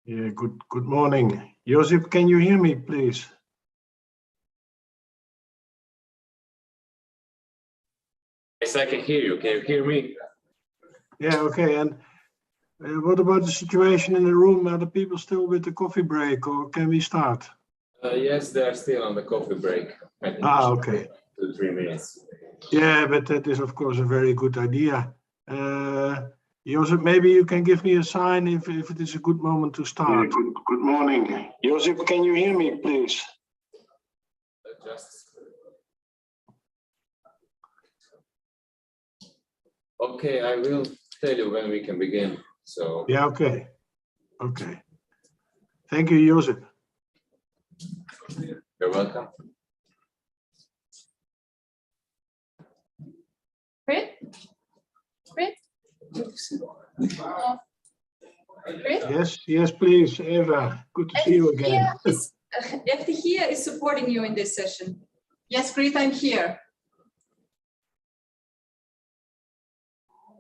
Yeah, good morning. Josip, can you hear me, please? Yes, I can hear you. Can you hear me? Yeah, okay. And what about the situation in the room? Are the people still with the coffee break, or can we start? Yes, they are still on the coffee break. I think Okay. 2 to 3 minutes. Yeah, but that is, of course, a very good idea. Josip, maybe you can give me a sign if it is a good moment to start. Yeah, good morning. Josip, can you hear me, please? Okay, I will tell you when we can begin. So yeah, okay. Okay. Thank you, Josip. You're welcome. Great. Yes, please, Eva. Good to see you again. FIG is supporting you in this session. Yes, great, I'm here.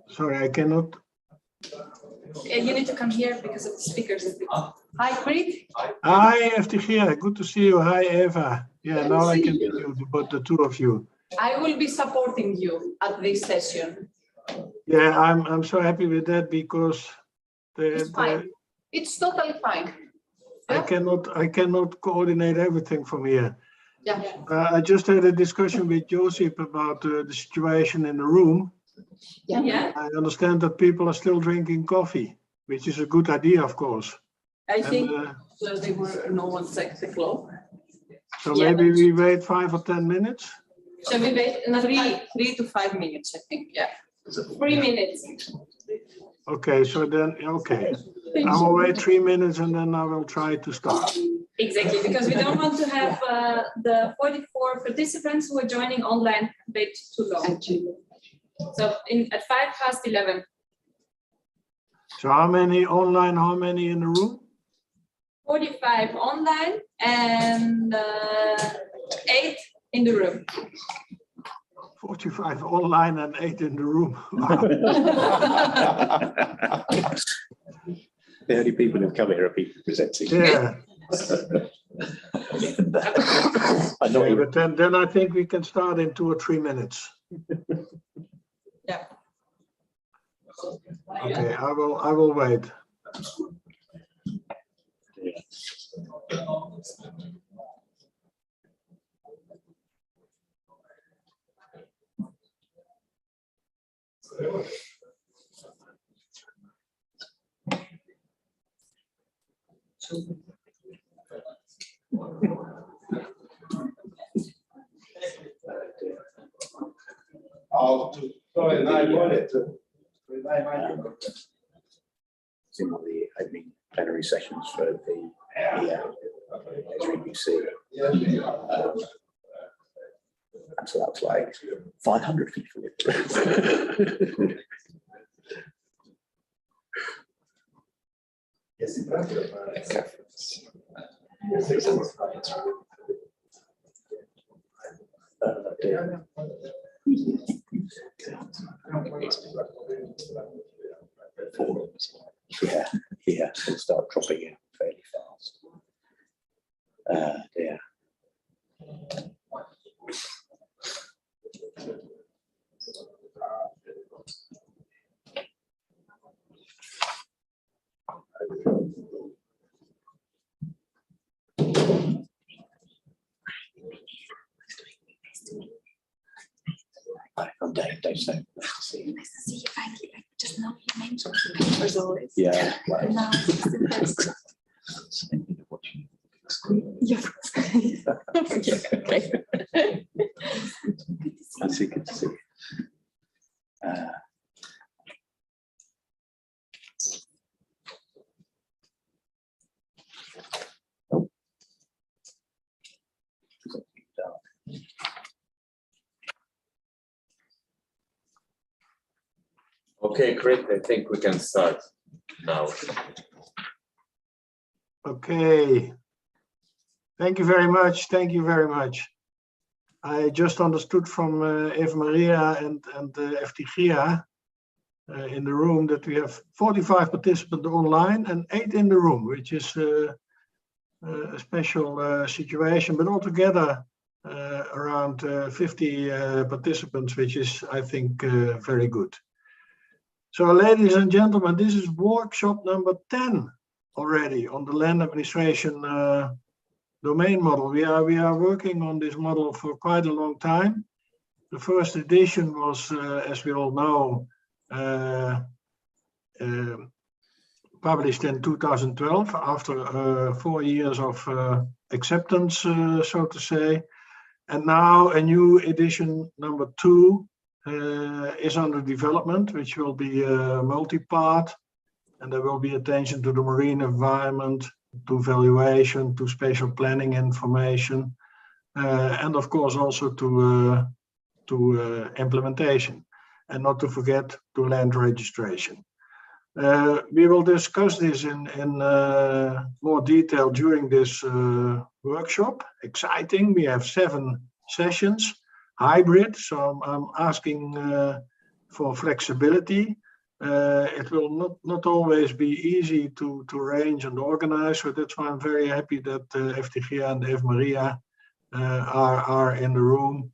Sorry, I cannot. You need to come here because of the speakers. Hi, Preet. Hi, FTG. Good to see you. Hi, Eva. Yeah, now I can meet you, but the two of you. I will be supporting you at this session. Yeah, I'm so happy with that because It's fine. It's totally fine. Yeah? I cannot coordinate everything from here. Yeah. I just had a discussion with Josip about the situation in the room. Yeah. I understand that people are still drinking coffee, which is a good idea, of course. I think they were no one checked the clock. So maybe we wait 5 or 10 minutes. Shall we wait another 3 to 5 minutes? I think. Yeah. 3 minutes. Okay, so then okay. I will wait 3 minutes and then I will try to start. Exactly, because we don't want to have the 44 participants who are joining online wait too long. So at 11:05. So how many online, how many in the room? 45 online and 8 in the room. 45 online and 8 in the room. The only people who come here are people presenting. Yeah. I'm not even... But then I think we can start in 2 or 3 minutes. Yeah. Okay, I will wait. In one of the opening plenary sessions for the HVBC. And so that was like 500 people. Yeah, it'll start dropping in fairly fast. Yeah. I'm Dave. Nice to see you. Nice to see you. Finally, I just know your names on the papers always. Yeah. Well, now it's the best. Yeah. Okay. Good to see you. Okay, great. I think we can start now. Okay. Thank you very much. Thank you very much. I just understood from Eva Maria and FTG in the room, that we have 45 participants online and 8 in the room, which is a special situation, but altogether around 50 participants, which is, I think, very good. So, ladies and gentlemen, this is workshop number 10 already on the land administration domain model. We are working on this model for quite a long time. The first edition was, as we all know, published in 2012 after 4 years of acceptance, so to say. And now a new edition, number 2, is under development, which will be multi-part, and there will be attention to the marine environment, to valuation, to spatial planning information, and of course also to implementation, and not to forget to land registration. We will discuss this in more detail during this workshop. Exciting, we have 7 sessions, hybrid, so I'm asking for flexibility. It will not always be easy to arrange and organize, so that's why I'm very happy that FTG and Eva Maria are in the room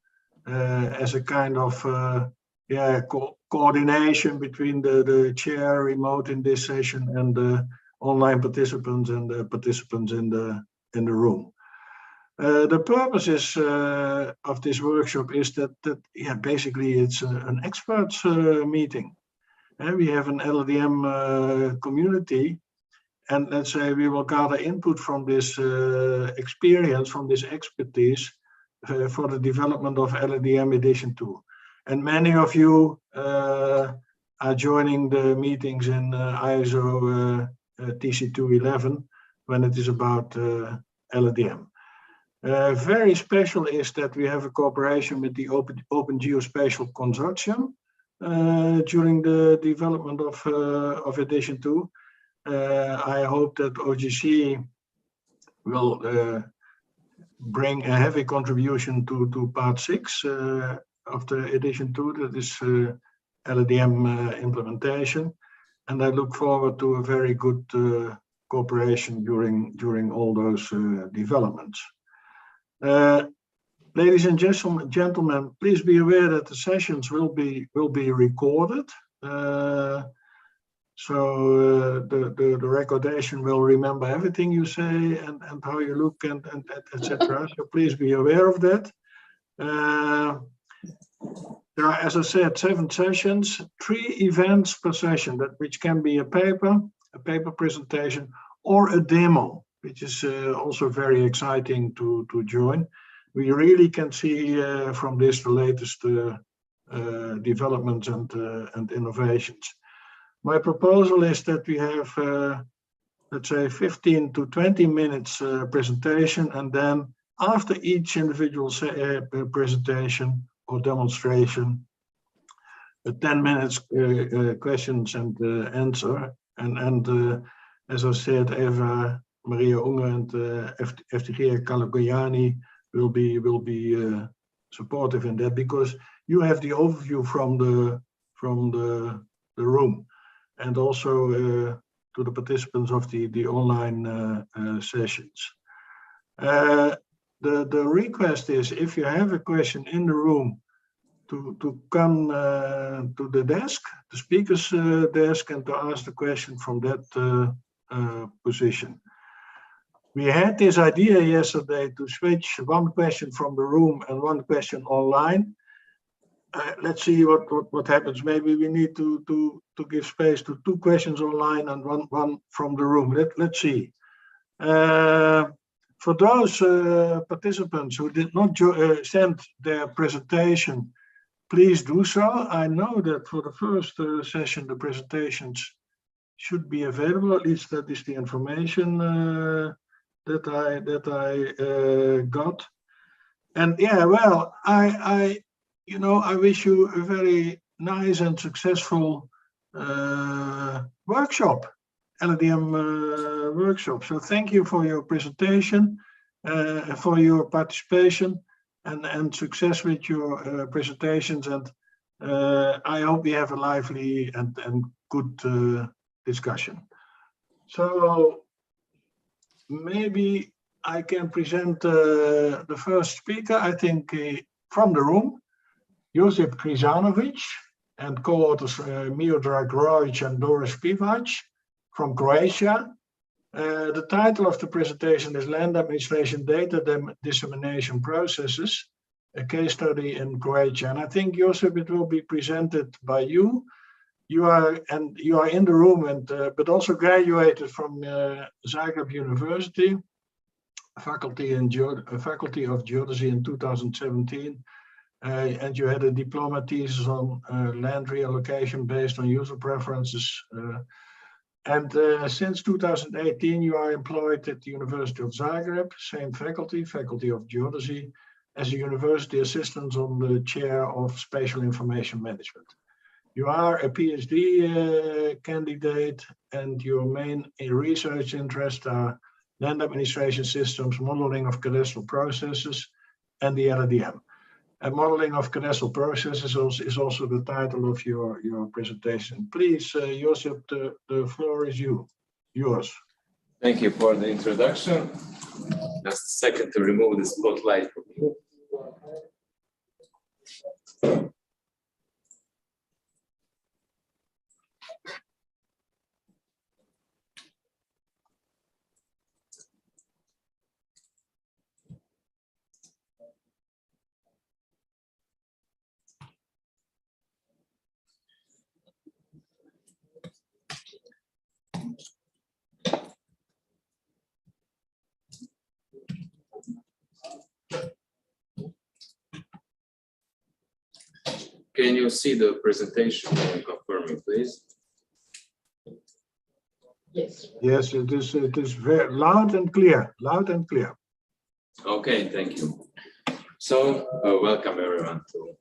as a kind of coordination between the chair remote in this session and the online participants and the participants in the room. The purpose is, of this workshop is that basically it's an experts meeting. We have an LDM community, and let's say we will gather input from this experience, from this expertise for the development of LADM edition 2. And many of you are joining the meetings in ISO TC211 when it is about LADM. Very special is that we have a cooperation with the Open Geospatial Consortium during the development of edition 2. I hope that OGC will bring a heavy contribution to part 6 of the edition 2, that is LADM implementation, and I look forward to a very good cooperation during all those developments. Ladies and gentlemen, please be aware that the sessions will be recorded. So the recordation will remember everything you say and how you look and etc. So please be aware of that. There are, as I said, 7 sessions, 3 events per session, which can be a paper presentation, or a demo, which is also very exciting to join. We really can see from this the latest developments and innovations. My proposal is that we have, let's say, 15 to 20 minutes presentation, and then after each individual presentation or demonstration, 10 minutes questions and answer. And as I said, Eva Maria Unger and FTG Kalagojani will be supportive in that, because you have the overview from the room, and also to the participants of the online sessions. The request is, if you have a question in the room, to come to the desk, the speaker's desk, and to ask the question from that position. We had this idea yesterday to switch 1 question from the room and 1 question online. Let's see what happens. Maybe we need to give space to 2 questions online and one from the room. Let's see. For those participants who did not send their presentation, please do so. I know that for the first session, the presentations should be available. At least that is the information that I got. And yeah, well, I wish you a very nice and successful workshop, LDM workshop. So thank you for your presentation, for your participation, and success with your presentations. And I hope we have a lively and good discussion. So maybe I can present the first speaker, I think from the room, Josip Krizanovic, and co-authors Miodrag Rojic and Doris Pivac from Croatia. The title of the presentation is Land Administration Data Dissemination Processes, a case study in Croatia. And I think, Josip, it will be presented by you. You are in the room, and but also graduated from Zagreb University, faculty of Geodesy in 2017. And you had a diploma thesis on land reallocation based on user preferences. Since 2018, you are employed at the University of Zagreb, same faculty of Geodesy, as a university assistant on the chair of Spatial Information Management. You are a PhD candidate, and your main research interests are land administration systems, modeling of cadastral processes, and the LADM. And modeling of cadastral processes is also the title of your presentation. Please, Josip, the floor is yours. Thank you for the introduction. Just a second to remove the spotlight from you. Can you see the presentation? Can you confirm me, please? Yes. Yes, it is very loud and clear. Loud and clear. Okay, thank you. So, welcome everyone to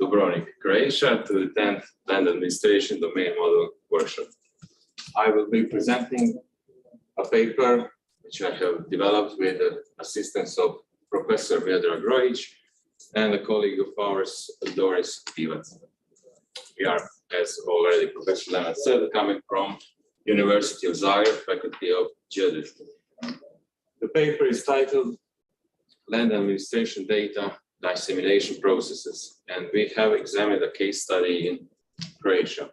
Dubrovnik, Croatia, to the 10th Land Administration Domain Model Workshop. I will be presenting a paper which I have developed with the assistance of Professor Miodrag Rojic and a colleague of ours, Doris Pivac. We are, as already Professor Leonard said, coming from University of Zagreb, Faculty of Geodesy. The paper is titled Land Administration Data Dissemination Processes, and we have examined a case study in Croatia.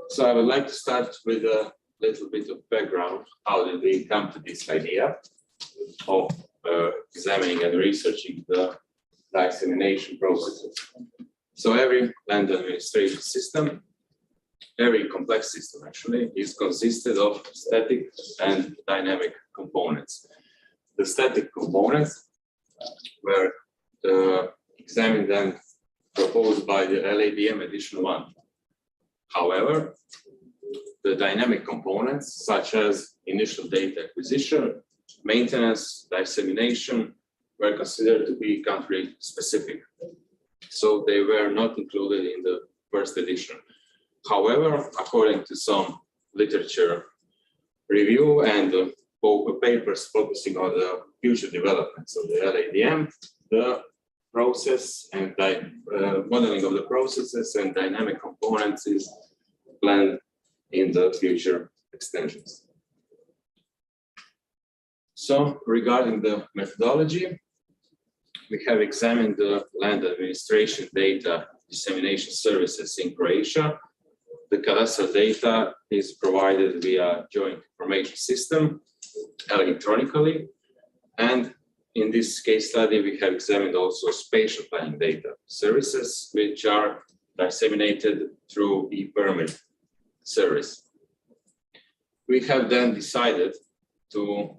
So I would like to start with a little bit of background. How did we come to this idea of examining and researching the dissemination processes? So every land administration system, every complex system actually, is consisted of static and dynamic components. The static components were examined and proposed by the LADM edition 1. However, the dynamic components, such as initial data acquisition, maintenance, dissemination, were considered to be country specific. So they were not included in the first edition. However, according to some literature review and papers focusing on the future developments of the LADM, the process and modeling of the processes and dynamic components is planned in the future extensions. So regarding the methodology, we have examined the land administration data dissemination services in Croatia. The cadastral data is provided via joint information system electronically, and in this case study we have examined also spatial planning data services, which are disseminated through e-permit service. We have then decided to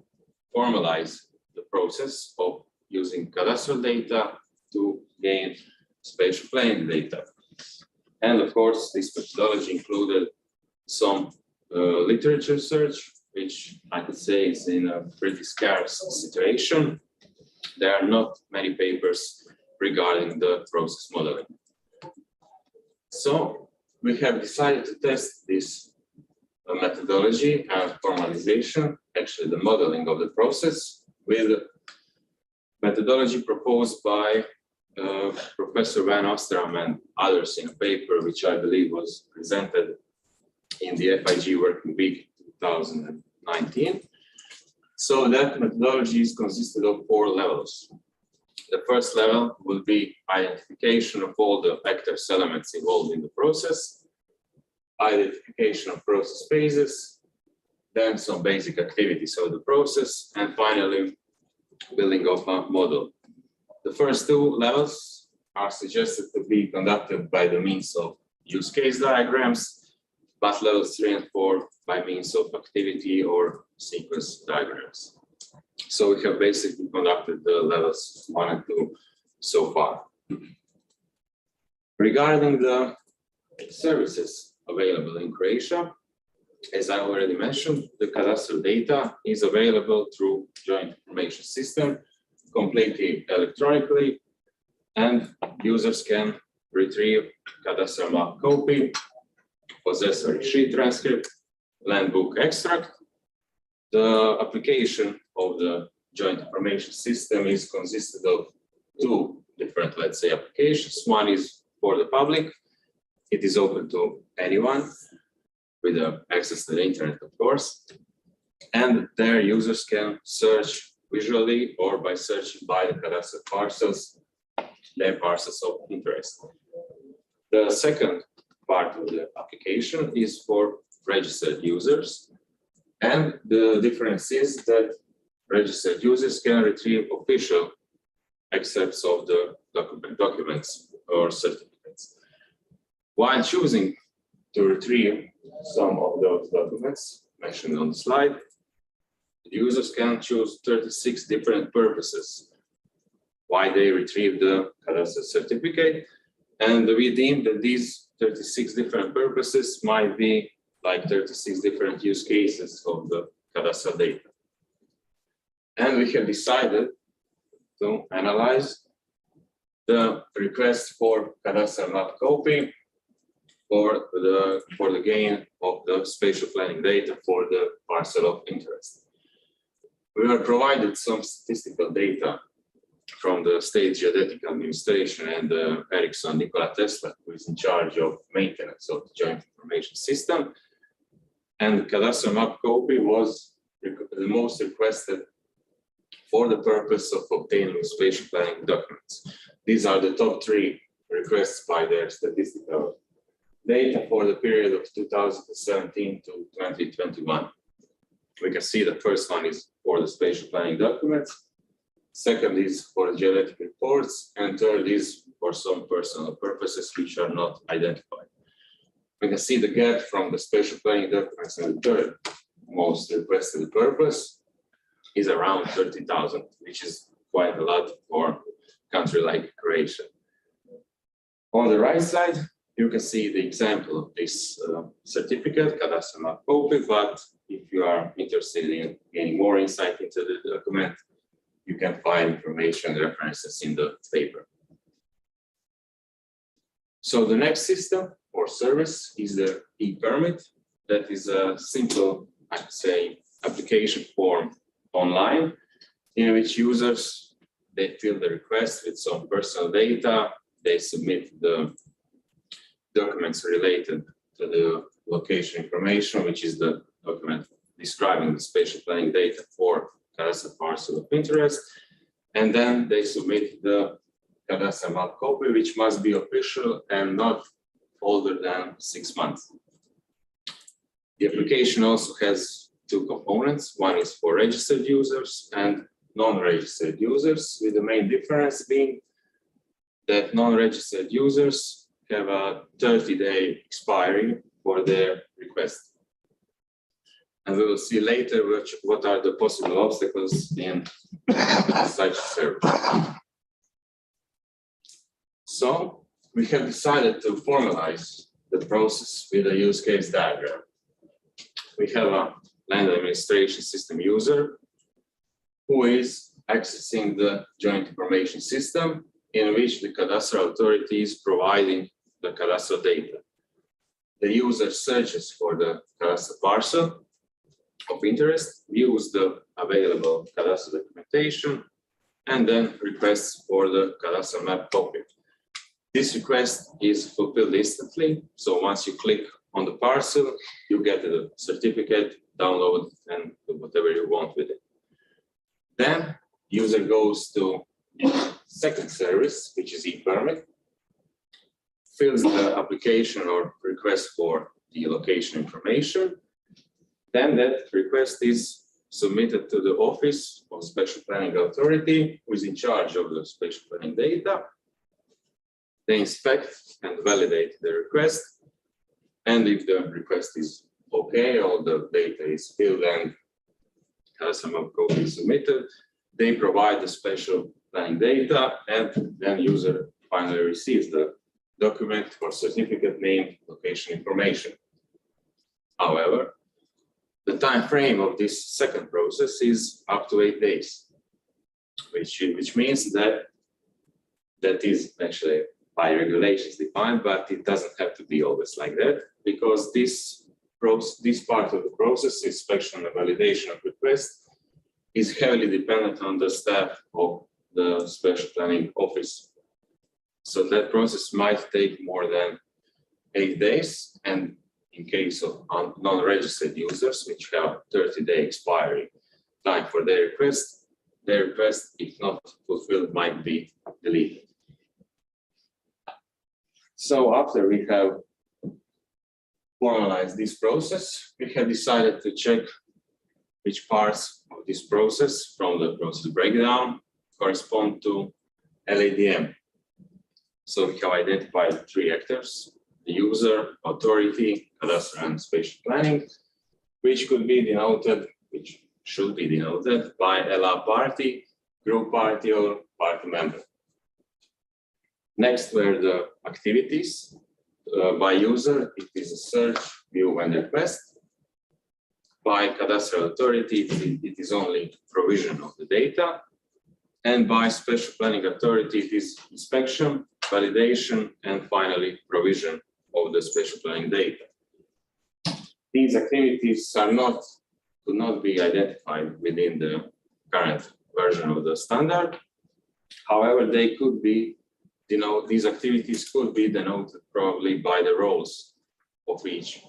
formalize the process of using cadastral data to gain spatial planning data. And of course, this methodology included some literature search, which I could say is in a pretty scarce situation. There are not many papers regarding the process modeling. So we have decided to test this methodology and formalization, actually the modeling of the process, with methodology proposed by Professor Van Ostrom and others in a paper, which I believe was presented in the FIG Working Week 2019. So that methodology is consisted of 4 levels. The first level will be identification of all the actors elements involved in the process, identification of process phases, then some basic activities of the process, and finally, building of a model. The first 2 levels are suggested to be conducted by the means of use case diagrams, but levels 3 and 4 by means of activity or sequence diagrams. So we have basically conducted the levels 1 and 2 so far. Regarding the services available in Croatia, as I already mentioned, the cadastral data is available through joint information system, completely electronically, and users can retrieve cadastral map copy, possessory sheet transcript, land book extract. The application of the joint information system is consisted of 2 different, let's say, applications. One is for the public. It is open to anyone with access to the internet, of course. And there users can search visually or by searching by the cadastral parcels, their parcels of interest. The second part of the application is for registered users. And the difference is that registered users can retrieve official excerpts of the documents or certificates. While choosing to retrieve some of those documents mentioned on the slide, users can choose 36 different purposes why they retrieve the cadastral certificate. And we deem that these 36 different purposes might be like 36 different use cases of the cadastral data. And we have decided to analyze the request for cadastral map copy for the gain of the spatial planning data for the parcel of interest. We were provided some statistical data from the State Geodetic Administration and Ericsson Nikola Tesla, who is in charge of maintenance of the joint information system. And cadastral map copy was the most requested for the purpose of obtaining spatial planning documents. These are the top 3 requests by their statistical data for the period of 2017 to 2021. We can see the first one is for the spatial planning documents, second is for the geodetic reports, and third is for some personal purposes which are not identified. We can see the gap from the spatial planning documents and the third most requested purpose is around 30,000, which is quite a lot for a country like Croatia. On the right side, you can see the example of this certificate, cadastral map copy, but if you are interested in gaining more insight into the document, you can find information and references in the paper. So the next system or service is the e-permit. That is a simple, I'd say, application form online in which users, they fill the request with some personal data, they submit the documents related to the location information, which is the document describing the spatial planning data for cadastral parcel of interest, and then they submit the cadastral map copy, which must be official and not older than 6 months. The application also has 2 components. One is for registered users and non-registered users, with the main difference being that non-registered users have a 30-day expiry for their request. And we will see later what are the possible obstacles in such service. So we have decided to formalize the process with a use case diagram. We have a land administration system user who is accessing the joint information system in which the cadastral authority is providing the cadastral data. The user searches for the cadastral parcel of interest, views the available cadastral documentation, and then requests for the cadastral map copy. This request is fulfilled instantly. So once you click on the parcel, you get the certificate, download, and do whatever you want with it. Then user goes to second service, which is e-permit, fills the application or request for the location information. Then that request is submitted to the Office of Special Planning Authority, who is in charge of the special planning data. They inspect and validate the request. And if the request is okay, all the data is filled and has some copy is submitted, they provide the special planning data, and then user finally receives the document or certificate name, location information. However, the time frame of this second process is up to 8 days, which means that is actually by regulations defined, but it doesn't have to be always like that, because this part of the process, inspection and validation of requests, is heavily dependent on the staff of the special planning office. So that process might take more than 8 days, and in case of non-registered users, which have 30-day expiry time for their request, if not fulfilled, might be deleted. So after we have formalized this process, we have decided to check which parts of this process from the process breakdown correspond to LADM. So we have identified 3 actors: the user, authority, cadastral, and spatial planning, which should be denoted by LA party, group party, or party member. Next were the activities. By user, it is a search, view, and request. By cadastral authority, it is only provision of the data. And by special planning authority, it is inspection, validation, and finally provision of the special planning data. These activities could not be identified within the current version of the standard. However, they could be these activities could be denoted probably by the roles of each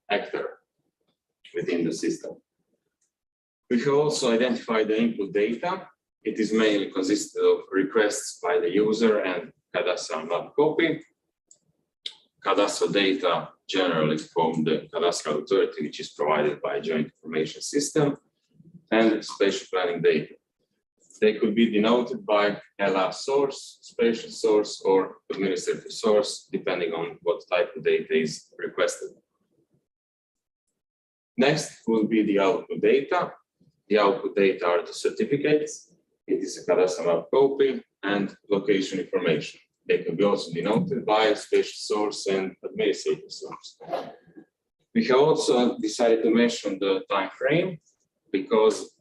actor within the system. We have also identified the input data. It is mainly consisted of requests by the user and cadastral map copy. Cadastral data generally from the cadastral authority, which is provided by a joint information system, and spatial planning data. They could be denoted by LA source, spatial source, or administrative source, depending on what type of data is requested. Next will be the output data. The output data are the certificates. It is a cadastral map copy and location information. They can be also denoted by spatial source and administrative source. We have also decided to mention the time frame, because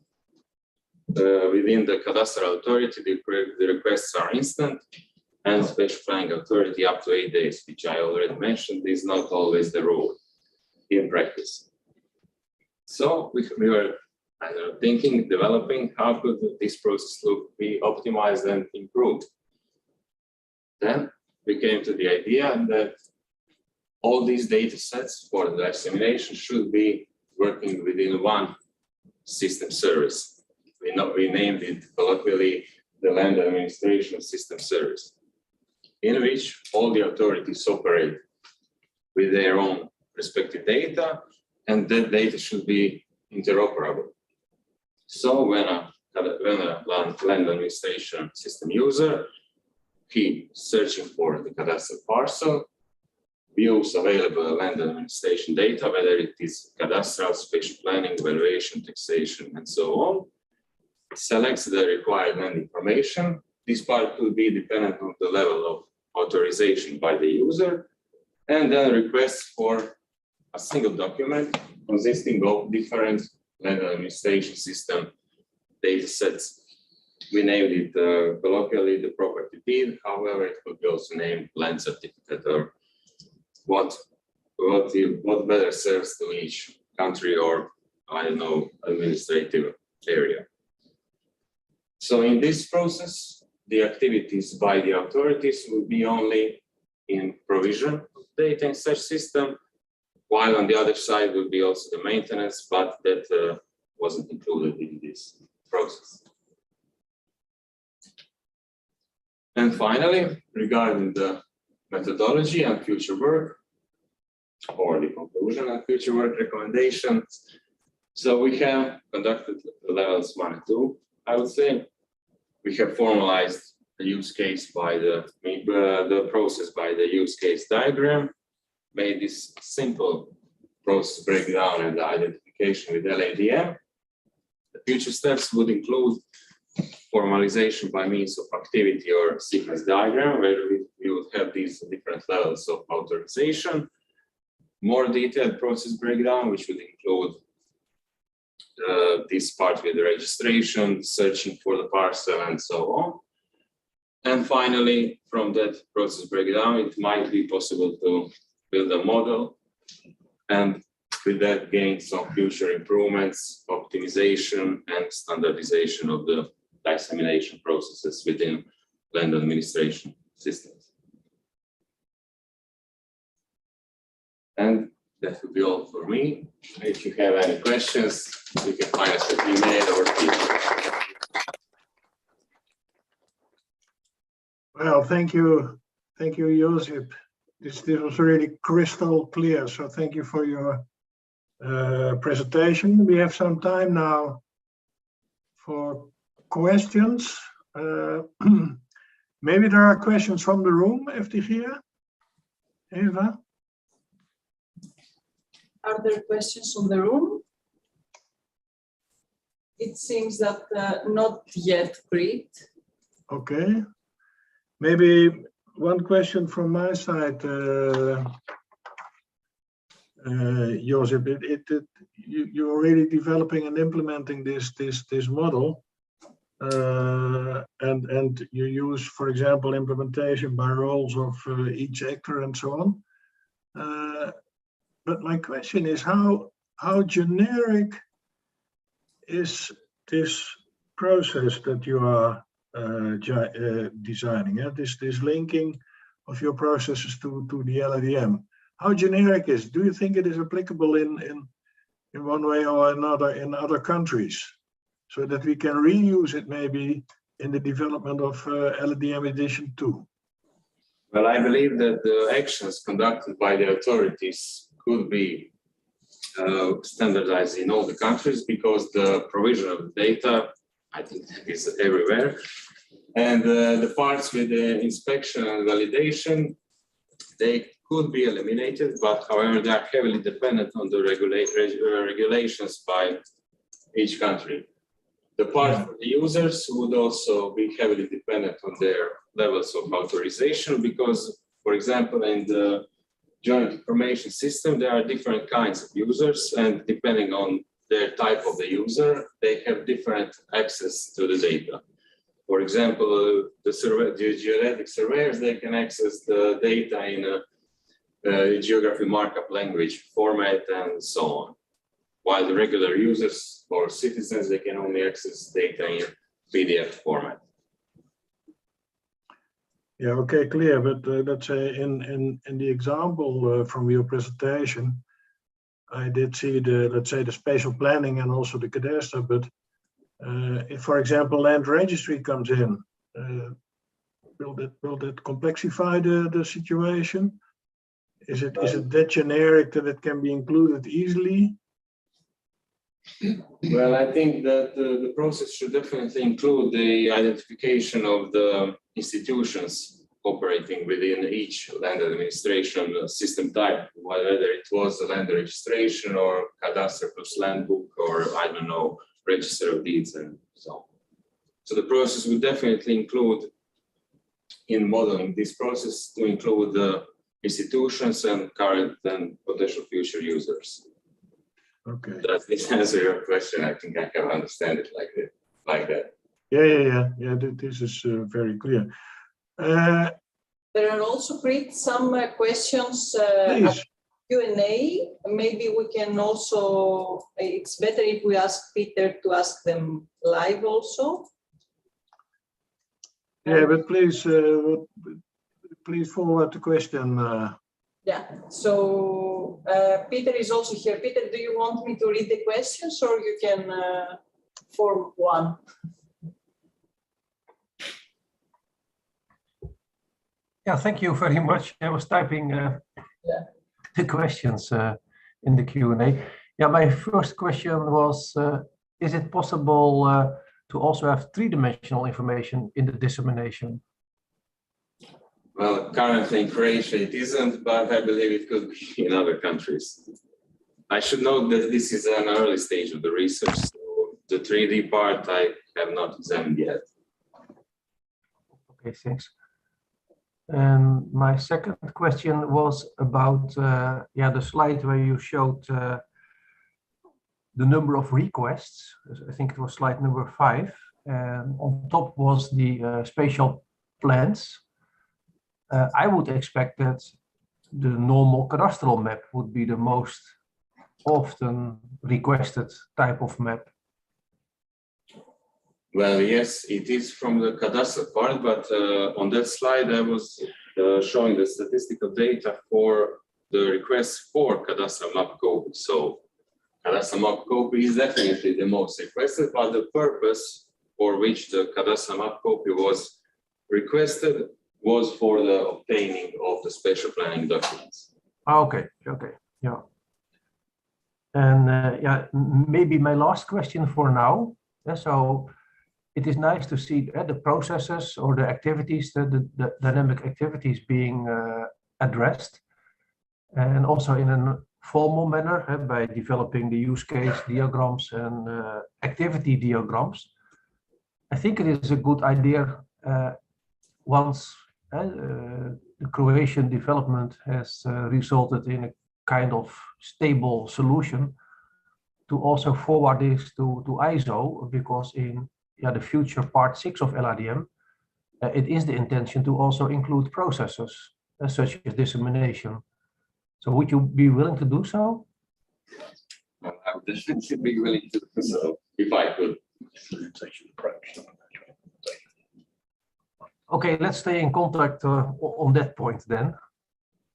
within the cadastral authority, the requests are instant, and special planning authority up to 8 days, which I already mentioned, is not always the rule in practice. So we were developing how could this process be optimized and improved. Then we came to the idea that all these data sets for the dissemination should be working within one system service. We named it colloquially the Land Administration System Service, in which all the authorities operate with their own respective data, and that data should be interoperable. So when a land administration system user, he searching for the cadastral parcel, views available land administration data, whether it is cadastral, spatial planning, valuation, taxation, and so on, selects the required land information. This part could be dependent on the level of authorization by the user, and then requests for a single document consisting of different land administration system data sets. We named it colloquially the property deed. However, it could be also named land certificate, or what better serves to each country or, I don't know, administrative area. So in this process, the activities by the authorities will be only in provision of data in such system, while on the other side will be also the maintenance, but that wasn't included in this process. And finally, regarding the methodology and future work, or the conclusion and future work recommendations, so we have conducted levels 1 and 2, I would say. We have formalized the use case by the process by the use case diagram, made this simple process breakdown and the identification with LADM. The future steps would include formalization by means of activity or sequence diagram, where we would have these different levels of authorization, more detailed process breakdown, which would include this part with the registration, searching for the parcel, and so on. And finally, from that process breakdown, it might be possible to build a model and with that gain some future improvements, optimization, and standardization of the dissemination processes within land administration systems. And that would be all for me. If you have any questions, you can find us at email or email. Well, thank you, Josip. This was really crystal clear. So thank you for your presentation. We have some time now for questions. Maybe there are questions from the room, FTG. Eva? Are there questions from the room? It seems that not yet, Great. Okay. Maybe one question from my side, Josip. You're already developing and implementing this model, and you use, for example, implementation by roles of each actor and so on. But my question is, how generic is this process that you are designing? This linking of your processes to the LADM. How generic is it? Do you think it is applicable in one way or another in other countries, so that we can reuse it maybe in the development of LADM edition 2? Well, I believe that the actions conducted by the authorities could be standardized in all the countries, because the provision of data, I think, is everywhere. And the parts with the inspection and validation, they could be eliminated, but however, they are heavily dependent on the regulations by each country. The part for the users would also be heavily dependent on their levels of authorization, because, for example, in the joint information system, there are different kinds of users, and depending on their type of the user, they have different access to the data. For example, the geodetic surveyors, they can access the data in a geography markup language format and so on. While the regular users or citizens, they can only access data in PDF format. Yeah, okay, clear. But let's say in the example from your presentation, I did see the spatial planning and also the cadaster. But if, for example, land registry comes in, will that complexify the situation? Is it that generic that it can be included easily? Well, I think that the process should definitely include the identification of the institutions operating within each land administration system type, whether it was a land registration or cadastre plus land book, or I don't know, register of deeds and so on. So the process would definitely include, in modeling this process, to include the institutions and current and potential future users. Okay. Does this answer your question? I think I can understand it like that. Yeah. This is very clear. There are also some questions Q&A. Maybe we can also, it's better if we ask Peter to ask them live also. Yeah, but please forward the question. Yeah, so Peter is also here. Peter, do you want me to read the questions or you can form one? Yeah, thank you very much. I was typing the questions in the Q&A. Yeah, my first question was, is it possible to also have three-dimensional information in the dissemination? Well, currently in Croatia it isn't, but I believe it could be in other countries. I should note that this is an early stage of the research, so the 3D part I have not examined yet. Okay, thanks. And my second question was about the slide where you showed the number of requests. I think it was slide number 5. And on top was the spatial plans. I would expect that the normal cadastral map would be the most often requested type of map. Well, yes, it is from the cadastral part, but on that slide I was showing the statistical data for the requests for cadastral map copy. So cadastral map copy is definitely the most requested, but the purpose for which the cadastral map copy was requested was for the obtaining of the spatial planning documents. Okay, yeah. And maybe my last question for now. So it is nice to see the processes or the activities, the dynamic activities being addressed, and also in a formal manner by developing the use case diagrams and activity diagrams. I think it is a good idea once the Croatian development has resulted in a kind of stable solution to also forward this to ISO, because in the future part 6 of LRDM, it is the intention to also include processes such as dissemination. So would you be willing to do so? I would definitely be willing to do so, if I could. Okay, let's stay in contact on that point then.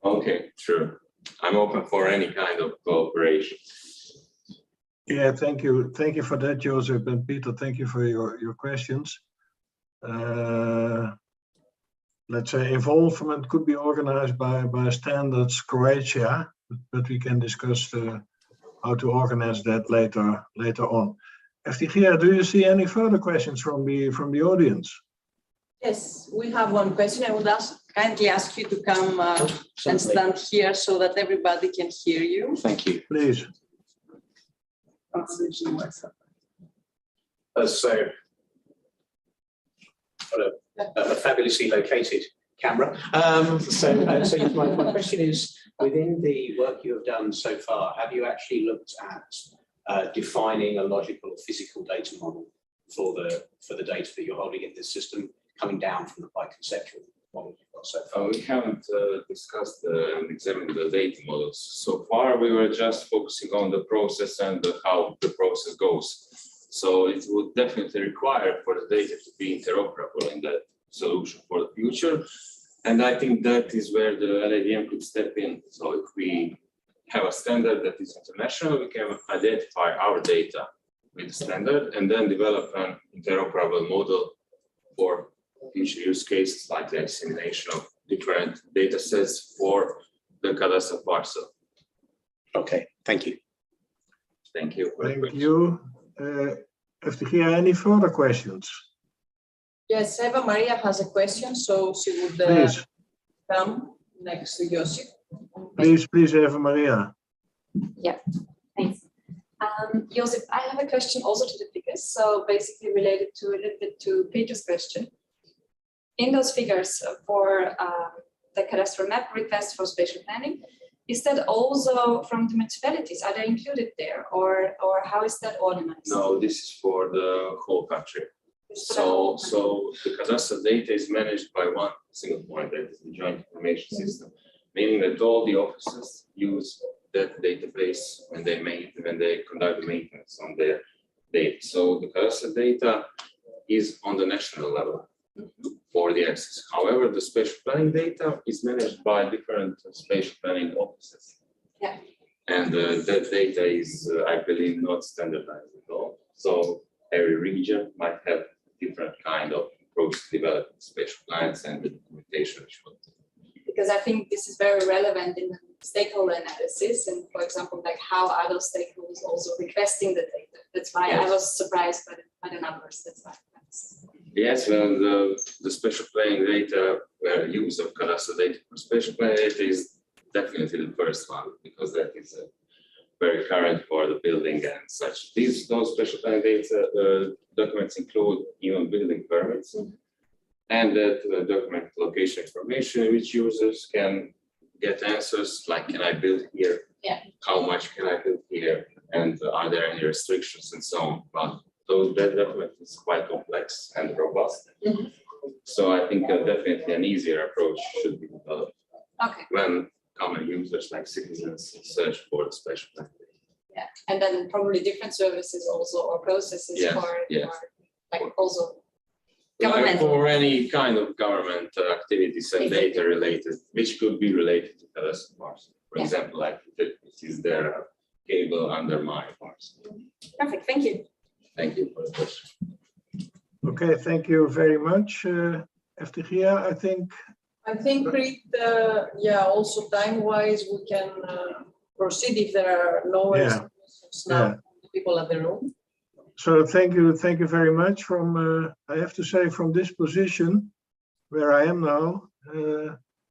Okay, sure. I'm open for any kind of cooperation. Yeah, thank you. Thank you for that, Joseph, and Peter, thank you for your questions. Let's say involvement could be organized by Standards Croatia, but we can discuss how to organize that later on. FTG, do you see any further questions from the audience? Yes, we have one question. I would kindly ask you to come and stand here so that everybody can hear you. Thank you. Please. So, a fabulously located camera. So my question is, within the work you have done so far, have you actually looked at defining a logical or physical data model for the data that you're holding in this system, coming down from the quite conceptual model you've got so far? We haven't discussed and examined the data models. So far, we were just focusing on the process and how the process goes. So it would definitely require for the data to be interoperable in that solution for the future. And I think that is where the LADM could step in. So if we have a standard that is international, we can identify our data with the standard and then develop an interoperable model for future use cases like the dissemination of different data sets for the cadastral parcel. Okay, thank you. Thank you. Thank you. FTG, any further questions? Yes, Eva Maria has a question, so she would come next to Josip. Please, Eva Maria. Yeah, thanks. Josip, I have a question also to the figures, so basically related to a little bit to Peter's question. In those figures for the cadastral map request for spatial planning, is that also from the municipalities? Are they included there, or how is that organized? No, this is for the whole country. So the cadastral data is managed by one single point, that is the joint information system, meaning that all the offices use that database when they conduct the maintenance on their data. So the cadastral data is on the national level. for the access. However, the spatial planning data is managed by different spatial planning offices. Yeah. And that data is, I believe, not standardized at all. So every region might have different kind of approach to developing spatial plans and the documentation which will. Because I think this is very relevant in the stakeholder analysis, and for example, like how are those stakeholders also requesting the data? That's why I was surprised by the numbers. That's why. Yes, well, the spatial planning data, where use of cadastral data for spatial planning data is definitely the first one, because that is very current for the building and such. Those spatial planning data documents include even building permits, and that document location information, which users can get answers like, can I build here? Yeah. How much can I build here? And are there any restrictions and so on? But that document is quite complex and robust. So I think definitely an easier approach should be developed. Okay. When common users like citizens search for spatial planning. Yeah, and then probably different services also or processes for like also government. For any kind of government activities and data related, which could be related to cadastral parcel. For example, like it is there a cable under my parcel. Perfect, thank you. Thank you for the question. Okay, thank you very much, FTGA. I think, Preet, also time-wise, we can proceed if there are no questions now from the people at the room. So thank you very much. From I have to say, from this position where I am now,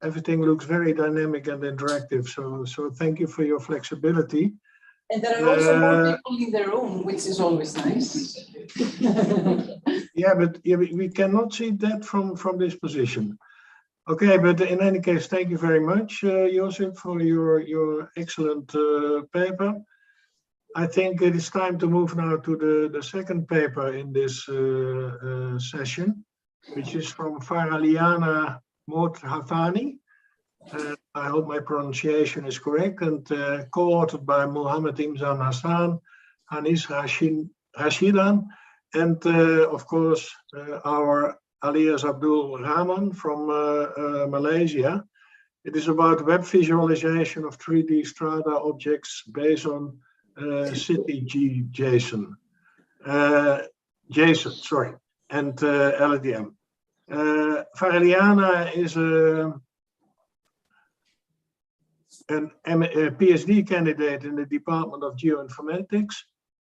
everything looks very dynamic and interactive. So thank you for your flexibility. And there are also more people in the room, which is always nice. But we cannot see that from this position. Okay, but in any case, thank you very much, Josip, for your excellent paper. I think it is time to move now to the second paper in this session, which is from Faraliana Mohtafani. I hope my pronunciation is correct, and co-authored by Mohammed Imzan Hassan, Anis Rashidan, and of course our Alias Abdul Rahman from Malaysia. It is about web visualization of 3D strata objects based on CLGE JSON, and LADM. Faraliana is a PhD candidate in the Department of Geoinformatics,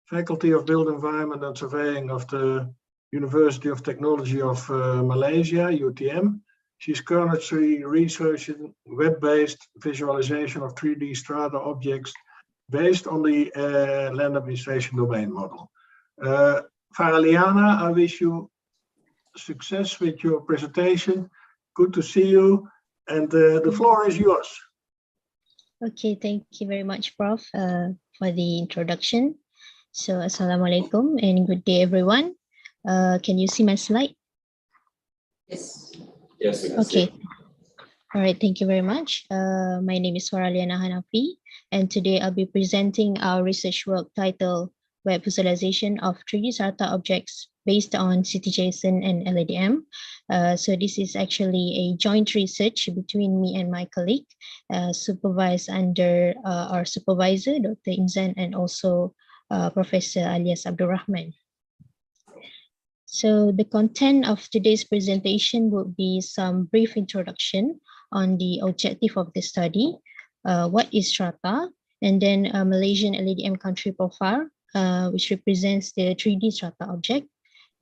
Faculty of Built Environment and Surveying of the University of Technology of Malaysia, UTM. She's currently researching web-based visualization of 3D strata objects based on the land administration domain model. Faraliana, I wish you success with your presentation. Good to see you, and the floor is yours. Okay, thank you very much, Prof, for the introduction. So, Assalamualaikum and good day, everyone. Can you see my slide? Yes. Yes, we can okay. see. All right, thank you very much. My name is Faraliana Hanafi, and today I'll be presenting our research work titled Web Visualization of 3D strata objects based on CTJSON and LADM. So this is actually a joint research between me and my colleague, supervised under our supervisor, Dr. Imzan, and also Professor Alias Abdurrahman. So the content of today's presentation will be some brief introduction on the objective of the study, what is strata, and then a Malaysian LADM country profile, which represents the 3D strata object,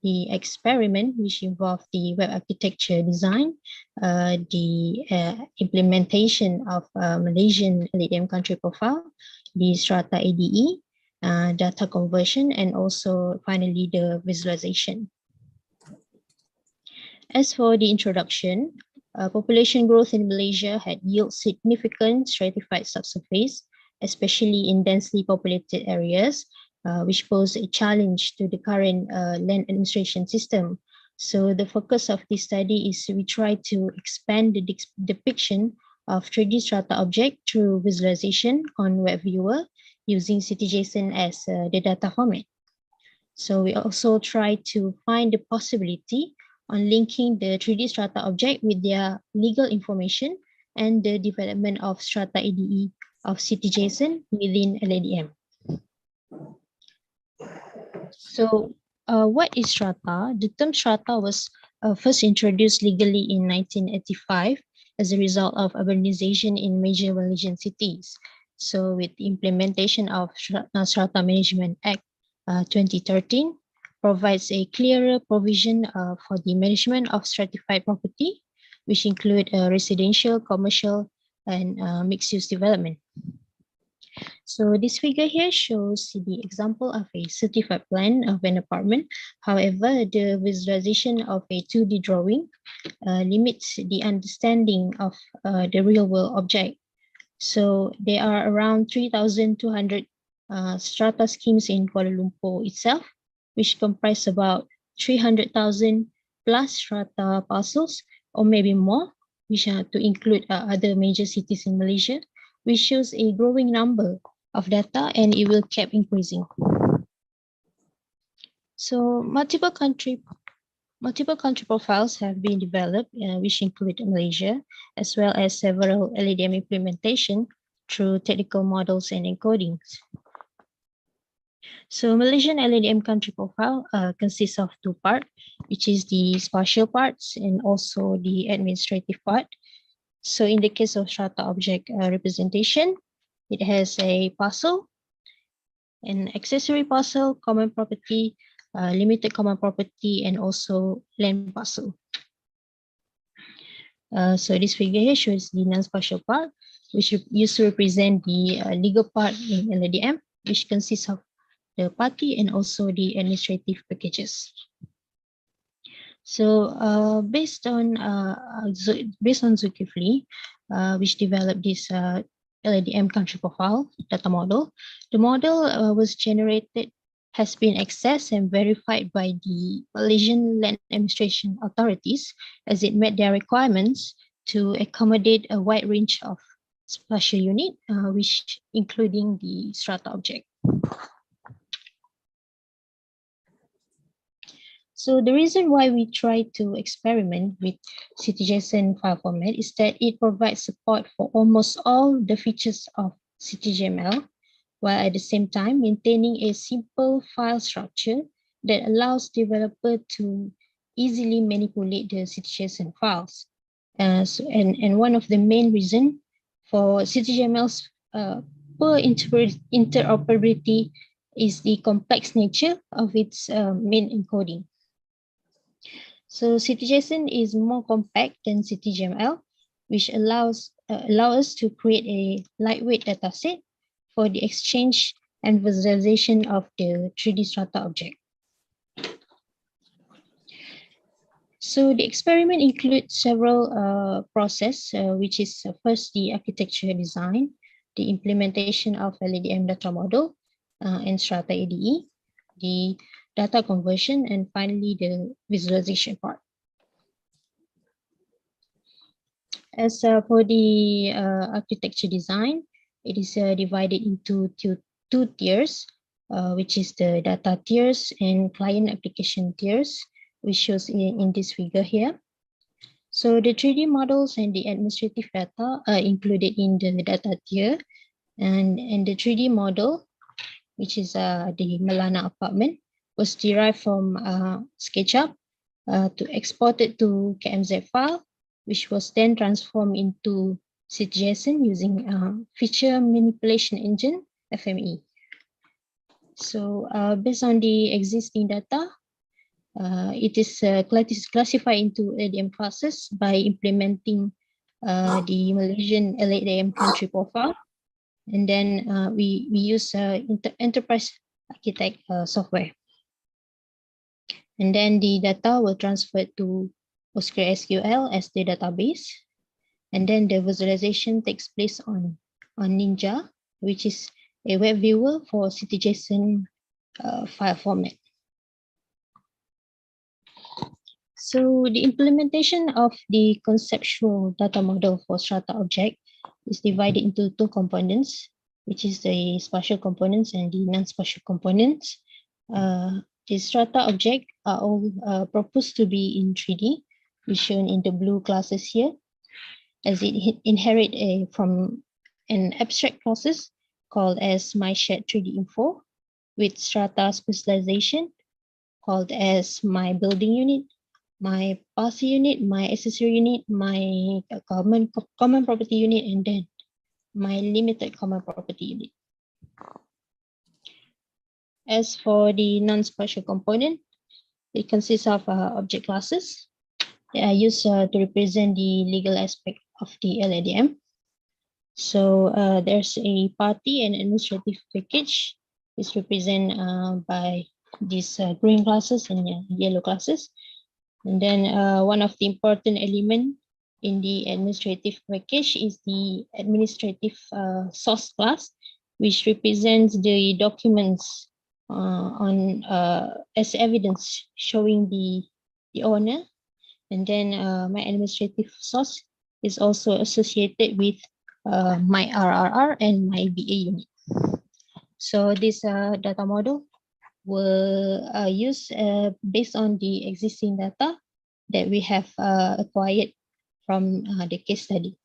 the experiment, which involved the web architecture design, the implementation of Malaysian LADM country profile, the strata ADE, data conversion, and also finally the visualization. As for the introduction, population growth in Malaysia had yielded significant stratified subsurface, especially in densely populated areas, which pose a challenge to the current land administration system. So the focus of this study is we try to expand the depiction of 3D strata object through visualization on web viewer using CTJSON as the data format. So we also try to find the possibility on linking the 3D strata object with their legal information and the development of strata ADE of CityJSON within LADM. So what is strata? The term strata was first introduced legally in 1985 as a result of urbanization in major Malaysian cities. So with the implementation of Strata Management Act 2013, provides a clearer provision for the management of stratified property, which include residential, commercial, and mixed-use development. So this figure here shows the example of a certified plan of an apartment. However, the visualization of a 2D drawing limits the understanding of the real-world object. So there are around 3,200 strata schemes in Kuala Lumpur itself, which comprise about 300,000 plus strata parcels, or maybe more, which are to include other major cities in Malaysia, which shows a growing number of data, and it will keep increasing. So multiple country profiles have been developed, which include Malaysia, as well as several LADM implementation through technical models and encodings. So Malaysian LADM country profile consists of two parts, which is the spatial parts and also the administrative part. So in the case of strata object representation, it has a parcel, an accessory parcel, common property, limited common property, and also land parcel. So this figure here shows the non-spatial part, which used to represent the legal part in LADM, which consists of the party and also the administrative packages. So based on Zulkifli, which developed this LADM country profile data model, the model was generated, has been accessed and verified by the Malaysian Land Administration authorities, as it met their requirements to accommodate a wide range of spatial unit, which including the strata object. So the reason why we try to experiment with CityJSON file format is that it provides support for almost all the features of CityGML, while at the same time maintaining a simple file structure that allows developer to easily manipulate the CityJSON files. And one of the main reasons for CityGML's poor interoperability is the complex nature of its main encoding. So CityJSON is more compact than CityGML, which allows us to create a lightweight dataset for the exchange and visualization of the 3D strata object. So the experiment includes several processes, which is first the architecture design, the implementation of LADM data model and strata ADE, the data conversion, and finally the visualization part. As for the architecture design, it is divided into two tiers, which is the data tiers and client application tiers, which shows in this figure here. So the 3D models and the administrative data are included in the data tier, and the 3D model, which is the Malana apartment, was derived from SketchUp to export it to KMZ file, which was then transformed into CityJSON using feature manipulation engine, FME. So based on the existing data, it is classified into LADM classes by implementing the Malaysian LADM country profile. And then we use enterprise architect software. And then the data will transfer to PostgreSQL as the database. And then the visualization takes place on Ninja, which is a web viewer for CityJSON file format. So the implementation of the conceptual data model for strata object is divided into two components, which is the spatial components and the non-spatial components. the strata object are all proposed to be in 3D, is shown in the blue classes here, as it inherit from an abstract classes called as my shared 3D info, with strata specialization called as my building unit, my parcel unit, my accessory unit, my common property unit, and then my limited common property unit. As for the non-spatial component, it consists of object classes that are used to represent the legal aspect of the LADM. So there's a party and administrative package is represented by these green classes and yellow classes. And then one of the important elements in the administrative package is the administrative source class, which represents the documents as evidence showing the owner. And then my administrative source is also associated with my RRR and my BA unit. So this data model will use based on the existing data that we have acquired from the case study.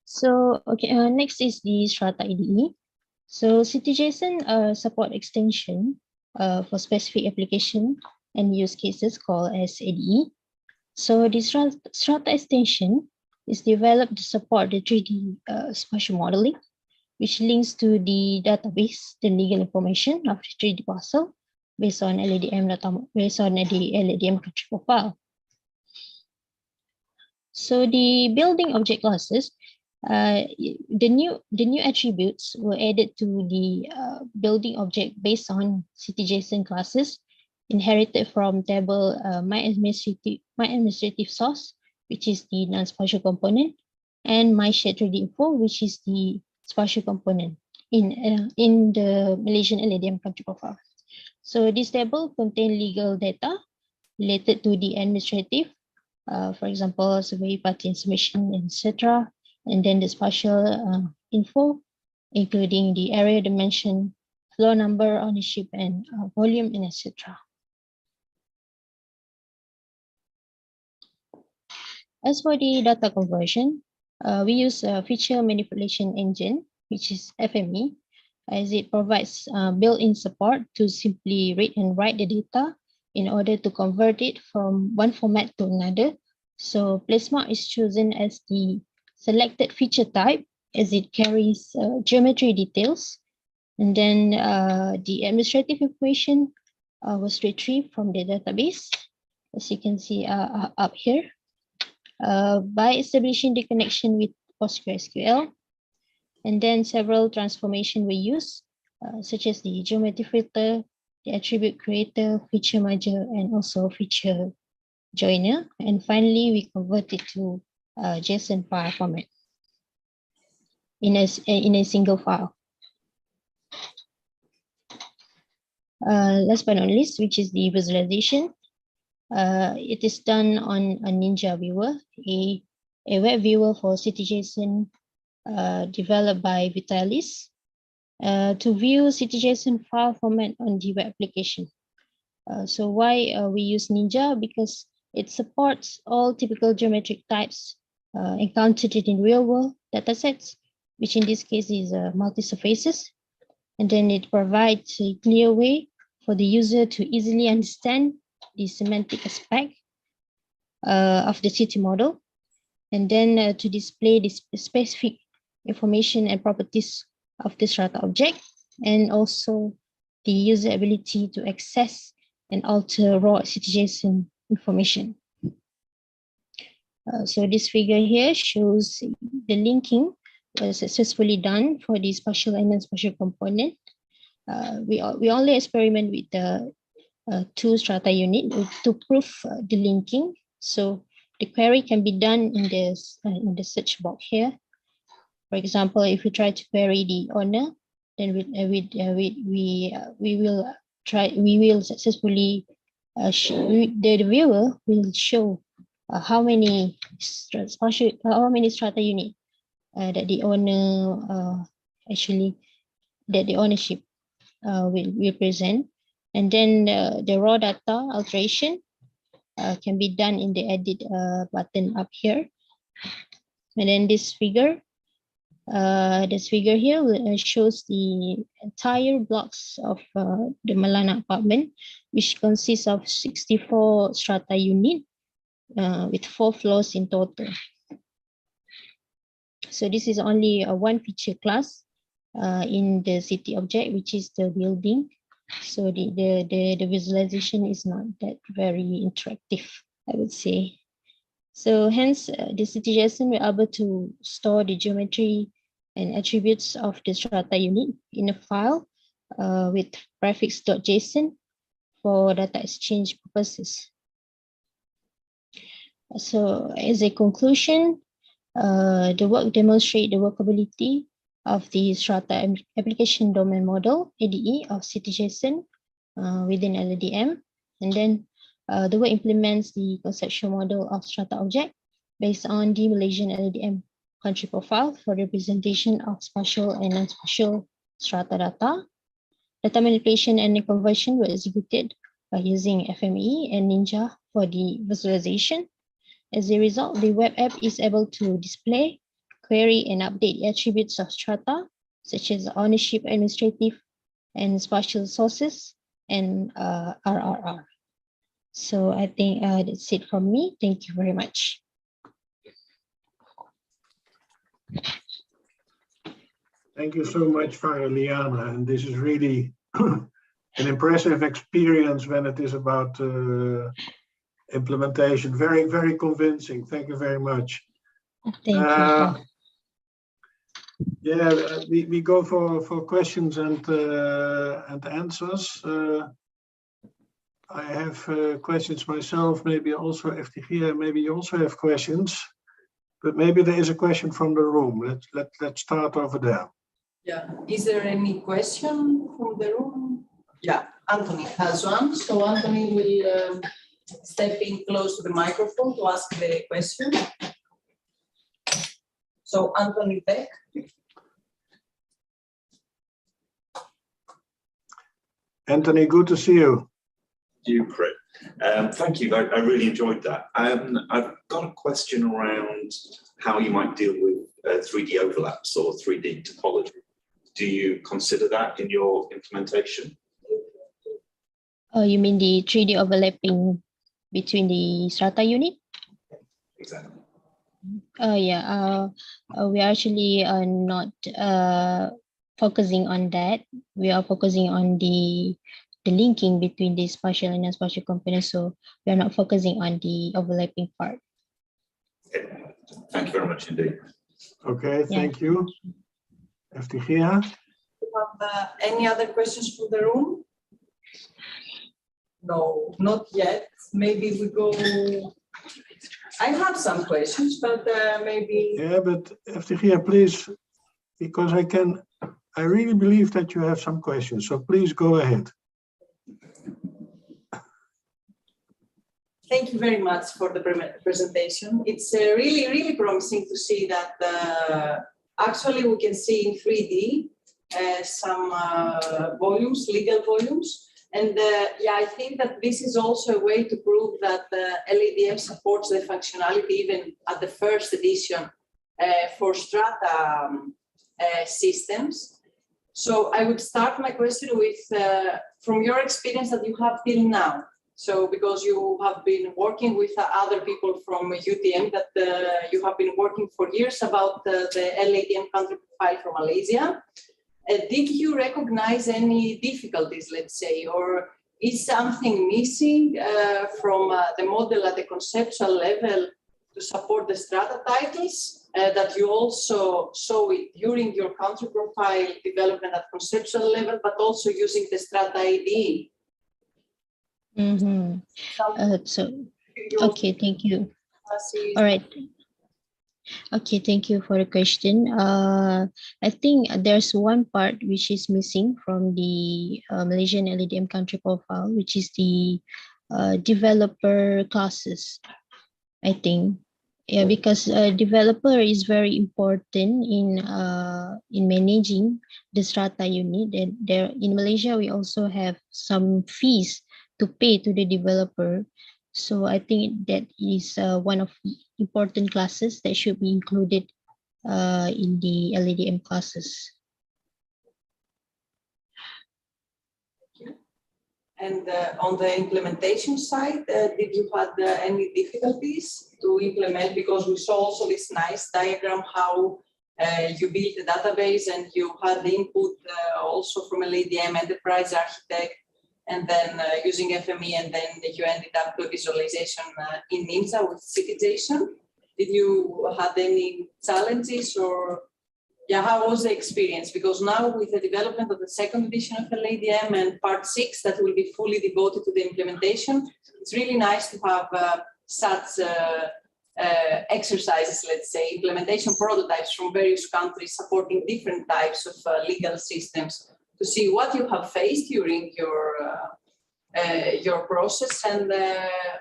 So okay, next is the strata IDE. So CityJSON support extension for specific application and use cases called as IDE. So the strata extension is developed to support the 3D spatial modeling, which links to the database, the legal information of the 3D parcel based on LADM data, based on the LADM country profile. So the building object classes, the new attributes were added to the building object based on CityJSON classes inherited from table my administrative source, which is the non-spatial component, and my shared 3D info, which is the spatial component in the Malaysian LADM country profile. So this table contains legal data related to the administrative, for example, survey party information, etc. And then the spatial info, including the area dimension, floor number, ownership, and volume, and etc. As for the data conversion, we use a feature manipulation engine, which is FME, as it provides built-in support to simply read and write the data in order to convert it from one format to another. So placemark is chosen as the selected feature type as it carries geometry details. And then the administrative information was retrieved from the database, as you can see up here. By establishing the connection with PostgreSQL, and then several transformations were used, such as the geometry filter, the attribute creator, feature merger, and also feature joiner. And finally, we converted to JSON file format in a single file. Last but not least, which is the visualization. It is done on a Ninja viewer, a web viewer for CityJSON developed by Vitalis to view CityJSON file format on the web application. So why we use Ninja? Because it supports all typical geometric types encountered in real-world datasets, which in this case is multi-surfaces. And then it provides a clear way for the user to easily understand the semantic aspect of the city model, and then to display the specific information and properties of the strata object, and also the user ability to access and alter raw CityJSON information. So this figure here shows the linking was successfully done for the spatial and non-spatial component. We only experiment with the two strata unit to prove the linking. So the query can be done in the search box here. For example, if we try to query the owner, then we will successfully the viewer will show how many strata unit that the owner that the ownership will present. And then the raw data alteration can be done in the edit button up here. And then this figure here shows the entire blocks of the Malana apartment, which consists of 64 strata unit with 4 floors in total. So this is only one feature class in the city object, which is the building. So the visualization is not that very interactive, I would say. So hence, the CityJSON will be able to store the geometry and attributes of the strata unit in a file with prefix.json for data exchange purposes. So as a conclusion, the work demonstrates the workability of the strata application domain model, ADE, of CityJSON within LADM. And then the work implements the conceptual model of strata object based on the Malaysian LADM country profile for representation of spatial and non-spatial strata data. Data manipulation and conversion were executed by using FME and Ninja for the visualization. As a result, the web app is able to display, query, and update the attributes of strata, such as ownership, administrative, and spatial sources, and RRR. So I think that's it from me. Thank you very much. Thank you so much, Liana. And this is really an impressive experience when it is about implementation. Very, very convincing. Thank you very much. Thank you. Yeah, we go for questions and answers. I have questions myself, maybe also FTG, maybe you also have questions, but maybe there is a question from the room. Let's start over there. Yeah, is there any question from the room? Yeah, Anthony has one. So Anthony will step in close to the microphone to ask the question. So Anthony Beck. Anthony, good to see you. You, Chris. Thank you. I really enjoyed that. I've got a question around how you might deal with 3D overlaps or 3D topology. Do you consider that in your implementation? Oh, you mean the 3D overlapping between the strata unit? Exactly. Yeah, we actually are not focusing on that. We are focusing on the linking between the spatial and non-spatial components. So we are not focusing on the overlapping part. Okay. Thank you very much indeed. Okay, thank you. FTG. Any other questions from the room? No, not yet. Maybe we go. I have some questions, but maybe. Yeah, but FTG, please, because I really believe that you have some questions. So please go ahead. Thank you very much for the presentation. It's really, really promising to see that actually we can see in 3D some volumes, legal volumes. And yeah, I think that this is also a way to prove that LADM supports the functionality even at the first edition for strata systems. So I would start my question with, from your experience that you have till now. So because you have been working with other people from UTM that you have been working for years about the LADM country profile from Malaysia. Did you recognize any difficulties, let's say, or is something missing from the model at the conceptual level to support the strata titles that you also saw it during your country profile development at conceptual level, but also using the strata ID? Mm-hmm. Okay, thank you. All right. Okay, thank you for the question. I think there's one part which is missing from the Malaysian LADM country profile, which is the developer classes, I think. Yeah, because a developer is very important in managing the strata unit. And there in Malaysia, we also have some fees to pay to the developer. So I think that is one of important classes that should be included in the LADM classes. And on the implementation side, did you have any difficulties to implement? Because we saw also this nice diagram how you built the database and you had the input also from a LADM enterprise architect, and then using FME, and then you ended up with visualization in NIMSA with citation. Did you have any challenges, or yeah, how was the experience? Because now with the development of the second edition of the LADM and part 6 that will be fully devoted to the implementation, it's really nice to have such exercises, let's say, implementation prototypes from various countries supporting different types of legal systems, to see what you have faced during your process and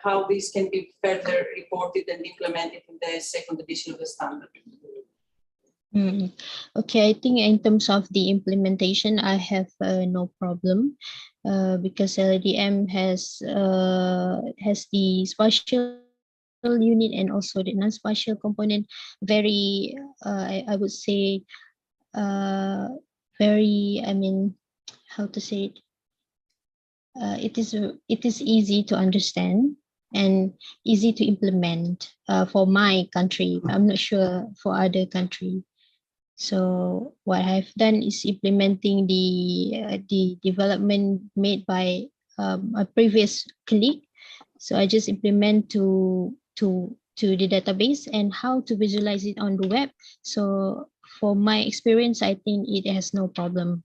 how this can be further reported and implemented in the second edition of the standard. Okay, I think in terms of the implementation, I have no problem because LADM has the spatial unit and also the non-spatial component very, I would say, very, I mean, how to say it? It is easy to understand and easy to implement for my country. I'm not sure for other countries. So what I've done is implementing the development made by a previous colleague. So I just implement to the database and how to visualize it on the web. So for my experience, I think it has no problem.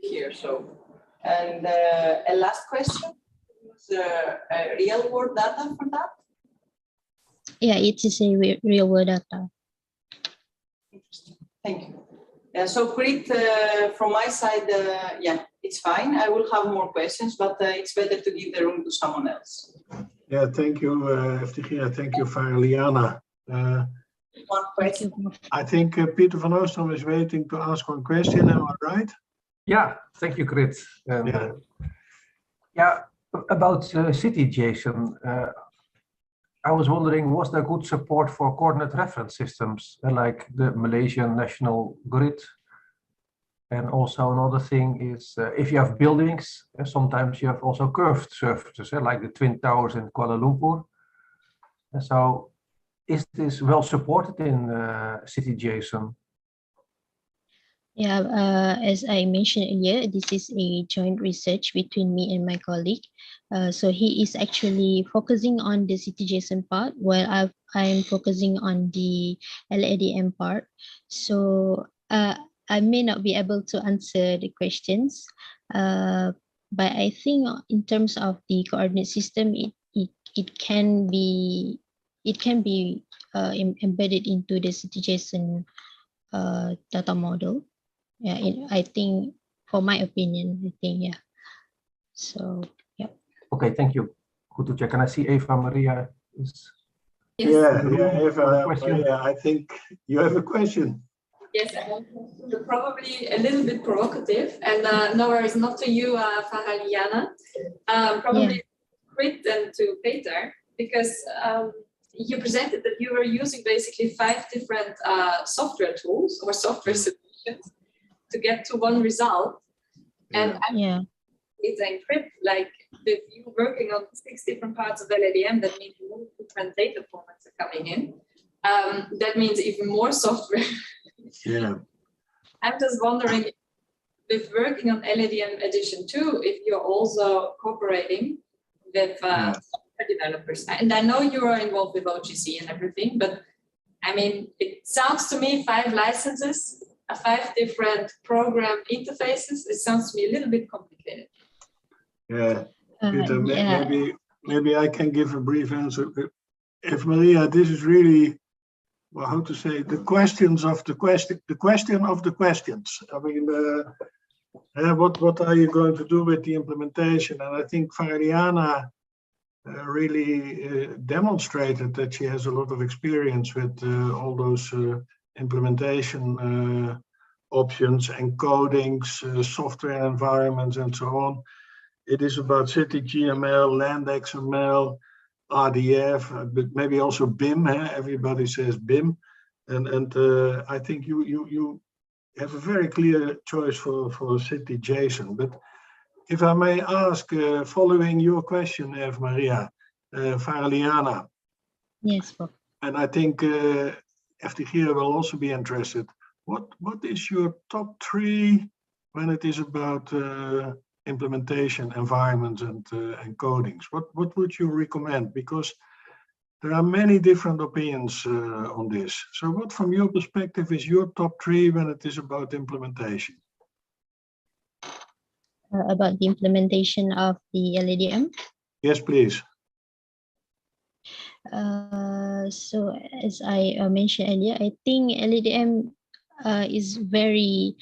Here, so, and a last question, was real world data for that? Yeah, it is a real world data. Interesting. Thank you. Yeah, so Krit, from my side, yeah, it's fine. I will have more questions, but it's better to give the room to someone else. Yeah, thank you, FTG. Thank you, Farliana. One question. I think Peter van Oostrom is waiting to ask one question. Am I right? Yeah, thank you, Krit. Yeah, about city Jason. I was wondering, was there good support for coordinate reference systems like the Malaysian National Grid? And also another thing is, if you have buildings, sometimes you have also curved surfaces, like the Twin Towers in Kuala Lumpur. And so, is this well supported in city Jason? Yeah, as I mentioned earlier, this is a joint research between me and my colleague. So he is actually focusing on the city Jason part, while I'm focusing on the LADM part. So I may not be able to answer the questions, but I think in terms of the coordinate system, it can be embedded into the city Jason data model. Yeah, I think, for my opinion, I think, yeah. So, yeah. Okay, thank you. Good to check. And I see Eva Maria is. Yes. Yeah, Eva Maria, I think you have a question. Yes, probably a little bit provocative, and no worries, not to you, Faraliana, probably Krit and to Peter, because you presented that you were using basically 5 different software tools or software solutions to get to one result. And it's encrypt, like if you're working on 6 different parts of LADM, that means more different data formats are coming in. That means even more software. Yeah. I'm just wondering, with working on LADM edition 2, if you're also cooperating with software developers. And I know you are involved with OGC and everything, but I mean, it sounds to me 5 licenses, 5 different program interfaces. It sounds to me a little bit complicated. Yeah, Peter, maybe I can give a brief answer. If Maria, this is really, well, how to say, the questions of the question, the question of the questions. I mean, what are you going to do with the implementation? And I think Faraliana really demonstrated that she has a lot of experience with all those implementation options, encodings, software environments, and so on. It is about city GML, land XML, RDF, but maybe also BIM. Everybody says BIM, and I think you have a very clear choice for city JSON. But if I may ask, following your question, Eva Maria Faraliana. Yes, Bob. And I think FTG will also be interested. What is your top 3 when it is about implementation environments and encodings? What would you recommend? Because there are many different opinions on this. So what, from your perspective, is your top 3 when it is about implementation? About the implementation of the LADM? Yes, please. So as I mentioned earlier, I think LADM is very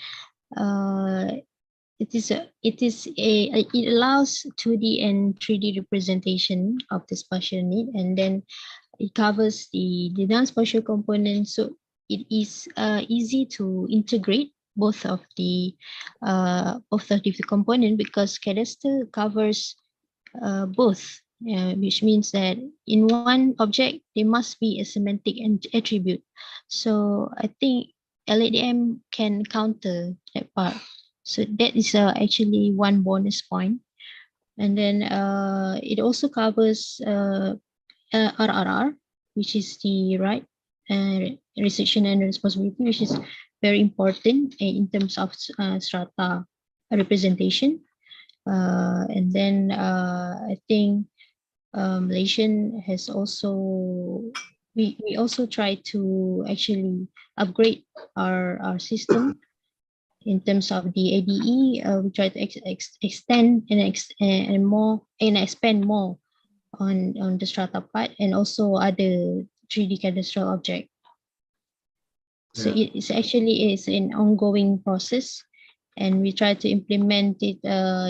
it allows 2D and 3D representation of the spatial need, and then it covers the non-spatial components, so it is easy to integrate both of the component, because Cadastre covers both, which means that in one object there must be a semantic attribute. So I think LADM can counter that part. So that is actually one bonus point. And then it also covers RRR, which is the right restriction and responsibility, which is very important in terms of strata representation. And then I think Malaysian has also, we also try to actually upgrade our system in terms of the ADE. We try to extend and expand more on the strata part, and also other 3D cadastral object. So it's actually an ongoing process, and we try to implement it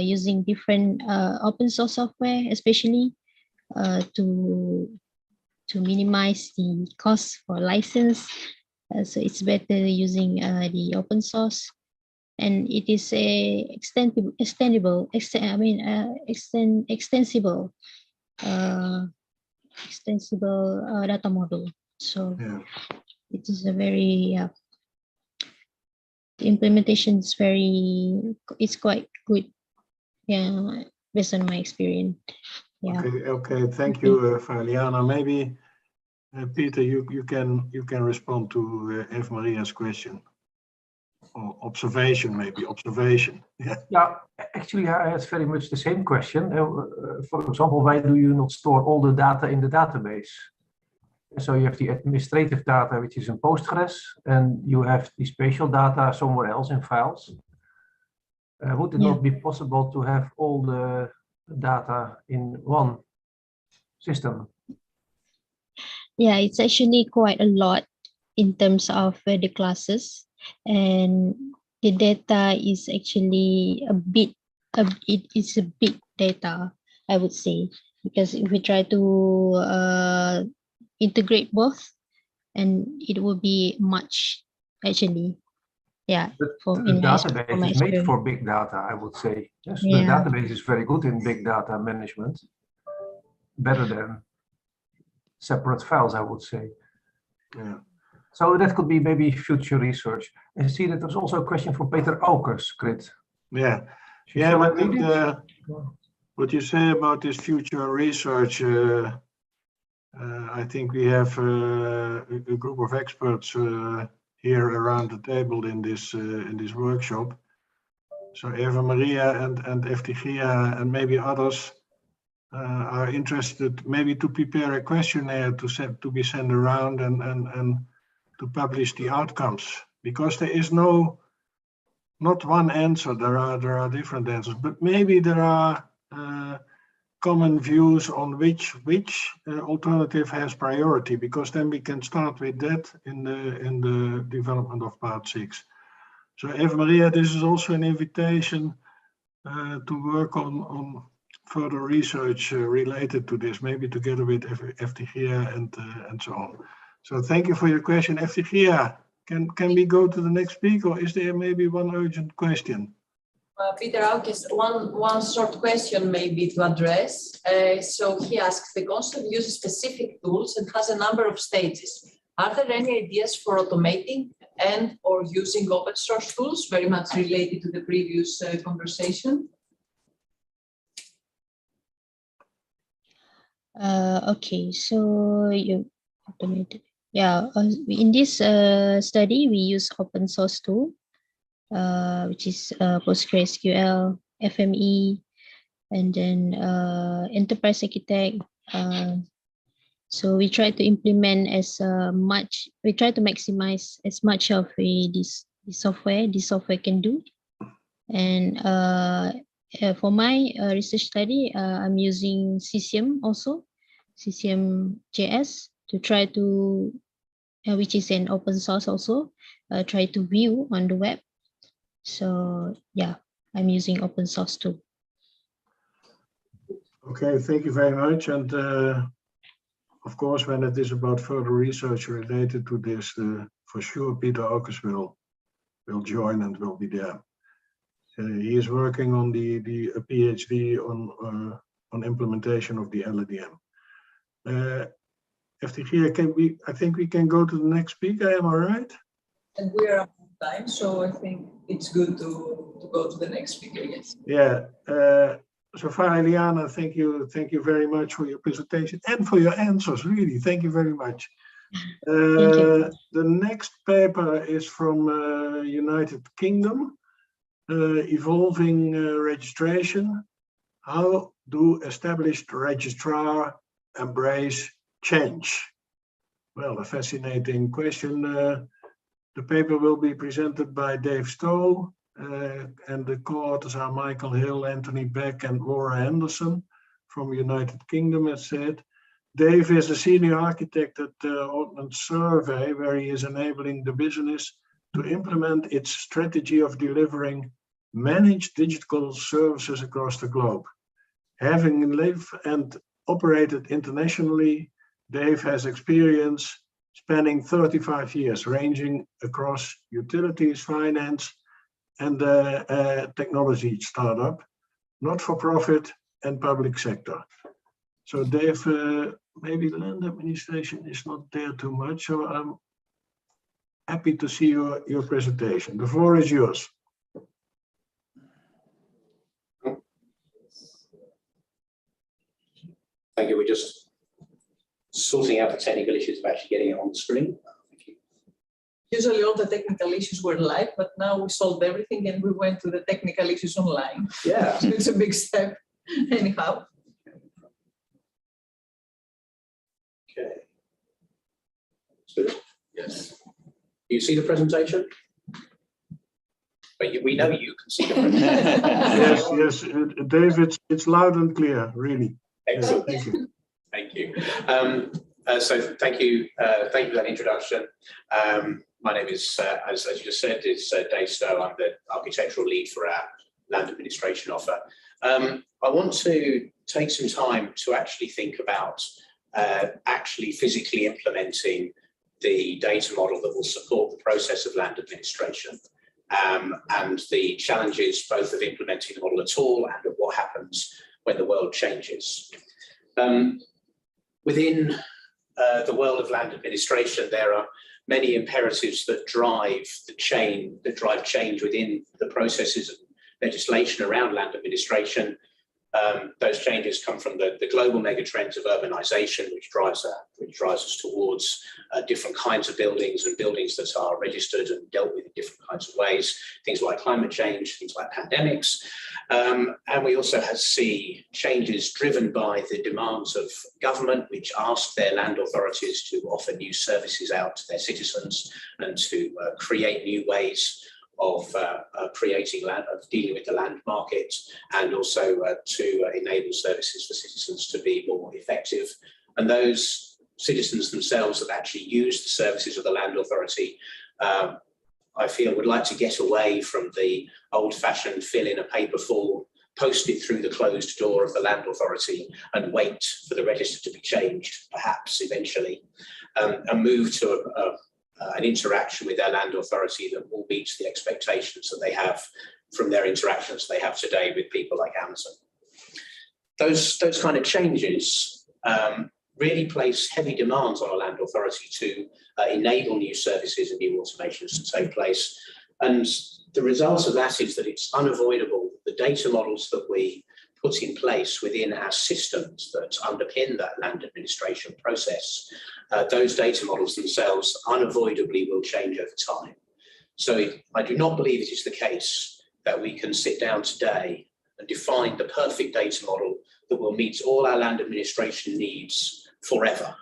using different open source software, especially to minimize the cost for license. So it's better using the open source, and it is a extensible data model. So it is a very the implementation is it's quite good, based on my experience. Okay, thank you, Faraliana. Maybe Peter, you can respond to Eva Maria's question, or observation, maybe observation. Yeah, actually, I had very much the same question. For example, why do you not store all the data in the database? So you have the administrative data, which is in Postgres, and you have the spatial data somewhere else in files. Would it not be possible to have all the data in one system? Yeah, it's actually quite a lot in terms of the classes, and the data is actually it is a big data, I would say, because if we try to integrate both, and it will be much, actually. Yeah, but the database is made for big data, I would say. Yes, the database is very good in big data management, better than separate files, I would say. Yeah. So that could be maybe future research. I see that there's also a question from Peter Aukers, Grit. Yeah, what you say about this future research, I think we have a group of experts here around the table in this workshop. So Eva Maria and FTG and maybe others are interested maybe to prepare a questionnaire to be sent around and to publish the outcomes, because there is not one answer. There are different answers, but maybe there are common views on which alternative has priority, because then we can start with that in the development of part 6. So Eva Maria, this is also an invitation to work on further research related to this, maybe together with FTGA and so on. So thank you for your question. FTGA, can we go to the next speaker, or is there maybe one urgent question? Peter Aukes, one short question maybe to address. So he asks, the concept uses specific tools and has a number of stages. Are there any ideas for automating and or using open source tools, very much related to the previous conversation? Okay, so you automated. Yeah, in this study, we use open source tool, which is PostgreSQL, FME, and then Enterprise Architect. So we try to implement we try to maximize as much of this software can do. And for my research study, I'm using CCM also, CCM.js, to try to, which is an open source also, try to view on the web. So yeah, I'm using open source too. Okay, thank you very much. And of course, when it is about further research related to this, for sure, Peter Aukes will join and will be there. He is working on a PhD on implementation of the LADM. FTG, I think we can go to the next speaker, am I right? And we are out of time, so I think it's good to go to the next speaker, yes. Yeah, so far, Eliana, thank you very much for your presentation and for your answers, really, thank you very much. The next paper is from United Kingdom, evolving registration. How do established registrar embrace change? Well, a fascinating question. The paper will be presented by Dave Stowe, and the co-authors are Michael Hill, Anthony Beck, and Laura Anderson from United Kingdom, as said. Dave is a senior architect at Ordnance Survey, where he is enabling the business to implement its strategy of delivering managed digital services across the globe. Having lived and operated internationally, Dave has experience spanning 35 years, ranging across utilities, finance, and technology startup, not-for-profit, and public sector. So Dave, maybe land administration is not there too much, so I'm happy to see your presentation. The floor is yours. Thank you. We're just sorting out the technical issues of actually getting it on the screen. Thank you. Usually all the technical issues were live, but now we solved everything and we went to the technical issues online. Yeah. So it's a big step anyhow. Okay. So, yes. You see the presentation? But we know you can see the presentation. Yes, David, it's loud and clear, really. Excellent. Thank you. Thank you. So thank you for that introduction. My name is, as you just said, is Dave Stowe. I'm the architectural lead for our land administration offer. I want to take some time to actually think about actually physically implementing the data model that will support the process of land administration, and the challenges both of implementing the model at all and of what happens when the world changes. Within the world of land administration, there are many imperatives that drive change within the processes of legislation around land administration. Those changes come from the global megatrends of urbanization, which drives us towards different kinds of buildings and buildings that are registered and dealt with in different kinds of ways, things like climate change, things like pandemics. And we also see changes driven by the demands of government, which ask their land authorities to offer new services out to their citizens and to create new ways of creating land, of dealing with the land market, and also to enable services for citizens to be more effective. And those citizens themselves that actually use the services of the land authority, I feel, would like to get away from the old-fashioned fill in a paper form, post it through the closed door of the land authority and wait for the register to be changed, perhaps eventually, and move to an interaction with their land authority that will meet the expectations that they have from their interactions they have today with people like Amazon. Those kind of changes really place heavy demands on a land authority to enable new services and new automations to take place. And the result of that is that it's unavoidable the data models that we put in place within our systems that underpin that land administration process, those data models themselves unavoidably will change over time. So I do not believe it is the case that we can sit down today and define the perfect data model that will meet all our land administration needs forever.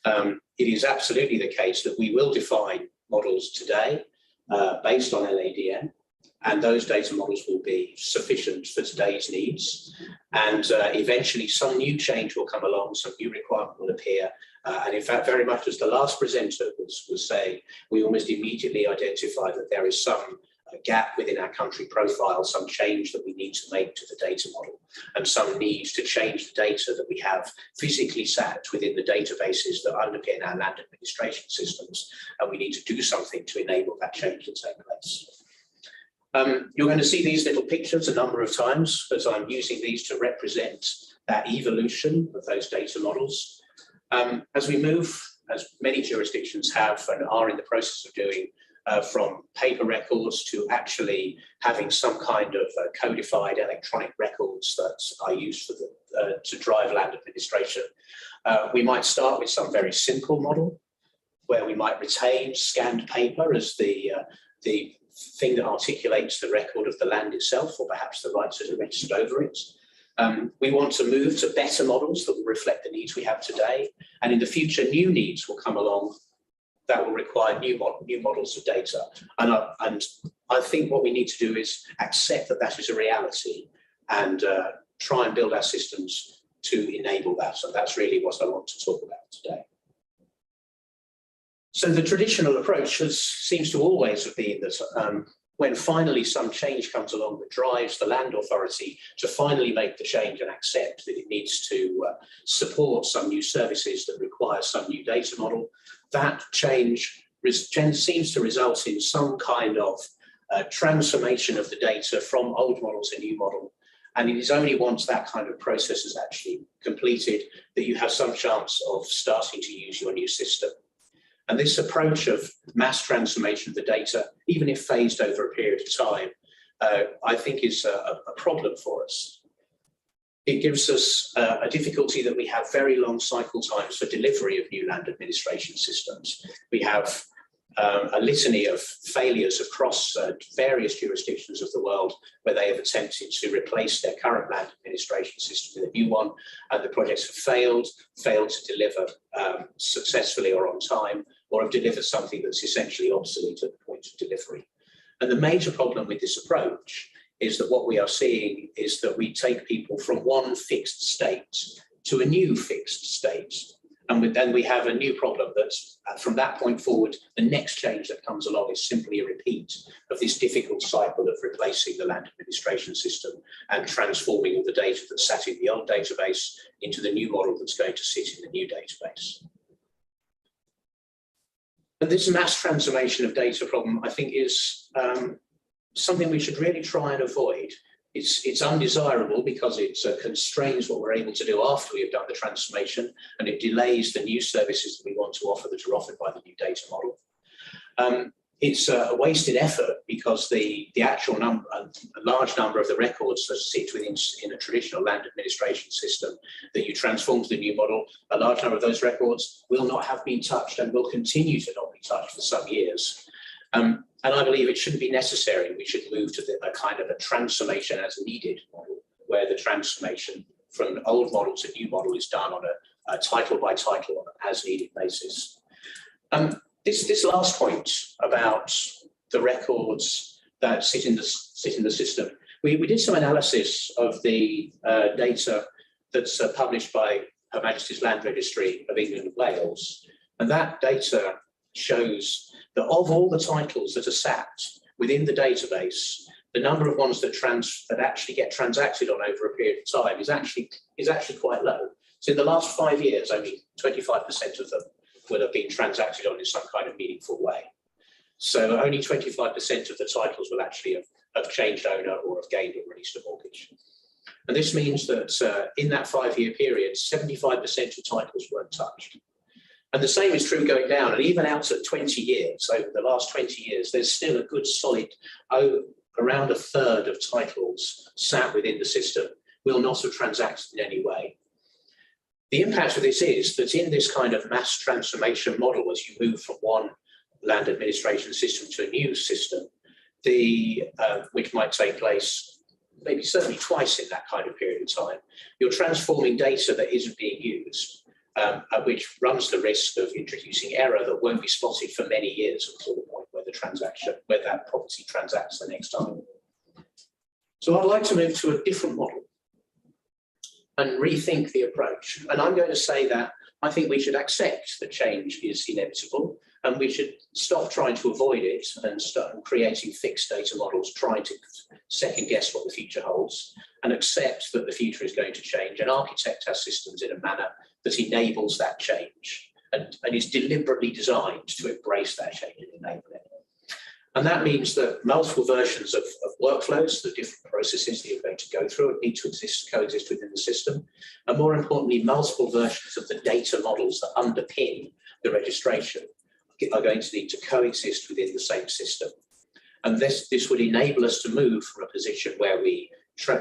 It is absolutely the case that we will define models today based on LADM, and those data models will be sufficient for today's needs. And eventually some new change will come along, some new requirement will appear. And in fact, very much as the last presenter was saying, we almost immediately identify that there is some gap within our country profile, some change that we need to make to the data model, and some need to change the data that we have physically sat within the databases that underpin our land administration systems, and we need to do something to enable that change to take place. You're going to see these little pictures a number of times as I'm using these to represent that evolution of those data models. As we move, as many jurisdictions have and are in the process of doing, from paper records to actually having some kind of codified electronic records that are used for to drive land administration. We might start with some very simple model where we might retain scanned paper as the thing that articulates the record of the land itself, or perhaps the rights that are registered over it. We want to move to better models that will reflect the needs we have today. And in the future, new needs will come along that will require new models of data. And I think what we need to do is accept that that is a reality and try and build our systems to enable that. So that's really what I want to talk about today. So the traditional approach seems to always have been that when finally some change comes along that drives the land authority to finally make the change and accept that it needs to support some new services that require some new data model, that change seems to result in some kind of transformation of the data from old model to new model. And it is only once that kind of process is actually completed that you have some chance of starting to use your new system. And this approach of mass transformation of the data, even if phased over a period of time, I think is a problem for us. It gives us a difficulty that we have very long cycle times for delivery of new land administration systems. We have a litany of failures across various jurisdictions of the world where they have attempted to replace their current land administration system with a new one, and the projects have failed to deliver successfully or on time, or have delivered something that's essentially obsolete at the point of delivery. And the major problem with this approach is that what we are seeing is that we take people from one fixed state to a new fixed state. And then we have a new problem that's from that point forward, the next change that comes along is simply a repeat of this difficult cycle of replacing the land administration system and transforming all the data that sat in the old database into the new model that's going to sit in the new database. And this mass transformation of data problem, I think, is something we should really try and avoid. It's undesirable because it constrains what we're able to do after we have done the transformation, and it delays the new services that we want to offer that are offered by the new data model. It's a wasted effort because the actual number, a large number of the records that sit in a traditional land administration system that you transform to the new model, a large number of those records will not have been touched and will continue to not be touched for some years. And I believe it shouldn't be necessary. We should move to a kind of a transformation as needed model, where the transformation from an old model to new model is done on a title by title on an as needed basis. This last point about the records that sit in the system, we did some analysis of the data that's published by Her Majesty's Land Registry of England and Wales, and that data shows that of all the titles that are sat within the database, the number of ones that actually get transacted on over a period of time is actually quite low. So in the last 5 years, only 25% of them will have been transacted on in some kind of meaningful way. So only 25% of the titles will actually have changed owner or have gained or released a mortgage. And this means that in that 5-year period, 75% of titles weren't touched. And the same is true going down, and even out at 20 years, over the last 20 years, there's still a good solid, around a third of titles sat within the system will not have transacted in any way. The impact of this is that in this kind of mass transformation model, as you move from one land administration system to a new system, which might take place maybe certainly twice in that kind of period of time, you're transforming data that isn't being used, which runs the risk of introducing error that won't be spotted for many years until the point where that property transacts the next time. So I'd like to move to a different model and rethink the approach. And I'm going to say that I think we should accept that change is inevitable, and we should stop trying to avoid it and start creating fixed data models, trying to second guess what the future holds, and accept that the future is going to change and architect our systems in a manner that enables that change and is deliberately designed to embrace that change and enable it. And that means that multiple versions of workflows, the different processes that you're going to go through, need to coexist within the system. And more importantly, multiple versions of the data models that underpin the registration are going to need to coexist within the same system. And this would enable us to move from a position where we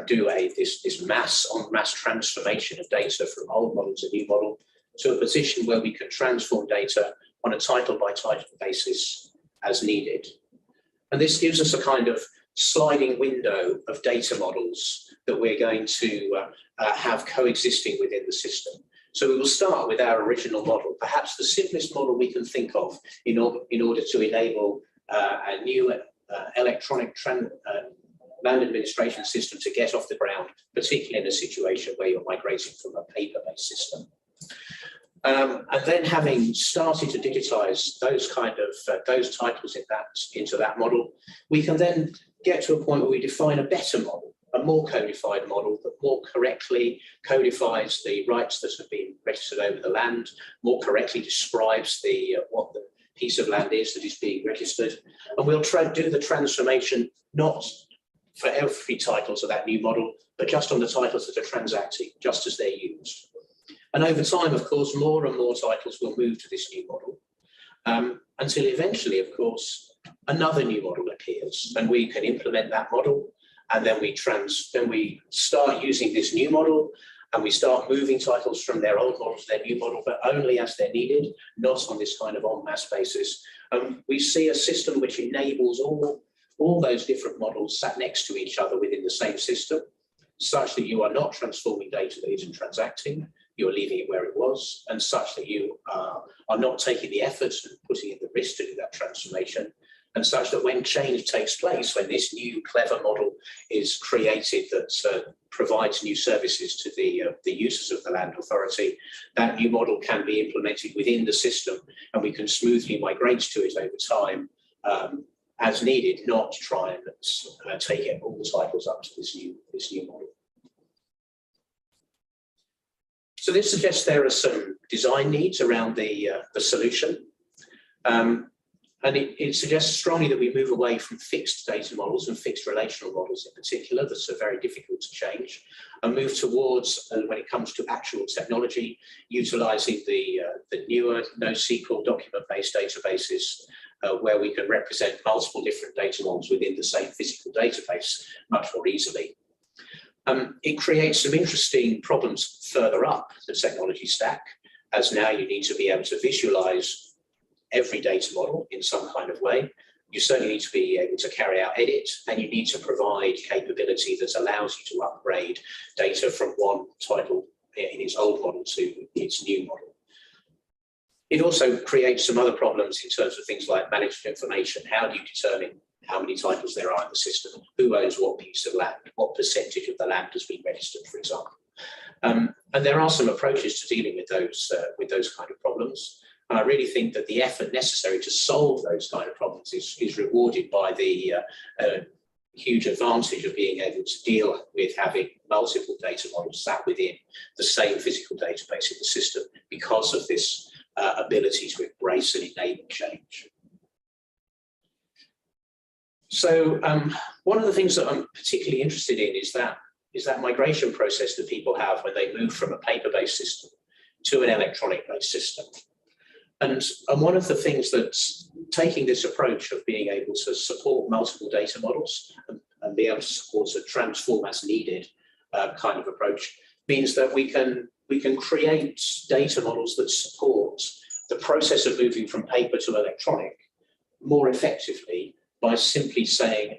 do this mass transformation of data from old model to new model to a position where we can transform data on a title by title basis as needed. And this gives us a kind of sliding window of data models that we're going to have coexisting within the system. So we will start with our original model, perhaps the simplest model we can think of in order to enable a new electronic land administration system to get off the ground, particularly in a situation where you're migrating from a paper-based system. And then, having started to digitize those those titles into that model, we can then get to a point where we define a better model, a more codified model that more correctly codifies the rights that have been registered over the land, more correctly describes what the piece of land is that is being registered, and we'll try to do the transformation not for every title to that new model, but just on the titles that are transacting, just as they're used. And over time, of course, more and more titles will move to this new model, until eventually, of course, another new model appears, and we can implement that model, and then we start using this new model, and we start moving titles from their old model to their new model, but only as they're needed, not on this kind of en masse basis. We see a system which enables all those different models sat next to each other within the same system, such that you are not transforming data that isn't transacting, you're leaving it where it was, and such that you are not taking the effort and putting in the risk to do that transformation, and such that when change takes place, when this new clever model is created that provides new services to the users of the land authority, that new model can be implemented within the system, and we can smoothly migrate to it over time as needed, not try and take all the titles up to this new model. So this suggests there are some design needs around the solution. And it suggests strongly that we move away from fixed data models and fixed relational models in particular that are very difficult to change, and move towards, when it comes to actual technology, utilizing the newer NoSQL document-based databases where we can represent multiple different data models within the same physical database much more easily. It creates some interesting problems further up the technology stack, as now you need to be able to visualize every data model in some kind of way. You certainly need to be able to carry out edit, and you need to provide capability that allows you to upgrade data from one title in its old model to its new model. It also creates some other problems in terms of things like management information. How do you determine how many titles there are in the system? Who owns what piece of land? What percentage of the land has been registered, for example? And there are some approaches to dealing with those kind of problems. And I really think that the effort necessary to solve those kind of problems is rewarded by the huge advantage of being able to deal with having multiple data models sat within the same physical database in the system because of this ability to embrace and enable change. So one of the things that I'm particularly interested in is that migration process that people have when they move from a paper-based system to an electronic-based system. And one of the things that's taking this approach of being able to support multiple data models and be able to support a transform as needed kind of approach means that we can create data models that support the process of moving from paper to electronic more effectively by simply saying,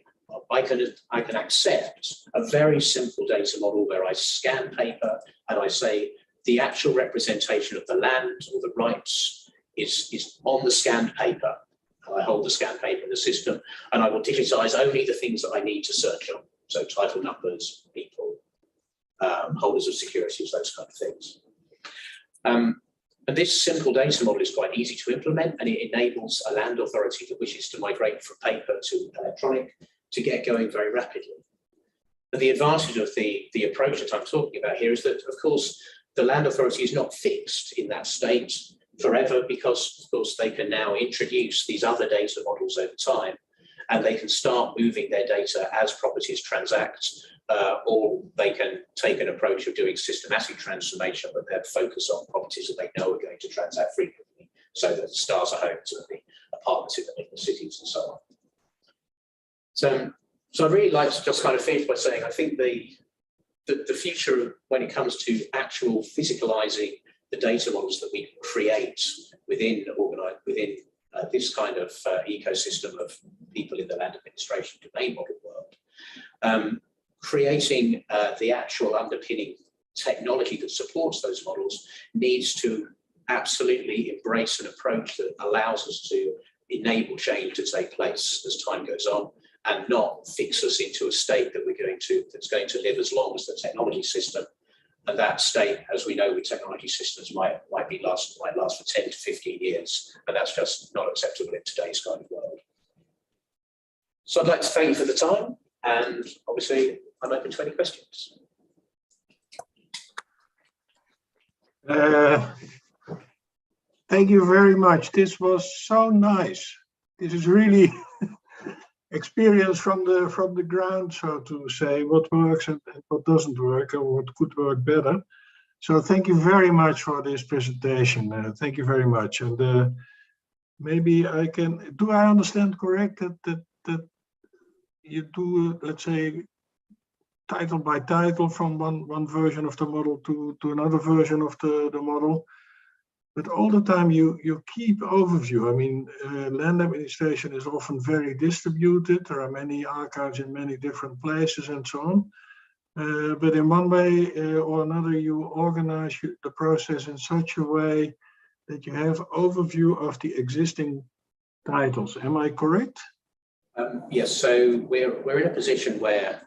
I can accept a very simple data model where I scan paper and I say the actual representation of the land or the rights is on the scanned paper. And I hold the scanned paper in the system and I will digitize only the things that I need to search on. So title numbers, people, holders of securities, those kind of things. And this simple data model is quite easy to implement, and it enables a land authority that wishes to migrate from paper to electronic to get going very rapidly. And the advantage of the approach that I'm talking about here is that, of course, the land authority is not fixed in that state forever because, of course, they can now introduce these other data models over time, and they can start moving their data as properties transact, or they can take an approach of doing systematic transformation, but they'll focus on properties that they know are going to transact frequently, so that stars are homes and the apartments in the cities and so on. So I'd really like to just kind of finish by saying I think the future when it comes to actual physicalizing the data models that we create within this kind of ecosystem of people in the land administration domain model world, creating the actual underpinning technology that supports those models needs to absolutely embrace an approach that allows us to enable change to take place as time goes on, and not fix us into a state that that's going to live as long as the technology system. And that state, as we know with technology systems, might last for 10 to 15 years, and that's just not acceptable in today's kind of world. So I'd like to thank you for the time, and obviously I'm open to any questions. Thank you very much. This was so nice. This is really experience from the ground, so to say, what works and what doesn't work, or what could work better. So thank you very much for this presentation. Thank you very much. And maybe I can, do I understand correct that you do, let's say, title by title from one version of the model to another version of the model? But all the time you keep overview. I mean, land administration is often very distributed. There are many archives in many different places and so on. But in one way or another, you organize the process in such a way that you have overview of the existing titles. Am I correct? Yes. So we're in a position where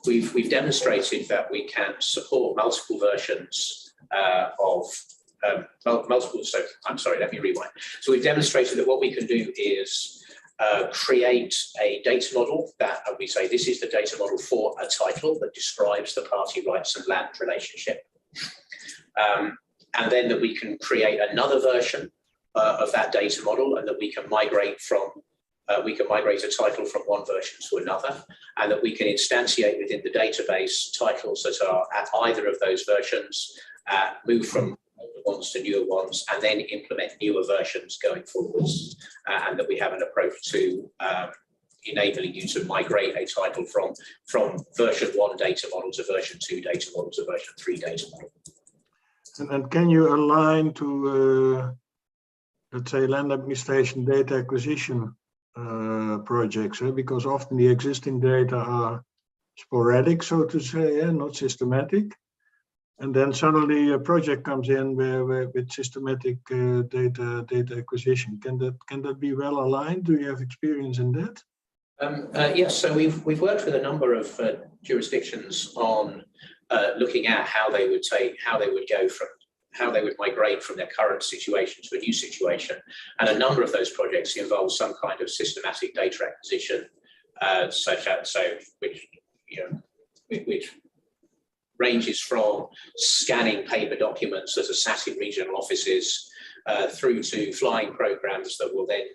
we've demonstrated that we can support multiple versions of so I'm sorry, let me rewind. So we've demonstrated that what we can do is create a data model that we say this is the data model for a title that describes the party rights and land relationship. And then that we can create another version of that data model, and that we can migrate a title from one version to another, and that we can instantiate within the database titles that are at either of those versions, move from older ones to newer ones, and then implement newer versions going forwards, and that we have an approach to enabling you to migrate a title from version 1 data model to version 2 data model to version 3 data model. And can you align to, let's say, land administration data acquisition projects? Because often the existing data are sporadic, so to say, not systematic. And then suddenly a project comes in with systematic data acquisition. Can that be well aligned? Do you have experience in that? Yes, so we've worked with a number of jurisdictions on looking at how they would migrate from their current situation to a new situation, and a number of those projects involve some kind of systematic data acquisition which ranges from scanning paper documents that are sat in regional offices through to flying programs that will then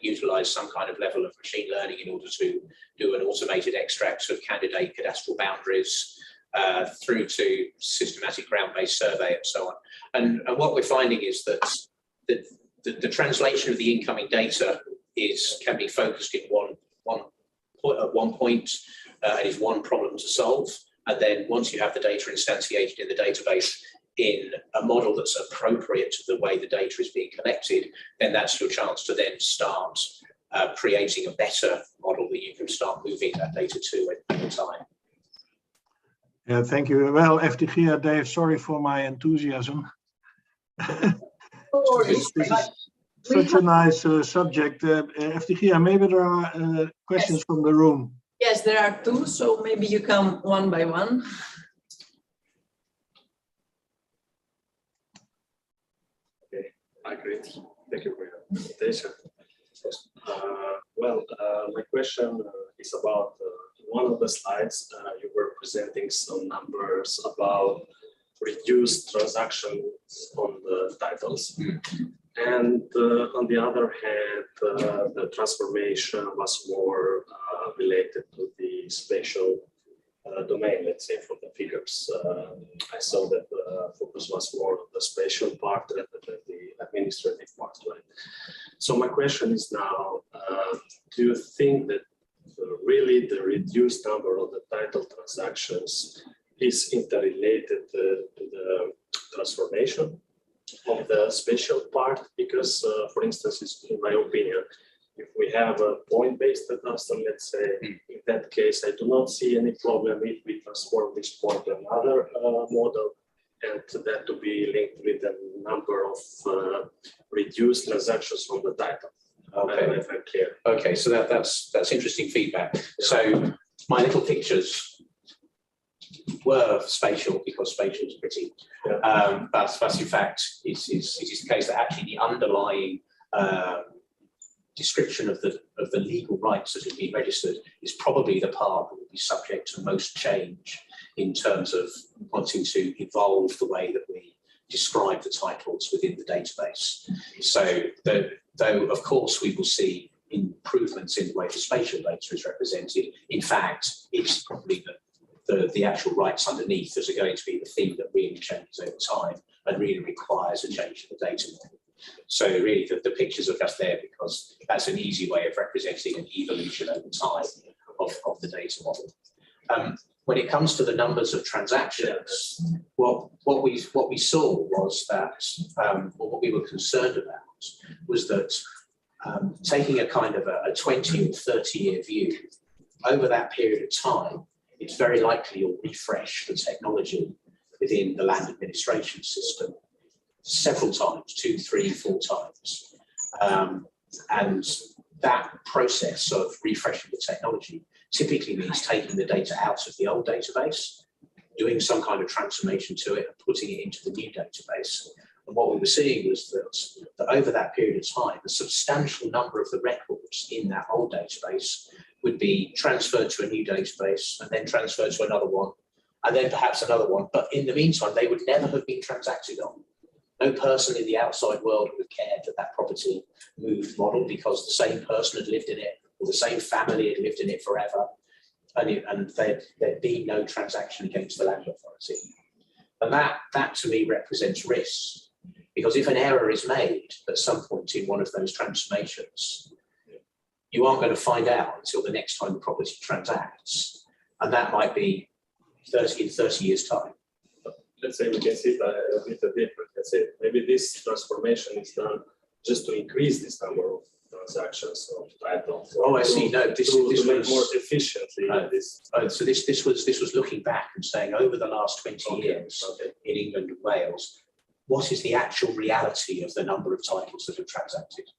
utilize some kind of level of machine learning in order to do an automated extract of candidate cadastral boundaries, through to systematic ground-based survey and so on. And what we're finding is that the translation of the incoming data can be focused in one point, and is one problem to solve. And then once you have the data instantiated in the database in a model that's appropriate to the way the data is being collected, then that's your chance to then start creating a better model that you can start moving that data to at the time. Yeah, thank you. Well, FTG, Dave, sorry for my enthusiasm. This is such a nice subject. FTG, maybe there are questions from the room. Yes, there are two, so maybe you come one by one. Okay, great. Thank you for your presentation. My question is about one of the slides. You were presenting some numbers about reduced transactions on the titles. And on the other hand, the transformation was more related to the spatial domain, let's say, from the figures. I saw that the focus was more on the spatial part rather than the administrative part, right? So my question is now, do you think that really the reduced number of the title transactions is interrelated to the transformation of the spatial part? Because, for instance, in my opinion, if we have a point-based cadaster, let's say, in that case, I do not see any problem if we transform this point to another model, and that to be linked with the number of reduced transactions on the title. Okay. If I'm clear. Okay, so that's interesting feedback. So my little pictures were spatial because spatial is pretty, but in fact, it is the case that actually the underlying description of the legal rights that have been registered is probably the part that will be subject to most change in terms of wanting to evolve the way that we describe the titles within the database. So though of course we will see improvements in the way the spatial data is represented, in fact, it's probably the actual rights underneath that are going to be the thing that really changes over time and really requires a change in the data model. So really the pictures are just there because that's an easy way of representing an evolution over time of the data model. When it comes to the numbers of transactions, what we saw was that, or what we were concerned about, was that taking a kind of a 20 or 30 year view, over that period of time, it's very likely you'll refresh the technology within the land administration system several times, 2, 3, 4 times. And that process of refreshing the technology typically means taking the data out of the old database, doing some kind of transformation to it and putting it into the new database. And what we were seeing was that over that period of time, a substantial number of the records in that old database would be transferred to a new database and then transferred to another one, and then perhaps another one. But in the meantime, they would never have been transacted on. No person in the outside world would have cared that that property moved model because the same person had lived in it or the same family had lived in it forever, and there'd be no transaction against the land authority. And that to me represents risk, because if an error is made at some point in one of those transformations, you aren't going to find out until the next time the property transacts, and that might be in 30 years' time. Let's say we can see it a bit different. Let's say maybe this transformation is done just to increase this number of transactions of titles. Oh, I see. No, this was more efficiently. So this was looking back and saying over the last 20 years in England and Wales, what is the actual reality of the number of titles that have transacted?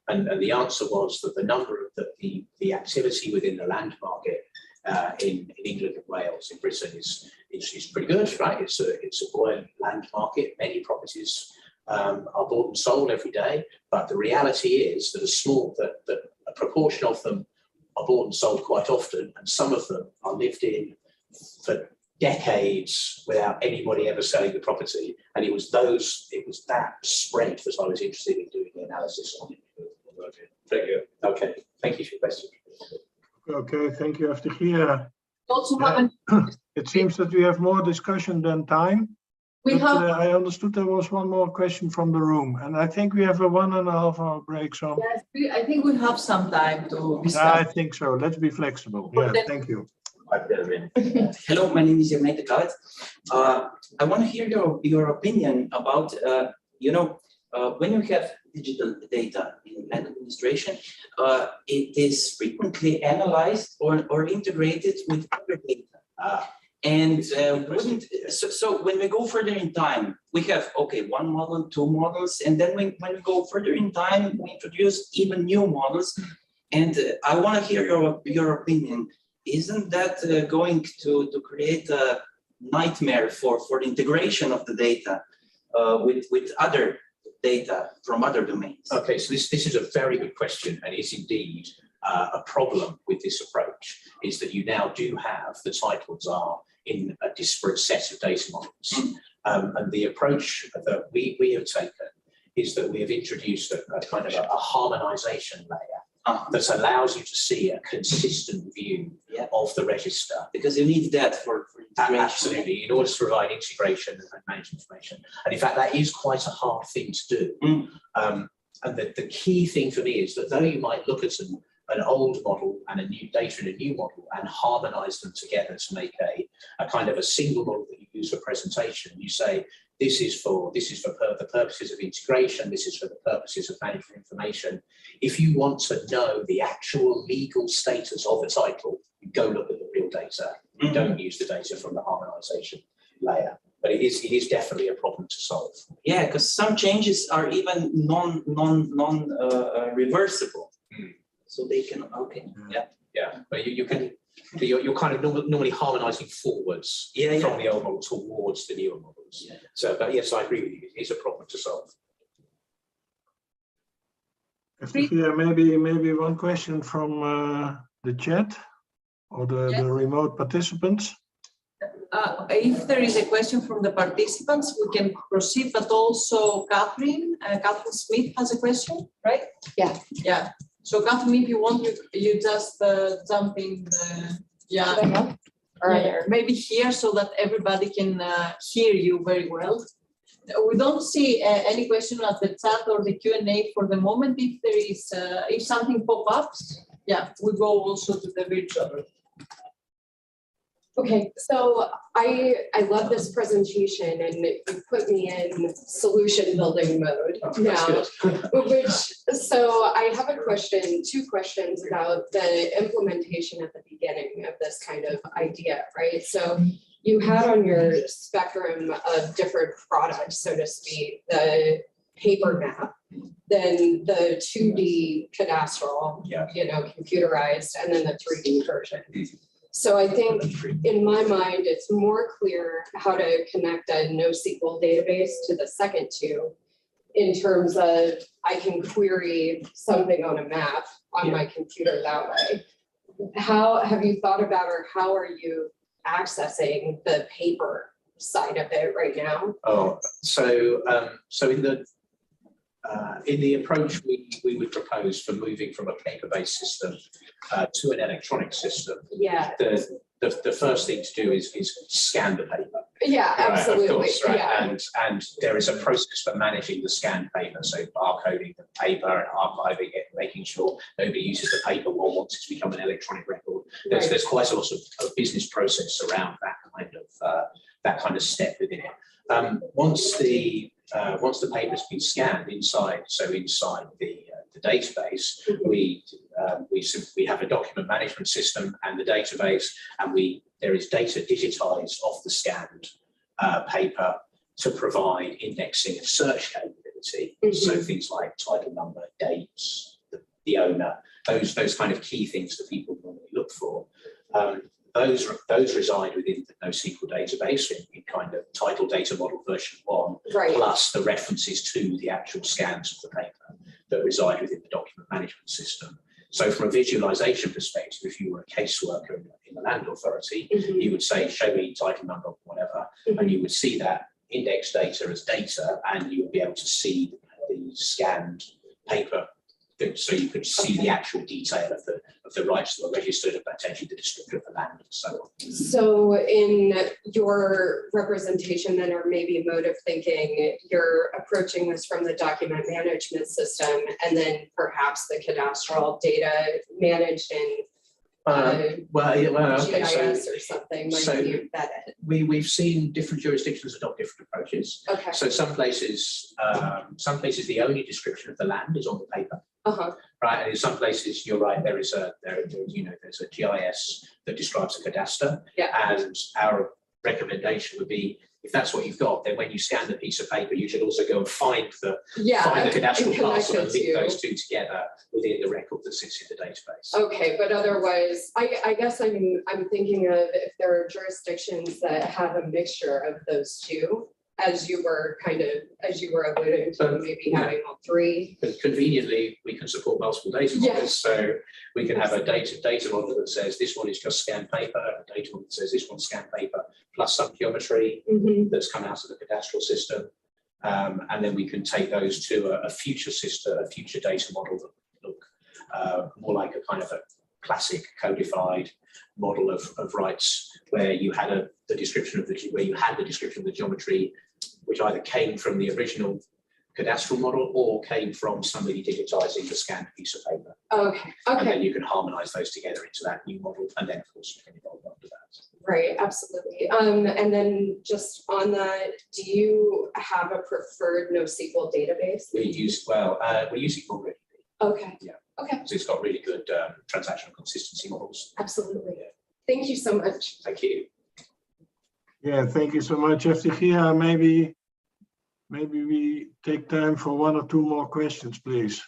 And the answer was that the number of the activity within the land market in England and Wales, in Britain, is pretty good, right? It's a buoyant land market. Many properties are bought and sold every day, but the reality is that a proportion of them are bought and sold quite often, and some of them are lived in for decades without anybody ever selling the property. And it was that spread that I was interested in doing the analysis on. Thank you. Okay, thank you for your question. Okay, thank you, FTG. Also Yeah. It seems that we have more discussion than time. we But, have I understood there was one more question from the room, and I think we have a 1.5 hour break. So yes, I think we have some time to discuss. I think so. Let's be flexible. Yeah, thank you. Hello, my name is Yermete Kavec. I want to hear your opinion about, when you have digital data in land administration, it is frequently analyzed or integrated with other data. So when we go further in time, we have, okay, 1 model, 2 models, and then when we go further in time, we introduce even new models. And I want to hear your opinion. Isn't that going to create a nightmare for the integration of the data with other data from other domains? Okay, so this is a very good question, and it's indeed a problem with this approach, is that you now do have the titles are in a disparate set of data models. And the approach that we have taken is that we have introduced a kind of a harmonization layer that allows you to see a consistent view of the register. Because you need that for integration. Absolutely, in order to provide integration and manage information. And in fact, that is quite a hard thing to do. And the key thing for me is that though you might look at an old model and a new data in a new model and harmonize them together to make a kind of a single model that you use for presentation, you say, this is for the purposes of integration, this is for the purposes of managing information. If you want to know the actual legal status of a title, you go look at the real data. You don't use the data from the harmonization layer. But it is definitely a problem to solve. Yeah, because some changes are even non-reversible. So they can, okay, yeah. But you're kind of normally harmonizing forwards from the old model towards the newer models. Yeah. So, but yes, I agree with you. It is a problem to solve. Maybe one question from the chat or the remote participants. If there is a question from the participants, we can proceed, but also Catherine Smith has a question, right? Yeah. Yeah. So Catherine, if you want, you just jump in. Maybe here so that everybody can hear you very well. We don't see any question at the chat or the Q&A for the moment. If there is, if something pop up, we go also to the virtual. Okay, so I love this presentation, and you put me in solution building mode now. So I have a question, 2 questions about the implementation at the beginning of this kind of idea, right? So you had on your spectrum of different products, so to speak, the paper map, then the 2D cadastral, computerized, and then the 3D version. So I think in my mind, it's more clear how to connect a NoSQL database to the second 2 in terms of I can query something on a map on my computer that way. How have you thought about, or how are you accessing the paper side of it right now? So in the approach we would propose for moving from a paper-based system to an electronic system, the first thing to do is scan the paper. Yeah, absolutely. Of course, right? And there is a process for managing the scanned paper, so barcoding the paper and archiving it, making sure nobody uses the paper once it's become an electronic record. There's quite a lot of business process around that kind of step within it. Once the paper has been scanned inside the database, we have a document management system and the database, and there is data digitized off the scanned paper to provide indexing of search capability. So things like title number, dates, the owner, those kind of key things that people normally look for. Those reside within the NoSQL database in kind of title data model version 1, plus the references to the actual scans of the paper that reside within the document management system. So from a visualization perspective, if you were a caseworker in the land authority, you would say, show me title number, whatever, and you would see that index data as data, and you would be able to see the scanned paper, so you could see the actual detail of the rights that were registered, and potentially the description of the land and so on. So in your representation then, or maybe mode of thinking, you're approaching this from the document management system, and then perhaps the cadastral data managed in GIS or something might be embedded. We've seen different jurisdictions adopt different approaches. Okay. So some places the only description of the land is on the paper. Right, and in some places, you're right. There's a GIS that describes a cadaster, and our recommendation would be, if that's what you've got, then when you scan the piece of paper, you should also go and find the cadastral parcel and link those two together within the record that sits in the database. Okay, but otherwise, I guess I'm thinking of if there are jurisdictions that have a mixture of those two, as you were alluding to, maybe having all three. But conveniently, we can support multiple data models, so we can have a data model that says this one is just scanned paper, a data model that says this one's scanned paper plus some geometry that's come out of the cadastral system, and then we can take those to a future system, a future data model that look more like a kind of a classic codified model of rights, where you had the description of the geometry, which either came from the original cadastral model or came from somebody digitizing the scanned piece of paper. Okay. And then you can harmonize those together into that new model, and then of course you can evolve after that. Right, absolutely. And then just on that, do you have a preferred NoSQL database? We're using already. Okay. Yeah. Okay. So it's got really good transactional consistency models. Absolutely. Thank you so much. Thank you. Yeah, thank you so much, FTG. Maybe we take time for one or two more questions, please.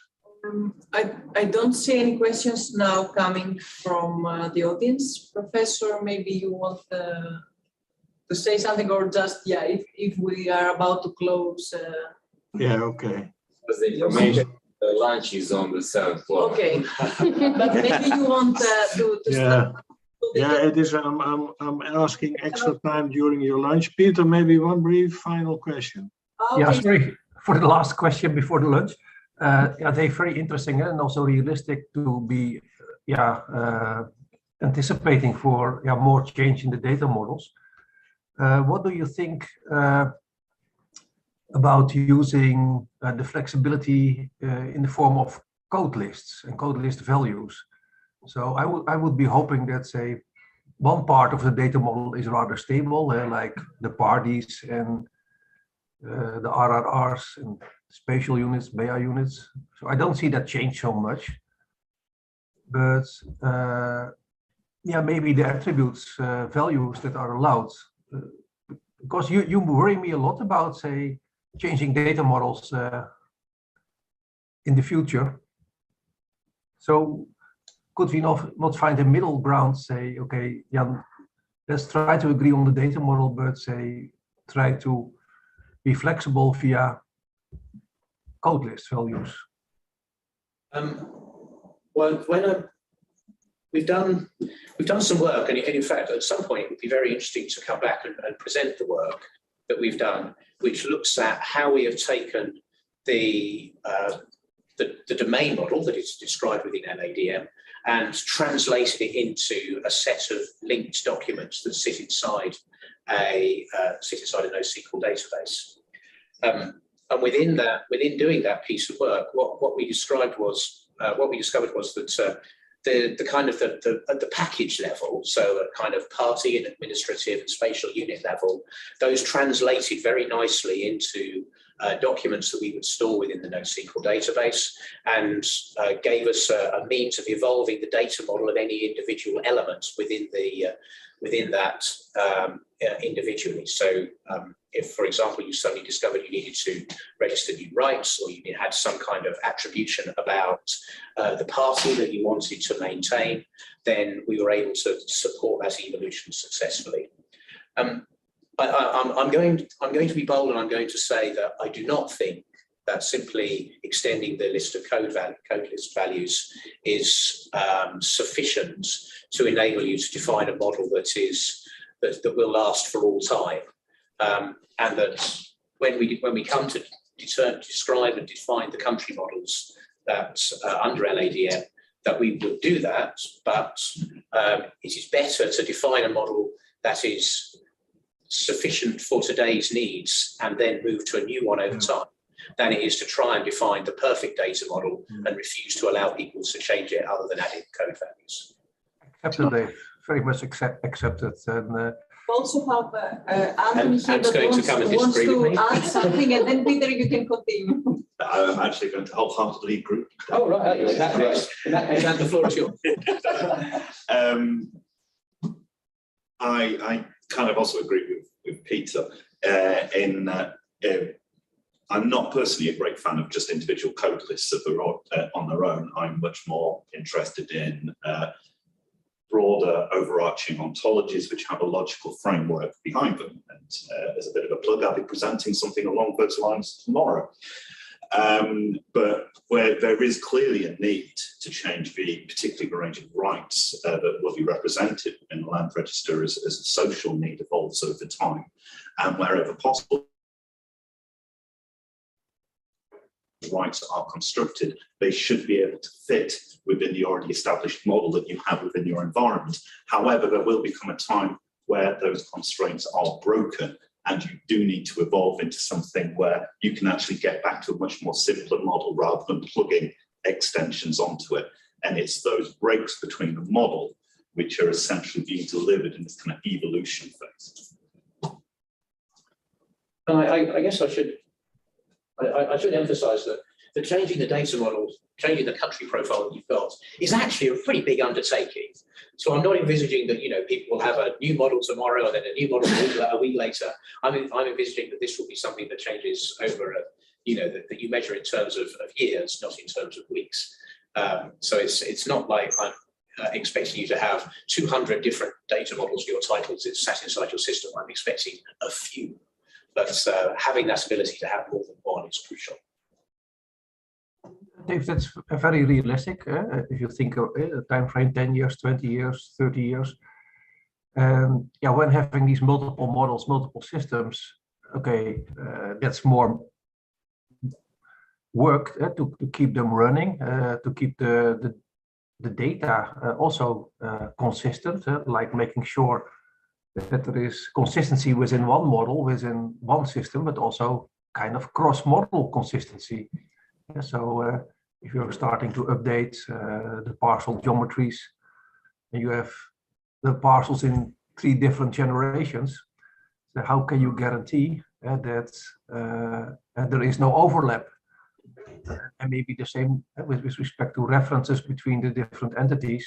I don't see any questions now coming from the audience. Professor, maybe you want to say something, or just, if we are about to close. Yeah, okay. Because the information, the lunch is on the 7th floor. Okay, but maybe you want to start. Yeah, it is. I'm asking extra time during your lunch. Peter, maybe one brief final question. Okay. Yeah, sorry for the last question before the lunch. They're very interesting and also realistic to be anticipating for more change in the data models. What do you think about using the flexibility in the form of code lists and code list values? So I would be hoping that, say, one part of the data model is rather stable, like the parties and the RRRs and spatial units, BA units. So I don't see that change so much. But maybe the attributes, values that are allowed, because you worry me a lot about, say, changing data models in the future. So could we not find a middle ground, say, okay, let's try to agree on the data model, but say, try to be flexible via code list values? Well, we've done some work, and in fact, at some point, it would be very interesting to come back and present the work that we've done, which looks at how we have taken the domain model that is described within LADM and translated it into a set of linked documents that sit inside a NoSQL database. And within doing that piece of work, what we discovered was that the kind of at the package level, so at kind of party and administrative and spatial unit level, those translated very nicely into documents that we would store within the NoSQL database, and gave us a means of evolving the data model of any individual elements within that individually. So if, for example, you suddenly discovered you needed to register new rights, or you had some kind of attribution about the party that you wanted to maintain, then we were able to support that evolution successfully. I'm going to be bold, and I'm going to say that I do not think that simply extending the list of code list values is sufficient to enable you to define a model that will last for all time, and that when we come to describe and define the country models that under LADM, that we will do that, but it is better to define a model that is sufficient for today's needs and then move to a new one over time, than it is to try and define the perfect data model and refuse to allow people to change it other than adding code values. Accepted, Dave. Very much accepted. And We also have Anthony here Ant's going to come and wants disagree with to me. add something, and then Peter, you can continue. I'm actually going to wholeheartedly agree. Oh, right. In that case, the floor is yours. I kind of also agree with Peter in that I'm not personally a great fan of just individual code lists on their own. I'm much more interested in broader overarching ontologies which have a logical framework behind them. And as a bit of a plug, I'll be presenting something along those lines tomorrow. But where there is clearly a need to change particularly the range of rights that will be represented in the land register as the social need evolves over time, and wherever possible, rights are constructed, they should be able to fit within the already established model that you have within your environment. However, there will become a time where those constraints are broken, and you do need to evolve into something where you can actually get back to a much more simpler model rather than plugging extensions onto it. And it's those breaks between the model which are essentially being delivered in this kind of evolution phase. I guess I should emphasize that the changing the data model, changing the country profile that you've got is actually a pretty big undertaking. So I'm not envisaging that, people will have a new model tomorrow and then a new model a week later. I'm envisaging that this will be something that changes over, that you measure in terms of years, not in terms of weeks. So it's not like I'm expecting you to have 200 different data models for your titles that's sat inside your system. I'm expecting a few. But having that ability to have more than one is crucial. Dave, that's very realistic. If you think of a time frame, 10 years, 20 years, 30 years. And yeah, when having these multiple models, multiple systems, okay, that's more work to keep them running, to keep the data also consistent, like making sure that there is consistency within one model, within one system, but also kind of cross-model consistency. So if you're starting to update the parcel geometries, and you have the parcels in 3 different generations, so how can you guarantee that there is no overlap? And maybe the same with respect to references between the different entities.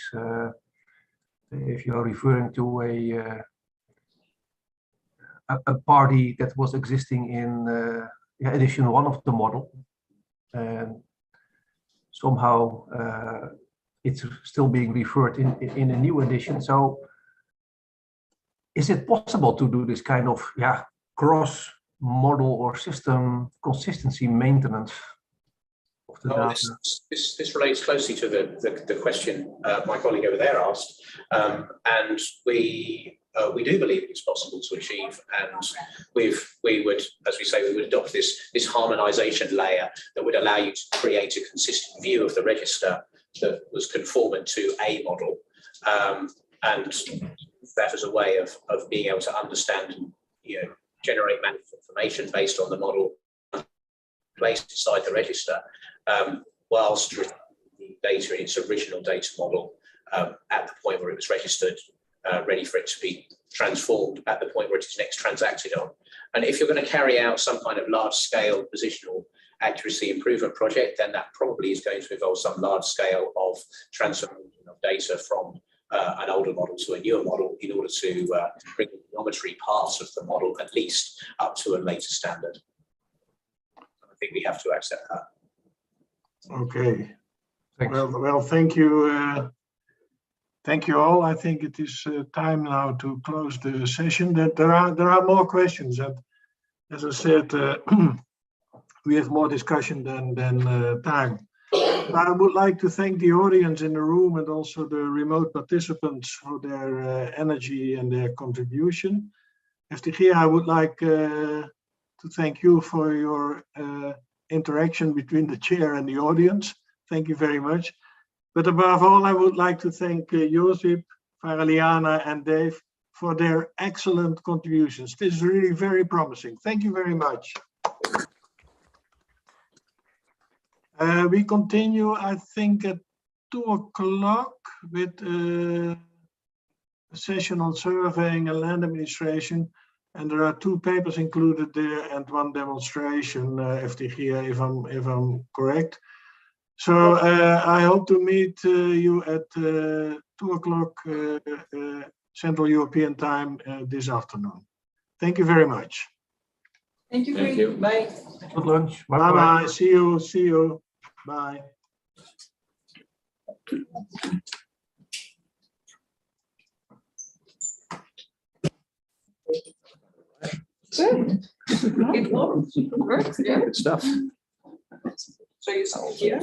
If you're referring to a party that was existing in edition 1 of the model, and somehow it's still being referred in a new edition. So is it possible to do this kind of cross model or system consistency maintenance of the data? This relates closely to the question my colleague over there asked, and we do believe it's possible to achieve, and we would, as we say, we would adopt this harmonization layer that would allow you to create a consistent view of the register that was conformant to a model, and that as a way of being able to understand and generate management information based on the model placed inside the register, whilst the data in its original data model at the point where it was registered, ready for it to be transformed at the point where it is next transacted on. And if you're going to carry out some kind of large-scale positional accuracy improvement project, then that probably is going to involve some large scale of transformation of data from an older model to a newer model in order to bring the geometry parts of the model at least up to a later standard. I think we have to accept that. Okay. Thanks. Well, thank you. Thank you all. I think it is time now to close the session. That there are more questions, and as I said, we have more discussion than time. I would like to thank the audience in the room and also the remote participants for their energy and their contribution. FTG, I would like to thank you for your interaction between the chair and the audience. Thank you very much. But above all, I would like to thank Josip, Faraliana, and Dave for their excellent contributions. This is really very promising. Thank you very much. We continue, I think, at 2 o'clock with a session on surveying and land administration. And there are 2 papers included there and 1 demonstration, FTG, if I'm correct. So I hope to meet you at 2 o'clock Central European time this afternoon. Thank you very much. Thank you. Thank you. Bye. Good lunch. Bye bye. See you. See you. Bye. Good. It works. Yeah. Good stuff. So you see here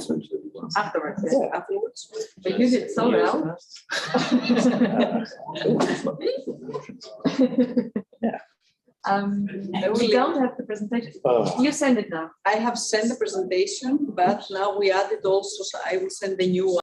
afterwards. Yeah. Afterwards. But you did so well. We don't have the presentation. You send it now. I have sent the presentation, but now we added also, so I will send the new one.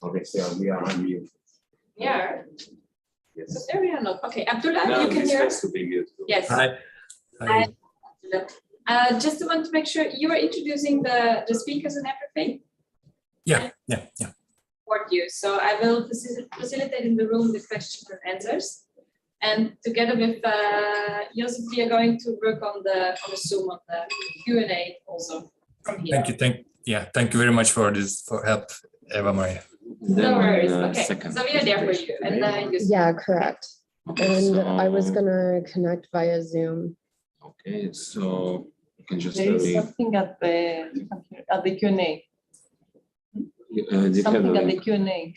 Okay, so we are on mute. Yeah. Yes. There we are not. Okay, Abdullah, Now you can this hear has us? to be mute. Yes. Hi. Just want to make sure you are introducing the speakers and everything. Yeah. Support you. So I will facilitate in the room the questions and answers. And together with Joseph, we are going to work on the Zoom on the Q&A also from here. Thank you very much for this, for help, Eva Maria. No worries. Okay, so we are there for you. And Yeah, correct. And I was gonna connect via Zoom. Okay, so you can just There is something at the Q&A. Something at the Q&A.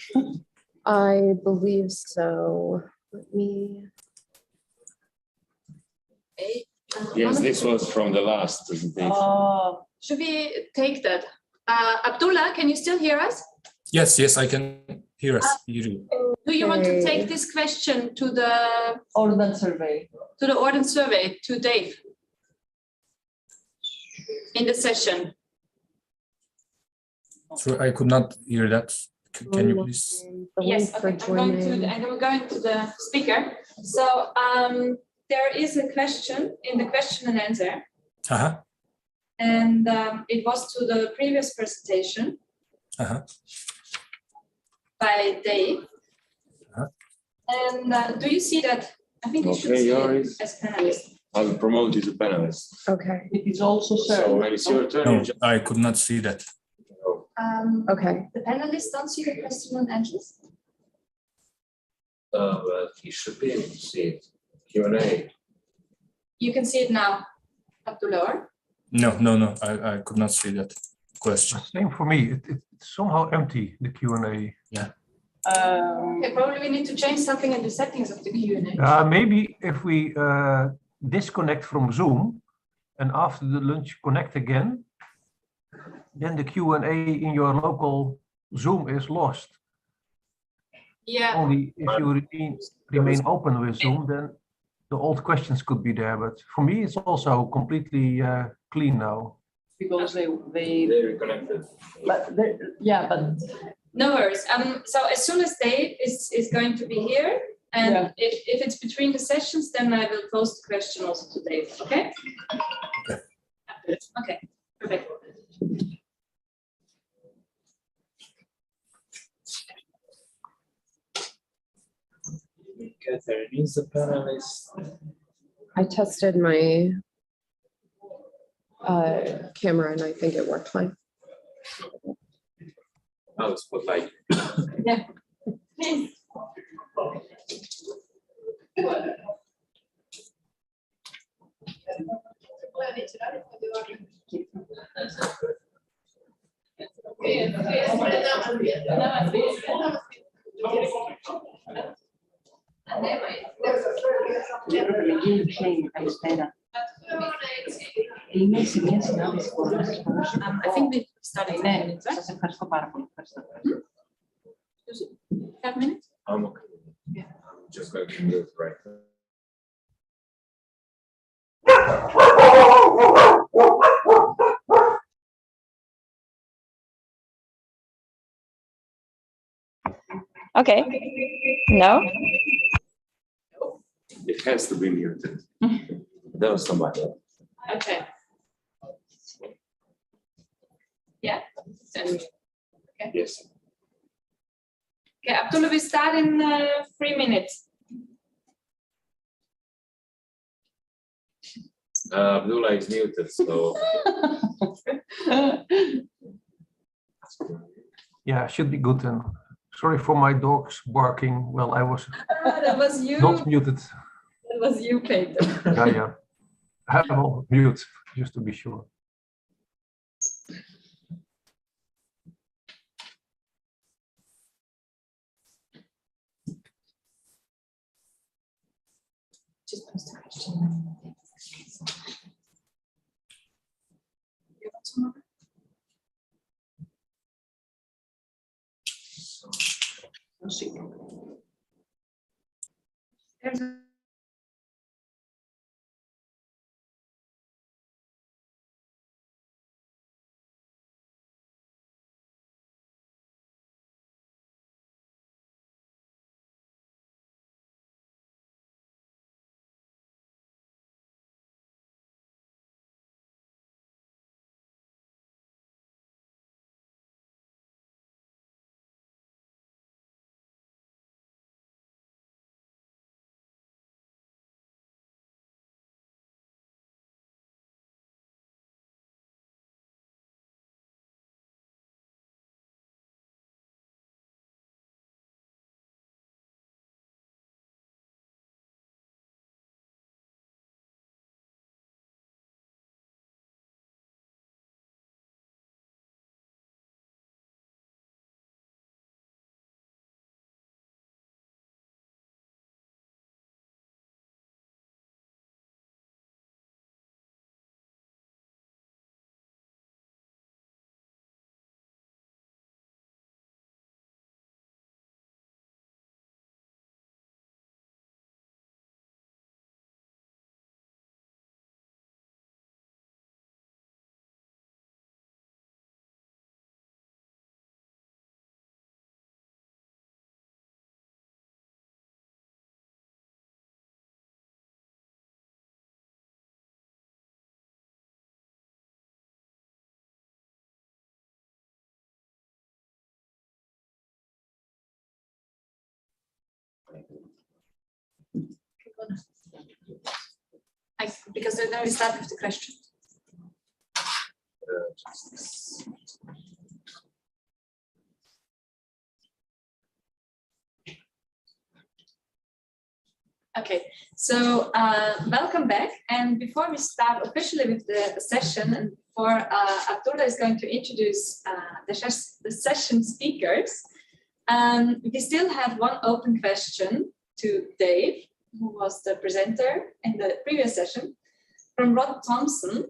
I believe so. Let me. Yes, this was from the last presentation. Oh, should we take that? Abdullah, can you still hear us? Yes, I can hear us. You do. Do you want to take this question to the ordnance survey? To the ordnance survey, to Dave? In the session. So I could not hear that. Can you please? Yes, okay. I'm going to the speaker. So there is a question in the question and answer. And it was to the previous presentation by Dave. And do you see that? I think you should see it as panelist. I will promote you to panelist. Okay. It is also So when it's your turn, No, I could not see that. Okay. The panelists don't see the question and answers. well, you should be able to see it. Q&A. You can see it now, Abdullah. No, I could not see that question. Same for me. It's somehow empty, the Q&A. Yeah. Okay, probably we need to change something in the settings of the Q&A. Maybe if we disconnect from Zoom and after the lunch connect again, then the Q&A in your local Zoom is lost. Yeah. Only if you remain open with Zoom, then the old questions could be there. But for me, it's also completely clean now. Because they reconnected. but No worries. So as soon as Dave is going to be here, and if it's between the sessions, then I will post the question also to Dave. Okay? Okay. Perfect. Catherine is the panelist. I tested my camera and I think it worked fine. I'll spotlight. Yeah. Please. I think we started 5 minutes, right? 5 minutes? I'm okay. Yeah. I'm just going to move right now. Okay. No? It has to be muted. That was somebody else. Okay. Yeah? Okay. Yes. Okay, Abdullah, we start in 3 minutes. Abdullah is muted, so. Yeah, should be good then. Sorry for my dogs barking. Well, I was That was you. not muted. That was you, Peter. Yeah. I will mute just to be sure. Just post a question. You want some more? There's a Because then we start with the question. Okay, so welcome back. And before we start officially with the session, and before Arturo is going to introduce the session speakers, we still have one open question to Dave, who was the presenter in the previous session, from Rod Thompson.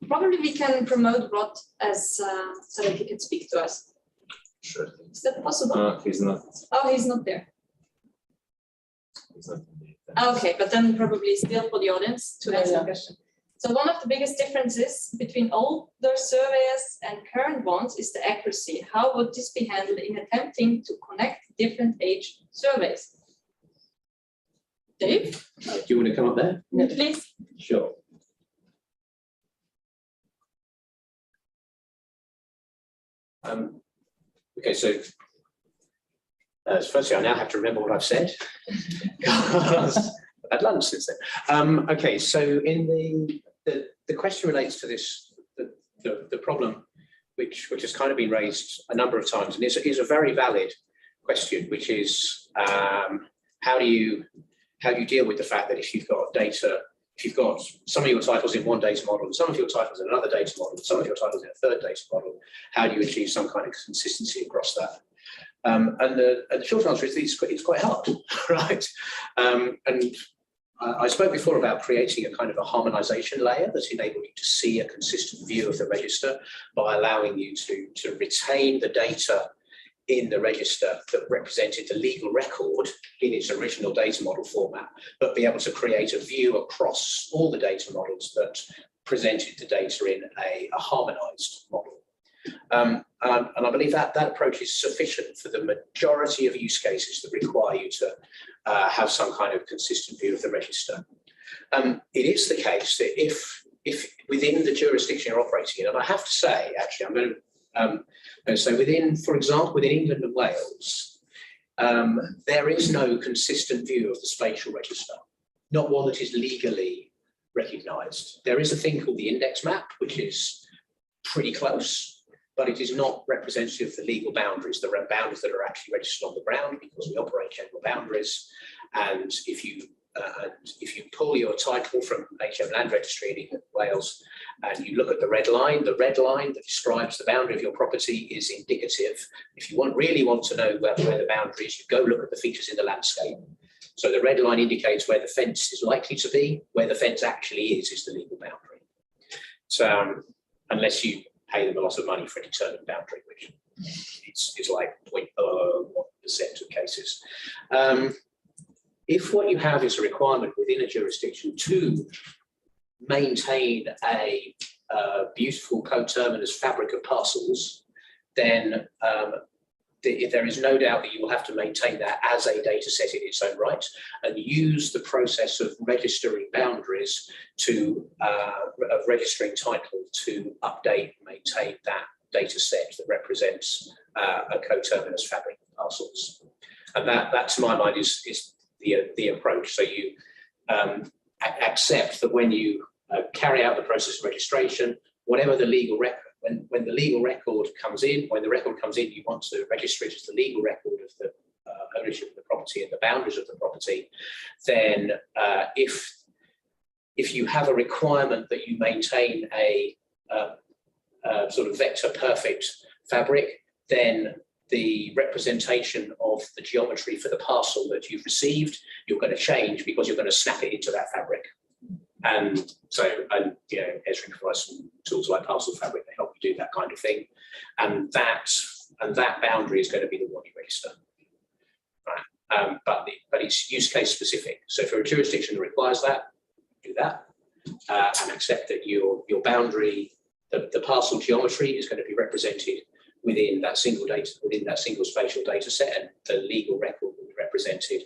Probably we can promote Rod as so that he can speak to us. Sure. Is that possible? He's not. Oh, he's not there. He's not. Okay, but then probably still for the audience to answer the question. So one of the biggest differences between older surveys and current ones is the accuracy. How would this be handled in attempting to connect different age surveys? Dave? Do you want to come up there? Please. Sure. Okay, so firstly, I now have to remember what I've said. I've had lunch since then. Okay, so in the question relates to this, the problem which has kind of been raised a number of times, and is a very valid question, which is how do you deal with the fact that if you've got data, if you've got some of your titles in one data model, and some of your titles in another data model, and some of your titles in a third data model, how do you achieve some kind of consistency across that? And the short answer is it's quite hard, right? And I spoke before about creating a kind of a harmonization layer that enables you to see a consistent view of the register by allowing you to retain the data in the register that represented the legal record in its original data model format, but be able to create a view across all the data models that presented the data in a harmonized model. And I believe that approach is sufficient for the majority of use cases that require you to have some kind of consistent view of the register. It is the case that if within the jurisdiction you're operating in, and I have to say, actually, I'm going to, so within, for example, within England and Wales, there is no consistent view of the spatial register, not one that is legally recognised. There is a thing called the index map, which is pretty close, but it is not representative of the legal boundaries. There are boundaries that are actually registered on the ground because we operate general boundaries. And if you pull your title from HM Land Registry in England and Wales, and you look at the red line that describes the boundary of your property is indicative. If you really want to know where the boundary is, you go look at the features in the landscape. So the red line indicates where the fence is likely to be, where the fence actually is the legal boundary. So unless you pay them a lot of money for a determined boundary, which is like 0.01% of cases. If what you have is a requirement within a jurisdiction to maintain a beautiful coterminous fabric of parcels, then there is no doubt that you will have to maintain that as a data set in its own right and use the process of registering boundaries of registering title to update and maintain that data set that represents a coterminous fabric of parcels. And that to my mind is the approach. So you accept that when you carry out the process of registration, whatever the legal record, when the legal record comes in, you want to register it as the legal record of the ownership of the property and the boundaries of the property. Then if you have a requirement that you maintain a sort of vector perfect fabric, then the representation of the geometry for the parcel that you've received, you're going to change because you're going to snap it into that fabric. And so, Esri provides some tools like Parcel Fabric to help you do that kind of thing. And that boundary is going to be the one you register. Right. But it's use case specific. So for a jurisdiction that requires that, do that, and accept that your boundary, the parcel geometry is going to be represented within that single spatial data set, and the legal record will be represented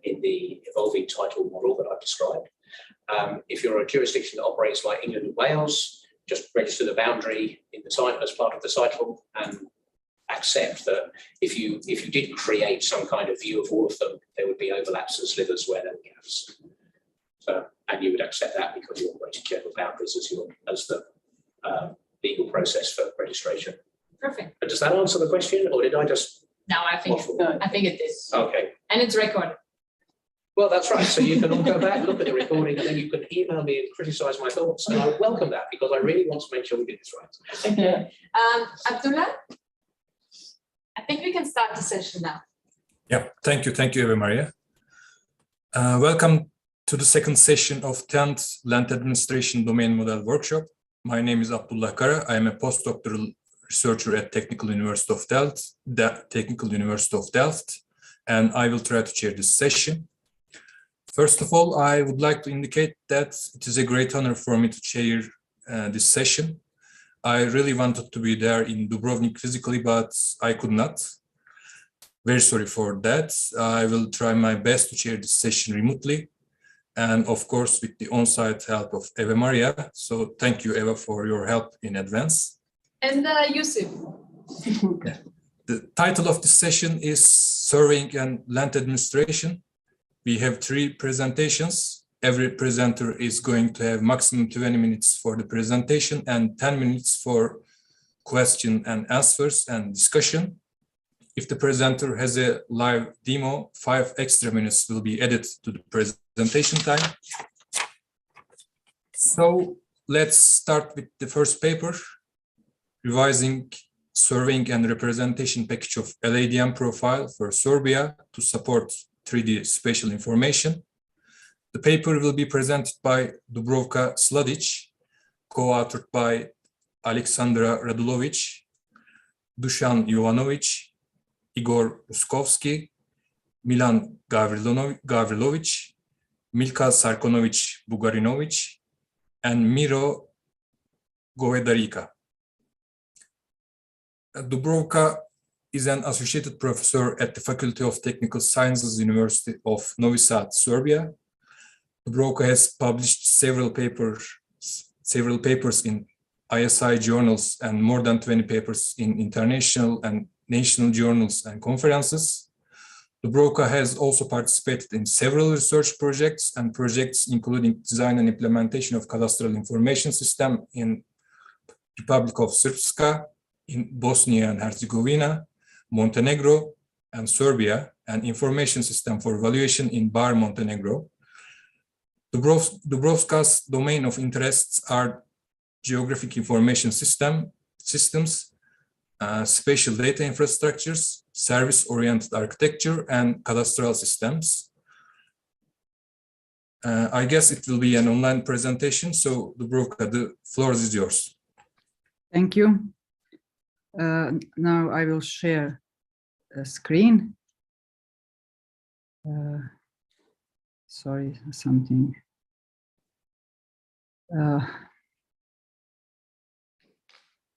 in the evolving title model that I've described. If you're a jurisdiction that operates like England and Wales, just register the boundary in the title as part of the title, and accept that if you did create some kind of view of all of them, there would be overlaps and slivers where there were gaps. So, and you would accept that because you operated general boundaries as the legal process for registration. Perfect. But does that answer the question, or did I just? No, I think it is. Okay. And it's recorded. Well, that's right. So you can all go back, look at the recording, and then you can email me and criticize my thoughts. And I welcome that because I really want to make sure we get this right. Okay. Abdullah, I think we can start the session now. Yeah, thank you, Eva Maria. Welcome to the second session of 10th Land Administration Domain Model Workshop. My name is Abdullah Kara. I am a postdoctoral researcher at Technical University of Delft, and I will try to chair this session. First of all, I would like to indicate that it is a great honor for me to chair this session. I really wanted to be there in Dubrovnik physically, but I could not. Very sorry for that. I will try my best to chair this session remotely, and of course with the on-site help of Eva Maria. So thank you, Eva, for your help in advance. And Yusuf. The title of this session is Surveying and Land Administration. We have 3 presentations. Every presenter is going to have maximum 20 minutes for the presentation and 10 minutes for question and answers and discussion. If the presenter has a live demo, 5 extra minutes will be added to the presentation time. So let's start with the first paper, Revising Surveying and Representation Package of LADM Profile for Serbia to support 3D spatial information. The paper will be presented by Dubravka Sladic, co-authored by Alexandra Radulovic, Dusan Jovanovic, Igor Ruskovski, Milan Gavrilovic, Milka Sarkonovic-Bugarinovic, and Miro Govedarica. Dubravka is an associated professor at the Faculty of Technical Sciences, University of Novi Sad, Serbia. Dubravka has published several papers in ISI journals and more than 20 papers in international and national journals and conferences. Dubravka has also participated in several research projects including design and implementation of cadastral information system in Republic of Srpska, in Bosnia and Herzegovina, Montenegro, and Serbia, and information system for evaluation in Bar, Montenegro. Dubravka's domain of interests are geographic information systems, spatial data infrastructures, service-oriented architecture, and cadastral systems. I guess it will be an online presentation, so Dubravka, the floor is yours. Thank you. Now I will share a screen. Sorry, something.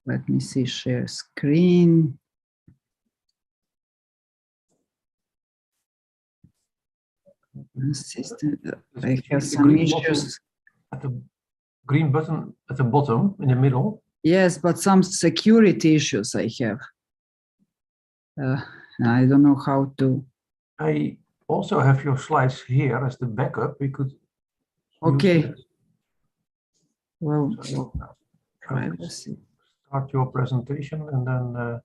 Let me see, share screen. I have some issues. At the green button at the bottom in the middle. Yes, but some security issues I have. I don't know how to. I also have your slides here as the backup. We could. Okay. Well, let's see. Start your presentation and then.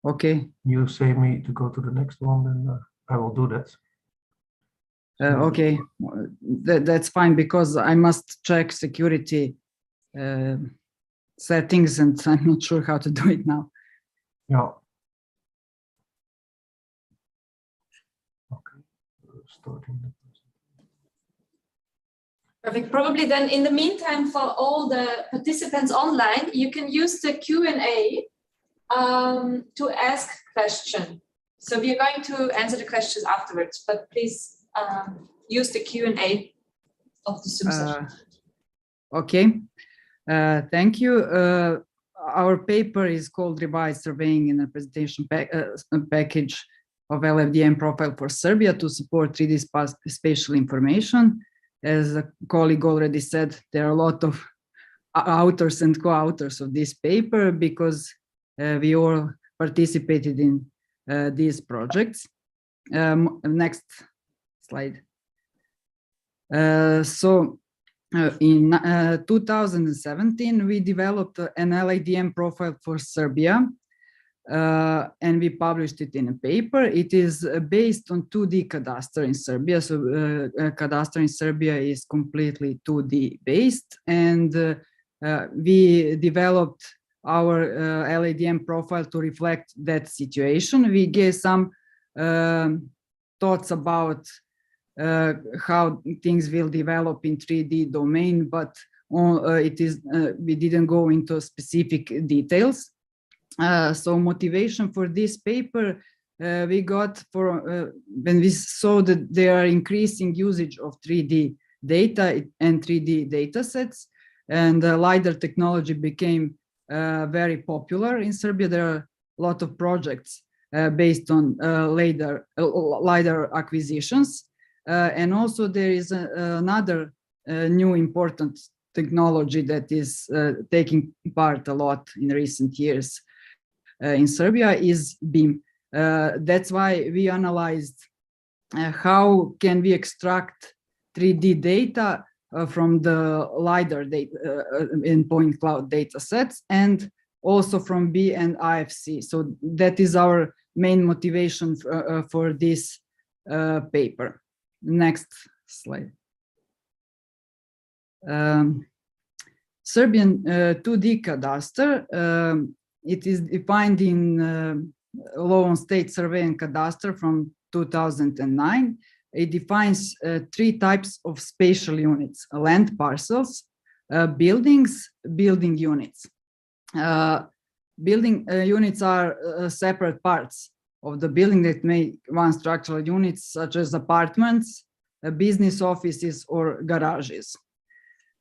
Okay. You say me to go to the next one, then I will do that. Okay, that's fine because I must check security settings and I'm not sure how to do it now. Yeah. Okay. Starting the Perfect. Probably then in the meantime, for all the participants online, you can use the Q&A to ask questions. So we are going to answer the questions afterwards, but please use the Q&A of the Zoom session. Okay, thank you. Our paper is called Revised Surveying and Representation Package of LFDM Profile for Serbia to support 3D spatial information. As a colleague already said, there are a lot of authors and co-authors of this paper because we all participated in these projects. Next slide. In 2017, we developed an LADM profile for Serbia, and we published it in a paper. It is based on 2D cadaster in Serbia. So cadaster in Serbia is completely 2D based, and we developed our LADM profile to reflect that situation. We gave some thoughts about how things will develop in 3D domain, but we didn't go into specific details. So motivation for this paper we got for when we saw that there are increasing usage of 3D data and 3D data sets, and LiDAR technology became very popular in Serbia. There are a lot of projects based on LiDAR acquisitions. And also there is another new important technology that is taking part a lot in recent years in Serbia is BIM. That's why we analyzed how can we extract 3D data from the LiDAR data in point cloud data sets, and also from B and IFC. So that is our main motivation for this paper. Next slide. Serbian 2D cadaster. It is defined in Law on State Survey and Cadastre from 2009. It defines 3 types of spatial units: land parcels, buildings, building units. Building units are separate parts of the building that make one structural unit, such as apartments, business offices, or garages.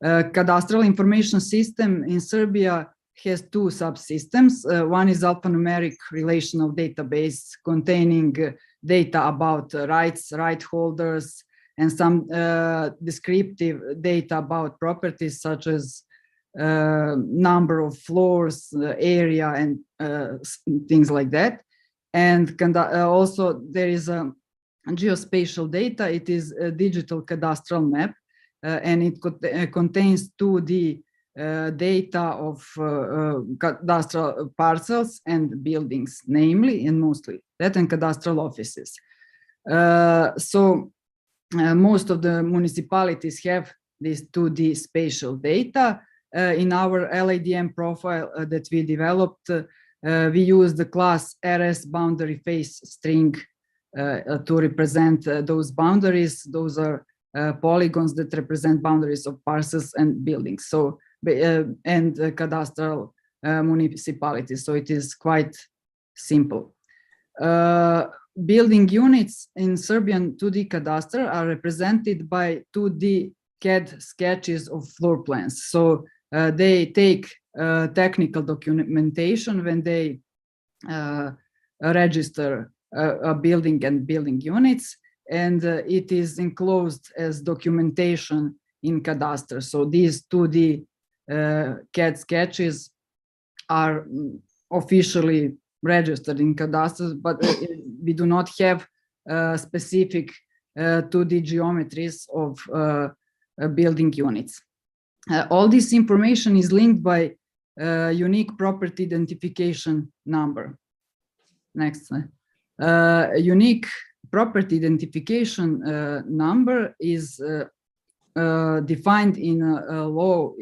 Cadastral information system in Serbia has 2 subsystems. One is alphanumeric relational database containing data about rights, right holders, and some descriptive data about properties such as number of floors, area, and things like that. And also there is a geospatial data. It is a digital cadastral map, and it contains 2D data of cadastral parcels and buildings, namely and mostly that, and cadastral offices. Most of the municipalities have this 2D spatial data. In our LADM profile that we developed, we use the class RS boundary face string to represent those boundaries. Those are polygons that represent boundaries of parcels and buildings. So and cadastral municipalities. So it is quite simple. Building units in Serbian 2D cadastre are represented by 2D CAD sketches of floor plans. So they take technical documentation when they register a building and building units, and it is enclosed as documentation in cadastre. So these 2D CAD sketches are officially registered in cadastre, but we do not have specific 2D geometries of building units. All this information is linked by unique property identification number. Next slide. Unique property identification number is defined in a law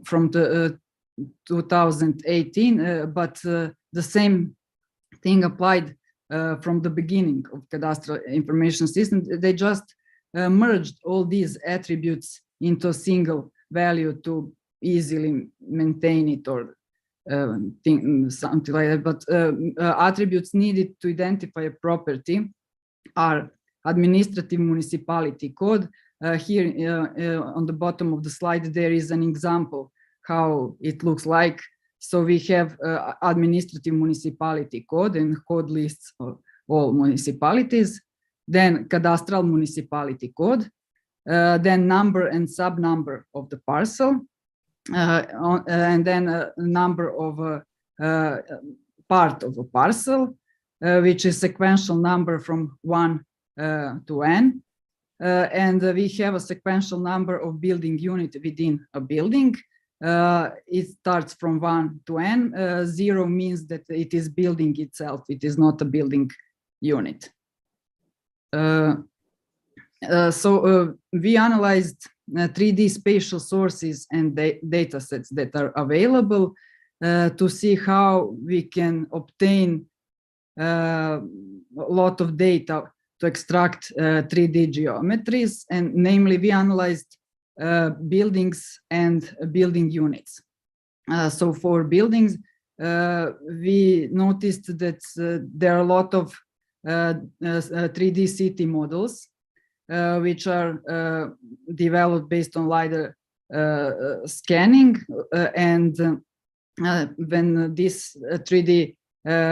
from 2018, but the same thing applied from the beginning of cadastral information system. They just merged all these attributes into a single value to easily maintain it, or something like that. But attributes needed to identify a property are administrative municipality code. Here on the bottom of the slide, there is an example how it looks like. So we have administrative municipality code, and code lists of all municipalities, then cadastral municipality code, then number and sub-number of the parcel, and then a number of part of a parcel, which is sequential number from 1 to n. And we have a sequential number of building unit within a building. It starts from 1 to n. 0 means that it is building itself. It is not a building unit. So we analyzed 3D spatial sources and data sets that are available to see how we can obtain a lot of data to extract 3D geometries, and namely we analyzed buildings and building units. So for buildings, we noticed that there are a lot of 3D city models which are developed based on LiDAR scanning, and when this 3D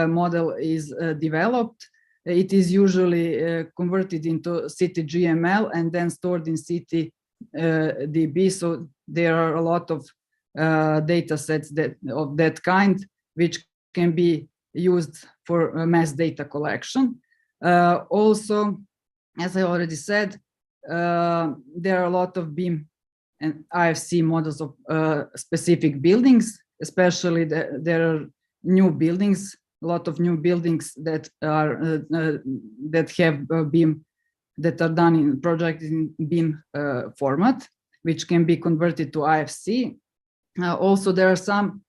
model is developed, it is usually converted into city GML and then stored in city DB. So there are a lot of data sets of that kind, which can be used for mass data collection. Also, as I already said, there are a lot of BIM and IFC models of specific buildings, especially there are new buildings, a lot of new buildings that are that have BIM, that are done in project in BIM format, which can be converted to IFC. Also, there are some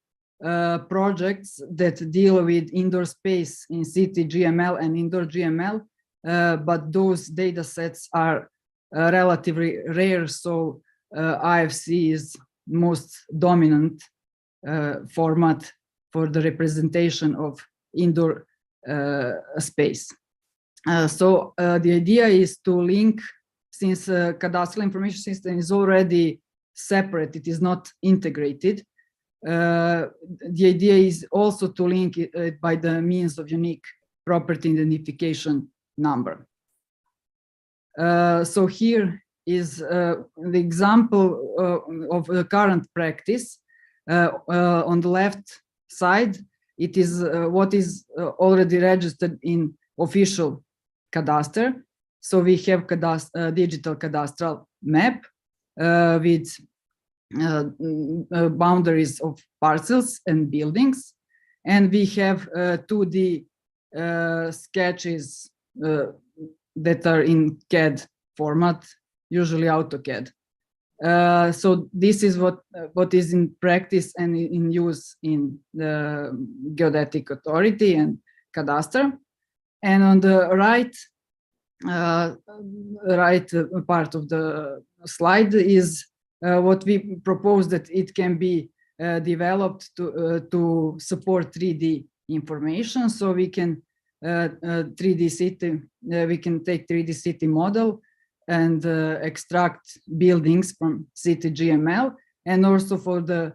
projects that deal with indoor space in city GML and indoor GML, but those data sets are relatively rare, so IFC is most dominant format for the representation of indoor space. So the idea is to link, since cadastral information system is already separate, it is not integrated. The idea is also to link it by the means of unique property identification number. So here is the example of the current practice. On the left side, it is what is already registered in official cadaster. So we have digital cadastral map with boundaries of parcels and buildings, and we have 2D sketches that are in CAD format, usually AutoCAD. So this is what is in practice and in use in the Geodetic Authority and Cadastre. And on the right part of the slide is what we propose, that it can be developed to support 3D information. So we can 3D city, we can take 3D city model and extract buildings from city GML, and also for the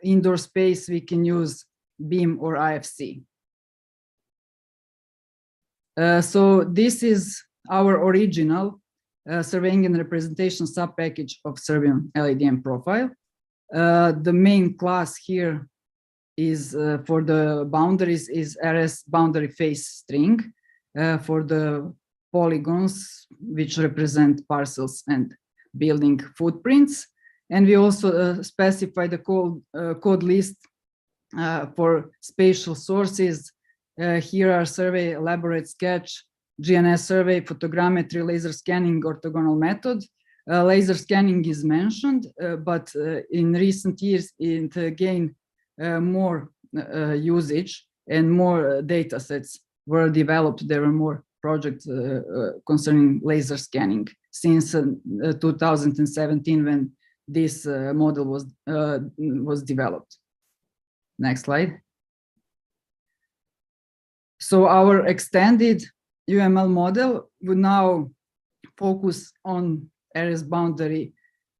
indoor space we can use BIM or IFC. So this is our original surveying and representation sub-package of Serbian LADM profile. The main class here is for the boundaries is RS boundary face string for the polygons, which represent parcels and building footprints. And we also specify the code list for spatial sources. Here are survey, elaborate sketch, GNS survey, photogrammetry, laser scanning, orthogonal method. Laser scanning is mentioned, but in recent years it gained more usage and more data sets were developed. There were more projects concerning laser scanning since 2017, when this model was developed. Next slide. So our extended UML model would now focus on areas boundary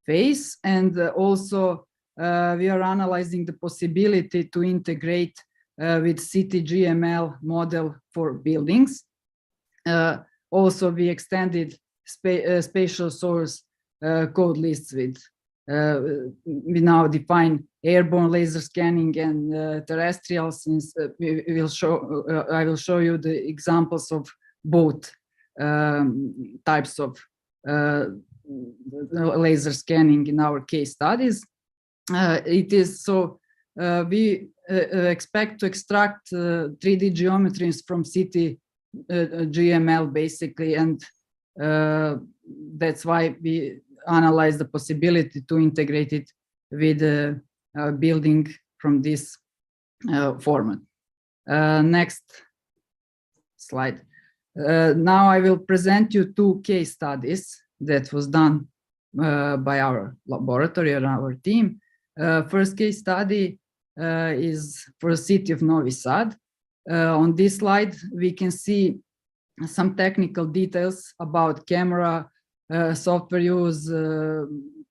face, and also we are analyzing the possibility to integrate with city GML model for buildings. Also, we extended spatial source code lists with we now define airborne laser scanning and terrestrial, since I will show you the examples of both types of laser scanning in our case studies. It is so we expect to extract 3D geometries from city GML basically, and that's why we analyze the possibility to integrate it with a building from this format. Next slide. Now I will present you two case studies that was done by our laboratory and our team. First case study is for the city of Novi Sad. On this slide, we can see some technical details about camera, software use,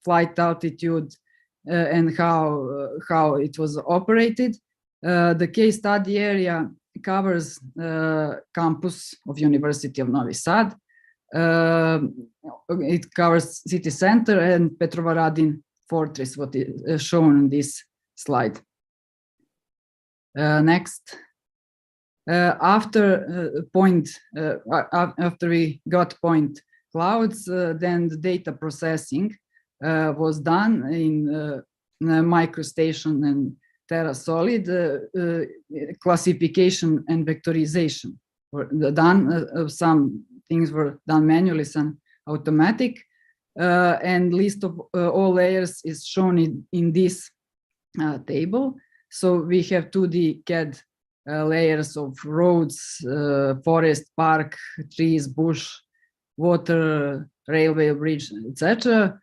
flight altitude, and how it was operated. The case study area covers campus of University of Novi Sad. It covers city center and Petrovaradin fortress, what is shown on this slide. Next. After we got point clouds, then the data processing was done in microstation and TerraSolid. Classification and vectorization were done. Some things were done manually, some automatic, and list of all layers is shown in this table. So we have 2D CAD layers of roads, forest, park, trees, bush, water, railway bridge, etc.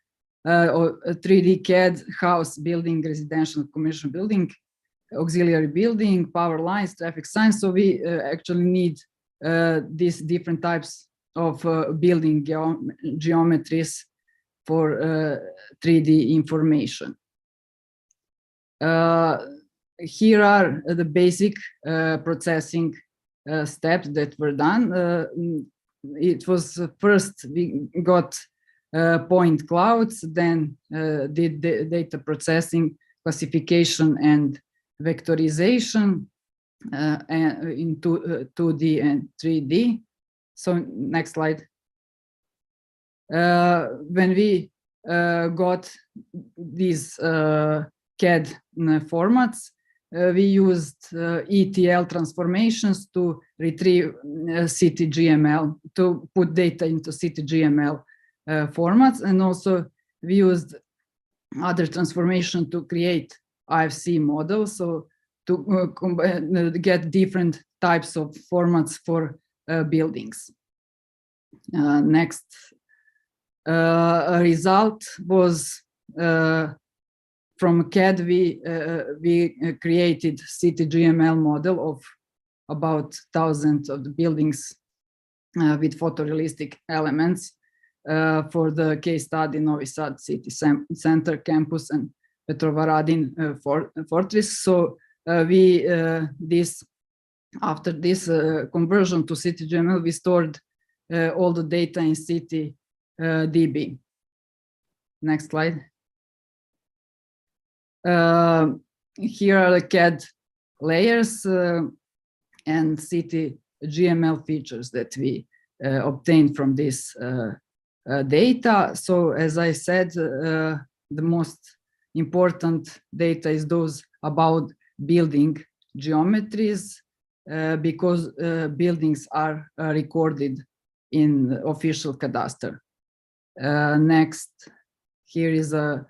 3D CAD house, building, residential, commercial building, auxiliary building, power lines, traffic signs. So we actually need these different types of building geometries for 3D information. Here are the basic processing steps that were done. It was first we got point clouds, then did the data processing, classification, and vectorization into 2D and 3D. So next slide. When we got these CAD formats, we used ETL transformations to retrieve city GML, to put data into city GML formats, and also we used other transformation to create IFC models, so to get different types of formats for buildings. Next result was from CAD, we created city GML model of about 1,000 of the buildings with photorealistic elements for the case study Novi Sad city center, campus, and Petrovaradin fortress. So we after this conversion to city GML, we stored all the data in city DB. Next slide. Here are the CAD layers and city GML features that we obtained from this data. So as I said, the most important data is those about building geometries, because buildings are recorded in the official cadaster. Next, here is a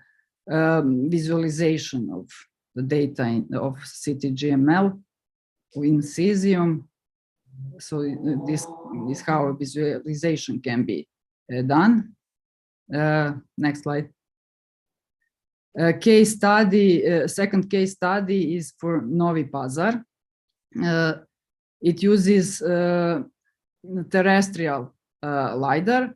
visualization of the data of city GML in cesium. So this is how a visualization can be done. Next slide. Case study, second case study is for Novi Pazar. It uses terrestrial LiDAR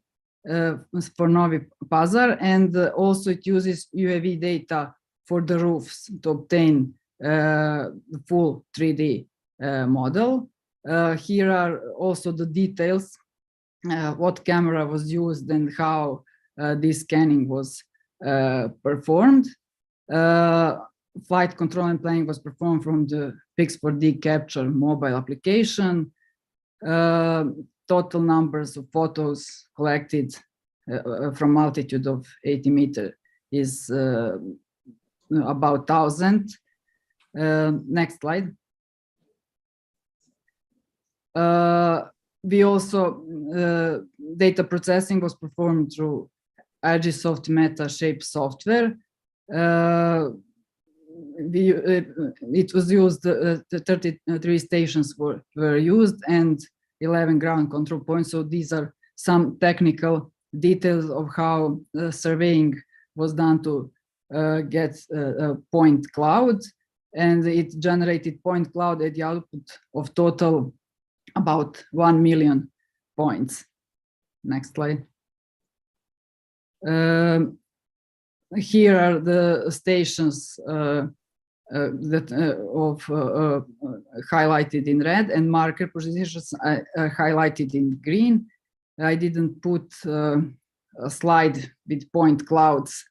for Novi Pazar, and also it uses UAV data for the roofs to obtain the full 3D model. Here are also the details, what camera was used and how this scanning was performed. Flight control and planning was performed from the Pix4D capture mobile application. Total numbers of photos collected from altitude of 80 meters is about 1,000. Next slide. We also, data processing was performed through Agisoft Meta Shape software. It was used, the 33 stations were used and 11 ground control points. So these are some technical details of how surveying was done to get a point cloud, and it generated point cloud at the output of total about 1 million points. Next slide. Here are the stations highlighted in red, and marker positions highlighted in green. I didn't put a slide with point clouds.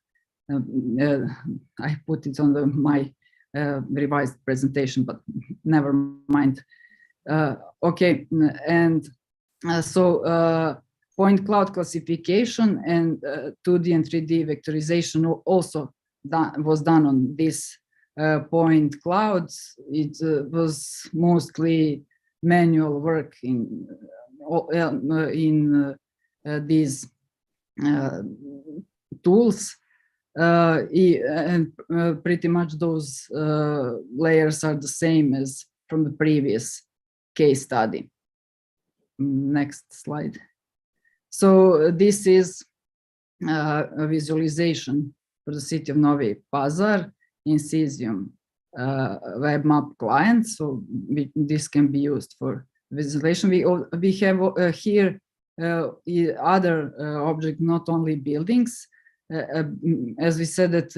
I put it on my revised presentation, but never mind. Okay, and so point cloud classification and 2D and 3D vectorization also was done on this point clouds. It was mostly manual work in these tools, and pretty much those layers are the same as from the previous case study. Next slide. So this is a visualization for the city of Novi Pazar in Cesium web map client. So this can be used for visualization. We have here other objects, not only buildings. As we said that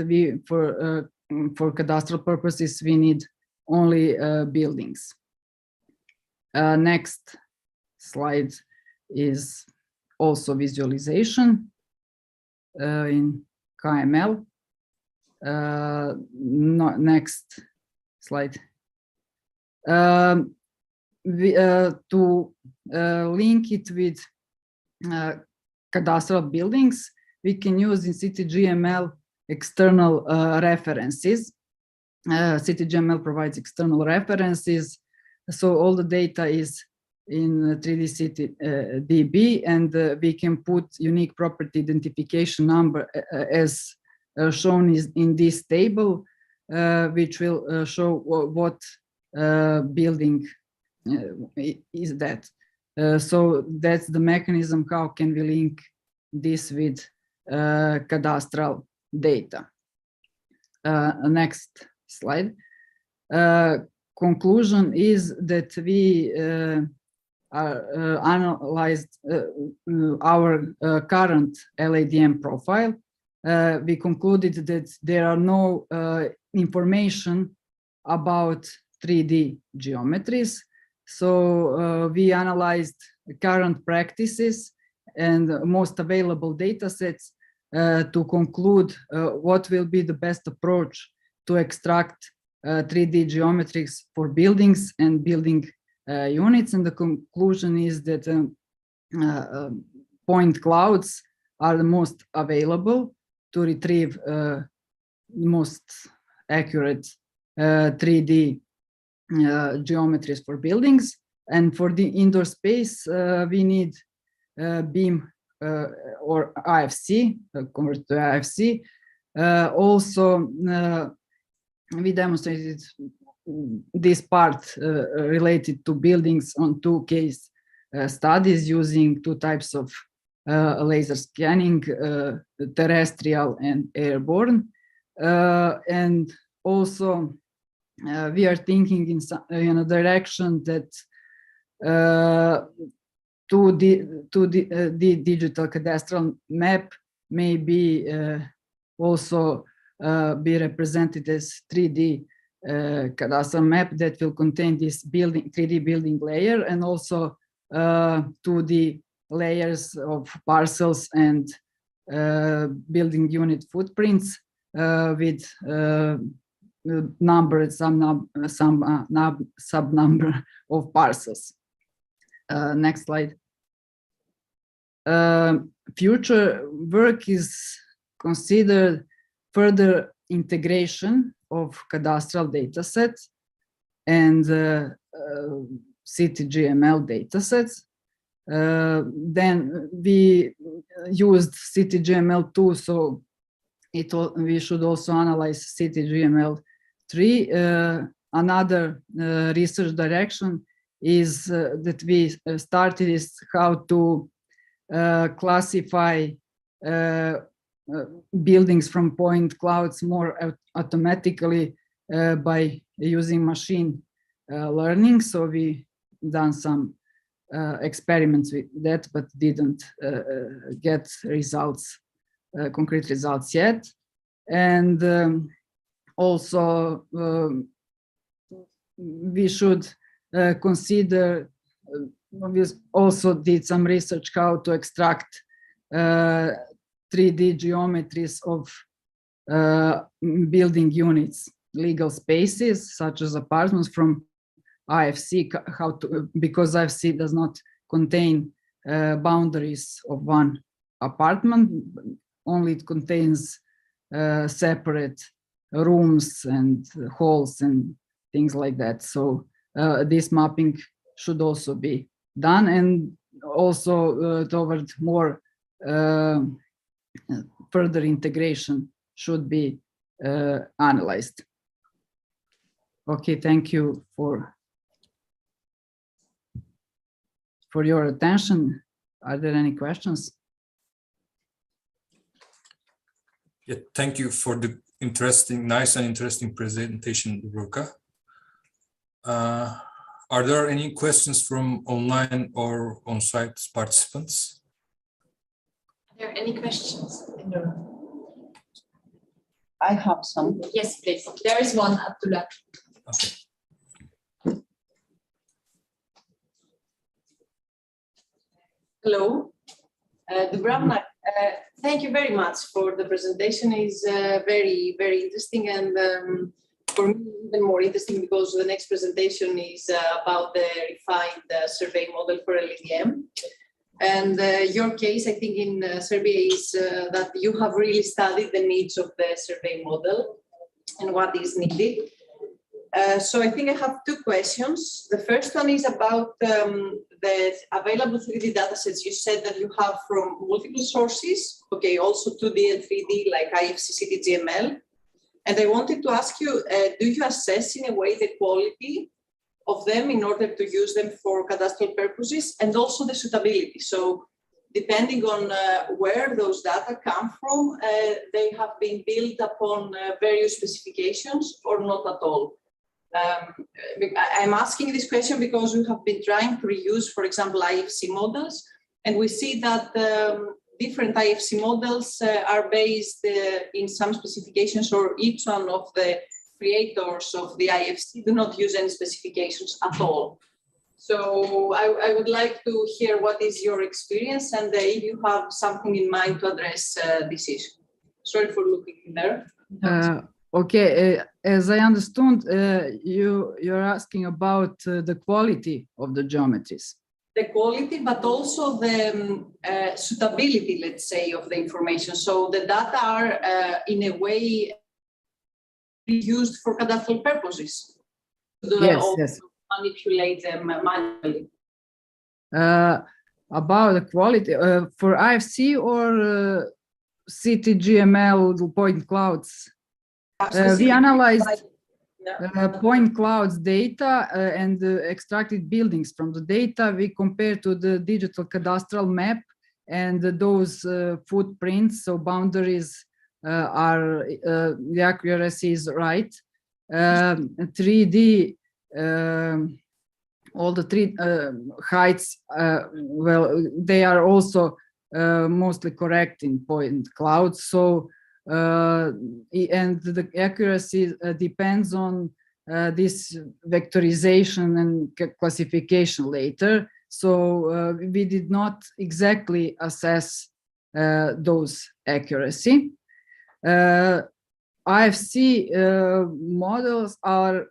for cadastral purposes, we need only buildings. Next slide is also visualization in KML. Next slide. To link it with cadastral buildings, we can use in CityGML external references. CityGML provides external references, so all the data is in 3D City DB, and we can put unique property identification number as shown in this table, which will show what building is that. So that's the mechanism how can we link this with cadastral data. Next slide. Conclusion is that we analyzed our current LADM profile. We concluded that there are no information about 3D geometries. So we analyzed current practices and most available data sets to conclude what will be the best approach to extract 3D geometries for buildings and building units. And the conclusion is that point clouds are the most available to retrieve most accurate 3D geometries for buildings. And for the indoor space, we need BEAM or IFC, convert to IFC. Also, we demonstrated this part related to buildings on 2 case studies using 2 types of laser scanning, terrestrial and airborne. And also, we are thinking in a direction that 2D digital cadastral map may be also be represented as 3D cadastral map that will contain this 3D building layer, and also 2D layers of parcels and building unit footprints with sub number of parcels. Next slide. Future work is considered further integration of cadastral datasets and CTGML datasets. Then we used CTGML2, so we should also analyze CTGML3. Another research direction is that we started is how to classify buildings from point clouds more automatically by using machine learning. So we done some experiments with that, but didn't get results, concrete results yet. And also we should consider, we also did some research how to extract 3D geometries of building units, legal spaces such as apartments from IFC, how to, because IFC does not contain boundaries of one apartment, only it contains separate rooms and halls and things like that. So this mapping should also be done, and also toward more further integration should be analyzed. Okay, thank you for your attention. Are there any questions? Yeah, thank you for the nice and interesting presentation, Dubravka. Are there any questions from online or on-site participants? Are there any questions in the room? I have some. Yes, please. There is one, Abdullah. Okay. Hello, Dubrovnik. Thank you very much for the presentation. Is very, very interesting, and for me even more interesting because the next presentation is about the refined survey model for LADM. And your case, I think, in Serbia is that you have really studied the needs of the survey model and what is needed. So I think I have two questions. The first one is about the available 3D datasets. You said that you have from multiple sources, okay, also 2D and 3D like IFC, CTGML. And I wanted to ask you, do you assess in a way the quality of them in order to use them for cadastral purposes, and also the suitability? So depending on where those data come from, they have been built upon various specifications or not at all. I'm asking this question because we have been trying to reuse, for example, IFC models, and we see that different IFC models are based in some specifications, or each one of the creators of the IFC do not use any specifications at all. So I would like to hear what is your experience, and if you have something in mind to address this issue. Sorry for looking there. Okay, as I understood, you're asking about the quality of the geometries. The quality, but also the suitability, let's say, of the information. So the data are in a way used for cadastral purposes. Yes, yes. Manipulate them manually. About the quality for IFC or CTGML point clouds. We analyzed point clouds data and extracted buildings from the data. We compared to the digital cadastral map, and those footprints, so boundaries are, the accuracy is right. 3D, all the three heights, well, they are also mostly correct in point clouds. So and the accuracy depends on this vectorization and classification later. So we did not exactly assess those accuracy. IFC models are,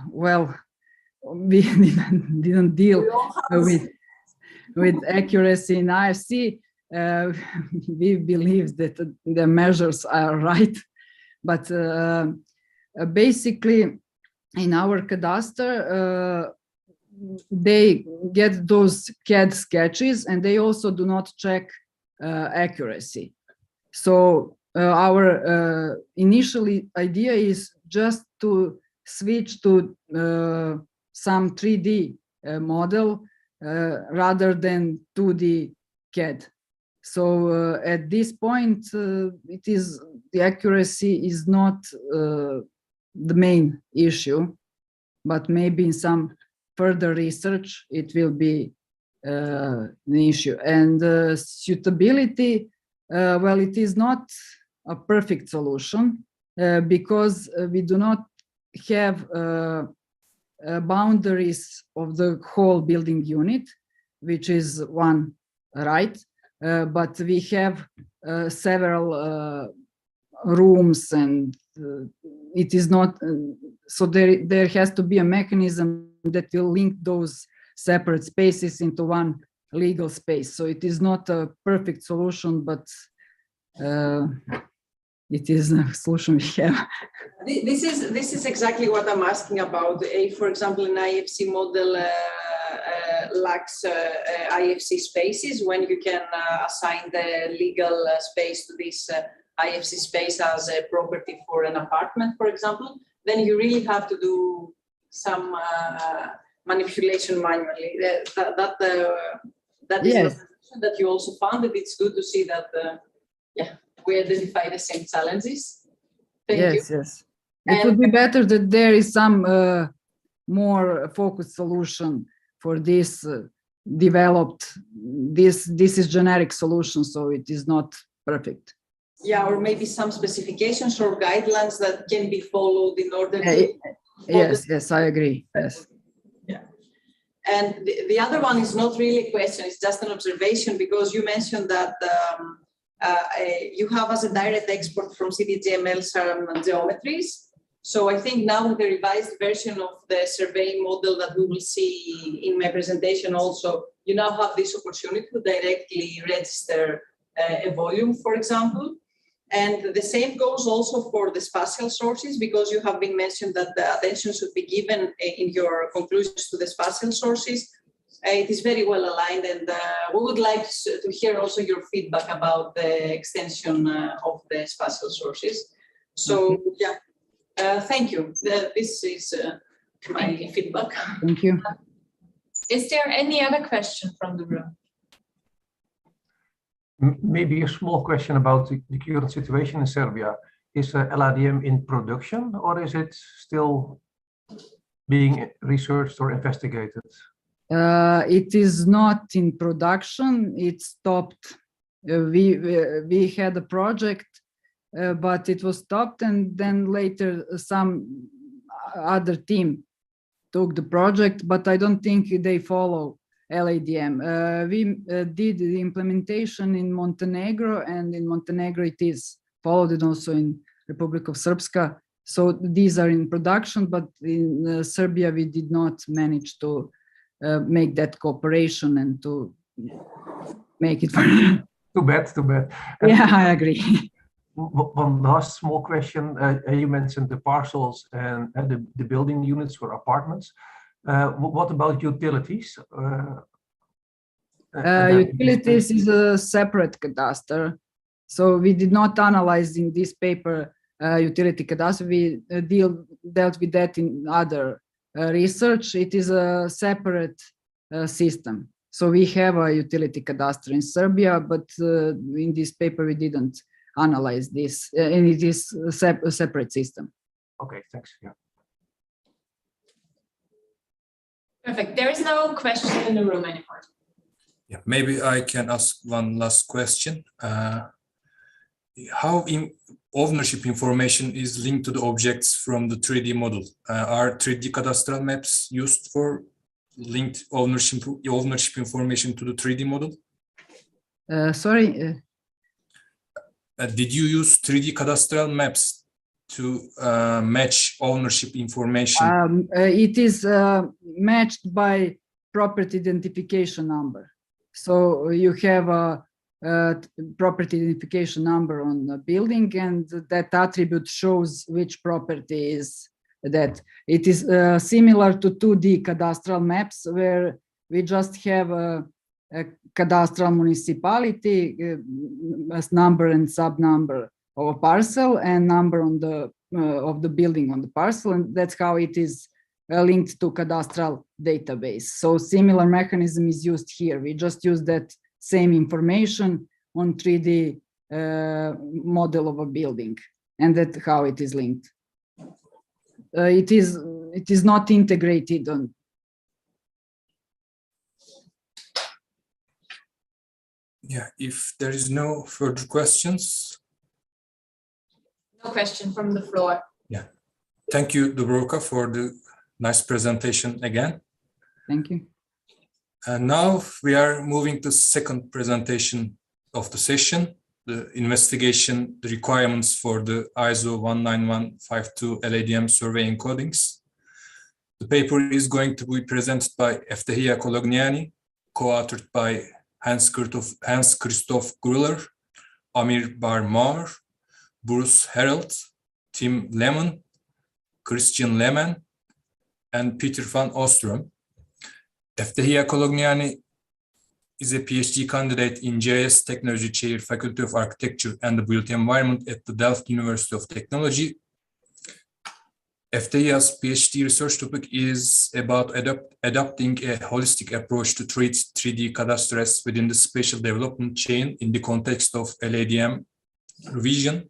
well, we didn't deal with accuracy in IFC. We believe that the measures are right, but basically in our cadaster, they get those CAD sketches and they also do not check accuracy. So our initial idea is just to switch to some 3D model rather than 2D CAD. So at this point, the accuracy is not the main issue, but maybe in some further research it will be an issue. And suitability, well, it is not a perfect solution because we do not have boundaries of the whole building unit, which is one right, but we have several rooms, and it is not, so there has to be a mechanism that will link those separate spaces into one legal space. So it is not a perfect solution, but it is a solution we have. This is exactly what I'm asking about. For example, an IFC model lacks IFC spaces. When you can assign the legal space to this IFC space as a property for an apartment, for example, then you really have to do some manipulation manually. That is yes. that you also found, that it's good to see that yeah, we identify the same challenges. Thank you. Yes. It would be better that there is some more focused solution for this developed. This is generic solution, so it is not perfect. Yeah, or maybe some specifications or guidelines that can be followed in order to. Yes, I agree. Yes. Yeah. And the other one is not really a question, it's just an observation, because you mentioned that you have as a direct export from CDGML some geometries. So I think now with the revised version of the surveying model that we will see in my presentation also, you now have this opportunity to directly register a volume, for example. And the same goes also for the spatial sources, because you have been mentioned that the attention should be given in your conclusions to the spatial sources. It is very well aligned, and we would like to hear also your feedback about the extension of the spatial sources. So, yeah, thank you. This is my feedback. Thank you. Is there any other question from the room? Maybe a small question about the current situation in Serbia. Is LADM in production, or is it still being researched or investigated? It is not in production. It stopped. We had a project, but it was stopped, and then later some other team took the project, but I don't think they follow LADM. We did the implementation in Montenegro, and in Montenegro it is followed, and also in Republic of Srpska. So these are in production, but in Serbia we did not manage to make that cooperation and to make it. Too bad, too bad. Yeah, I agree. One last small question. You mentioned the parcels and the building units for apartments. What about utilities? Utilities is a separate cadaster. So we did not analyze in this paper utility cadaster. We dealt with that in other research. It is a separate system. So we have a utility cadaster in Serbia, but in this paper we didn't analyze this, and it is a separate system. Okay, thanks. Yeah. Perfect. There is no question in the room anymore. Yeah, maybe I can ask one last question. How ownership information is linked to the objects from the 3D model? Are 3D cadastral maps used for linked ownership information to the 3D model? Sorry. Did you use 3D cadastral maps to match ownership information? It is matched by property identification number. So you have a property identification number on the building, and that attribute shows which property is that. It is similar to 2D cadastral maps, where we just have a cadastral municipality, as number and sub-number of a parcel, and number on the of the building on the parcel, and that's how it is linked to cadastral database. So similar mechanism is used here. We just use that same information on 3D model of a building, and that's how it is linked. It is not integrated on. Yeah, if there is no further questions. No question from the floor. Yeah, thank you, Dubrovka, for the nice presentation again. Thank you. And now we are moving to second presentation of the session, the investigation, the requirements for the ISO 19152 LADM survey encodings. The paper is going to be presented by Eftehia Kolognani, co-authored by Hans-Christoph Gruller, Amir Bar-Mar, Bruce Herald, Tim Lehman, Christian Lehman, and Peter van Ostrom. Eftehia Kolognani is a PhD candidate in GIS Technology Chair, Faculty of Architecture and the Built Environment at the Delft University of Technology. Eftehia's PhD research topic is about adopting a holistic approach to treat 3D cadastres within the spatial development chain in the context of LADM revision.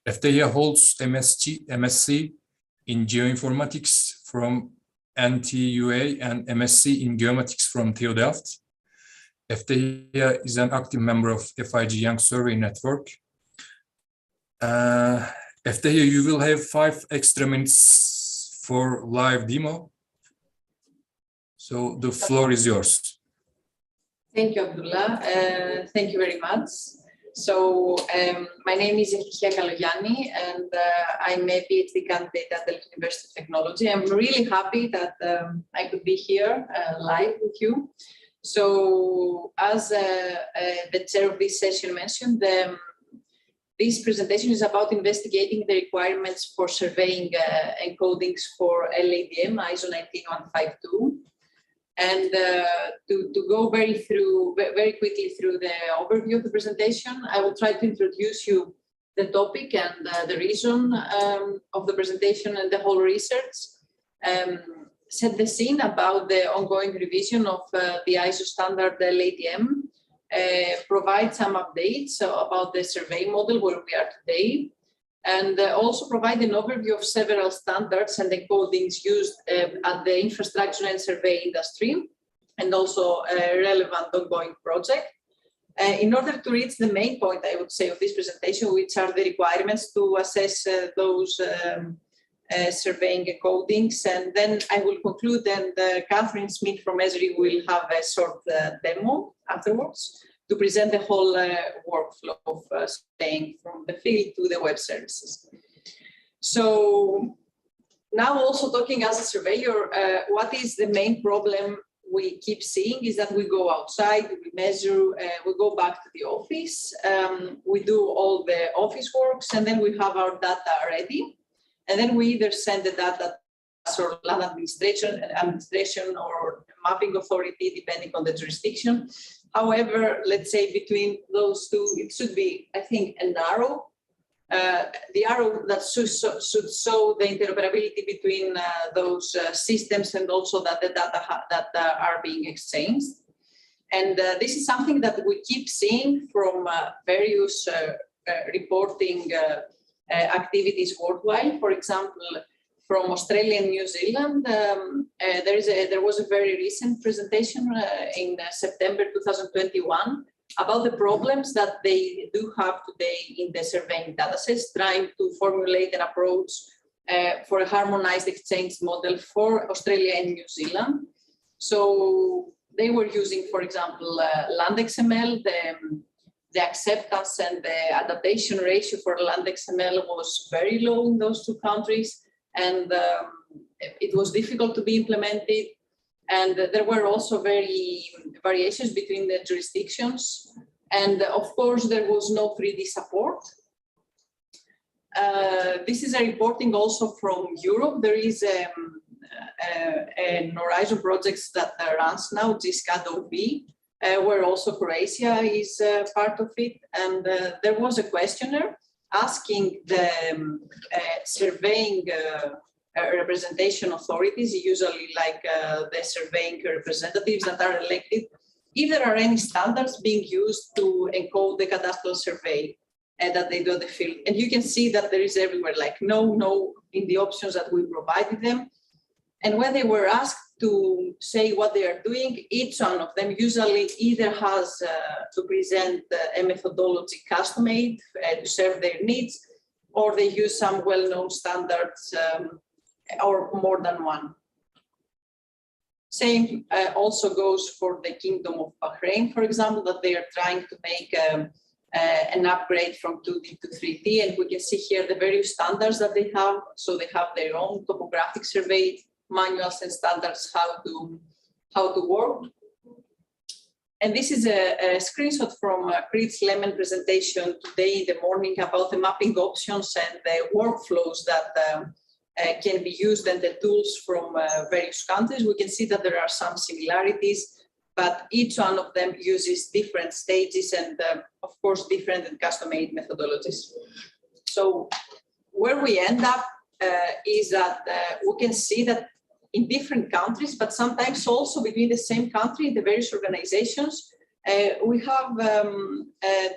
Eftehia holds MSc in Geoinformatics from NTUA and MSc in Geomatics from TU Delft. Eftehia is an active member of FIG Young Survey Network. Eftehia, you will have 5 extra minutes for live demo. So the floor is yours. Thank you, Abdullah. Thank you very much. So my name is Eftehia Kolognani, and I'm a PhD candidate at the University of Technology. I'm really happy that I could be here live with you. So as the chair of this session mentioned, this presentation is about investigating the requirements for surveying encodings for LADM ISO 19152. And to go very quickly through the overview of the presentation, I will try to introduce you the topic and the reason of the presentation and the whole research, set the scene about the ongoing revision of the ISO standard LADM, provide some updates about the survey model where we are today, and also provide an overview of several standards and encodings used at the infrastructure and survey industry, and also a relevant ongoing project. In order to reach the main point, I would say, of this presentation, which are the requirements to assess those surveying encodings, and then I will conclude, and Catherine Smith from Esri will have a short demo afterwards to present the whole workflow of surveying from the field to the web services. So now, also talking as a surveyor, what is the main problem we keep seeing is that we go outside, we measure, we go back to the office, we do all the office works, and then we have our data ready. And then we either send the data to land administration or mapping authority, depending on the jurisdiction. However, let's say between those two, it should be, I think, an arrow. The arrow that should show the interoperability between those systems, and also that the data that are being exchanged. And this is something that we keep seeing from various reporting activities worldwide. For example, from Australia and New Zealand, there was a very recent presentation in September 2021 about the problems that they do have today in the surveying datasets, trying to formulate an approach for a harmonized exchange model for Australia and New Zealand. So they were using, for example, LandXML. The acceptance and the adaptation ratio for LandXML was very low in those two countries, and it was difficult to be implemented. And there were also variations between the jurisdictions. And of course, there was no 3D support. This is a reporting also from Europe. There is an Horizon projects that runs now, GSCAD-OB, where also Croatia is part of it. And there was a questionnaire asking the surveying representation authorities, usually like the surveying representatives that are elected, if there are any standards being used to encode the cadastral survey that they do the field. And you can see that there is everywhere like no in the options that we provided them. And when they were asked to say what they are doing, each one of them usually either has to present a methodology custom-made to serve their needs, or they use some well-known standards or more than one. Same also goes for the Kingdom of Bahrain, for example, that they are trying to make an upgrade from 2D to 3D. And we can see here the various standards that they have. So they have their own topographic survey manuals and standards how to work. And this is a screenshot from Chris Lemon presentation today in the morning about the mapping options and the workflows that can be used and the tools from various countries. We can see that there are some similarities, but each one of them uses different stages and of course different and custom-made methodologies. So where we end up is that we can see that in different countries, but sometimes also between the same country, the various organizations, we have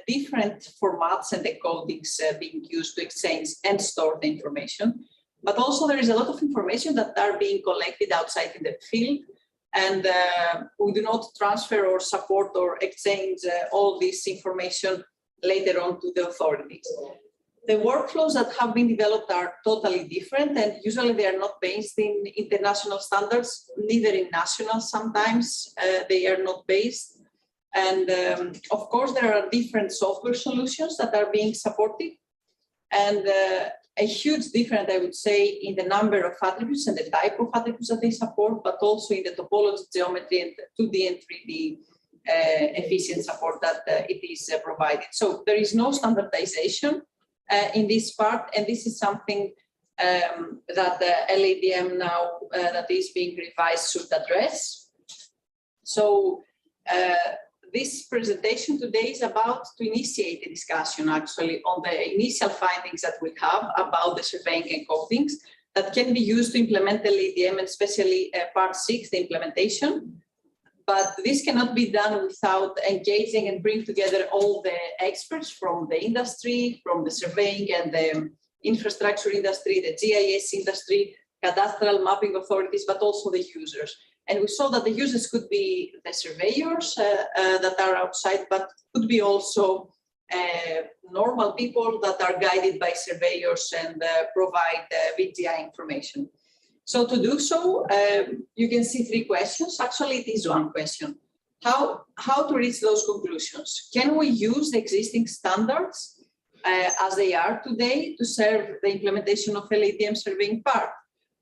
different formats and encodings being used to exchange and store the information. But also there is a lot of information that are being collected outside in the field, and we do not transfer or support or exchange all this information later on to the authorities. The workflows that have been developed are totally different, and usually they are not based in international standards, neither in national. Sometimes they are not based. And of course, there are different software solutions that are being supported. And a huge difference, I would say, in the number of attributes and the type of attributes that they support, but also in the topology, geometry, and 2D and 3D efficient support that it is provided. So there is no standardization in this part, and this is something that the LADM now that is being revised should address. So this presentation today is about to initiate a discussion actually on the initial findings that we have about the surveying encodings that can be used to implement the LADM, and especially part 6, the implementation. But this cannot be done without engaging and bring together all the experts from the industry, from the surveying and the infrastructure industry, the GIS industry, cadastral mapping authorities, but also the users. And we saw that the users could be the surveyors that are outside, but could be also normal people that are guided by surveyors and provide VGI information. So to do so, you can see 3 questions. Actually, it is 1 question. How to reach those conclusions? Can we use the existing standards as they are today to serve the implementation of LADM surveying part?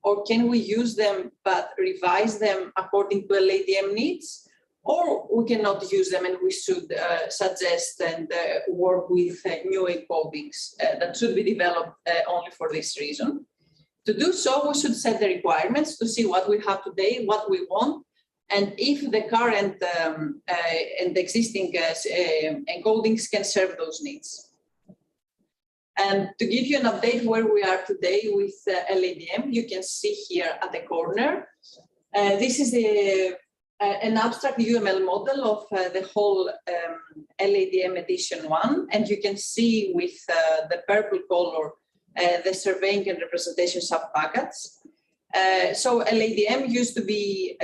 Or can we use them but revise them according to LADM needs? Or we cannot use them and we should suggest and work with new encodings that should be developed only for this reason. To do so, we should set the requirements to see what we have today, what we want, and if the current and existing encodings can serve those needs. And to give you an update where we are today with LADM, you can see here at the corner. This is an abstract UML model of the whole LADM edition 1, and you can see with the purple color the surveying and representation sub-packets. So LADM used to be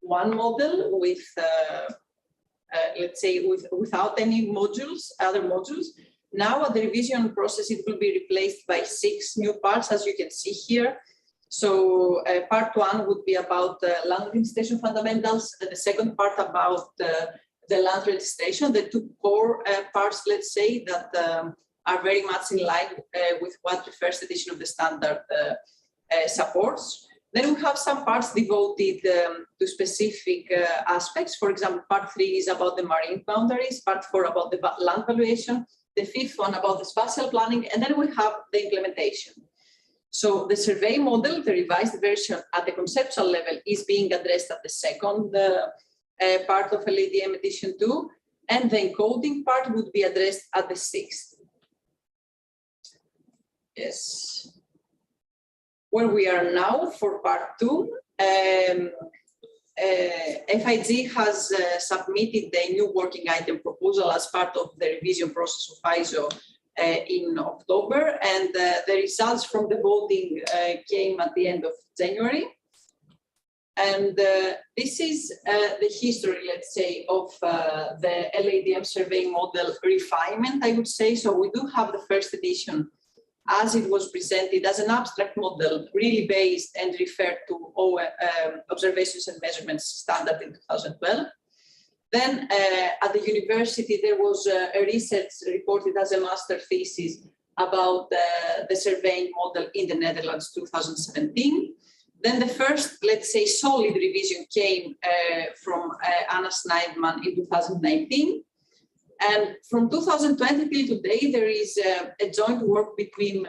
one model with, let's say, without any modules, other modules. Now at the revision process, it will be replaced by 6 new parts, as you can see here. So part one would be about land administration fundamentals, and the second part about the land registration, the two core parts, let's say, that are very much in line with what the first edition of the standard supports. Then we have some parts devoted to specific aspects. For example, part 3 is about the marine boundaries, part 4 about the land valuation, the fifth one about the spatial planning, and then we have the implementation. So the survey model, the revised version at the conceptual level, is being addressed at the second part of LADM edition 2, and the encoding part would be addressed at the 6th. Yes. Where we are now for part 2, FIG has submitted the new working item proposal as part of the revision process of ISO in October, and the results from the voting came at the end of January. And this is the history, let's say, of the LADM surveying model refinement, I would say. So we do have the first edition as it was presented as an abstract model, really based and referred to observations and measurements standard in 2012. Then at the university, there was a research reported as a master thesis about the surveying model in the Netherlands, 2017. Then the first, let's say, solid revision came from Anna Snijdman in 2019. And from 2020 till today, there is a joint work between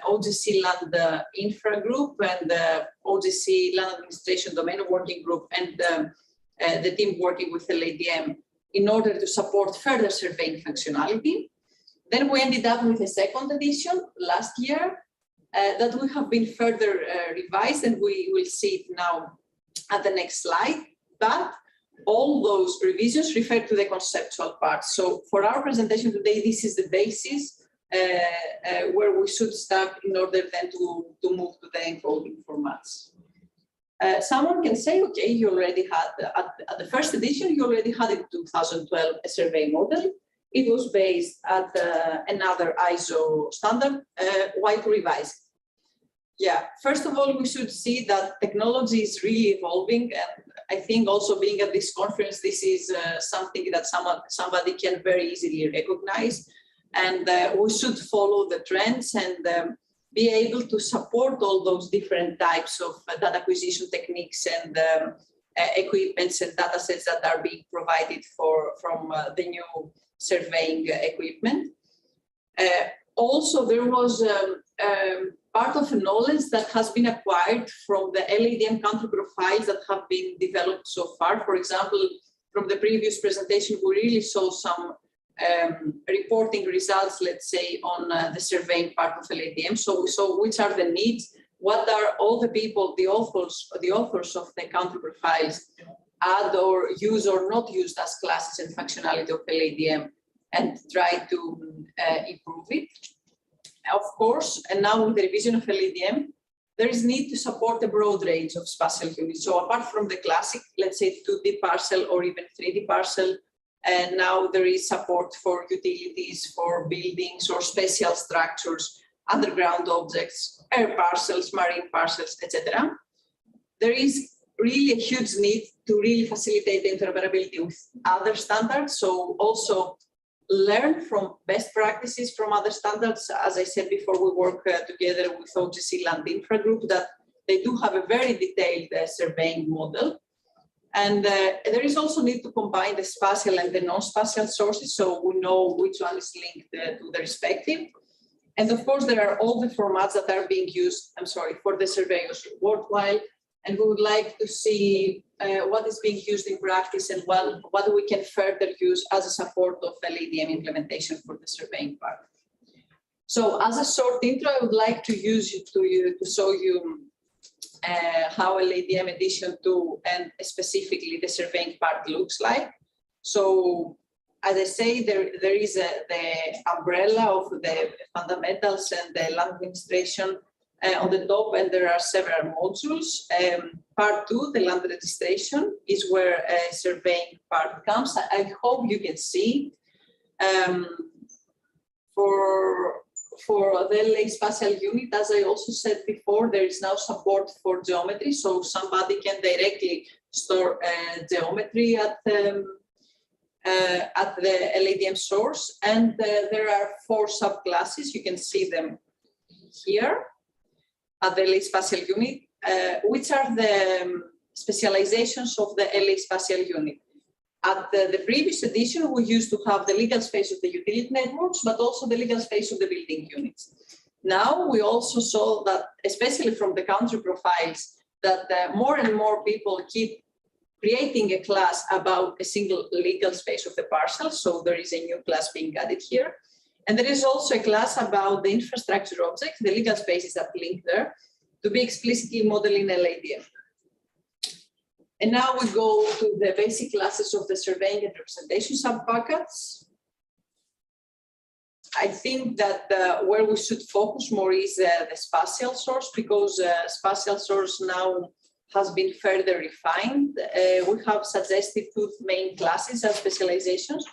OGC Land Infra Group and OGC Land Administration Domain Working Group and the team working with the LADM in order to support further surveying functionality. Then we ended up with a second edition last year that we have been further revised, and we will see it now at the next slide. But all those revisions refer to the conceptual part. So for our presentation today, this is the basis where we should start in order then to move to the encoding formats. Someone can say, okay, you already had, at the first edition, you already had in 2012 a survey model. It was based at another ISO standard. Why to revise it? Yeah, first of all, we should see that technology is really evolving, and I think also being at this conference, this is something that somebody can very easily recognize, and we should follow the trends and be able to support all those different types of data acquisition techniques and equipments and data sets that are being provided from the new surveying equipment. Also, there was part of knowledge that has been acquired from the LADM country profiles that have been developed so far. For example, from the previous presentation, we really saw some reporting results, let's say, on the surveying part of LADM. So we saw which are the needs, what are all the people, the authors of the country profiles add or use or not used as classes and functionality of LADM, and try to improve it. Of course, and now with the revision of LADM, there is need to support a broad range of spatial units. So apart from the classic, let's say 2D parcel or even 3D parcel, and now there is support for utilities, for buildings or special structures, underground objects, air parcels, marine parcels, etc. There is really a huge need to really facilitate the interoperability with other standards. So also learn from best practices from other standards. As I said before, we work together with OGC Land Infra Group that they do have a very detailed surveying model. And there is also need to combine the spatial and the non-spatial sources, so we know which one is linked to the respective. And of course, there are all the formats that are being used, for the surveyors worldwide. And we would like to see what is being used in practice and what we can further use as a support of LADM implementation for the surveying part. So as a short intro, I would like to use to show you how LADM edition 2 and specifically the surveying part looks like. So as I say, there is the umbrella of the fundamentals and the land administration on the top, and there are several modules. Part 2, the land registration, is where a surveying part comes. I hope you can see. For for the LA spatial unit, as I also said before, there is now support for geometry, so somebody can directly store geometry at the LADM source, and there are 4 subclasses. You can see them here at the LA spatial unit, which are the specializations of the LA spatial unit. At the previous edition, we used to have the legal space of the utility networks, but also the legal space of the building units. Now we also saw that, especially from the country profiles, that more and more people keep creating a class about a single legal space of the parcel. So there is a new class being added here. And there is also a class about the infrastructure objects, the legal spaces that link there, to be explicitly modeled in LADM. And now we go to the basic classes of the surveying and representation subbuckets. I think that where we should focus more is the spatial source, because spatial source now has been further refined. We have suggested 2 main classes as specializations.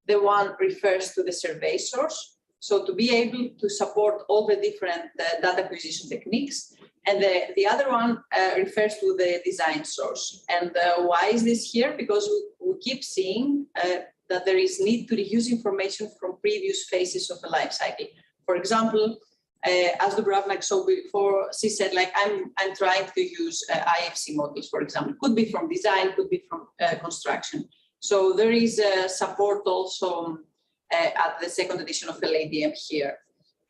The one refers to the survey source, so to be able to support all the different data acquisition techniques. And the other one refers to the design source. And why is this here? Because we keep seeing that there is need to reuse information from previous phases of the life cycle. For example, as Dubrovnik saw before, she said, like, I'm trying to use IFC models, for example. Could be from design, could be from construction. So there is support also at the 2nd edition of the LADM here.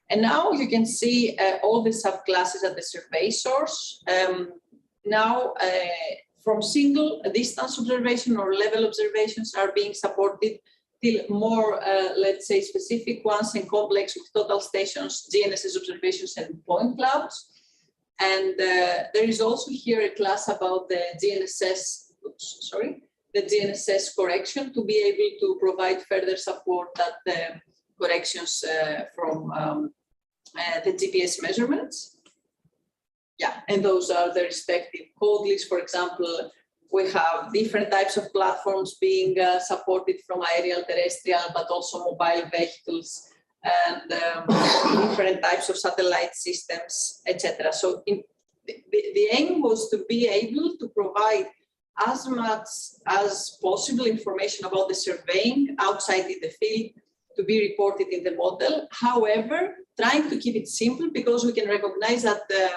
And now you can see all the subclasses at the survey source. Now, from single distance observation or level observations are being supported till more, let's say, specific ones and complex with total stations, GNSS observations, and point clouds. And there is also here a class about the GNSS, the GNSS correction, to be able to provide further support at the corrections from the GPS measurements. Yeah, and those are the respective code lists. For example, we have different types of platforms being supported from aerial, terrestrial, but also mobile vehicles, and different types of satellite systems, etc. So the aim was to be able to provide as much as possible information about the surveying outside in the field to be reported in the model. However, trying to keep it simple, because we can recognize that the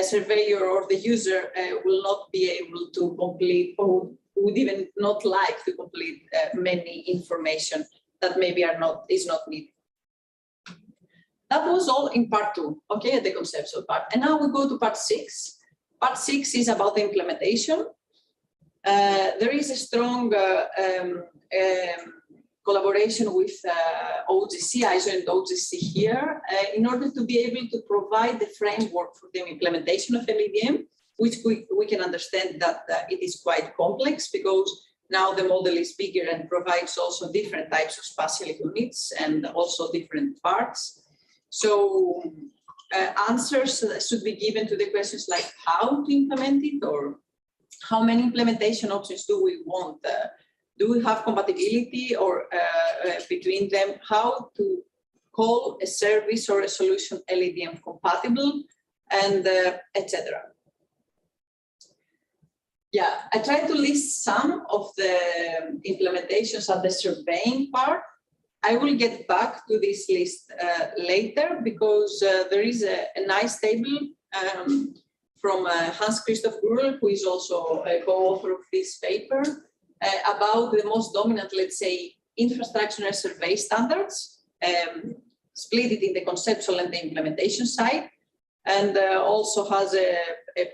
surveyor or the user will not be able to complete, or would even not like to complete many information that maybe is not needed. That was all in part 2, okay, the conceptual part. And now we go to part 6. Part 6 is about the implementation. There is a strong collaboration with OGC, ISO and OGC here, in order to be able to provide the framework for the implementation of LADM, which we can understand that it is quite complex, because now the model is bigger and provides also different types of spatial units and also different parts. So answers should be given to the questions like how to implement it, or how many implementation options do we want? Do we have compatibility or between them? How to call a service or a solution LADM compatible, and etc. Yeah, I tried to list some of the implementations at the surveying part. I will get back to this list later, because there is a nice table from Hans-Christoph Gurl, who is also a co-author of this paper, about the most dominant, let's say, infrastructure and survey standards, split it in the conceptual and the implementation side, and also has a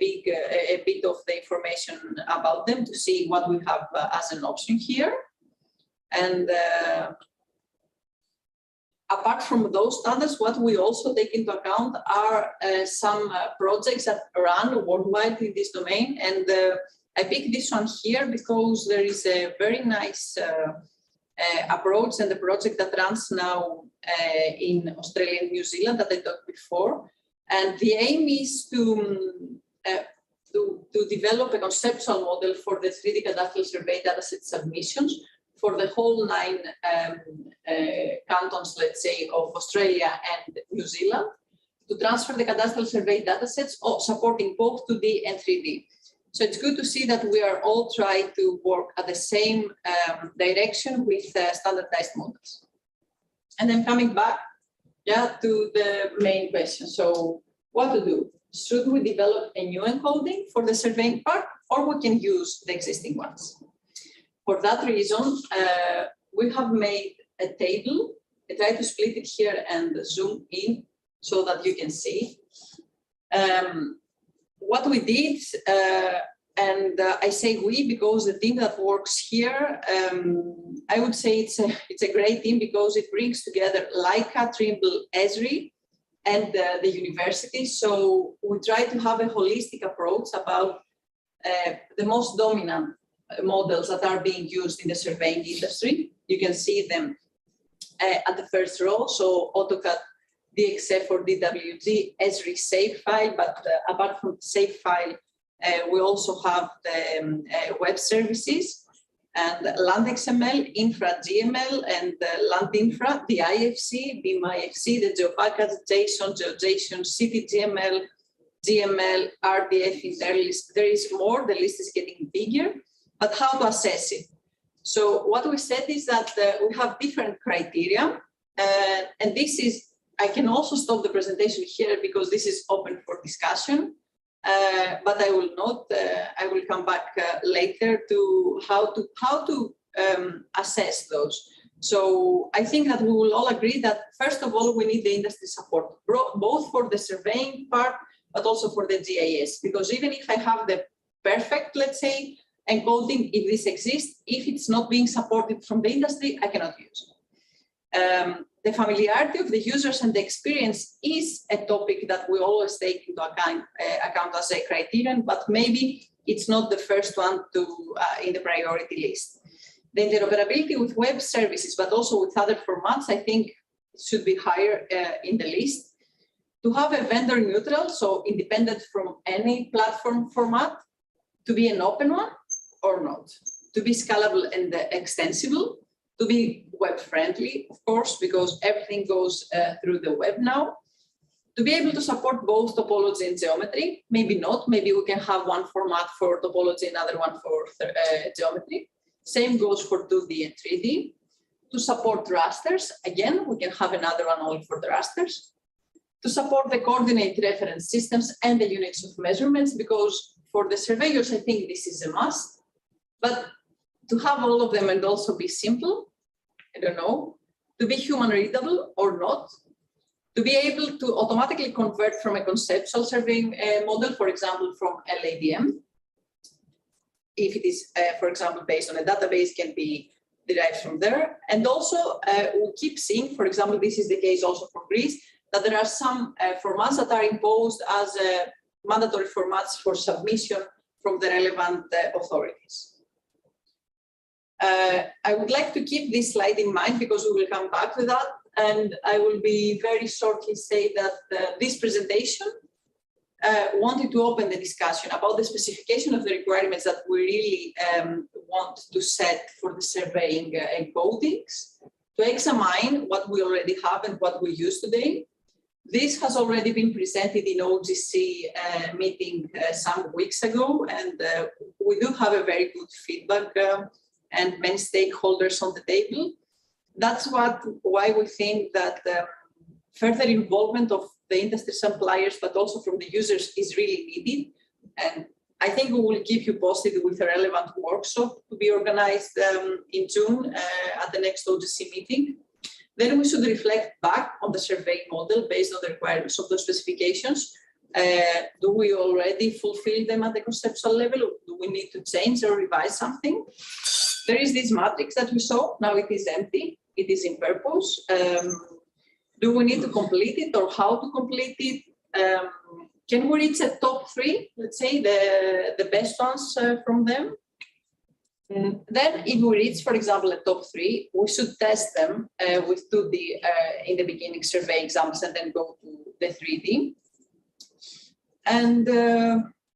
bit of the information about them to see what we have as an option here. And apart from those standards, what we also take into account are some projects that run worldwide in this domain. And I picked this one here because there is a very nice approach and the project that runs now in Australia and New Zealand that I talked before. And the aim is to develop a conceptual model for the 3D cadastral survey dataset submissions for the whole 9 cantons, let's say, of Australia and New Zealand, to transfer the cadastral survey datasets supporting both 2D and 3D. So it's good to see that we are all trying to work at the same direction with standardized models. And then coming back, to the main question. So what to do? Should we develop a new encoding for the surveying part, or we can use the existing ones? For that reason, we have made a table. I try to split it here and zoom in so that you can see. What we did, and I say we because the team that works here, I would say it's a great team because it brings together Leica, Trimble, Esri, and the university. So we try to have a holistic approach about the most dominant models that are being used in the surveying industry. You can see them at the first row. So AutoCAD DXF or DWG, Esri SafeFile, but apart from SafeFile, we also have the web services and LandXML, InfraGML, and LandInfra, the IFC, BIMIFC, the GeoPackage, JSON, GeoJSON, CityGML, GML, RDF, Interlist. There is more, the list is getting bigger, but how to assess it? So what we said is that we have different criteria, and this is, I can also stop the presentation here because this is open for discussion, but I will not, I will come back later to how to assess those. So I think that we will all agree that first of all, we need the industry support, both for the surveying part, but also for the GIS, because even if I have the perfect, let's say, encoding, if this exists, if it's not being supported from the industry, I cannot use it. The familiarity of the users and the experience is a topic that we always take into account as a criterion, but maybe it's not the first one to in the priority list. The interoperability with web services, but also with other formats, I think should be higher in the list. To have a vendor neutral, so independent from any platform format, to be an open one or not, to be scalable and extensible, to be web friendly, of course, because everything goes through the web now, to be able to support both topology and geometry, maybe not, maybe we can have one format for topology, another one for geometry. Same goes for 2D and 3D. To support rasters, again, we can have another one only for the rasters. To support the coordinate reference systems and the units of measurements, because for the surveyors, I think this is a must. But to have all of them and also be simple, I don't know, to be human readable or not, to be able to automatically convert from a conceptual surveying model, for example, from LADM, if it is, for example, based on a database, can be derived from there. And also, we keep seeing, for example, this is the case also for Greece, that there are some formats that are imposed as mandatory formats for submission from the relevant authorities. I would like to keep this slide in mind because we will come back to that, and I will be very shortly say that this presentation wanted to open the discussion about the specification of the requirements that we really want to set for the surveying encodings, to examine what we already have and what we use today. This has already been presented in OGC meeting some weeks ago, and we do have a very good feedback and many stakeholders on the table. That's why we think that further involvement of the industry suppliers, but also from the users, is really needed. And I think we will keep you posted with a relevant workshop to be organized in June at the next OGC meeting. Then we should reflect back on the survey model based on the requirements of the specifications. Do we already fulfill them at the conceptual level? Do we need to change or revise something? There is this matrix that we saw. Now it is empty. It is in purpose. Do we need to complete it, or how to complete it? Can we reach a top 3, let's say, the best ones from them? Then if we reach, for example, a top 3, we should test them with 2D in the beginning survey examples and then go to the 3D. And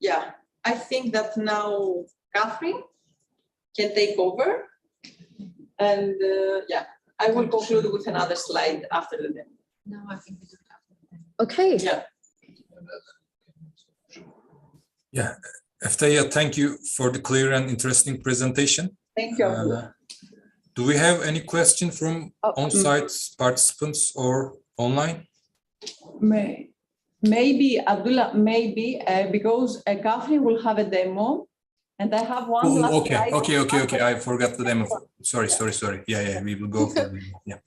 yeah, I think that now Catherine can take over. And yeah, I will conclude with another slide after the demo. No, I think we don't have to. Okay. Yeah. Yeah, Efteya, thank you for the clear and interesting presentation. Thank you. Do we have any question from on-site participants or online? Maybe, Abdullah, maybe, because Catherine will have a demo, and I have one last slide. Okay. I forgot the demo. Sorry. Yeah, we will go for the demo. Yeah.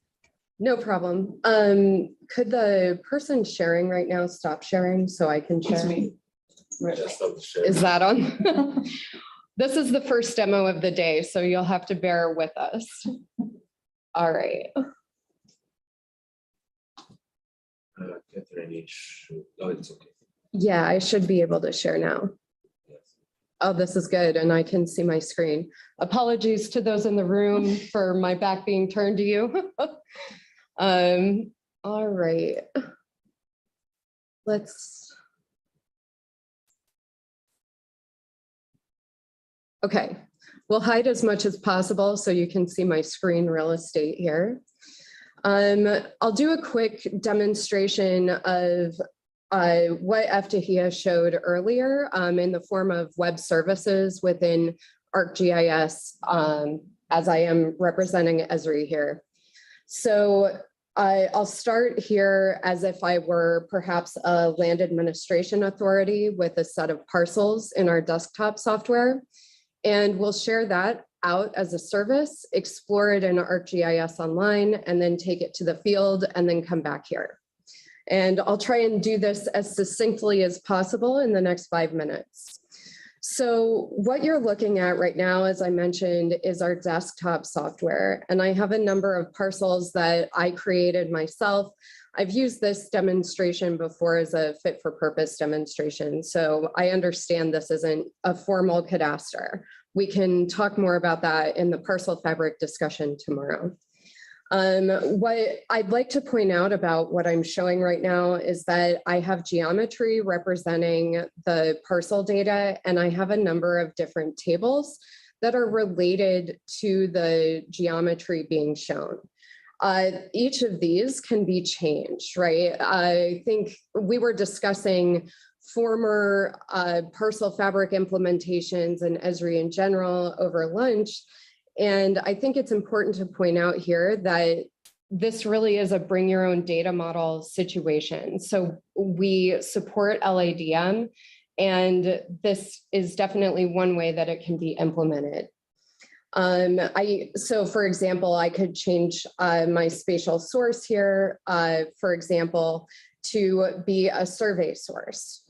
No problem. Could the person sharing right now stop sharing so I can share? It's me. Is that on? This is the first demo of the day, so you'll have to bear with us. All right. Catherine, oh, it's okay. Yeah, I should be able to share now. Oh, this is good, and I can see my screen. Apologies to those in the room for my back being turned to you. All right. Okay, we'll hide as much as possible so you can see my screen real estate here. I'll do a quick demonstration of what Efteya showed earlier in the form of web services within ArcGIS, as I am representing Esri here. So I'll start here as if I were perhaps a land administration authority with a set of parcels in our desktop software. And we'll share that out as a service, explore it in ArcGIS Online, and then take it to the field and then come back here. And I'll try and do this as succinctly as possible in the next 5 minutes. So what you're looking at right now, as I mentioned, is our desktop software. And I have a number of parcels that I created myself. I've used this demonstration before as a fit for purpose demonstration. So I understand this isn't a formal cadaster. We can talk more about that in the parcel fabric discussion tomorrow. What I'd like to point out about what I'm showing right now is that I have geometry representing the parcel data, and I have a number of different tables that are related to the geometry being shown. Each of these can be changed, right? I think we were discussing former parcel fabric implementations and Esri in general over lunch. And I think it's important to point out here that this really is a bring your own data model situation. So we support LADM, and this is definitely one way that it can be implemented. So for example, I could change my spatial source here, for example, to be a survey source.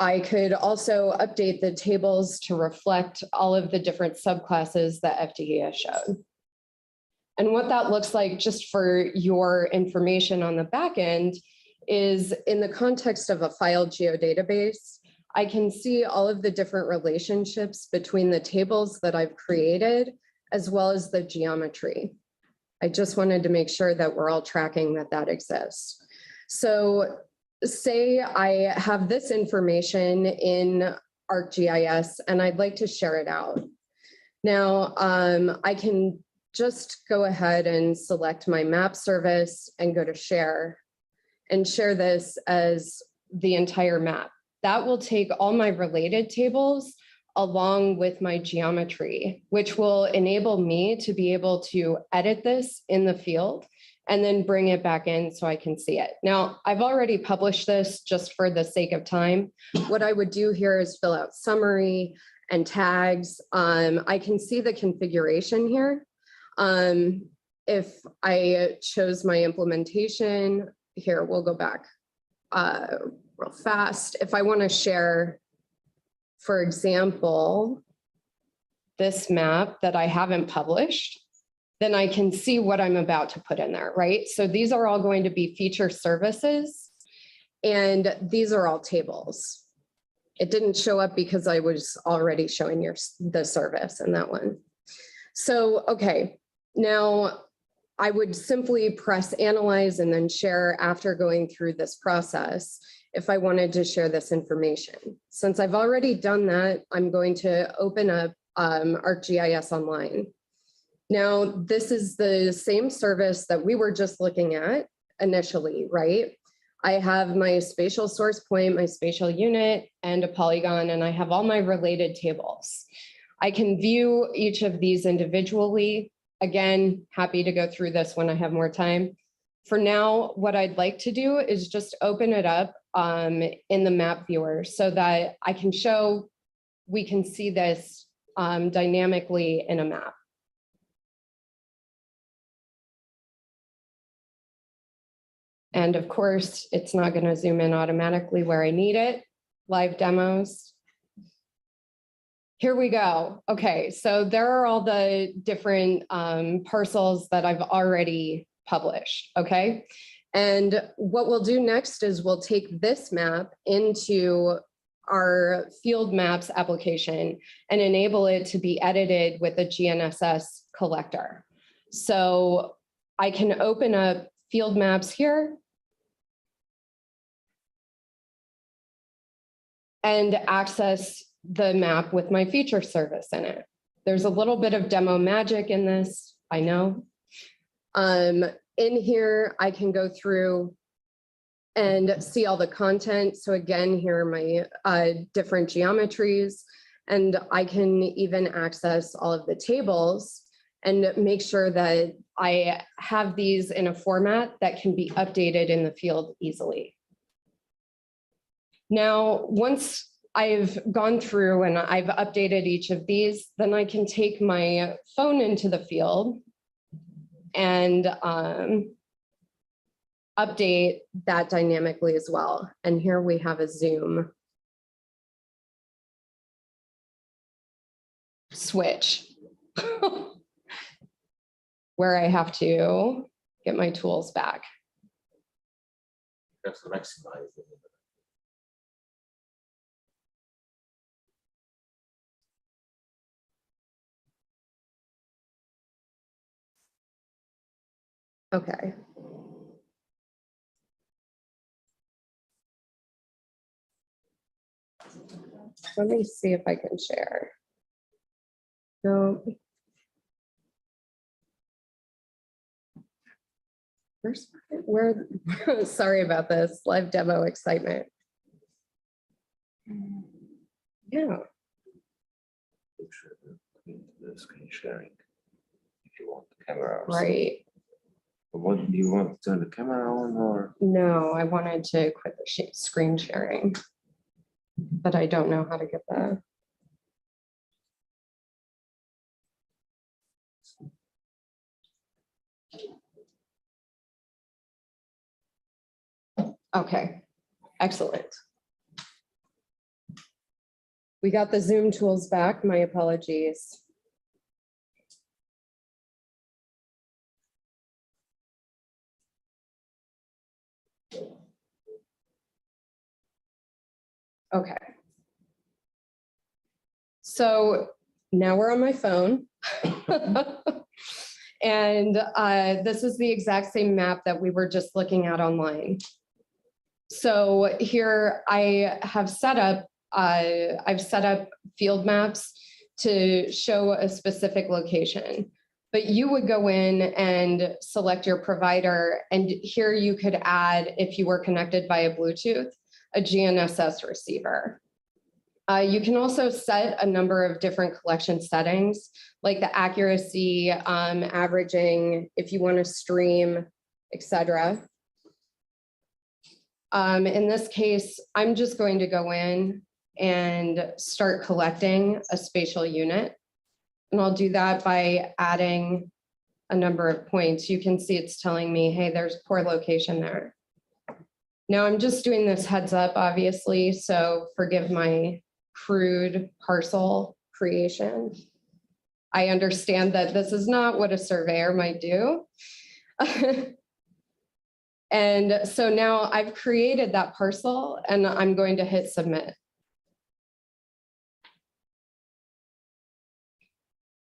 I could also update the tables to reflect all of the different subclasses that Efteya showed. And what that looks like, just for your information on the back end, is in the context of a file geodatabase, I can see all of the different relationships between the tables that I've created, as well as the geometry. I just wanted to make sure that we're all tracking that that exists. So say I have this information in ArcGIS and I'd like to share it out. Now, I can just go ahead and select my map service and go to share and share this as the entire map. That will take all my related tables along with my geometry, which will enable me to be able to edit this in the field and then bring it back in so I can see it. Now, I've already published this just for the sake of time. What I would do here is fill out summary and tags. I can see the configuration here. If I chose my implementation, here, we'll go back real fast. If I want to share, for example, this map that I haven't published, then I can see what I'm about to put in there, right? So these are all going to be feature services, and these are all tables. It didn't show up because I was already showing the service in that one. So, okay, now I would simply press analyze and then share after going through this process if I wanted to share this information. Since I've already done that, I'm going to open up ArcGIS Online. Now, this is the same service that we were just looking at initially, right? I have my spatial source point, my spatial unit, and a polygon, and I have all my related tables. I can view each of these individually. Again, happy to go through this when I have more time. For now, what I'd like to do is just open it up in the map viewer so that I can show, we can see this dynamically in a map. And of course, it's not going to zoom in automatically where I need it. Live demos. Here we go. Okay, so there are all the different parcels that I've already published, okay? And what we'll do next is we'll take this map into our field maps application and enable it to be edited with a GNSS collector. So I can open up field maps here and access the map with my feature service in it. There's a little bit of demo magic in this, I know. In here, I can go through and see all the content. So again, here are my different geometries, and I can even access all of the tables and make sure that I have these in a format that can be updated in the field easily. Now, once I've gone through and I've updated each of these, then I can take my phone into the field and update that dynamically as well. And here we have a zoom switch where I have to get my tools back. Have to maximize it. Okay. Let me see if I can share. No. Where, sorry about this, live demo excitement. Yeah. The screen sharing, if you want the camera. Right. What do you want to turn the camera on, or? No, I wanted to quit the screen sharing, but I don't know how to get that. Okay, excellent. We got the Zoom tools back, my apologies. Okay. So now we're on my phone. And this is the exact same map that we were just looking at online. So here I have set up, I've set up field maps to show a specific location, but you would go in and select your provider, and here you could add, if you were connected via Bluetooth, a GNSS receiver. You can also set a number of different collection settings, like the accuracy, averaging, if you want to stream, etc. In this case, I'm just going to go in and start collecting a spatial unit. And I'll do that by adding a number of points. You can see it's telling me, hey, there's poor location there. Now I'm just doing this heads up, obviously, so forgive my crude parcel creation. I understand that this is not what a surveyor might do. And so now I've created that parcel and I'm going to hit submit.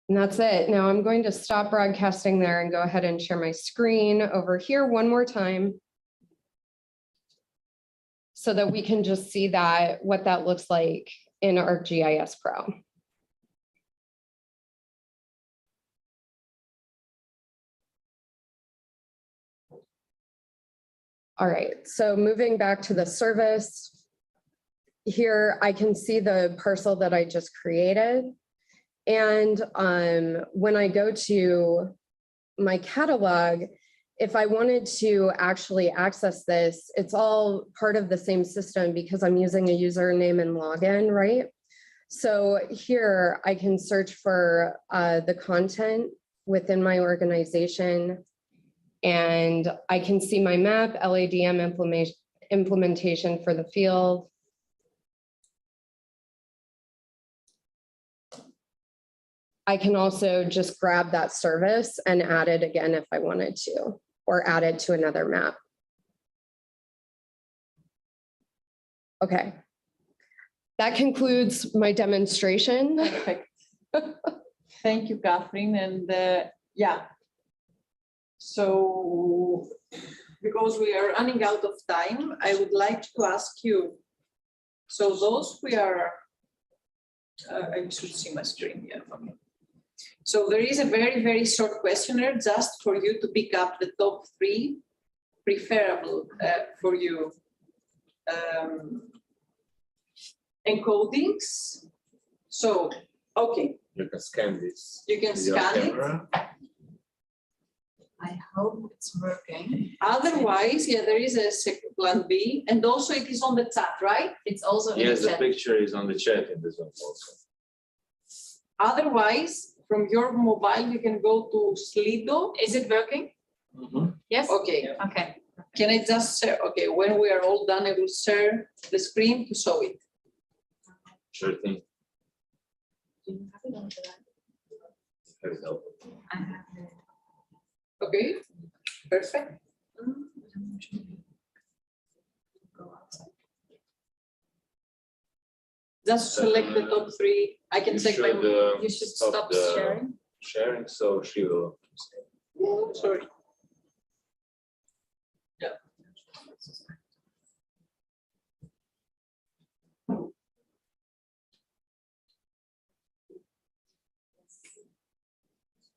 And that's it. Now I'm going to stop broadcasting there and go ahead and share my screen over here one more time, so that we can just see that, what that looks like in ArcGIS Pro. All right, so moving back to the service. Here I can see the parcel that I just created. And when I go to my catalog, if I wanted to actually access this, it's all part of the same system because I'm using a username and login, right? So here I can search for the content within my organization, and I can see my map, LADM implementation for the field. I can also just grab that service and add it again if I wanted to, or add it to another map. Okay, that concludes my demonstration. Perfect. Thank you, Catherine. And yeah, so because we are running out of time, I would like to ask you, so those we are, I should see my screen here for me. So there is a very, very short questionnaire just for you to pick up the top 3 preferable for you encodings. So, okay. You can scan this. You can scan it. I hope it's working. Otherwise, yeah, there is a plan B, and also it is on the chat, right? It's also in Yes, the the chat. picture is on the chat in this one also. Otherwise, from your mobile, you can go to Slido. Is it working? Yes. Okay. Okay. Can I just share? Okay, when we are all done, I will share the screen to show it. Sure thing. Do you have it on the Very helpful. I have it. Okay, perfect. Go outside. Just select the top 3. I can check my. You should stop sharing. Sharing, so she will. Oh, sorry. Yeah.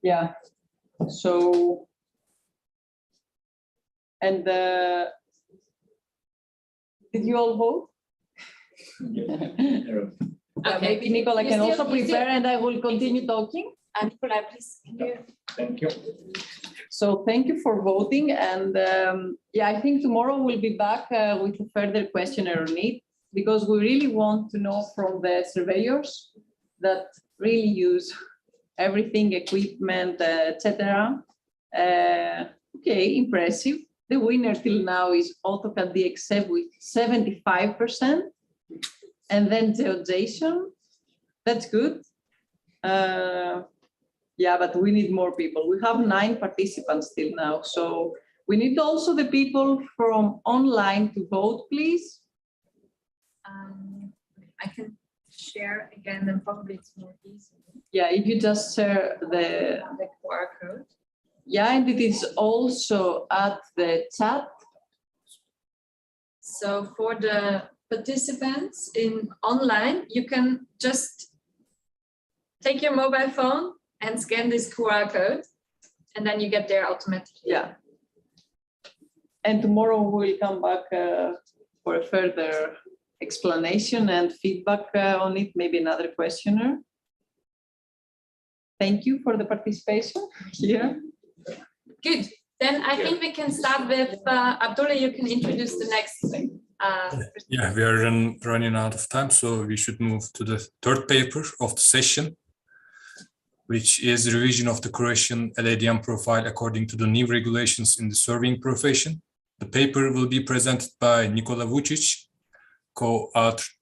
Yeah. So. And did you all vote? Okay. Maybe Nicola You can still- also you still- prepare, and I will continue talking. And Nicola, please. Can you? Thank you. So thank you for voting, and yeah, I think tomorrow we'll be back with a further questionnaire on it, because we really want to know from the surveyors that really use everything, equipment, etc. Okay, impressive. The winner till now is AutoCAD DXF with 75%, and then Geodesy. That's good. Yeah, but we need more people. We have 9 participants till now. So we need also the people from online to vote, please. I can share again, then probably it's more easy. Yeah, if you just share the QR code. Yeah, and it is also at the chat. So for the participants in online, you can just take your mobile phone and scan this QR code, and then you get there automatically. Yeah. And tomorrow we'll come back for a further explanation and feedback on it, maybe another questionnaire. Thank you for the participation here. Good. Then I think we can start with Abdullah. You can introduce the next thing. Yeah, we are running out of time, so we should move to the 3rd paper of the session, which is revision of the Croatian LADM profile according to the new regulations in the surveying profession. The paper will be presented by Nikola Vucic, co-authored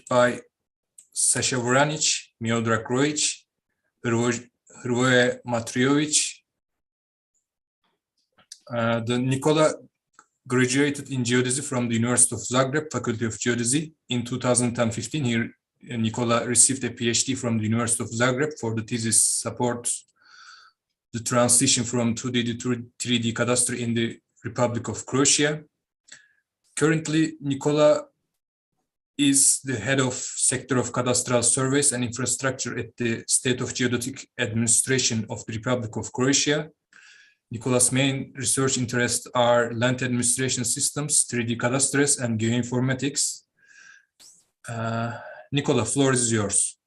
by Sasha Voranic, Miodrag Rojic, Hrvoje Matrijovic. The Nikola graduated in geodesy from the University of Zagreb, Faculty of Geodesy. In 2015, here Nikola received a PhD from the University of Zagreb for the thesis support the transition from 2D to 3D cadastral in the Republic of Croatia. Currently, Nicola is the head of sector of cadastral surveys and infrastructure at the State of Geodetic Administration of the Republic of Croatia. Nicola's main research interests are land administration systems, 3D cadastres, and geoinformatics. Nicola, floor is yours.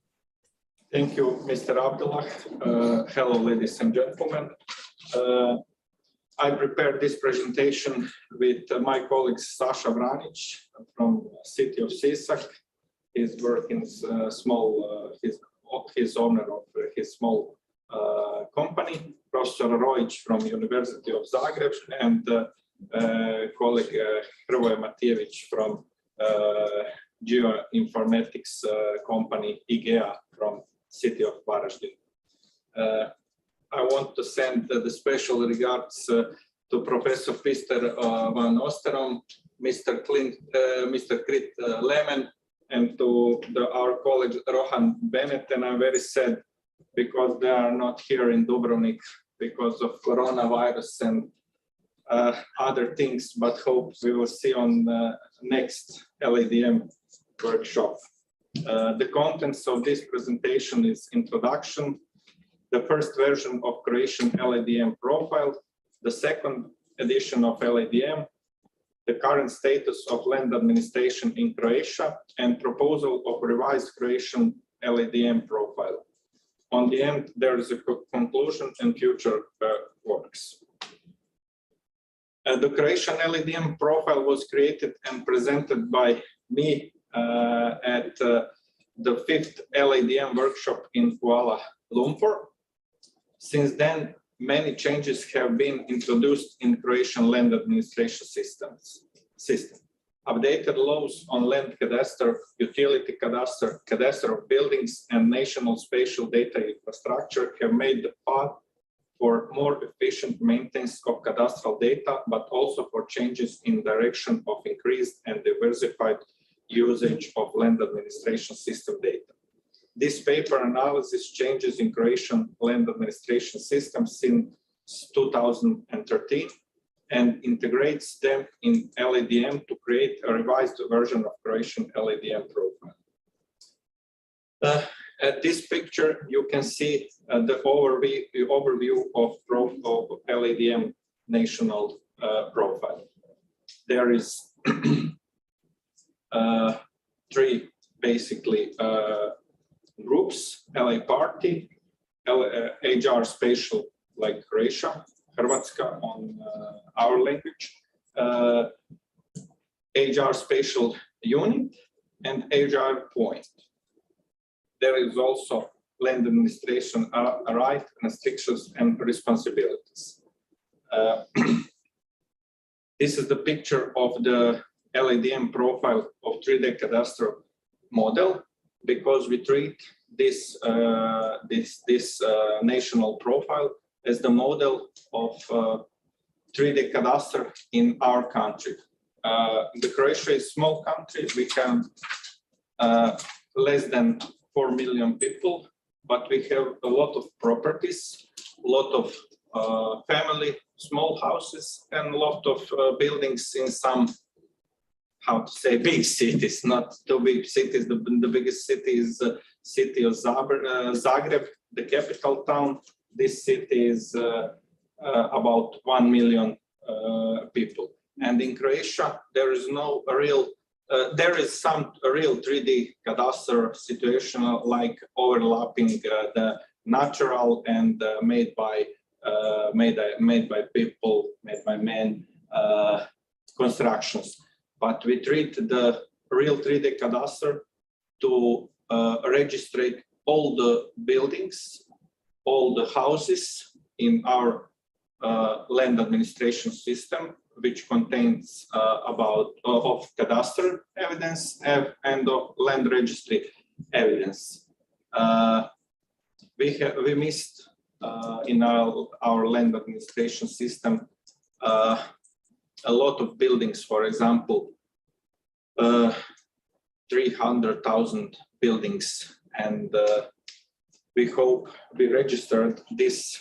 Thank you, Mr. Abdullah. Hello, ladies and gentlemen. I prepared this presentation with my colleague Sasha Vranic from city of Sisak. He's working small, he's owner of his small company. Professor Rojic from University of Zagreb, and colleague Hrvoje Matijević from geoinformatics company IGEA from city of Varaždin. I want to send the special regards to Professor Peter van Osterom, Mr. Krit Lehman, and to our colleague Rohan Bennett. And I'm very sad because they are not here in Dubrovnik because of coronavirus and other things, but hope we will see on the next LADM workshop. The contents of this presentation is introduction, the first version of Croatian LADM profile, the second edition of LADM, the current status of land administration in Croatia, and proposal of revised Croatian LADM profile. On the end, there is a conclusion and future works. The Croatian LADM profile was created and presented by me at the 5th LADM workshop in Kuala Lumpur. Since then, many changes have been introduced in Croatian land administration system. Updated laws on land cadastre, utility cadastre, cadastre of buildings, and national spatial data infrastructure have made the path for more efficient maintenance of cadastral data, but also for changes in direction of increased and diversified usage of land administration system data. This paper analysis changes in Croatian land administration systems since 2013 and integrates them in LADM to create a revised version of Croatian LADM profile. At this picture, you can see the overview of LADM national profile. There is three basically groups: LA Party, HR Spatial like Croatia, Hrvatska on our language, HR Spatial Unit, and HR Point. There is also land administration right, restrictions, and responsibilities. This is the picture of the LADM profile of 3D cadastral model, because we treat this national profile as the model of 3D cadastre in our country. The Croatia is a small country. We have less than 4 million people, but we have a lot of properties, a lot of family, small houses, and a lot of buildings in some, how to say, big cities, not too big cities. The biggest city is the city of Zagreb, the capital town. This city is about 1 million people. And in Croatia, there is no real, there is some real 3D cadastre situation, like overlapping the natural and made by people, made by men constructions. But we treat the real 3D cadastre to register all the buildings, all the houses in our land administration system, which contains about of cadastre evidence and of land registry evidence. We missed in our land administration system a lot of buildings. For example, 300,000 buildings, and we hope we registered these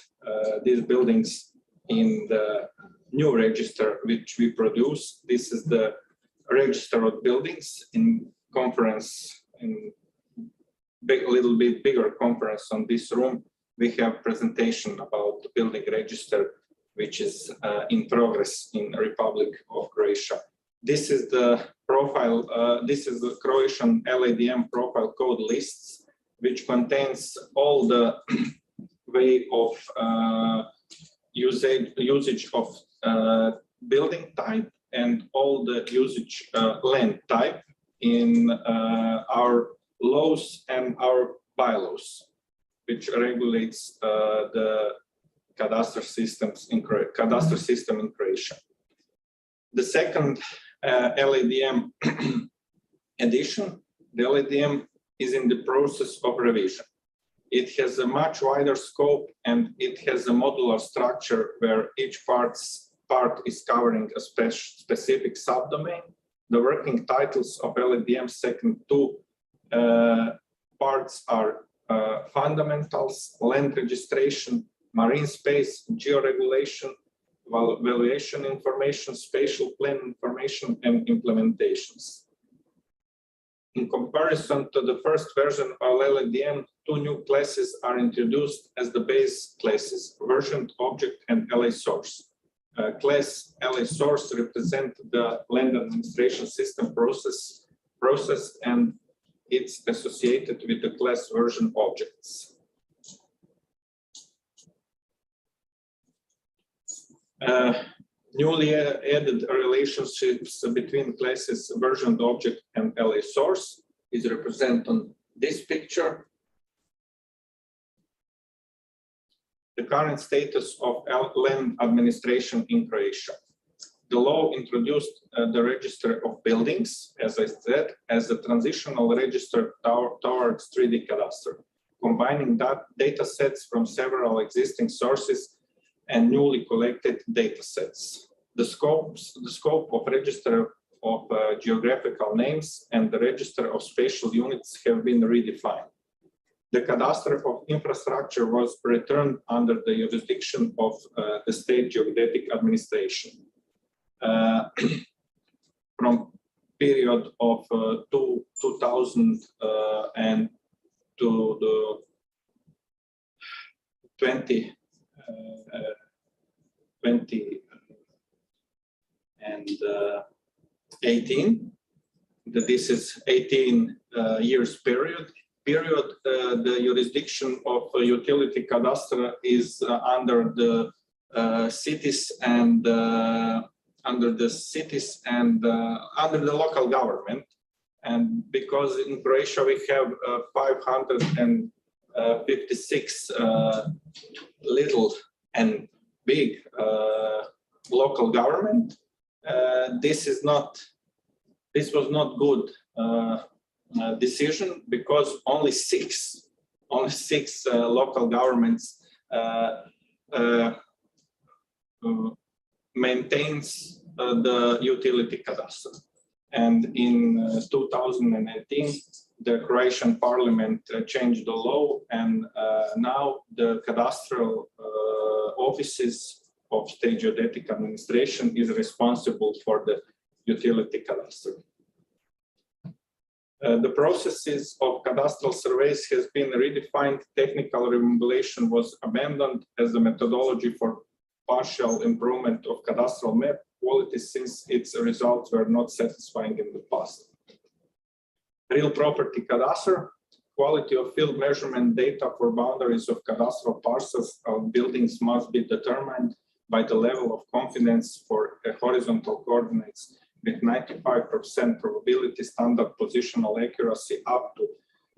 buildings in the new register which we produce. This is the register of buildings in conference, in little bit bigger conference on this room. We have presentation about the building register, which is in progress in Republic of Croatia. This is the profile, this is the Croatian LADM profile code lists, which contains all the way of usage of building type and all the usage land type in our laws and our bylaws, which regulates the cadastre system in Croatia. The second LADM edition, the LADM is in the process of revision. It has a much wider scope and it has a modular structure where each part is covering a specific subdomain. The working titles of LADM's second two parts are fundamentals, land registration, marine space, georegulation, valuation information, spatial plan information, and implementations. In comparison to the first version of LADM, two new classes are introduced as the base classes, version object and LA source. Class LA source represent the land administration system process and it's associated with the class version objects. Newly added relationships between classes version object and LA source is represented on this picture. The current status of land administration in Croatia. The law introduced the register of buildings, as I said, as a transitional register towards 3D cadastre, combining data sets from several existing sources and newly collected data sets. The scope of register of geographical names and the register of spatial units have been redefined. The cadastre of infrastructure was returned under the jurisdiction of the State Geodetic Administration. From period of 2000 and to the 2018, this is 18 years period. The jurisdiction of utility cadastre is under the cities and under the local government, and because in Croatia we have 556 little and big local government, this was not good decision, because only six local governments maintains the utility cadastre. And in 2018, the Croatian Parliament changed the law, and now the cadastral offices of State Geodetic Administration is responsible for the utility cadastre. The processes of cadastral surveys has been redefined. Technical remodulation was abandoned as the methodology for partial improvement of cadastral map quality, since its results were not satisfying in the past. Real property cadastre, quality of field measurement data for boundaries of cadastral parcels of buildings must be determined by the level of confidence for horizontal coordinates with 95% probability standard positional accuracy up to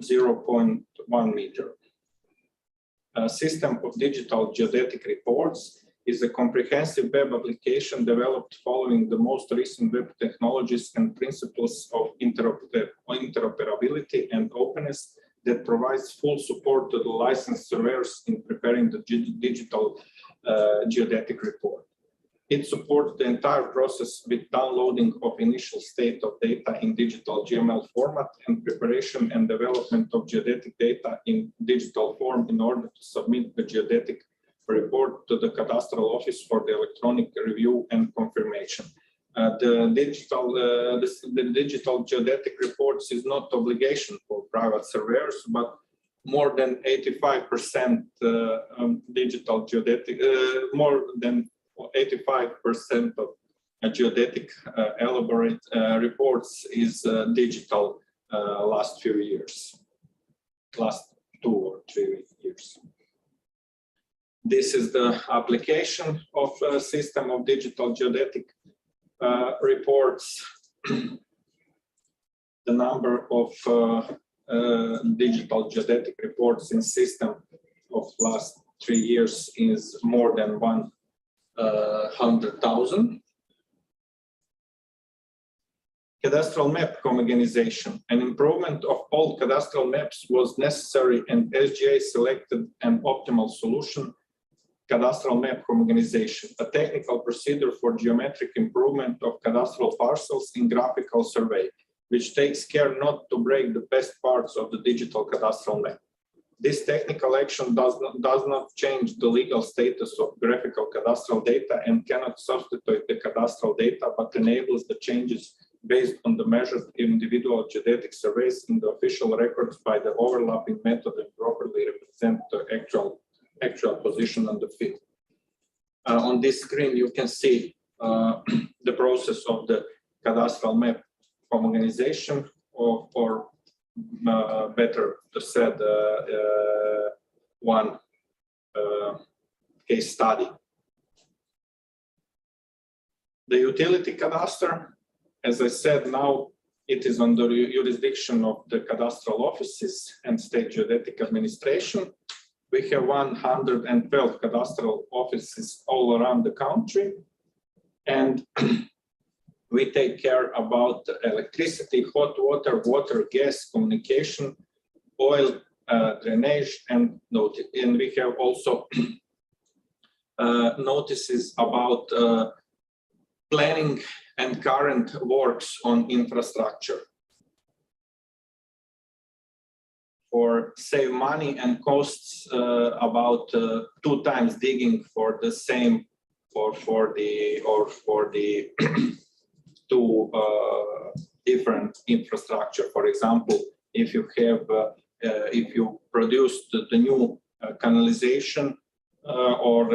0.1 meter. A system of digital geodetic reports is a comprehensive web application developed following the most recent web technologies and principles of interoperability and openness that provides full support to the licensed surveyors in preparing the digital geodetic report. It supports the entire process with downloading of initial state of data in digital GML format and preparation and development of geodetic data in digital form in order to submit the geodetic report to the cadastral office for the electronic review and confirmation. The digital geodetic reports is not obligation for private surveyors, but more than 85% digital geodetic, more than 85% of geodetic elaborate reports is digital last few years, last 2 or 3 years. This is the application of a system of digital geodetic reports. The number of digital geodetic reports in system of last 3 years is more than 100,000. Cadastral map homogenization. An improvement of all cadastral maps was necessary, and SGA selected an optimal solution: cadastral map homogenization, a technical procedure for geometric improvement of cadastral parcels in graphical survey, which takes care not to break the best parts of the digital cadastral map. This technical action does not change the legal status of graphical cadastral data and cannot substitute the cadastral data, but enables the changes based on the measured individual geodetic surveys in the official records by the overlapping method and properly represent the actual position on the field. On this screen, you can see the process of the cadastral map homogenization, or better to said, one case study. The utility cadastre, as I said, now it is under jurisdiction of the cadastral offices and state geodetic administration. We have 112 cadastral offices all around the country, and we take care about electricity, hot water, water, gas, communication, oil, drainage, and we have also notices about planning and current works on infrastructure. For save money and costs, about 2 times digging for the same, or for the 2 different infrastructure. For example, if you have, if you produce the new canalization or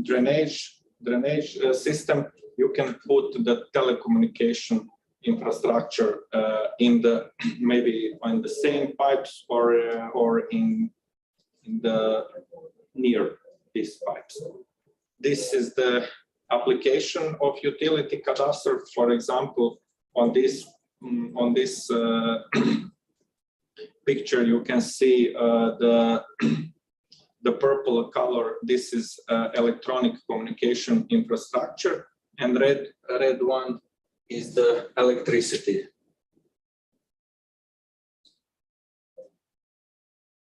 drainage system, you can put the telecommunication infrastructure in the maybe on the same pipes or in the near these pipes. This is the application of utility cadastre. For example, on this picture, you can see the purple color. This is electronic communication infrastructure, and red one is the electricity.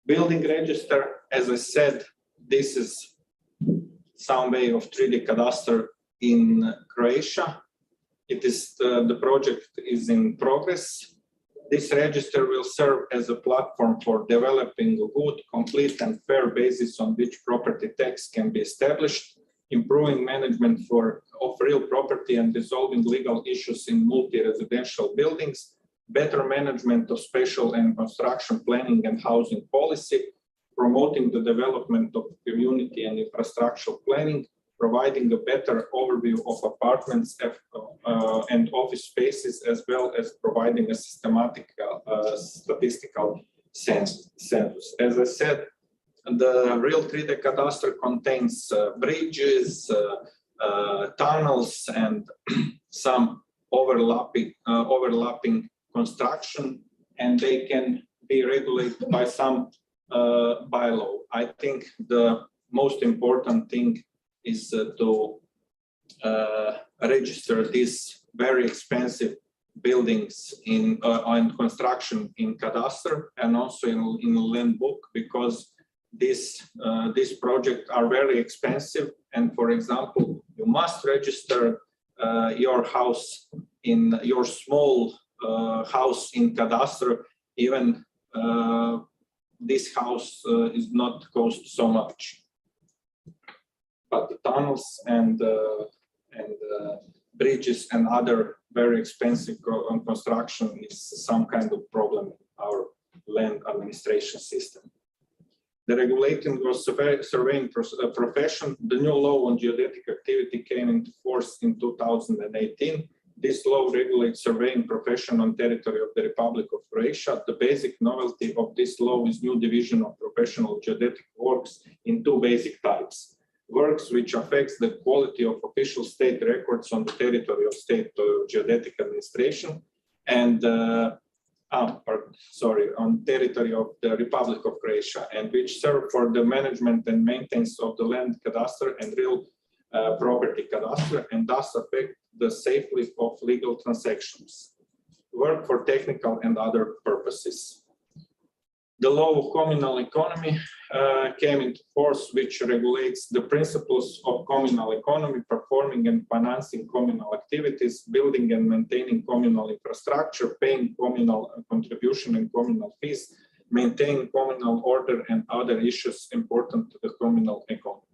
Building register, as I said, this is some way of 3D cadastre in Croatia. It is the project is in progress. This register will serve as a platform for developing a good, complete, and fair basis on which property tax can be established, improving management of real property and resolving legal issues in multi-residential buildings, better management of spatial and construction planning and housing policy, promoting the development of community and infrastructural planning, providing a better overview of apartments and office spaces, as well as providing a systematic statistical census. As I said, the real 3D cadastre contains bridges, tunnels, and some overlapping construction, and they can be regulated by some bylaw. I think the most important thing is to register these very expensive buildings and construction in cadastre and also in land book, because these projects are very expensive. And for example, you must register your house in your small house in cadastre, even this house is not cost so much. But the tunnels and bridges and other very expensive construction is some kind of problem in our land administration system. The regulating of surveying profession, the new law on geodetic activity came into force in 2018. This law regulates surveying profession on territory of the Republic of Croatia. The basic novelty of this law is new division of professional geodetic works in two basic types. Works which affects the quality of official state records on the territory of state geodetic administration and on territory of the Republic of Croatia, and which serve for the management and maintenance of the land cadastre and real property cadastre, and thus affect the safety of legal transactions. Work for technical and other purposes. The law of communal economy came into force, which regulates the principles of communal economy, performing and financing communal activities, building and maintaining communal infrastructure, paying communal contribution and communal fees, maintaining communal order and other issues important to the communal economy.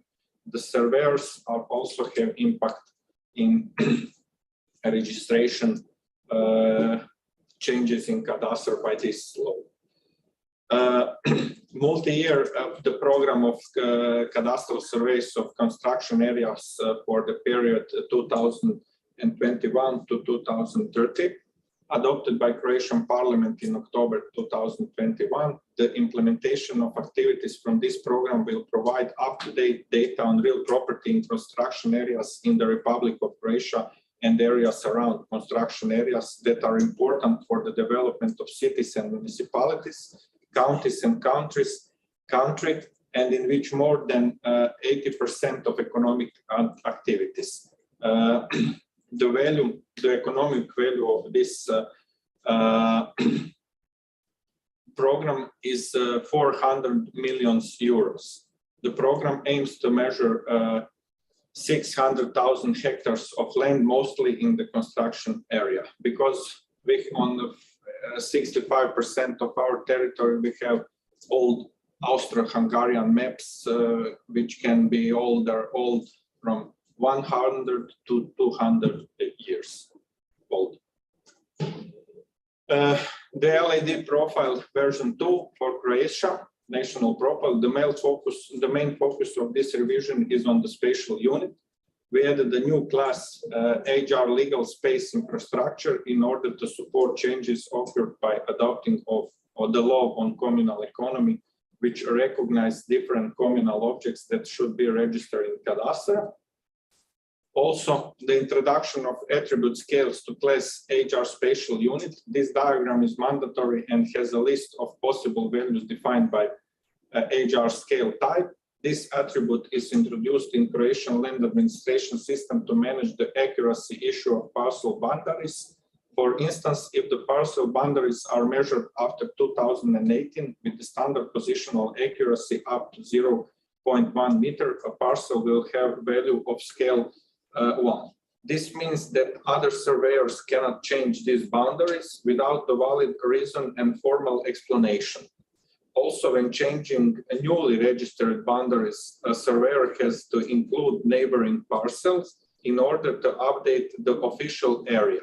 The surveyors also have impact in registration changes in cadastre by this law. Multi-year the program of cadastral surveys of construction areas for the period 2021 to 2030, adopted by Croatian Parliament in October 2021. The implementation of activities from this program will provide up-to-date data on real property in construction areas in the Republic of Croatia and areas around construction areas that are important for the development of cities and municipalities, counties and country, and in which more than 80% of economic activities. The economic value of this program is 400 million euros. The program aims to measure 600,000 hectares of land, mostly in the construction area, because on the 65% of our territory, we have old Austro-Hungarian maps, which can be old from 100 to 200 years old. The LAD profile version 2 for Croatia, national profile, the main focus of this revision is on the spatial unit. We added a new class, HR legal space infrastructure, in order to support changes occurred by adopting of the law on communal economy, which recognize different communal objects that should be registered in cadastre. Also, the introduction of attribute scales to class HR spatial unit. This diagram is mandatory and has a list of possible values defined by HR scale type. This attribute is introduced in Croatian land administration system to manage the accuracy issue of parcel boundaries. For instance, if the parcel boundaries are measured after 2018 with the standard positional accuracy up to 0.1 meter, a parcel will have value of scale 1. This means that other surveyors cannot change these boundaries without the valid reason and formal explanation. Also, when changing newly registered boundaries, a surveyor has to include neighboring parcels in order to update the official area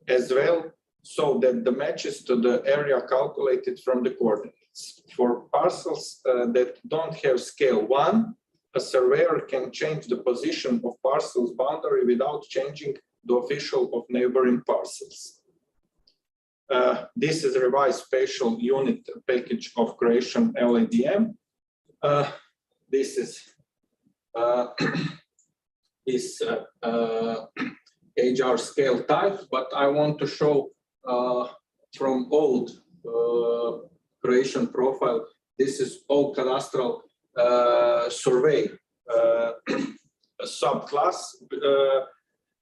as well, so that the matches to the area calculated from the coordinates. For parcels that don't have scale 1, a surveyor can change the position of parcel's boundary without changing the official of neighboring parcels. This is a revised spatial unit package of Croatian LADM. This is HR scale type, but I want to show from old Croatian profile. This is old cadastral survey subclass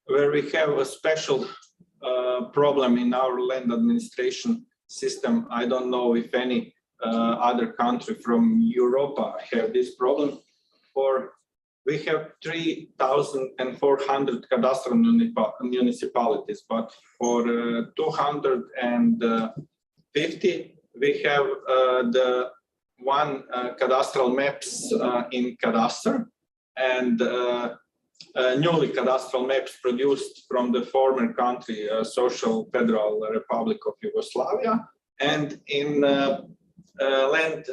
where we have a special problem in our land administration system. I don't know if any other country from Europe have this problem. We have 3,400 cadastral municipalities, but for 250 we have the one cadastral maps in cadastre, and newly cadastral maps produced from the former country, Social Federal Republic of Yugoslavia. And in land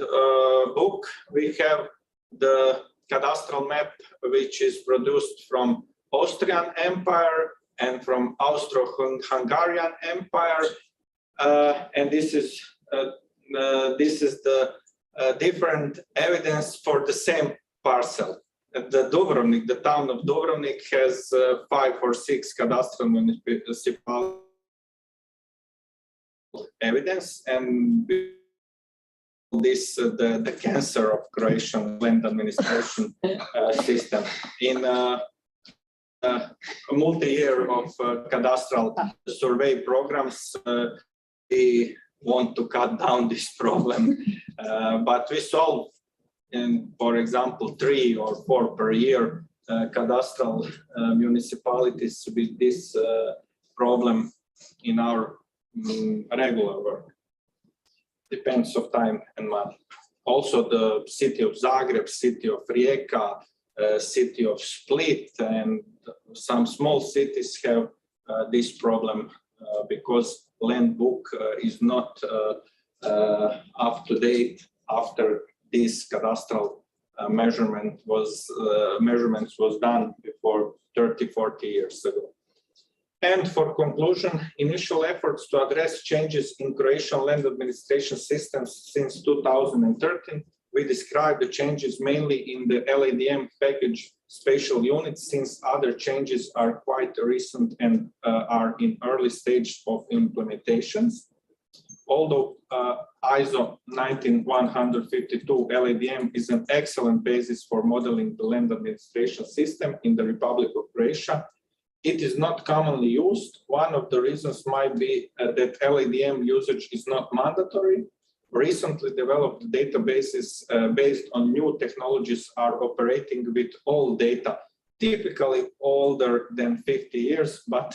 book, we have the cadastral map, which is produced from Austrian Empire and from Austro-Hungarian Empire. And this is the different evidence for the same parcel. The Dubrovnik, the town of Dubrovnik, has 5 or 6 cadastral municipal evidence, and this the cancer of Croatian land administration system. In a multi-year of cadastral survey programs, we want to cut down this problem, but we solve, for example, 3 or 4 per year cadastral municipalities with this problem in our regular work. Depends of time and money. Also, the city of Zagreb, city of Rijeka, city of Split, and some small cities have this problem because land book is not up to date after this cadastral measurements was done before 30-40 years ago. And for conclusion, initial efforts to address changes in Croatian land administration systems since 2013, we describe the changes mainly in the LADM package spatial units, since other changes are quite recent and are in early stage of implementations. Although ISO 19152 LADM is an excellent basis for modeling the land administration system in the Republic of Croatia, it is not commonly used. One of the reasons might be that LADM usage is not mandatory. Recently developed databases based on new technologies are operating with old data, typically older than 50 years, but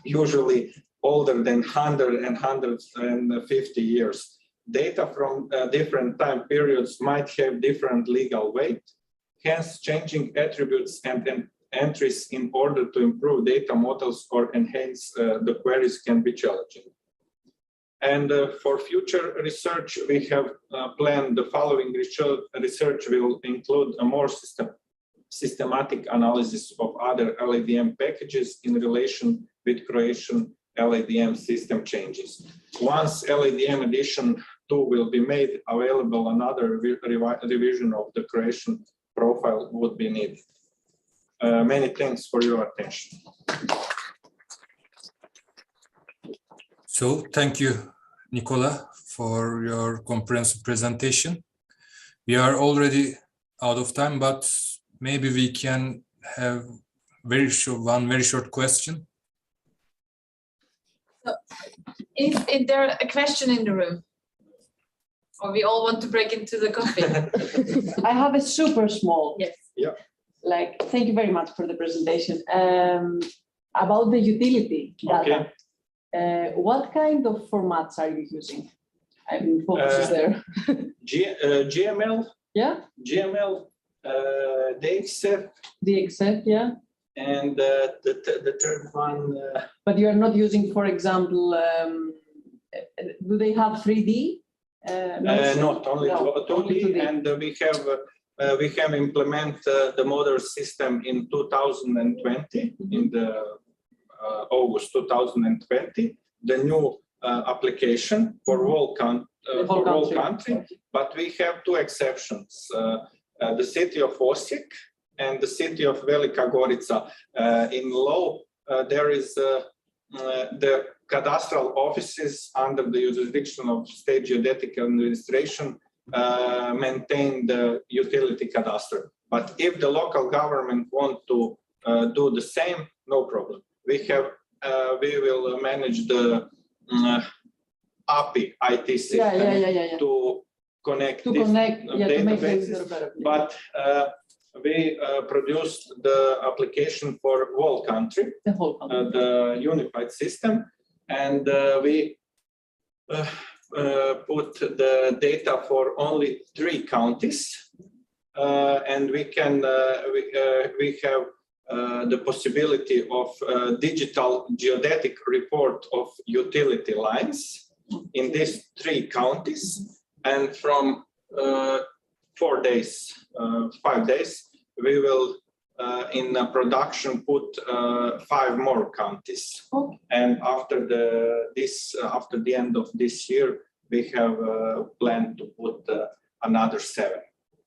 usually older than 100 and 150 years. Data from different time periods might have different legal weight. Hence, changing attributes and entries in order to improve data models or enhance the queries can be challenging. And for future research, we have planned the following research will include a more systematic analysis of other LADM packages in relation with Croatian LADM system changes. Once LADM edition 2 will be made available, another revision of the Croatian profile would be needed. Many thanks for your attention. So thank you, Nicola, for your comprehensive presentation. We are already out of time, but maybe we can have one very short question. So, is there a question in the room? Or we all want to break into the coffee? I have a super small. Yes. Yeah. Like, thank you very much for the presentation. About the utility data. Okay. What kind of formats are you using? I mean, focus there. GML. Yeah. GML. DXF. DXF, yeah. And the third one. But you are not using, for example, do they have 3D? Not only no, 2D, and we have implemented the model system in 2020, in the August 2020, the new application for whole country. But we have 2 exceptions: the city of Osijek and the city of Velika Gorica. In law, there is the cadastral offices under the jurisdiction of State Geodetic Administration maintain the utility cadastre. But if the local government want to do the same, no problem. We will manage the API IT system to connect databases. But we produced the application for whole country, the unified system, and we put the data for only 3 counties, and we have the possibility of digital geodetic report of utility lines in these 3 counties, and from 5 days, we will in production put 5 more counties. Okay. And after the end of this year, we have planned to put another 7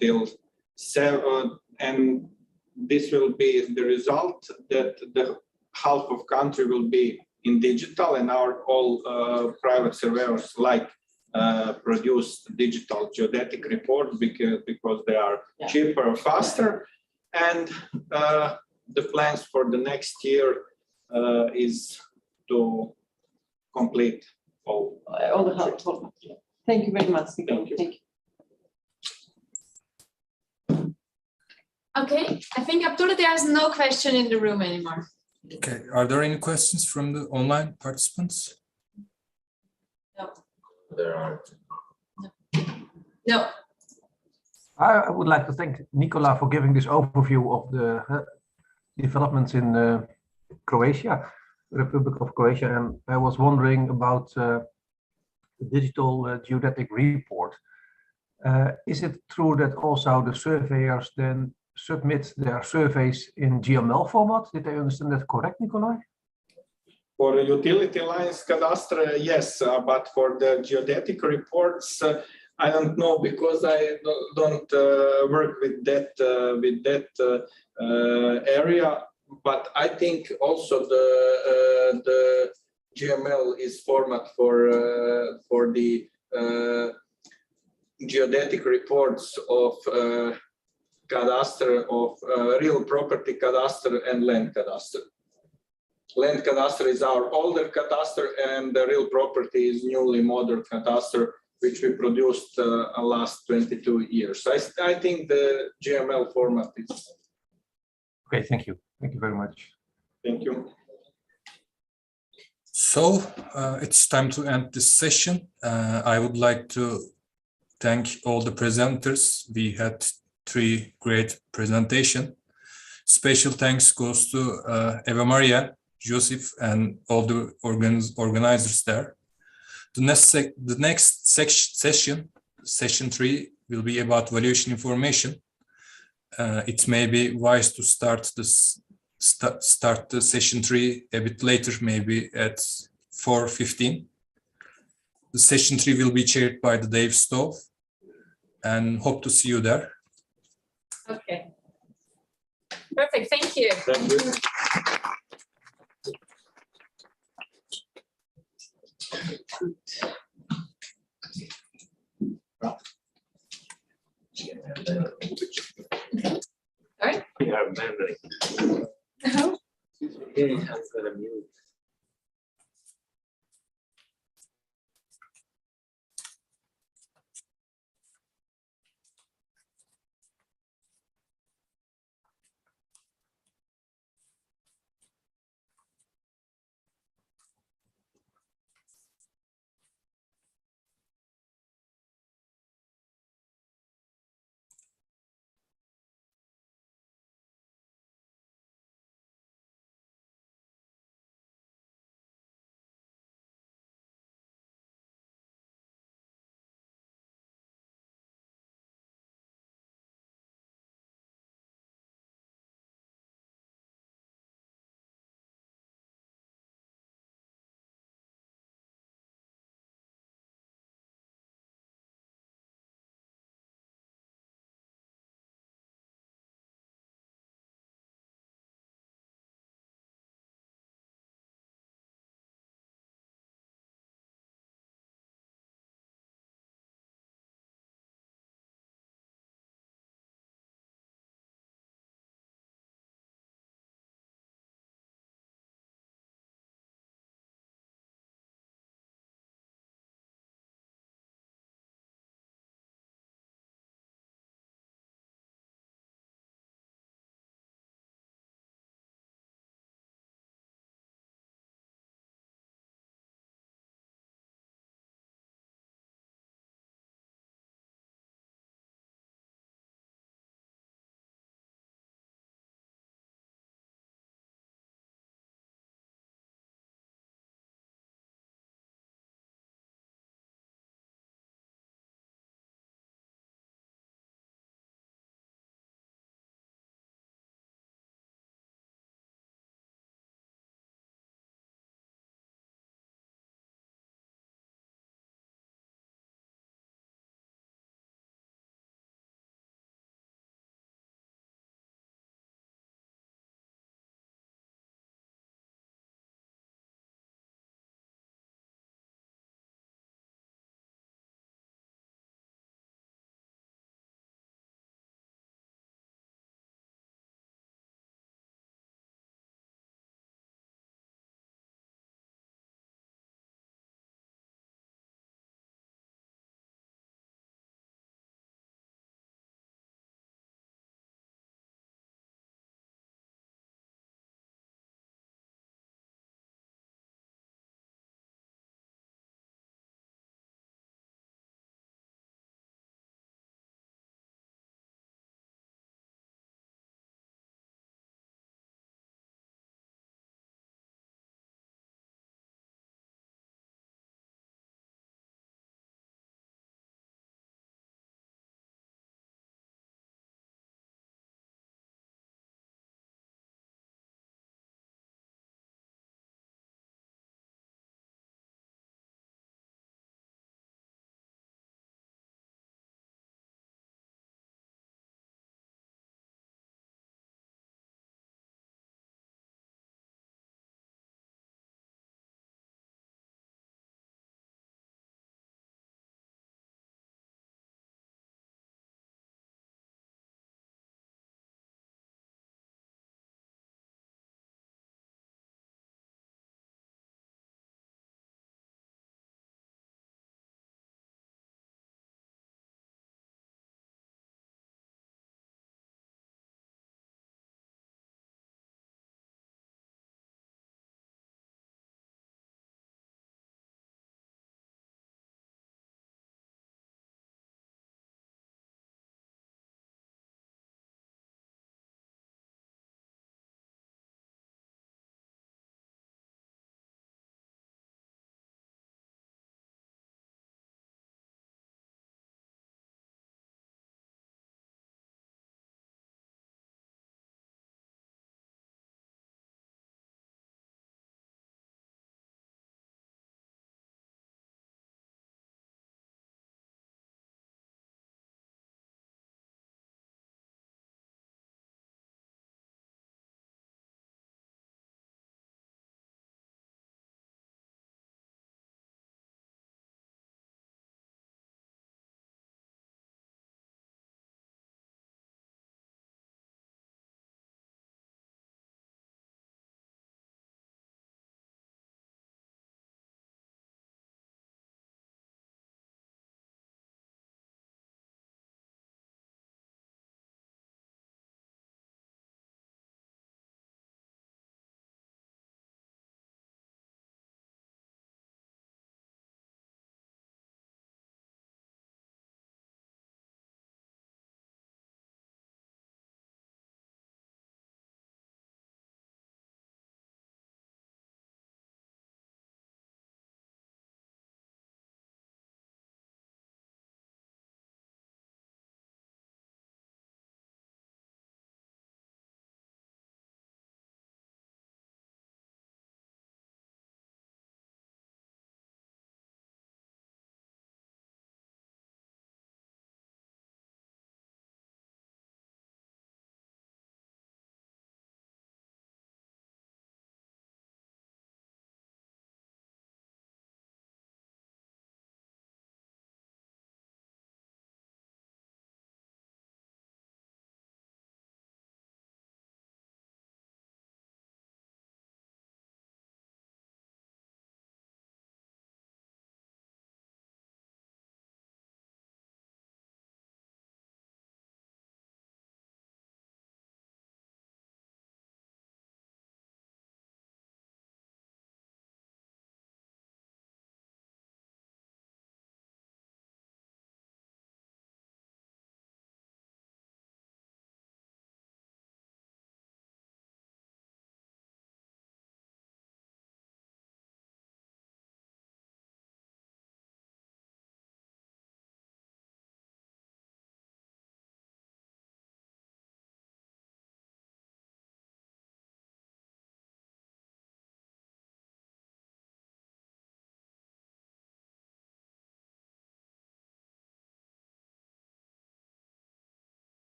till 7, and this will be the result that the half of country will be in digital, and our all private surveyors produce digital geodetic report because they are cheaper, faster, and the plans for the next year is to complete all the help. Thank you very much. Thank you. Okay, I think Abdullah, there's no question in the room anymore. Okay, are there any questions from the online participants? No. There are. No. I would like to thank Nicola for giving this overview of the developments in Croatia, Republic of Croatia, and I was wondering about the digital geodetic report. Is it true that also the surveyors then submit their surveys in GML format? Did I understand that correct, Nikolai? For utility lines cadastre, yes, but for the geodetic reports, I don't know, because I don't work with that area. But I think also the GML is format for the geodetic reports of cadastre, of real property cadastre and land cadastre. Land cadastre is our older cadastre, and the real property is newly modern cadastre, which we produced last 22 years. I think the GML format is. Okay, thank you. Thank you very much. Thank you. So it's time to end this session. I would like to thank all the presenters. We had 3 great presentations. Special thanks goes to Eva Maria, Joseph, and all the organizers there. The next session, session 3, will be about valuation information. It may be wise to start the session 3 a bit later, maybe at 4:15. The session 3 will be chaired by the Dave Stove, and hope to see you there. Okay. Perfect. Thank you. Thank you. Sorry? We have memory. No. Yeah, I'm gonna mute.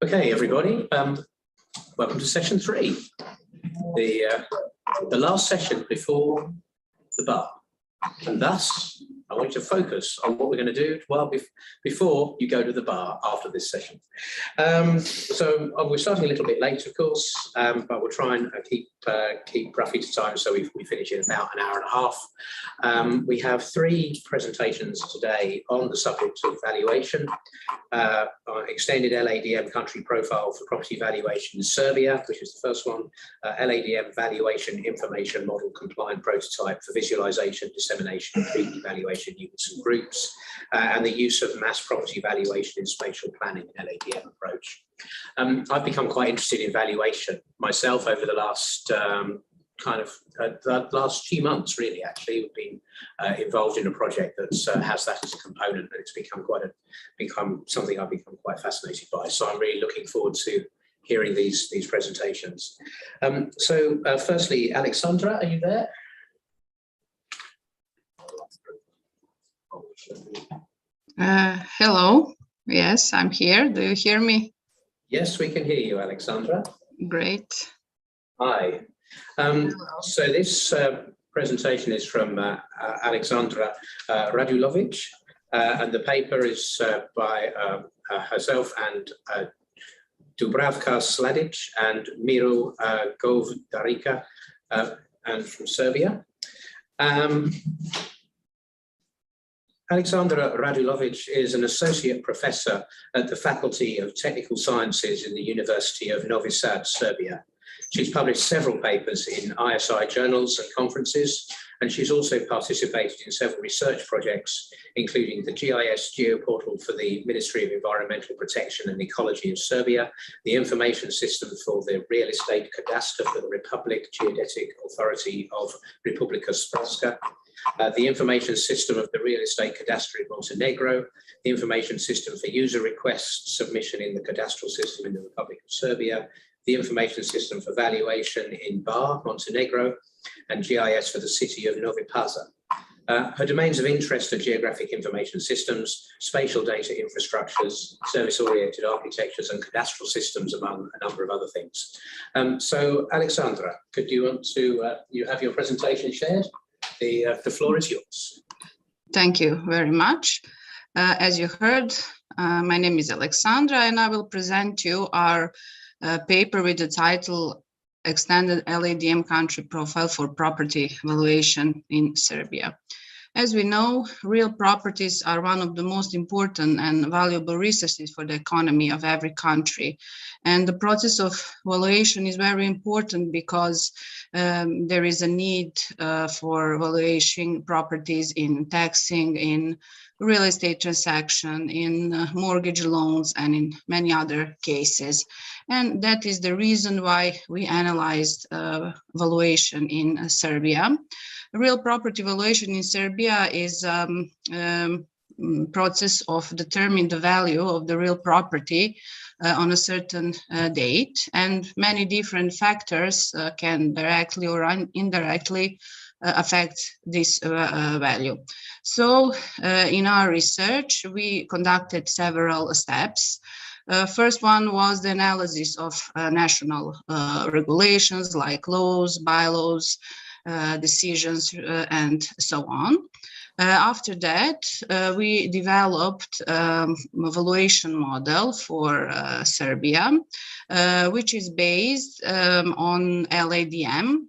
Okay, everybody, welcome to session 3, the last session before the bar. And thus, I want you to focus on what we're going to do well before you go to the bar after this session. So we're starting a little bit late, of course, but we'll try and keep roughly to time, so we finish in about an hour and a half. We have 3 presentations today on the subject of valuation, extended LADM country profile for property valuation in Serbia, which is the first one, LADM valuation information model compliant prototype for visualization, dissemination, and 3D valuation units and groups, and the use of mass property valuation in spatial planning and LADM approach. I've become quite interested in valuation myself over the last last few months, really. Actually, we've been involved in a project that has that as a component, and it's become something I've become quite fascinated by. So I'm really looking forward to hearing these presentations. Firstly, Alexandra, are you there? Hello. Yes, I'm here. Do you hear me? Yes, we can hear you, Alexandra. Great. Hi. So this presentation is from Alexandra Radulovic, and the paper is by herself and Dubravka Sladic and Miro Govdarica, and from Serbia. Alexandra Radulovic is an associate professor at the Faculty of Technical Sciences in the University of Novi Sad, Serbia. She's published several papers in ISI journals and conferences, and she's also participated in several research projects, including the GIS Geoportal for the Ministry of Environmental Protection and Ecology of Serbia, the information system for the real estate cadaster for the Republic Geodetic Authority of Republika Srpska, the information system of the real estate cadastre in Montenegro, the information system for user requests submission in the cadastral system in the Republic of Serbia, the information system for valuation in Bar, Montenegro, and GIS for the city of Novi Pazar. Her domains of interest are geographic information systems, spatial data infrastructures, service-oriented architectures, and cadastral systems, among a number of other things. So, Alexandra, could you want to, you have your presentation shared? The floor is yours. Thank you very much. As you heard, my name is Alexandra, and I will present you our paper with the title Extended LADM Country Profile for Property Valuation in Serbia. As we know, real properties are one of the most important and valuable resources for the economy of every country. And the process of valuation is very important because there is a need for valuation properties in taxing, in real estate transaction, in mortgage loans, and in many other cases. And that is the reason why we analyzed valuation in Serbia. Real property valuation in Serbia is process of determining the value of the real property on a certain date, and many different factors can directly or indirectly affect this value. So in our research, we conducted several steps. First one was the analysis of national regulations like laws, bylaws, decisions, and so on. After that, we developed a valuation model for Serbia, which is based on LADM.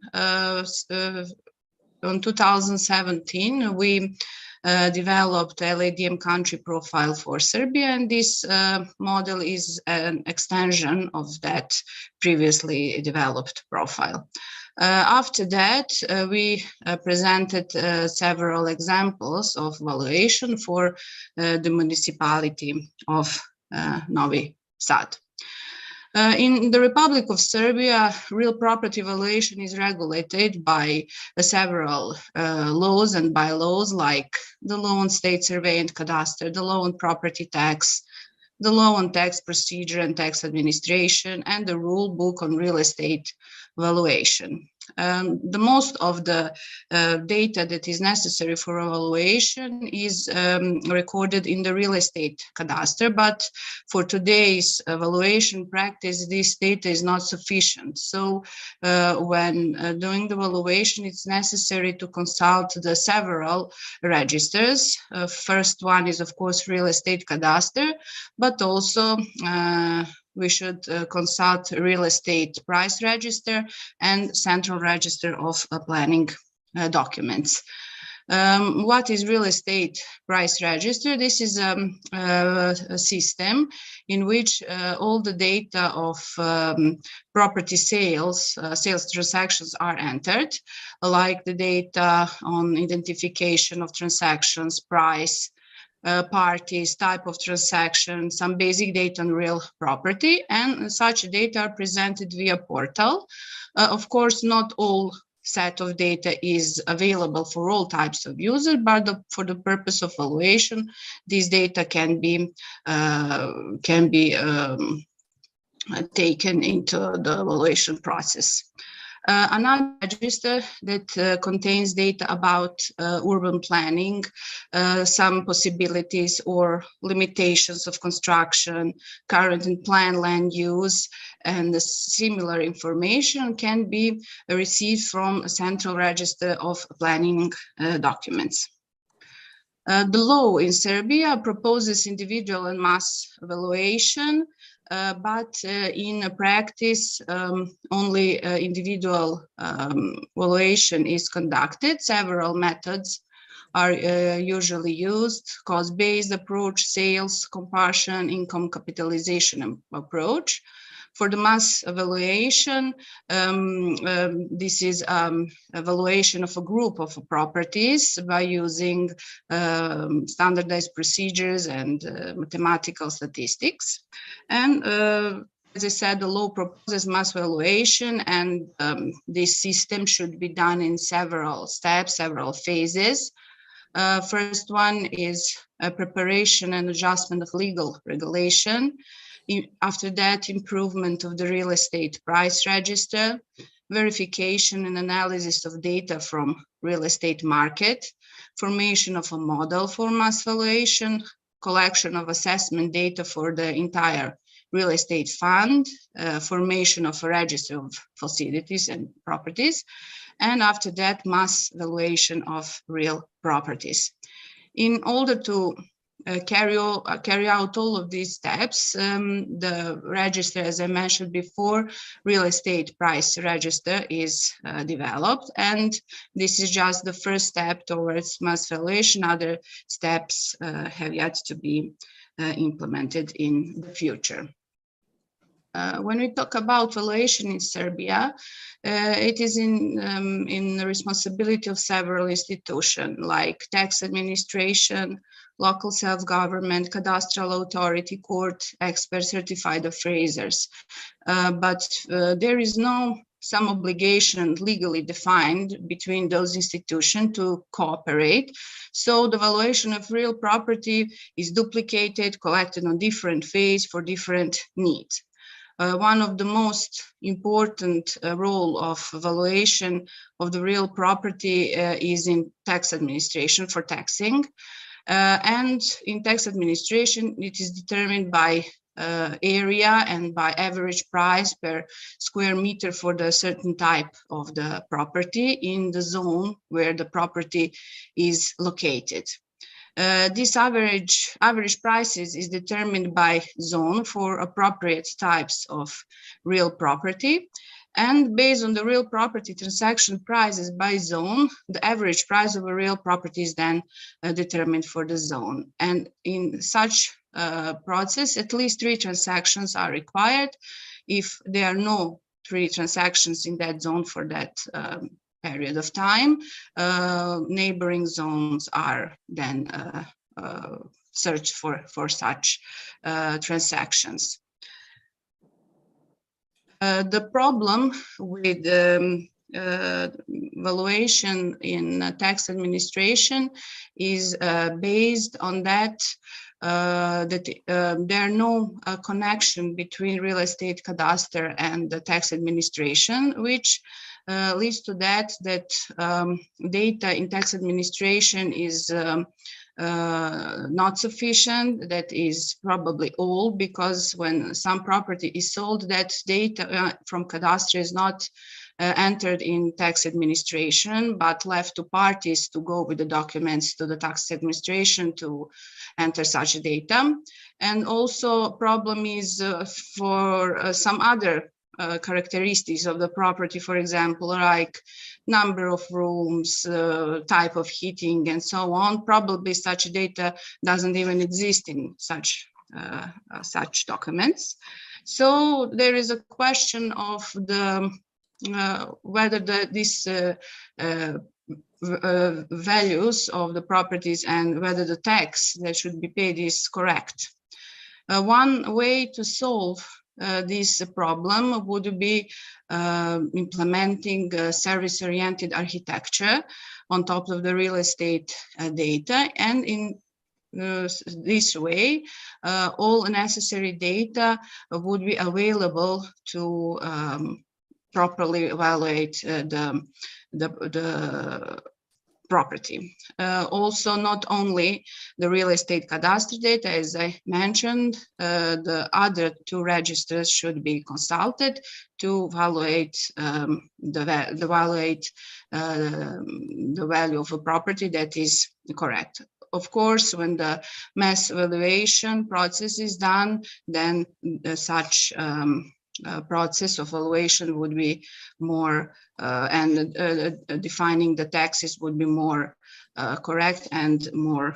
In 2017, we developed LADM country profile for Serbia, and this model is an extension of that previously developed profile. After that, we presented several examples of valuation for the municipality of Novi Sad. In the Republic of Serbia, real property valuation is regulated by several laws and bylaws, like the law on state survey and cadaster, the law on property tax, the law on tax procedure and tax administration, and the rule book on real estate valuation. the most of the data that is necessary for evaluation is recorded in the real estate cadastre, but for today's evaluation practice, this data is not sufficient. So when doing the evaluation, it's necessary to consult the several registers. First one is, of course, real estate cadastre, but also we should consult real estate price register and central register of planning documents. What is real estate price register? This is a system in which all the data of property sales transactions are entered, like the data on identification of transactions, price, parties, type of transaction, some basic data on real property, and such data are presented via portal. Of course, not all set of data is available for all types of users, but for the purpose of evaluation, these data can be taken into the evaluation process. Another register that contains data about urban planning, some possibilities or limitations of construction, current and planned land use, and the similar information can be received from a central register of planning documents. The law in Serbia proposes individual and mass evaluation, but in practice, only individual evaluation is conducted. Several methods are usually used: cost-based approach, sales, comparison, income capitalization approach. For the mass evaluation, this is evaluation of a group of properties by using standardized procedures and mathematical statistics. And as I said, the law proposes mass evaluation, and this system should be done in several steps, several phases. First one is preparation and adjustment of legal regulation. After that, improvement of the real estate price register, verification and analysis of data from real estate market, formation of a model for mass evaluation, collection of assessment data for the entire real estate fund, formation of a register of facilities and properties, and after that, mass evaluation of real properties. In order to carry out all of these steps, the register, as I mentioned before, real estate price register is developed, and this is just the first step towards mass evaluation. Other steps have yet to be implemented in the future. When we talk about valuation in Serbia, it is in the responsibility of several institutions like tax administration, local self-government, cadastral authority, court, experts, certified appraisers. But there is some obligation legally defined between those institutions to cooperate. So the valuation of real property is duplicated, collected on different phases for different needs. One of the most important role of valuation of the real property is in tax administration for taxing. And in tax administration, it is determined by area and by average price per square meter for the certain type of the property in the zone where the property is located. This average prices is determined by zone for appropriate types of real property. And based on the real property transaction prices by zone, the average price of a real property is then determined for the zone. And in such process, at least 3 transactions are required. If there are no 3 transactions in that zone for that period of time, neighboring zones are then searched for such transactions. The problem with valuation in tax administration is based on that that there are no connection between real estate cadastre and the tax administration, which leads to that data in tax administration is not sufficient. That is probably all, because when some property is sold, that data from cadastre is not entered in tax administration, but left to parties to go with the documents to the tax administration to enter such data. And also problem is for some other characteristics of the property, for example, like number of rooms, type of heating, and so on. Probably such data doesn't even exist in such documents. So there is a question of the whether these values of the properties and whether the tax that should be paid is correct. One way to solve this problem would be implementing service-oriented architecture on top of the real estate data, and in this way all necessary data would be available to properly evaluate the property. Also, not only the real estate cadastre data, as I mentioned, the other two registers should be consulted to evaluate the value of a property that is correct. Of course, when the mass evaluation process is done, then such process of evaluation would be more and defining the taxes would be more correct and more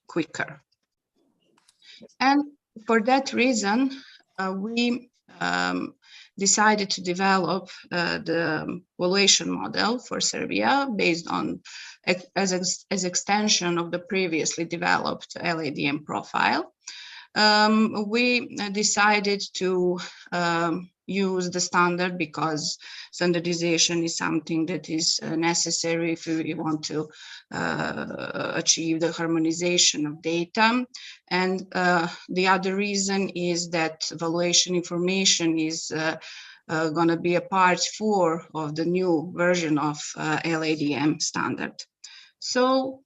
quicker. And for that reason, we decided to develop the evaluation model for Serbia based on as extension of the previously developed LADM profile. We decided to use the standard because standardization is something that is necessary if we want to achieve the harmonization of data. And the other reason is that valuation information is going to be a part 4 of the new version of LADM standard. So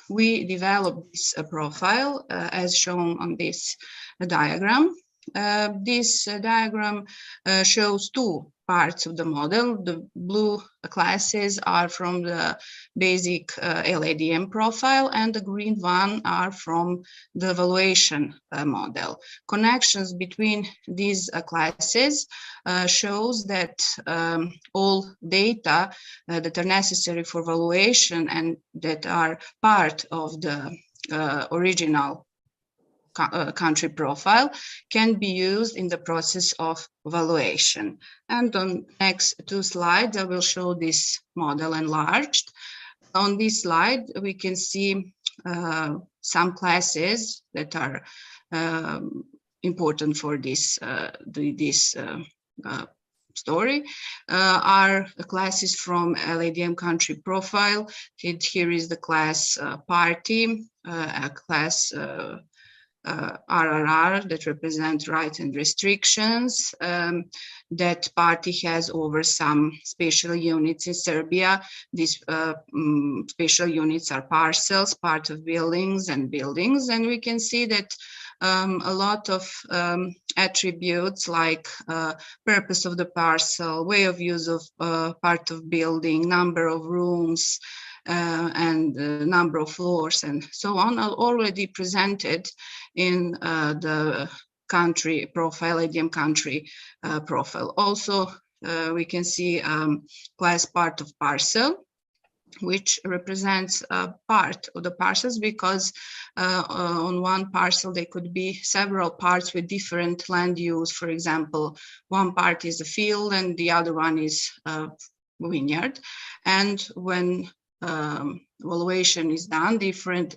we developed this profile as shown on this diagram. This diagram shows 2 parts of the model. The blue classes are from the basic LADM profile, and the green one are from the evaluation model. Connections between these classes shows that all data that are necessary for evaluation and that are part of the original country profile can be used in the process of evaluation. And on next 2 slides, I will show this model enlarged. On this slide, we can see some classes that are important for this story are classes from LADM country profile. Here is the class party, a class RRR that represent rights and restrictions. That party has over some spatial units in Serbia. These spatial units are parcels, part of buildings, and we can see that a lot of attributes like purpose of the parcel, way of use of part of building, number of rooms, and number of floors, and so on, are already presented in the country profile, LADM country profile. Also, we can see class part of parcel, which represents a part of the parcels, because on one parcel there could be several parts with different land use. For example, one part is a field and the other one is a vineyard. And when evaluation is done, different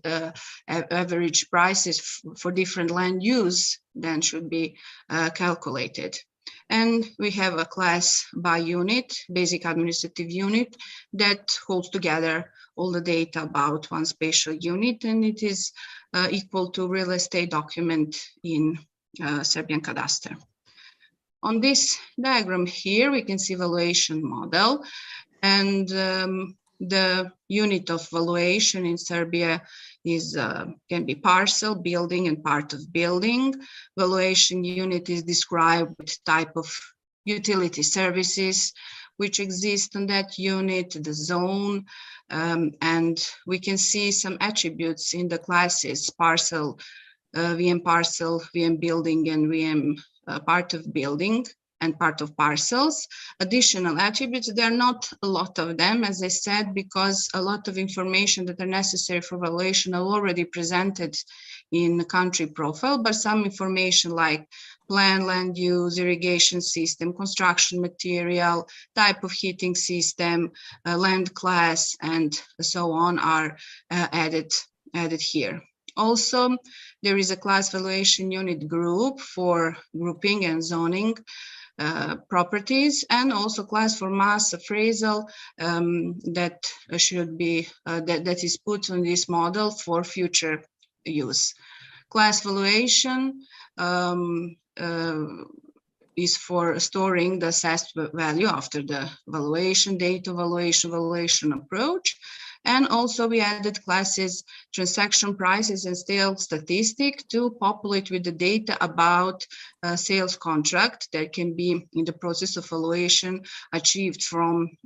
average prices for different land use then should be calculated. And we have a class by unit, basic administrative unit, that holds together all the data about one spatial unit, and it is equal to real estate document in Serbian Cadastre. On this diagram here, we can see valuation model, and the unit of valuation in Serbia is can be parcel, building, and part of building. Valuation unit is described with type of utility services which exist on that unit, the zone, and we can see some attributes in the classes: parcel, VM parcel, VM building, and VM part of building and part of parcels. Additional attributes, there are not a lot of them, as I said, because a lot of information that are necessary for valuation are already presented in the country profile, but some information like plan, land use, irrigation system, construction material, type of heating system, land class, and so on are added here. Also, there is a class valuation unit group for grouping and zoning properties, and also class for mass appraisal that should be that is put on this model for future use. Class valuation is for storing the assessed value after the valuation, date of valuation, valuation approach. And also we added classes transaction prices and sales statistic to populate with the data about sales contract that can be in the process of valuation achieved from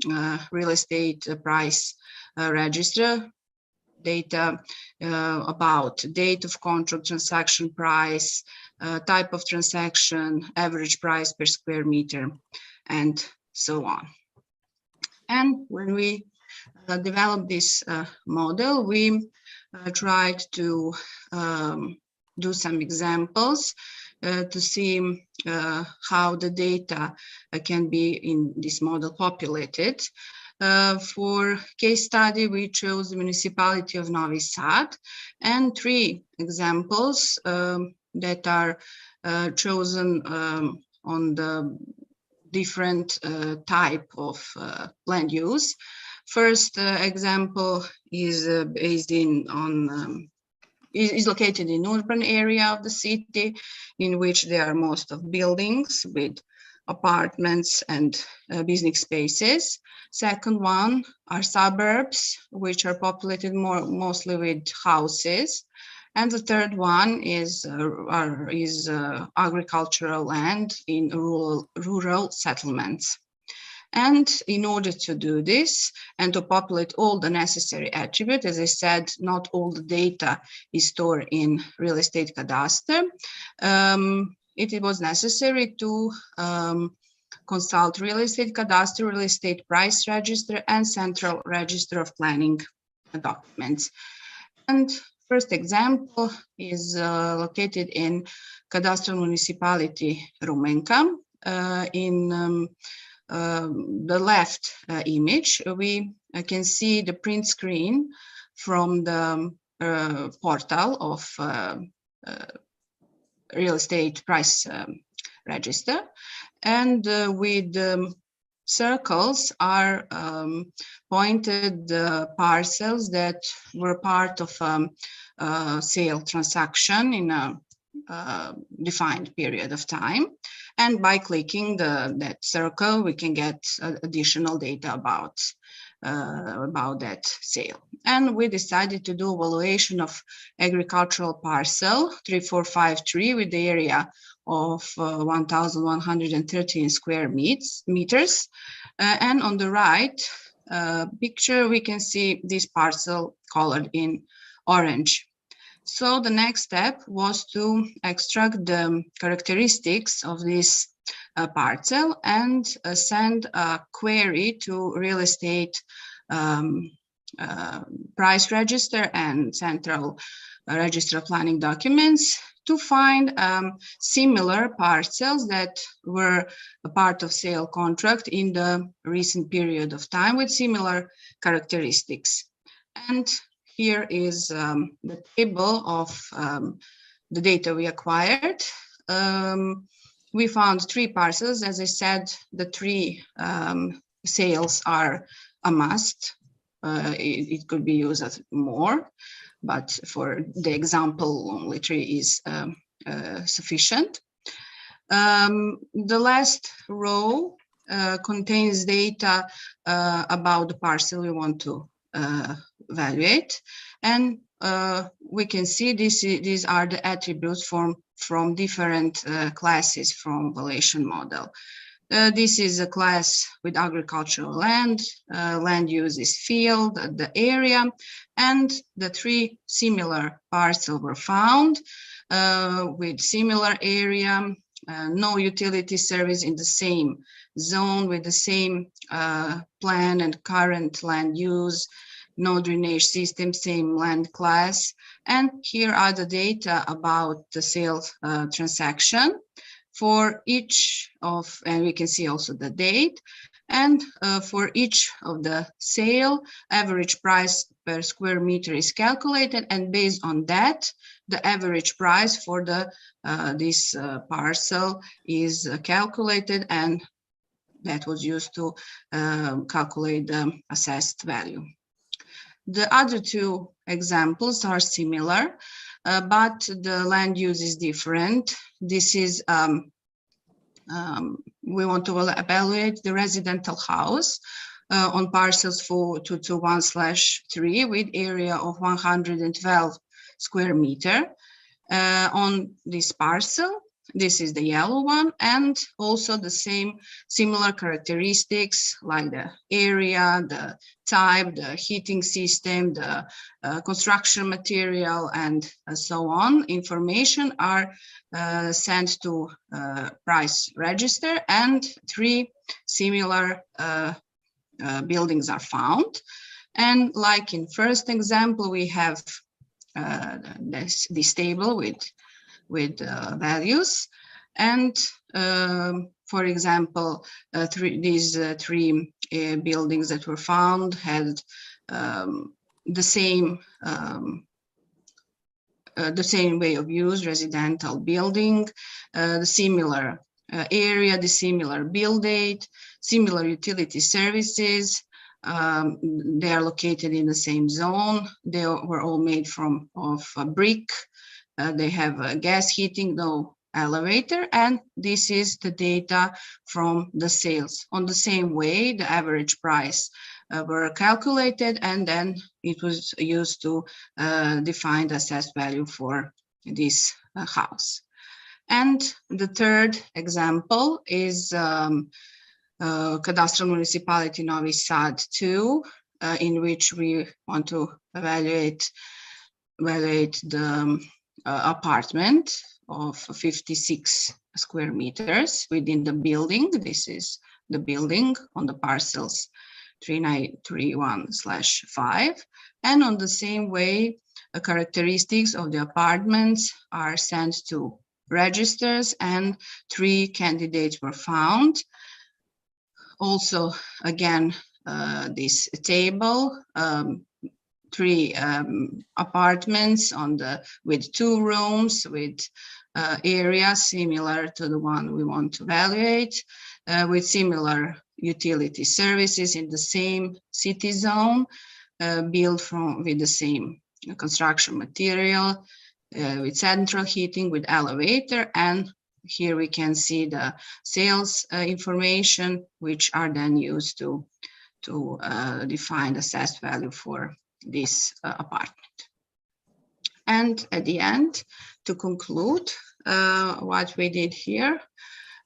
real estate price register. Data about date of contract, transaction price, type of transaction, average price per square meter, and so on. And when we developed this model, we tried to do some examples to see how the data can be in this model populated. For case study, we chose the municipality of Novi Sad, and 3 examples that are chosen on the different type of land use. First example is based is located in urban area of the city, in which there are most of buildings with apartments and business spaces. Second one are suburbs, which are populated mostly with houses. And the third one is agricultural land in rural settlements. And in order to do this and to populate all the necessary attributes, as I said, not all the data is stored in real estate cadastre. It was necessary to consult real estate cadastre, real estate price register, and central register of planning documents. And first example is located in Cadastral municipality Rumenka. In the left image, we can see the print screen from the portal of real estate price register, and with circles are pointed parcels that were part of sale transaction in a defined period of time. And by clicking that circle, we can get additional data about that sale. And we decided to do evaluation of agricultural parcel 3453 with the area of 1,113 square meters. And on the right picture, we can see this parcel colored in orange. So the next step was to extract the characteristics of this parcel and send a query to real estate price register and central register of planning documents to find similar parcels that were a part of sale contract in the recent period of time with similar characteristics. And here is the table of the data we acquired. We found 3 parcels. As I said, the 3 sales are a must. It could be used as more. but for the example, only 3 is sufficient. The last row contains data about the parcel we want to evaluate, and we can see these are the attributes from different classes from valuation model. This is a class with agricultural land, land use is field, the area, and the 3 similar parcels were found with similar area, no utility service in the same zone with the same plan and current land use, no drainage system, same land class. And here are the data about the sales transaction for each of, and we can see also the date, and for each of the sale, average price per square meter is calculated, and based on that, the average price for the this parcel is calculated, and that was used to calculate the assessed value. The other 2 examples are similar, but the land use is different. This is, we want to evaluate the residential house on parcels 421/3 with area of 112 square meter. On this parcel, this is the yellow one, and also the similar characteristics like the area, the type, the heating system, the construction material, and so on. Information are sent to price register, and 3 similar buildings are found. And like in first example, we have this table with values, and for example, these 3 buildings that were found had the same way of use, residential building, the similar area, the similar build date, similar utility services. They are located in the same zone. They were all made of brick. They have gas heating, no elevator, and this is the data from the sales. On the same way, the average price were calculated, and then it was used to define the assessed value for this house. And the third example is Cadastral Municipality Novi Sad 2, in which we want to evaluate the apartment of 56 square meters within the building. This is the building on the parcels 3931/5. And on the same way, the characteristics of the apartments are sent to registers, and 3 candidates were found. Also, again, this table, 3 apartments with 2 rooms with area similar to the one we want to evaluate, with similar utility services in the same city zone, built with the same construction material, with central heating, with elevator, and here we can see the sales information, which are then used to define the assessed value for this apartment. And at the end, to conclude what we did here,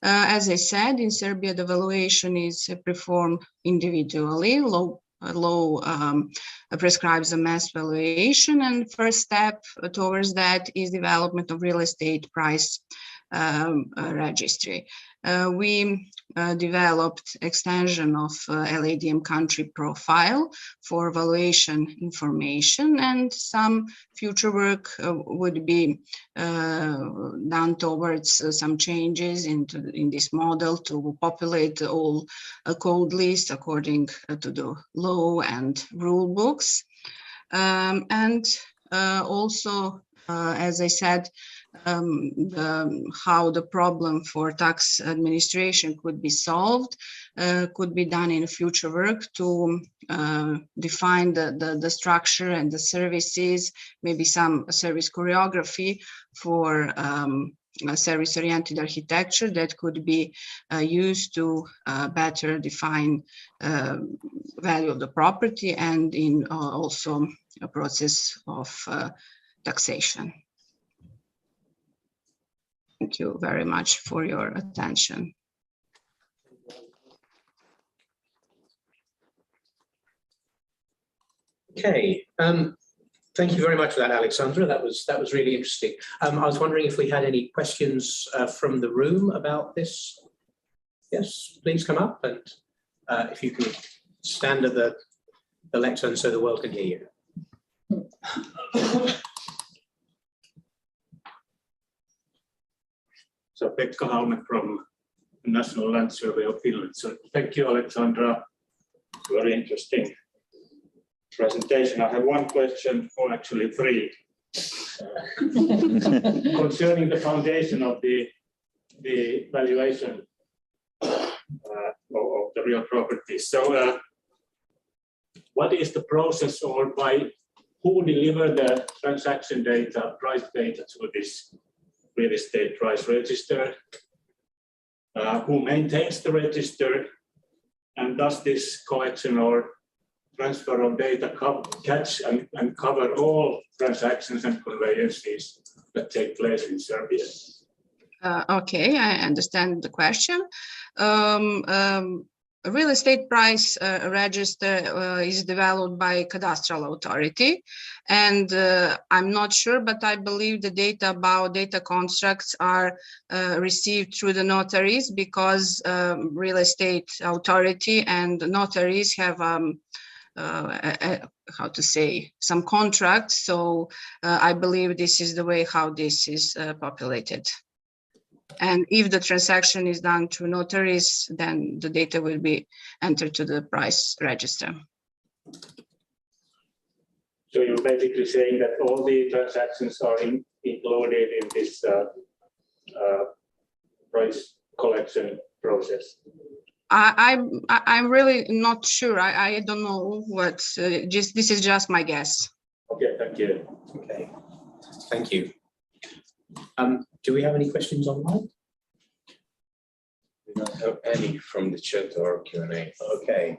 as I said, in Serbia, the valuation is performed individually. Law prescribes a mass valuation, and first step towards that is development of real estate price registry. We developed extension of LADM country profile for valuation information, and some future work would be done towards some changes in this model to populate all code lists according to the law and rule books. And also, as I said, how the problem for tax administration could be solved, could be done in future work to define the structure and the services, maybe some service choreography for service-oriented architecture that could be used to better define value of the property and in also a process of taxation. Thank you very much for your attention. Okay, thank you very much for that, Alexandra. That was really interesting. I was wondering if we had any questions from the room about this. Yes, please come up, and if you can stand at the lectern so the world can hear you. So Pekka Halme from the National Land Survey of Finland. So thank you, Alexandra. Very interesting presentation. I have one question, or actually three, concerning the foundation of the valuation of the real property. So what is the process, or by who deliver the transaction data, price data to this real estate price register? Who maintains the register? And does this collection or transfer of data catch and cover all transactions and conveyances that take place in Serbia? Okay, I understand the question. A real estate price register is developed by Cadastral authority, and I'm not sure, but I believe the data about data constructs are received through the notaries, because real estate authority and notaries have how to say, some contracts. So I believe this is the way how this is populated. And if the transaction is done through notaries, then the data will be entered to the price register. So you're basically saying that all the transactions are included in this price collection process? I'm really not sure. I don't know what. This is just my guess. Okay, thank you. Okay, thank you. Do we have any questions online? We don't have any from the chat or Q&A. Okay.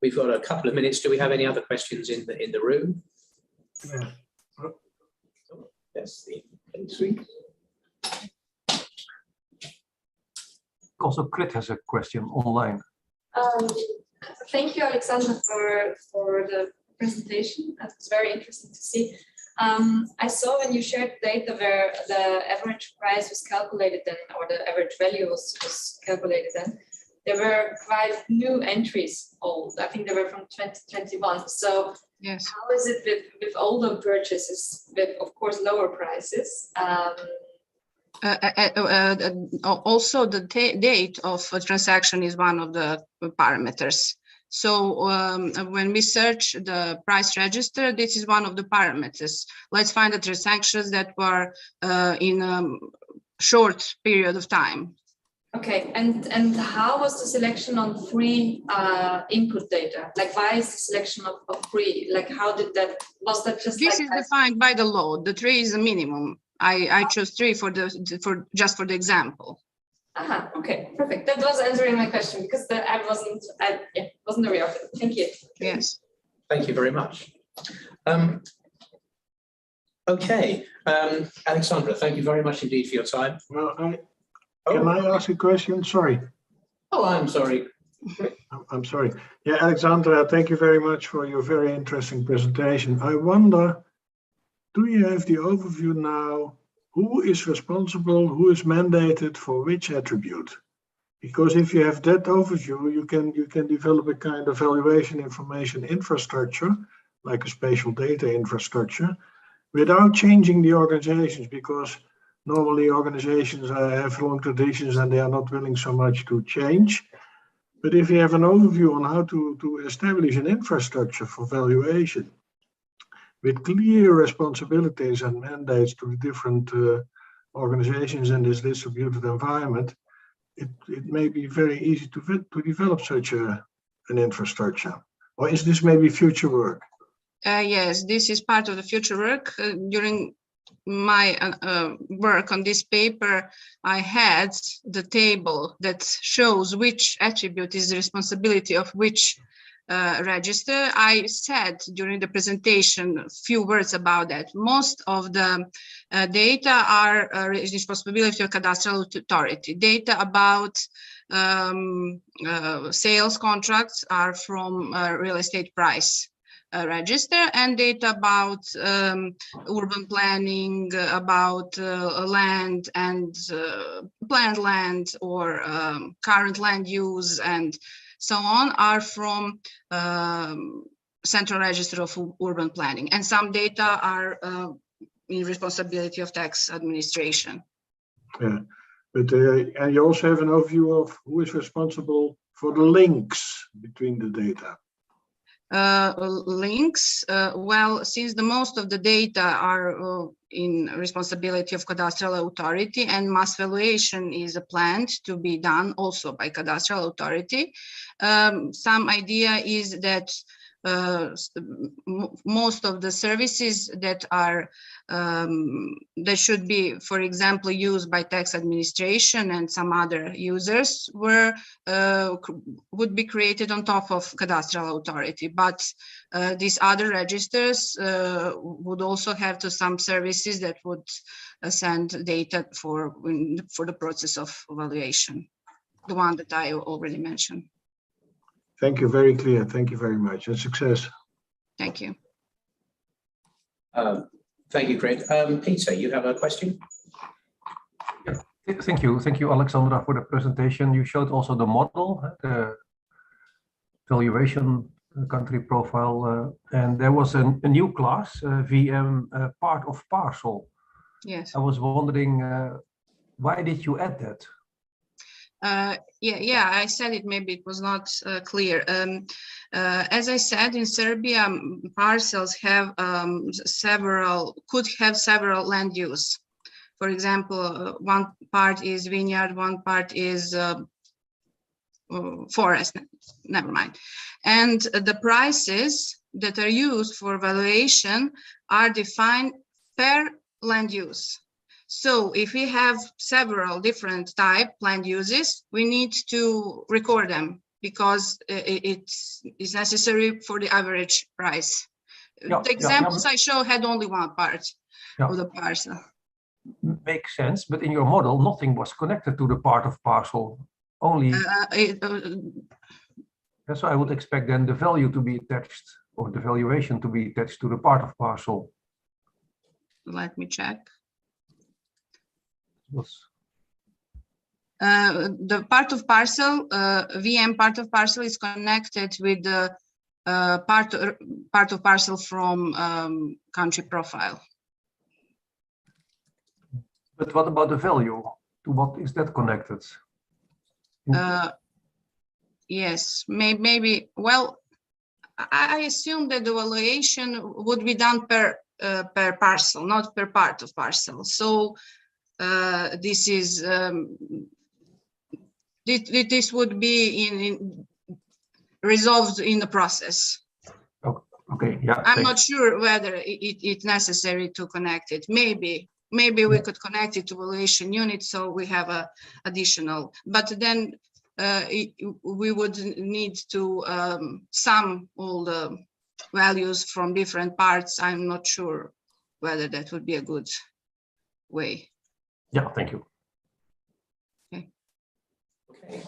We've got a couple of minutes. Do we have any other questions in the room? Yeah. Yes, the Also, Crit has a question online. Thank you, Alexandra, for the presentation. That's very interesting to see. I saw when you shared data where the average price was calculated then, or the average value was calculated then, there were quite new entries, old. I think they were from 2021. So yes, how is it with older purchases, with of course lower prices? Also, the date of a transaction is one of the parameters. So when we search the price register, this is one of the parameters. Let's find the transactions that were in a short period of time. Okay, and how was the selection on free input data? Like, why is the selection of free? Like, how did that, was that just this like is defined by the law. The 3 is a minimum. I chose 3 just for the example. Aha, okay, perfect. That was answering my question, because I wasn't aware of it. Thank you. Yes. Thank you very much. Okay, Alexandra, thank you very much indeed for your time. Well, can I ask a question? Sorry. Oh, I'm sorry. I'm sorry. Yeah, Alexandra, thank you very much for your very interesting presentation. I wonder, do you have the overview now? Who is responsible, who is mandated for which attribute? Because if you have that overview, you can develop a kind of valuation information infrastructure, like a spatial data infrastructure, without changing the organizations, because normally organizations have long traditions and they are not willing so much to change. But if you have an overview on how to establish an infrastructure for valuation, with clear responsibilities and mandates to the different organizations in this distributed environment, it may be very easy to develop such an infrastructure. Or is this maybe future work? Yes, this is part of the future work. During my work on this paper, I had the table that shows which attribute is the responsibility of which register. I said during the presentation a few words about that. Most of the data are responsibility of Cadastral Authority. Data about sales contracts are from real estate price register, and data about urban planning, about land and planned land or current land use and so on are from Central Register of Urban Planning, and some data are in responsibility of tax administration. Yeah, but and you also have an overview of who is responsible for the links between the data. Links, well, since the most of the data are in responsibility of Cadastral Authority and mass valuation is planned to be done also by Cadastral Authority, some idea is that most of the services that are that should be, for example, used by tax administration and some other users would be created on top of Cadastral Authority, but these other registers would also have to some services that would send data for the process of evaluation, the one that I already mentioned. Thank you, very clear. Thank you very much, and success. Thank you. Thank you, Greg. Peter, you have a question? Yeah, thank you, Alexandra, for the presentation. You showed also the model, the valuation country profile, and there was a new class, VM part of parcel. Yes. I was wondering, why did you add that? Yeah, I said it, maybe it was not clear. As I said, in Serbia, parcels have could have several land use. For example, one part is vineyard, one part is forest, never mind. And the prices that are used for valuation are defined per land use. So if we have several different type land uses, we need to record them because it is necessary for the average price. The examples I show had only one part of the parcel. Makes sense, but in your model, nothing was connected to the part of parcel, only. So I would expect then the value to be attached, or the valuation to be attached to the part of parcel. Let me check. Was the part of parcel, VM part of parcel is connected with the part of parcel from country profile. But what about the value? To what is that connected? Yes, maybe. Well, I assume that the valuation would be done per parcel, not per part of parcel. So this is this would be resolved in the process. Okay, yeah. I'm not sure whether it's necessary to connect it. Maybe we could connect it to valuation unit, so we have a additional. But then we would need to sum all the values from different parts. I'm not sure whether that would be a good way. Yeah, thank you. Okay. Okay.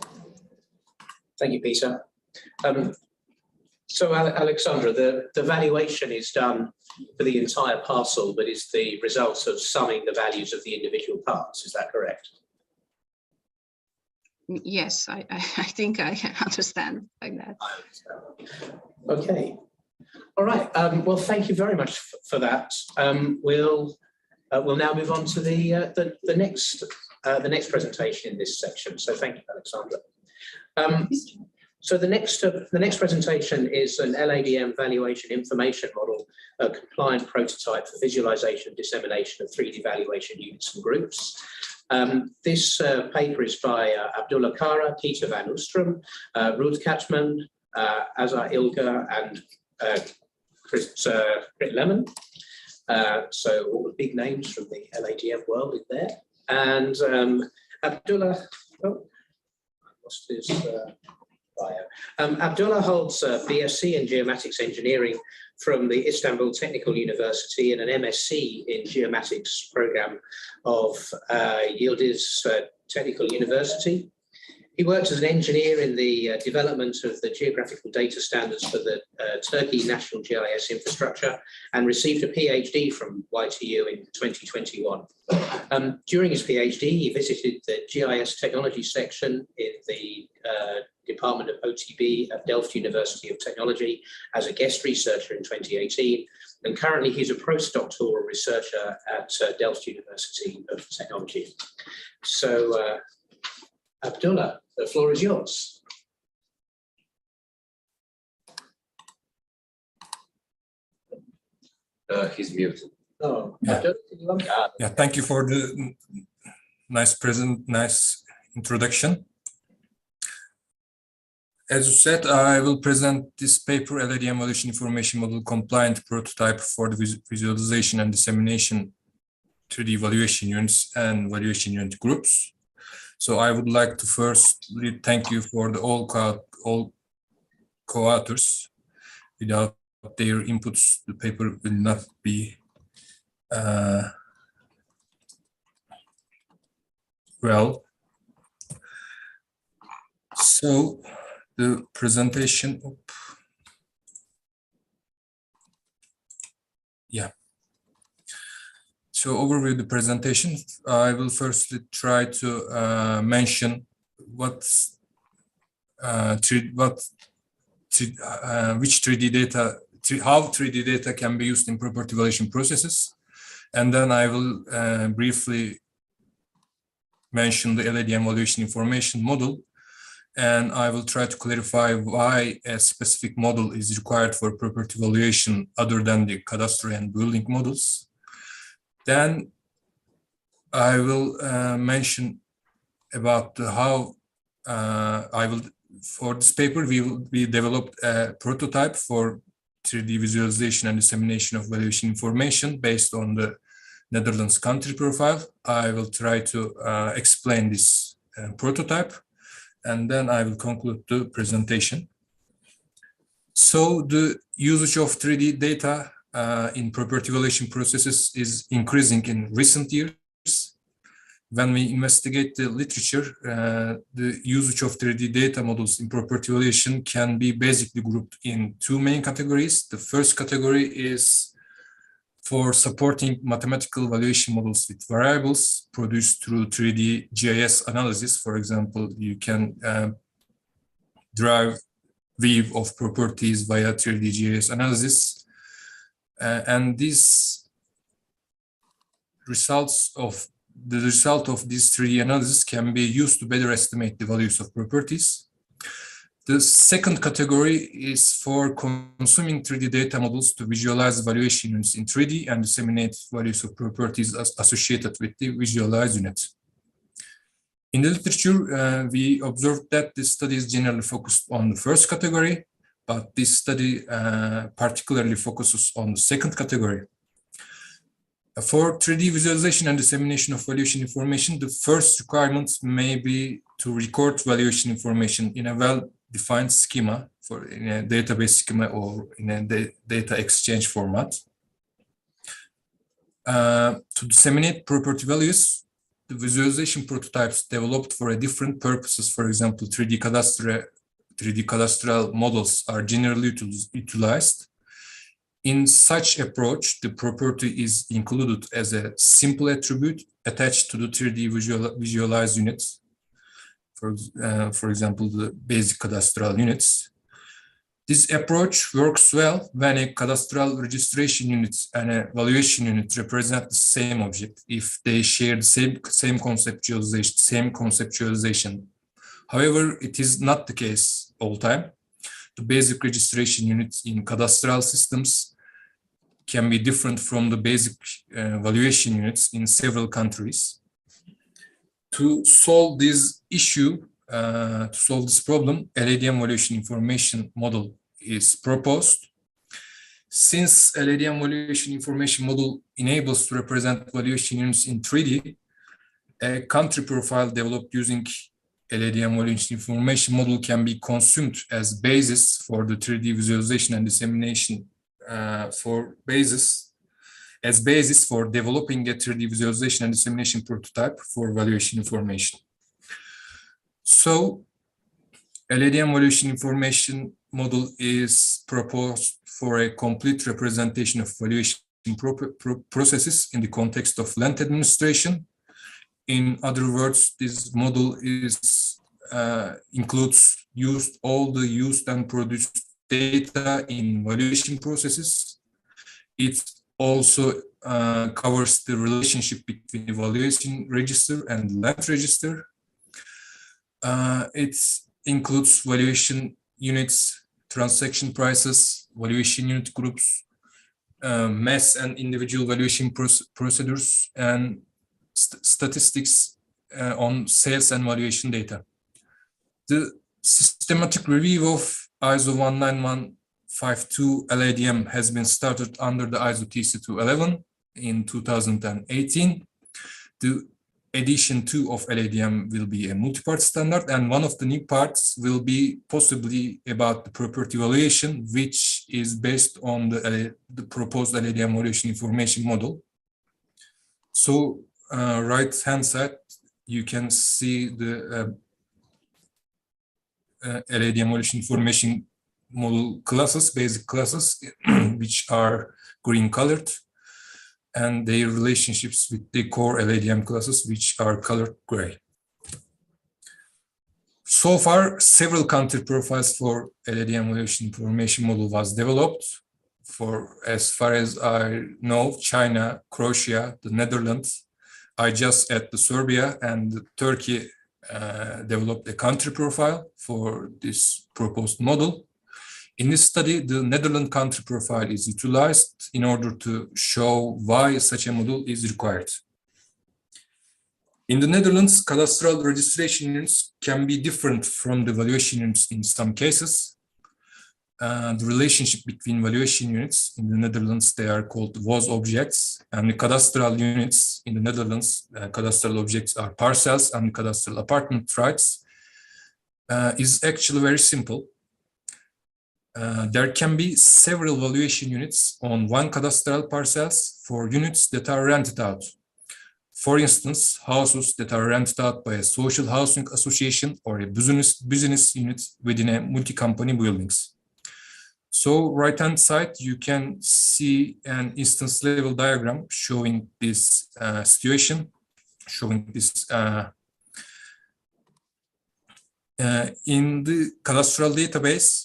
Thank you, Peter. So, Alexandra, the valuation is done for the entire parcel, but is the result of summing the values of the individual parts. Is that correct? Yes, I think I understand like that. Okay. All right. Well, thank you very much for that. We'll now move on to the next presentation in this section. So thank you, Alexandra. So the next presentation is an LADM valuation information model, a compliant prototype for visualization and dissemination of 3D valuation units and groups. This paper is by Abdullah Kara, Peter van Oostrum, Ruud Katman, Azar Ilga, and Chris Lemon. So all the big names from the LADM world in there. And Abdullah, oh, I lost his bio. Abdullah holds a BSc in Geomatics Engineering from the Istanbul Technical University and an MSc in Geomatics program of Yildiz Technical University. He worked as an engineer in the development of the geographical data standards for the Turkey National GIS infrastructure and received a PhD from YTU in 2021. During his PhD, he visited the GIS technology section in the Department of OTB at Delft University of Technology as a guest researcher in 2018. And currently he's a postdoctoral researcher at Delft University of Technology. So Abdullah, the floor is yours. He's muted. Oh, yeah. Abdullah, Yeah, thank you for the nice introduction. As you said, I will present this paper, LADM Valuation Information Model Compliant Prototype for the Visualization and Dissemination 3D Valuation Units and Valuation Unit Groups. So I would like to firstly thank you for the all co-authors. Without their inputs, the paper will not be well. So the presentation, yeah. So overview of the presentation, I will firstly try to mention which 3D data, how 3D data can be used in property valuation processes, and then I will briefly mention the LADM valuation information model, and I will try to clarify why a specific model is required for property valuation other than the cadastral and building models. Then I will mention about how for this paper, we developed a prototype for 3D visualization and dissemination of valuation information based on the Netherlands country profile. I will try to explain this prototype, and then I will conclude the presentation. So the usage of 3D data in property valuation processes is increasing in recent years. When we investigate the literature, the usage of 3D data models in property valuation can be basically grouped in two main categories. The first category is for supporting mathematical valuation models with variables produced through 3D GIS analysis. For example, you can derive view of properties via 3D GIS analysis. And this the result of this 3D analysis can be used to better estimate the values of properties. The second category is for consuming 3D data models to visualize valuation units in 3D and disseminate values of properties associated with the visualized unit. In the literature, we observed that this study is generally focused on the first category, but this study particularly focuses on the second category. For 3D visualization and dissemination of valuation information, the first requirements may be to record valuation information in a well-defined schema, in a database schema or in a data exchange format. To disseminate property values, the visualization prototypes developed for different purposes, for example, 3D cadastral models are generally utilized. In such approach, the property is included as a simple attribute attached to the 3D visualized units. For example, the basic cadastral units. This approach works well when a cadastral registration unit and a valuation unit represent the same object if they share the same conceptualization. However, it is not the case all time. The basic registration units in cadastral systems can be different from the basic valuation units in several countries. To solve this issue, to solve this problem, LADM valuation information model is proposed. Since LADM valuation information model enables to represent valuation units in 3D, a country profile developed using LADM valuation information model can be consumed as basis for the 3D visualization and dissemination as basis for developing a 3D visualization and dissemination prototype for valuation information. So, LADM valuation information model is proposed for a complete representation of valuation processes in the context of land administration. In other words, this model includes all the used and produced data in valuation processes. It also covers the relationship between the valuation register and land register. It includes valuation units, transaction prices, valuation unit groups, mass and individual valuation procedures, and statistics on sales and valuation data. The systematic review of ISO 19152 LADM has been started under the ISO TC211 in 2018. The edition 2 of LADM will be a multi-part standard, and one of the new parts will be possibly about the property valuation, which is based on the proposed LADM valuation information model. So, right-hand side, you can see the LADM valuation information model classes, basic classes, which are green colored, and their relationships with the core LADM classes, which are colored gray. So far, several country profiles for LADM valuation information model was developed. For as far as I know, China, Croatia, the Netherlands, I just add the Serbia and Turkey developed a country profile for this proposed model. In this study, the Netherlands country profile is utilized in order to show why such a model is required. In the Netherlands, cadastral registration units can be different from the valuation units in some cases. The relationship between valuation units in the Netherlands, they are called WOS objects, and the cadastral units in the Netherlands, cadastral objects are parcels and cadastral apartment rights, is actually very simple. There can be several valuation units on one cadastral parcels for units that are rented out. For instance, houses that are rented out by a social housing association or a business unit within a multi-company buildings. So right-hand side, you can see an instance level diagram showing this situation, showing this in the cadastral database,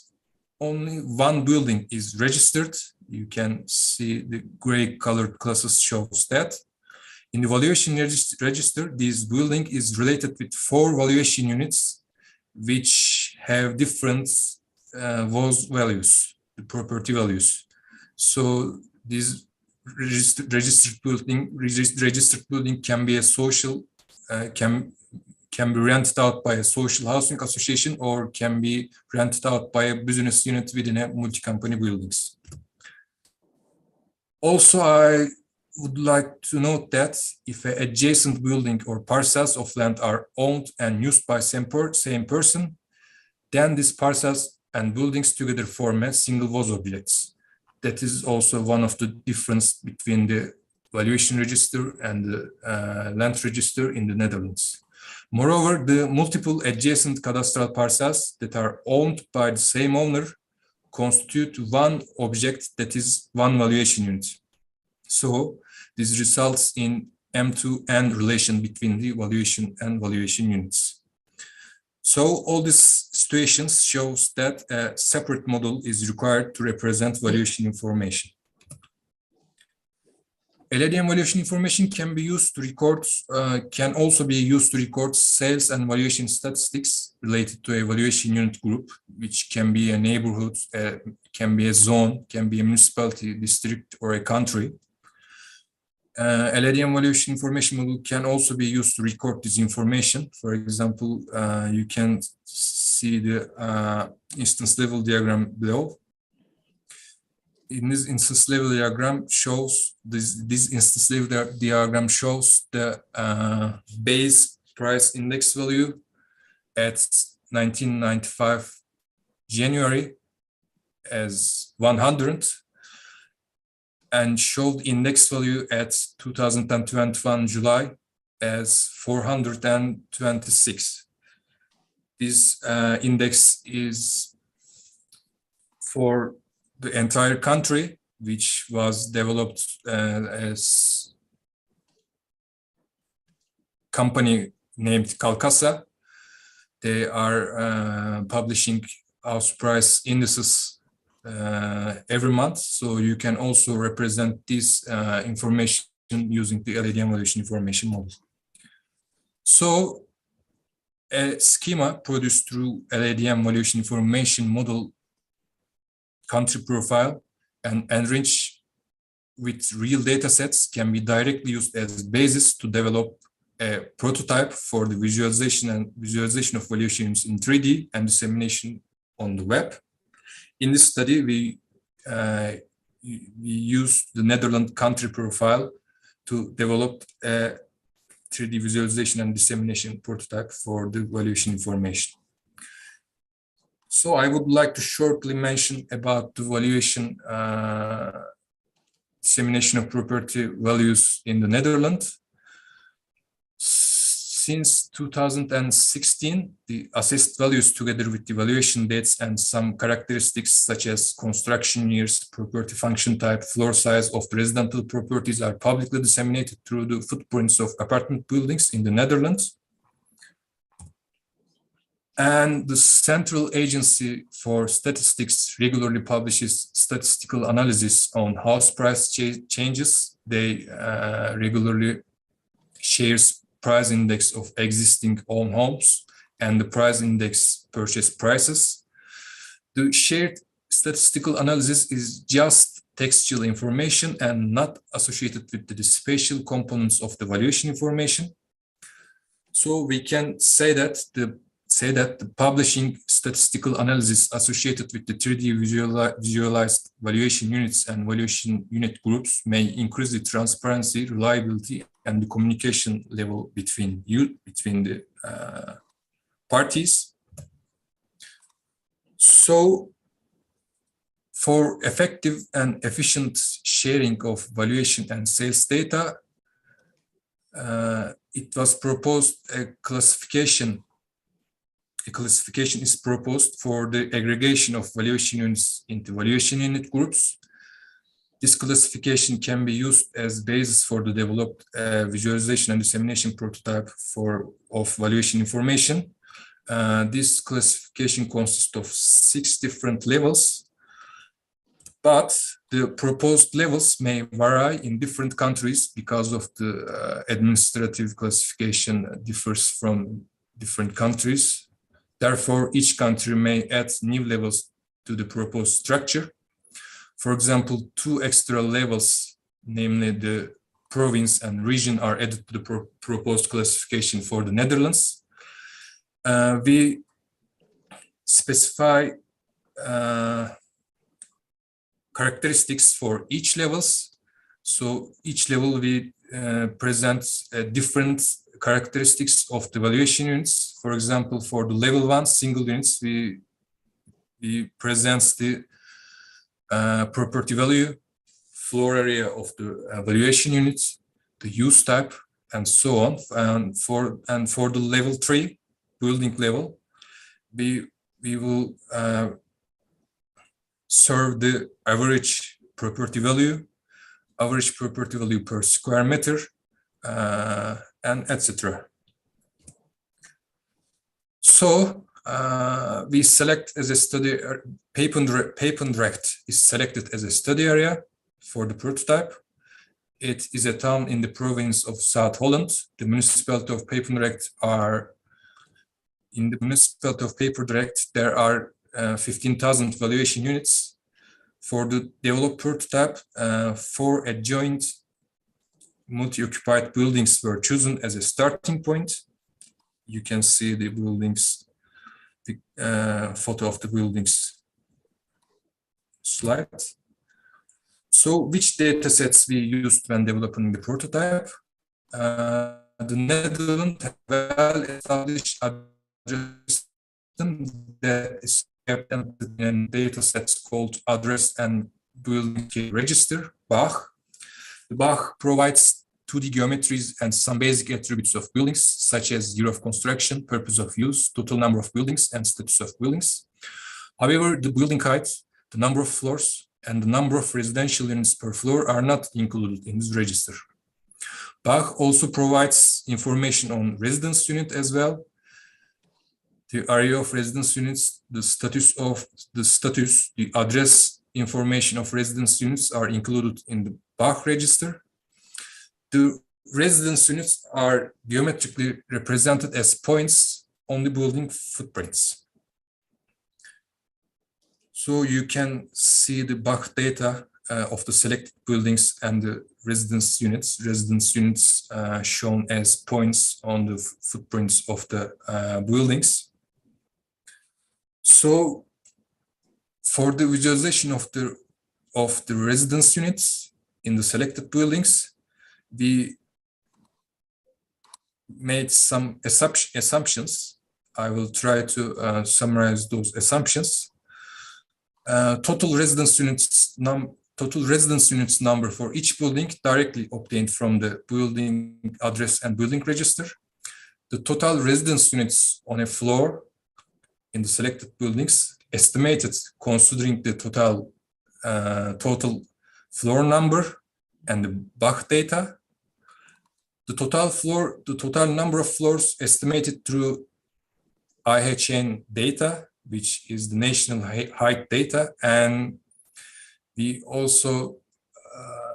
only one building is registered. You can see the gray colored classes shows that. In the valuation register, this building is related with 4 valuation units, which have different WOS values, the property values. So this registered building can be a social, can be rented out by a social housing association or can be rented out by a business unit within a multi-company buildings. Also, I would like to note that if an adjacent building or parcels of land are owned and used by same person, then these parcels and buildings together form a single WOS objects. That is also one of the difference between the valuation register and the land register in the Netherlands. Moreover, the multiple adjacent cadastral parcels that are owned by the same owner constitute one object that is one valuation unit. So this results in M2N relation between the valuation and valuation units. So all these situations shows that a separate model is required to represent valuation information. LADM valuation information can be used to record, can also be used to record sales and valuation statistics related to a valuation unit group, which can be a neighborhood, can be a zone, can be a municipality, district, or a country. LADM valuation information model can also be used to record this information. For example, you can see the instance level diagram below. In this instance level diagram shows this instance level diagram shows the base price index value at 1995 January as 100 and showed index value at 2021 July as 426. This index is for the entire country, which was developed as company named Calcasa. They are publishing house price indices every month, so you can also represent this information using the LADM valuation information model. So a schema produced through LADM valuation information model country profile and enriched with real data sets can be directly used as basis to develop a prototype for the visualization of valuations in 3D and dissemination on the web. In this study, we used the Netherlands country profile to develop a 3D visualization and dissemination prototype for the valuation information. So I would like to shortly mention about the valuation dissemination of property values in the Netherlands. Since 2016, the assessed values together with the valuation dates and some characteristics such as construction years, property function type, floor size of the residential properties are publicly disseminated through the footprints of apartment buildings in the Netherlands. And the Central Agency for Statistics regularly publishes statistical analysis on house price changes. They regularly shares price index of existing own homes and the price index purchase prices. The shared statistical analysis is just textual information and not associated with the spatial components of the valuation information. So we can say that the publishing statistical analysis associated with the 3D visualized valuation units and valuation unit groups may increase the transparency, reliability, and the communication level between the parties. So, for effective and efficient sharing of valuation and sales data, it was proposed a classification is proposed for the aggregation of valuation units into valuation unit groups. This classification can be used as basis for the developed visualization and dissemination prototype of valuation information. This classification consists of 6 different levels, but the proposed levels may vary in different countries because of the administrative classification differs from different countries. Therefore, each country may add new levels to the proposed structure. For example, 2 extra levels, namely the province and region, are added to the proposed classification for the Netherlands. We specify characteristics for each levels. So each level we present different characteristics of the valuation units. For example, for the level 1 single units, we present the property value, floor area of the valuation units, the use type, and so on. And for the level 3 building level, we will serve the average property value per square meter, and etc. So we select as a study, Papendrecht is selected as a study area for the prototype. It is a town in the province of South Holland. The municipality of Papendrecht there are 15,000 valuation units. For the developed prototype, 4 adjoint multi-occupied buildings were chosen as a starting point. You can see the buildings, the photo of the buildings slide. So which data sets we used when developing the prototype? The Netherlands have well-established address system that is kept in data sets called Address and Building Register, BAG. The BAG provides 2D geometries and some basic attributes of buildings, such as year of construction, purpose of use, total number of buildings, and status of buildings. However, the building height, the number of floors, and the number of residential units per floor are not included in this register. BAG also provides information on residence unit as well. The area of residence units, the address information of residence units are included in the BAG register. The residence units are geometrically represented as points on the building footprints. So you can see the BAG data of the selected buildings and the residence units. Residence units shown as points on the footprints of the buildings. So for the visualization of the residence units in the selected buildings, we made some assumptions. I will try to summarize those assumptions. Total residence units number for each building directly obtained from the building address and building register. The total residence units on a floor in the selected buildings estimated considering the total floor number and the BAG data. The total number of floors estimated through IHN data, which is the national height data, and we also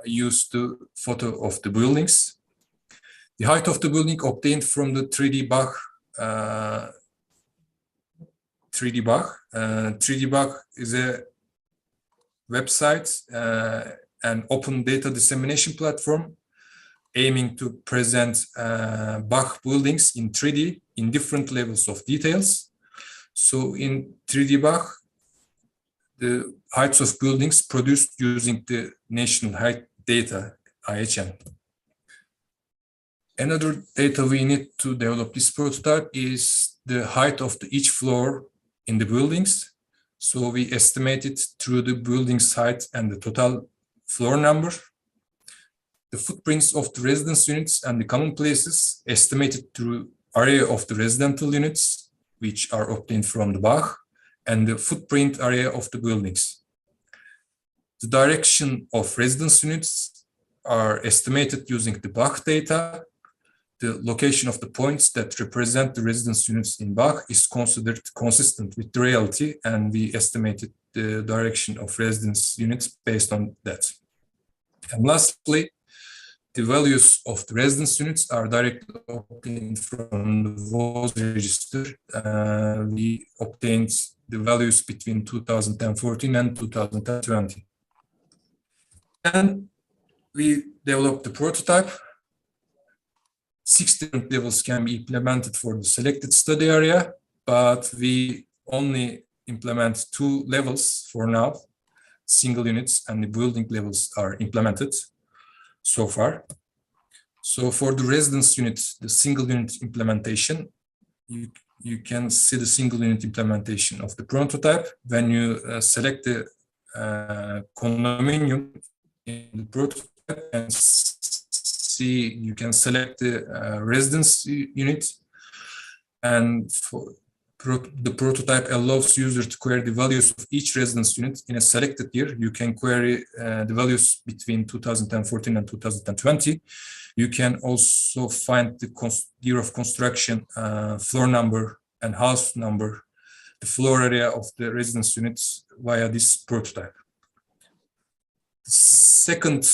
used the photo of the buildings. The height of the building obtained from the 3D BAG. 3D BAG is a website, an open data dissemination platform aiming to present BAG buildings in 3D in different levels of details. So in 3D BAG, the heights of buildings produced using the national height data, IHN. Another data we need to develop this prototype is the height of each floor in the buildings. So we estimated through the building's height and the total floor number. The footprints of the residence units and the common places estimated through area of the residential units, which are obtained from the BAG, and the footprint area of the buildings. The direction of residence units are estimated using the BAG data. The location of the points that represent the residence units in BAG is considered consistent with the reality, and we estimated the direction of residence units based on that. And lastly, the values of the residence units are directly obtained from the WOS register. We obtained the values between 2014 and 2020. And we developed the prototype. 6 different levels can be implemented for the selected study area, but we only implement 2 levels for now. Single units and the building levels are implemented so far. So for the residence unit, the single unit implementation, you can see the single unit implementation of the prototype. When you select the condominium in the prototype and see, you can select the residence unit, and for the prototype allows user to query the values of each residence unit in a selected year. You can query the values between 2014 and 2020. You can also find the year of construction, floor number and house number, the floor area of the residence units via this prototype. The second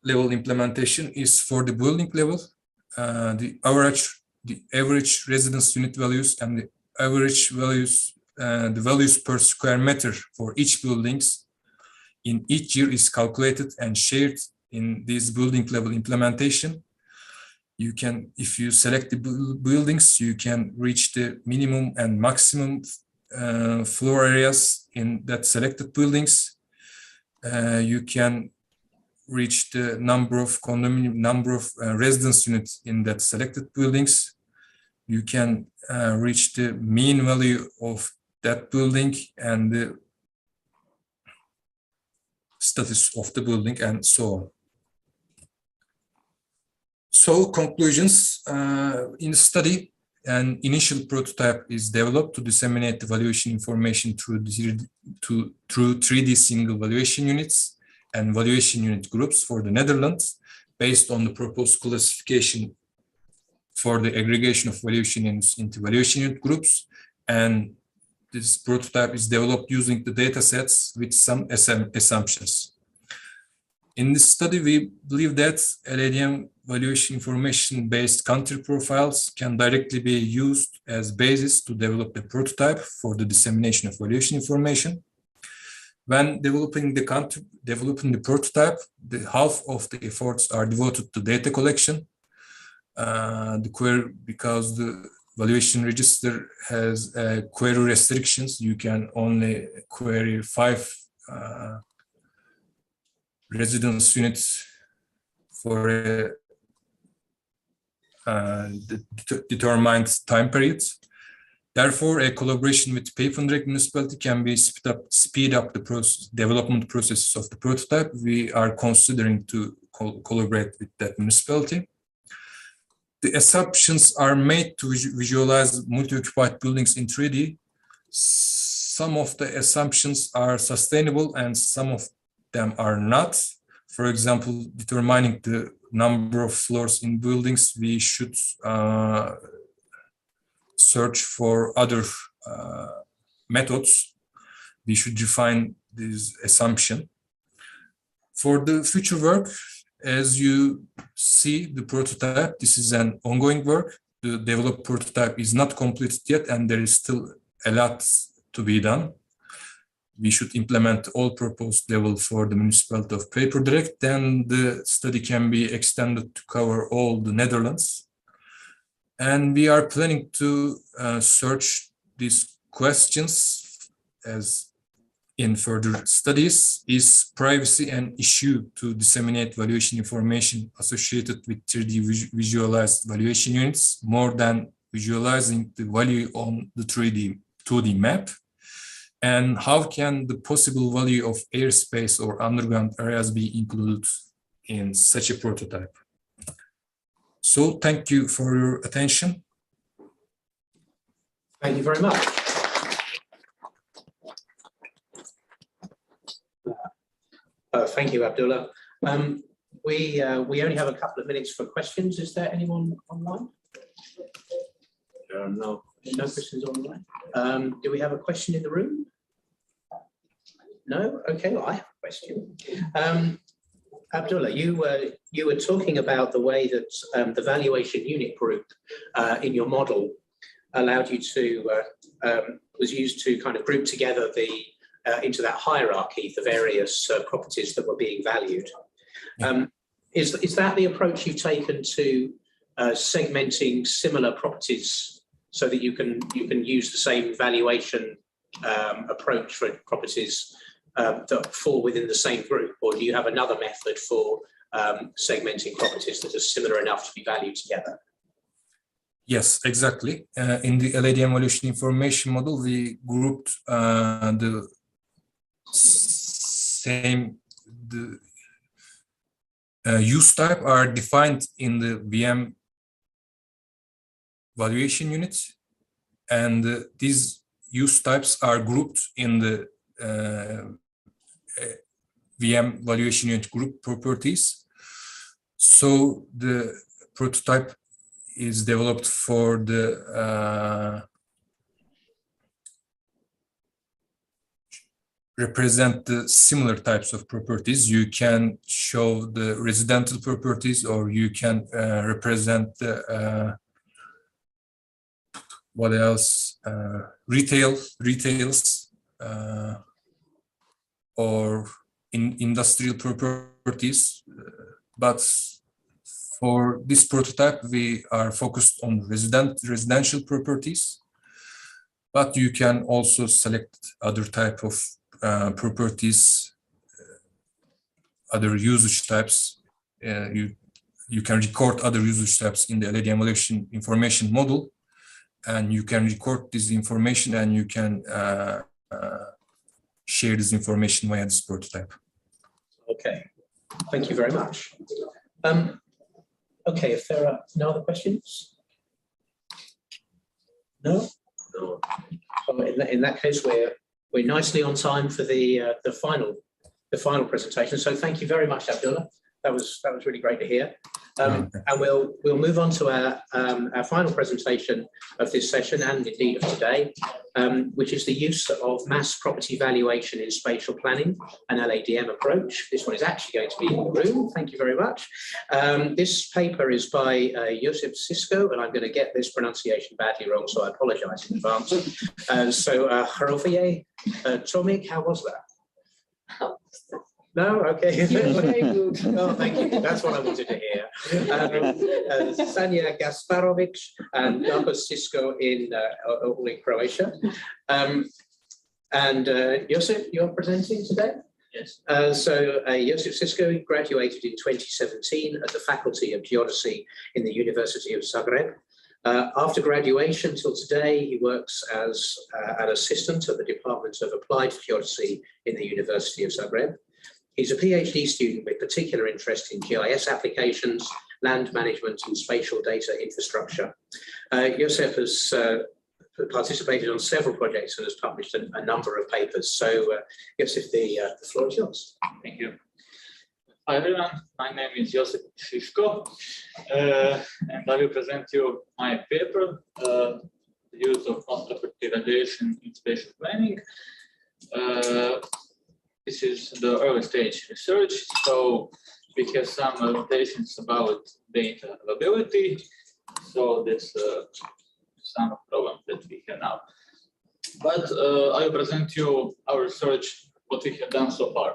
level implementation is for the building level. The average residence unit values and the average values, the values per square meter for each buildings in each year is calculated and shared in this building level implementation. You can, if you select the buildings, you can reach the minimum and maximum floor areas in that selected buildings. You can reach the number of residence units in that selected buildings. You can reach the mean value of that building and the status of the building and so on. So conclusions, in the study, an initial prototype is developed to disseminate the valuation information through 3D single valuation units and valuation unit groups for the Netherlands based on the proposed classification for the aggregation of valuation units into valuation unit groups. And this prototype is developed using the data sets with some assumptions. In this study, we believe that LADM valuation information-based country profiles can directly be used as basis to develop the prototype for the dissemination of valuation information. When developing the prototype, the half of the efforts are devoted to data collection. Because the valuation register has query restrictions, you can only query 5 residence units for the determined time period. Therefore, a collaboration with Papendrecht municipality can be speed up the development process of the prototype. We are considering to collaborate with that municipality. The assumptions are made to visualize multi-occupied buildings in 3D. Some of the assumptions are sustainable and some of them are not. For example, determining the number of floors in buildings, we should search for other methods. We should define this assumption. For the future work, as you see the prototype, this is an ongoing work. The developed prototype is not completed yet, and there is still a lot to be done. We should implement all proposed level for the municipality of Papendrecht, then the study can be extended to cover all the Netherlands. And we are planning to search these questions as in further studies. Is privacy an issue to disseminate valuation information associated with 3D visualized valuation units more than visualizing the value on the 2D map? And how can the possible value of airspace or underground areas be included in such a prototype? So thank you for your attention. Thank you very much. Thank you, Abdullah. We only have a couple of minutes for questions. Is there anyone online? There are no questions online. Do we have a question in the room? No? Okay, well, I have a question. Abdullah, you were talking about the way that the valuation unit group in your model allowed you to, was used to kind of group together into that hierarchy, the various properties that were being valued. Is that the approach you've taken to segmenting similar properties so that you can use the same valuation approach for properties that fall within the same group, or do you have another method for segmenting properties that are similar enough to be valued together? Yes, exactly. In the LADM valuation information model, we grouped the use type are defined in the VM valuation unit, and these use types are grouped in the VM valuation unit group properties. So the prototype is developed for the represent the similar types of properties. You can show the residential properties, or you can represent the what else? Retails, or industrial properties. But for this prototype, we are focused on residential properties. But you can also select other type of properties, other usage types. You can record other usage types in the LADM evaluation information model, and you can record this information, and you can share this information via this prototype. Okay, thank you very much. Okay, if there are no other questions? No? No. Well, in that case, we're nicely on time for the final presentation. So thank you very much, Abdullah. That was really great to hear. And we'll move on to our final presentation of this session, and indeed of today, which is the use of mass property valuation in spatial planning, an LADM approach. This one is actually going to be in the room. Thank you very much. This paper is by Josip Sisko, and I'm going to get this pronunciation badly wrong, so I apologize in advance. Hrovier Tomic, how was that? No, okay. Very good. Oh, thank you. That's what I wanted to hear. Sanja Gasparovic and Darko Sisko all in Croatia. And Josip, you're presenting today? Yes. Josip Sisko graduated in 2017 at the Faculty of Geodesy in the University of Zagreb. After graduation till today, he works as an assistant at the Department of Applied Geodesy in the University of Zagreb. He's a PhD student with particular interest in GIS applications, land management, and spatial data infrastructure. Josep has participated on several projects and has published a number of papers. So, Josep, the floor is yours. Thank you. Hi, everyone. My name is Josip Sisko, and I will present you my paper, the use of mass property valuation in spatial planning. This is the early stage research, so we have some limitations about data availability. So that's some problem that we have now. But I will present you our research, what we have done so far.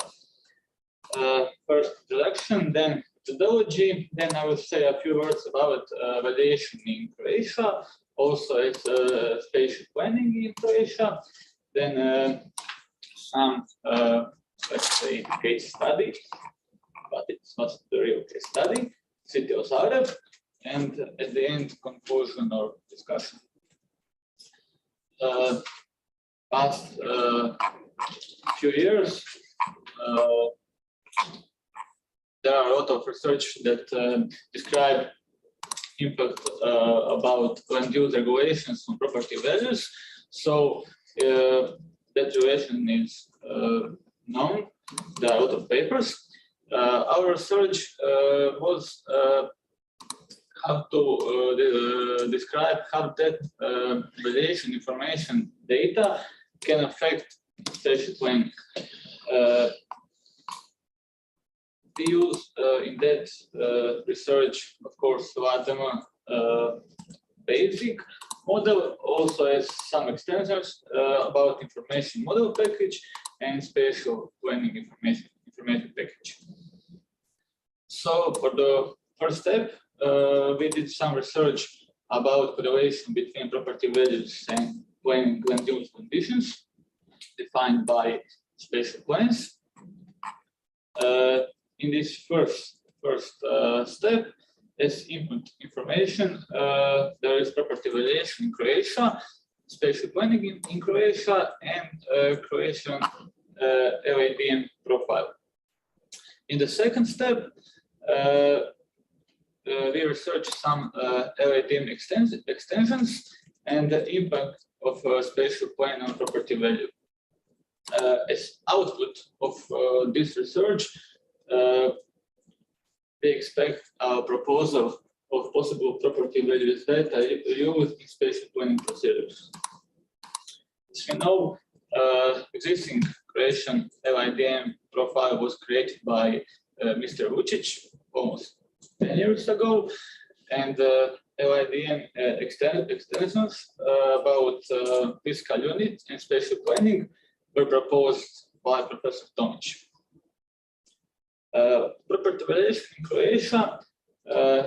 First introduction, then methodology, then I will say a few words about valuation in Croatia, also it's spatial planning in Croatia, then some let's say case study, but it's not the real case study, city of Zagreb, and at the end conclusion or discussion. Past few years, there are a lot of research that describe impact about land use regulations on property values. So that relation is known. There are a lot of papers. Our research was how to describe how that valuation information data can affect spatial planning. We use in that research, of course, LRDM basic model, also has some extensions about information model package and spatial planning information package. So for the first step, we did some research about correlation between property values and planning land use conditions defined by spatial plans. In this first step, as input information, there is property valuation in Croatia, spatial planning in Croatia, and Croatian LADM profile. In the second step, we researched some LADM extensions and the impact of spatial plan on property value. As output of this research, we expect a proposal of possible property values data used in spatial planning procedures. As you know, existing Croatian LADM profile was created by Mr. Vucic almost 10 years ago, and LADM extensions about fiscal unit and spatial planning were proposed by Professor Tomic. Property valuation in Croatia,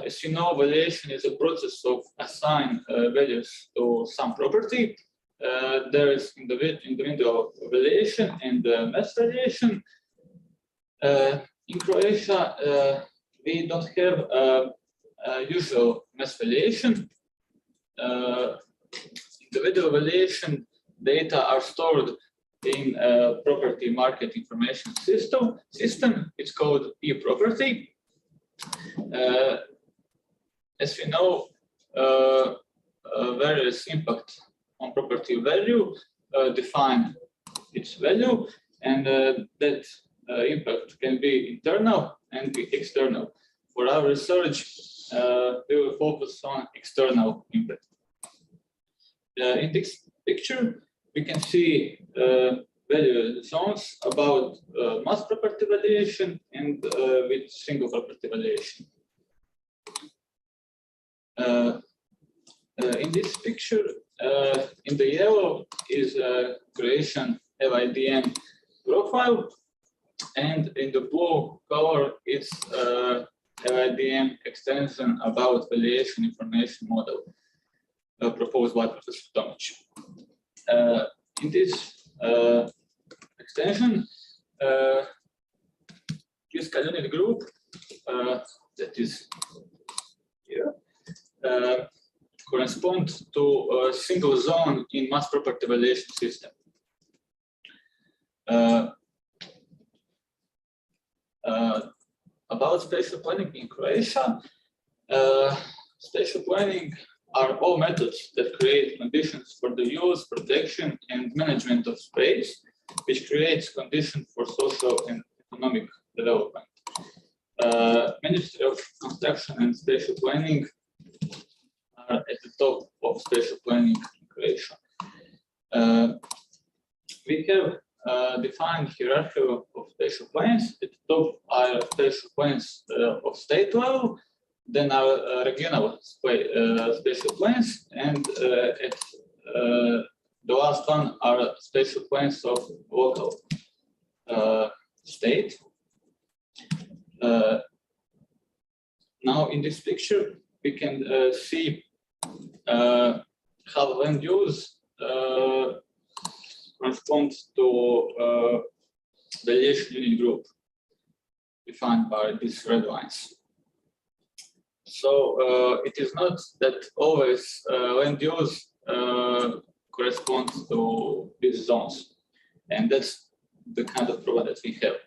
as you know, valuation is a process of assign values to some property. There is in the window of valuation and mass valuation. In Croatia, we don't have usual mass valuation. Individual valuation data are stored in a property market information system. It's called e-property. As we know, various impact on property value define its value, and that impact can be internal and be external. For our research, we will focus on external impact. In this picture, we can see value zones about mass property valuation and with single property valuation. In this picture, in the yellow is a Croatian LADM profile, and in the blue color it's LADM extension about valuation information model proposed by Professor Tomic. In this extension, fiscal unit group that is here corresponds to a single zone in mass property valuation system. About spatial planning in Croatia, spatial planning are all methods that create conditions for the use, protection, and management of space, which creates conditions for social and economic development. Ministry of Construction and Spatial Planning are at the top of spatial planning in Croatia. We have defined hierarchy of spatial plans. At the top are spatial plans of state level, then our regional spatial plans, and at the last one are spatial plans of local state. Now in this picture, we can see how land use corresponds to valuation unit group defined by these red lines. So it is not that always land use corresponds to these zones, and that's the kind of problem that we have.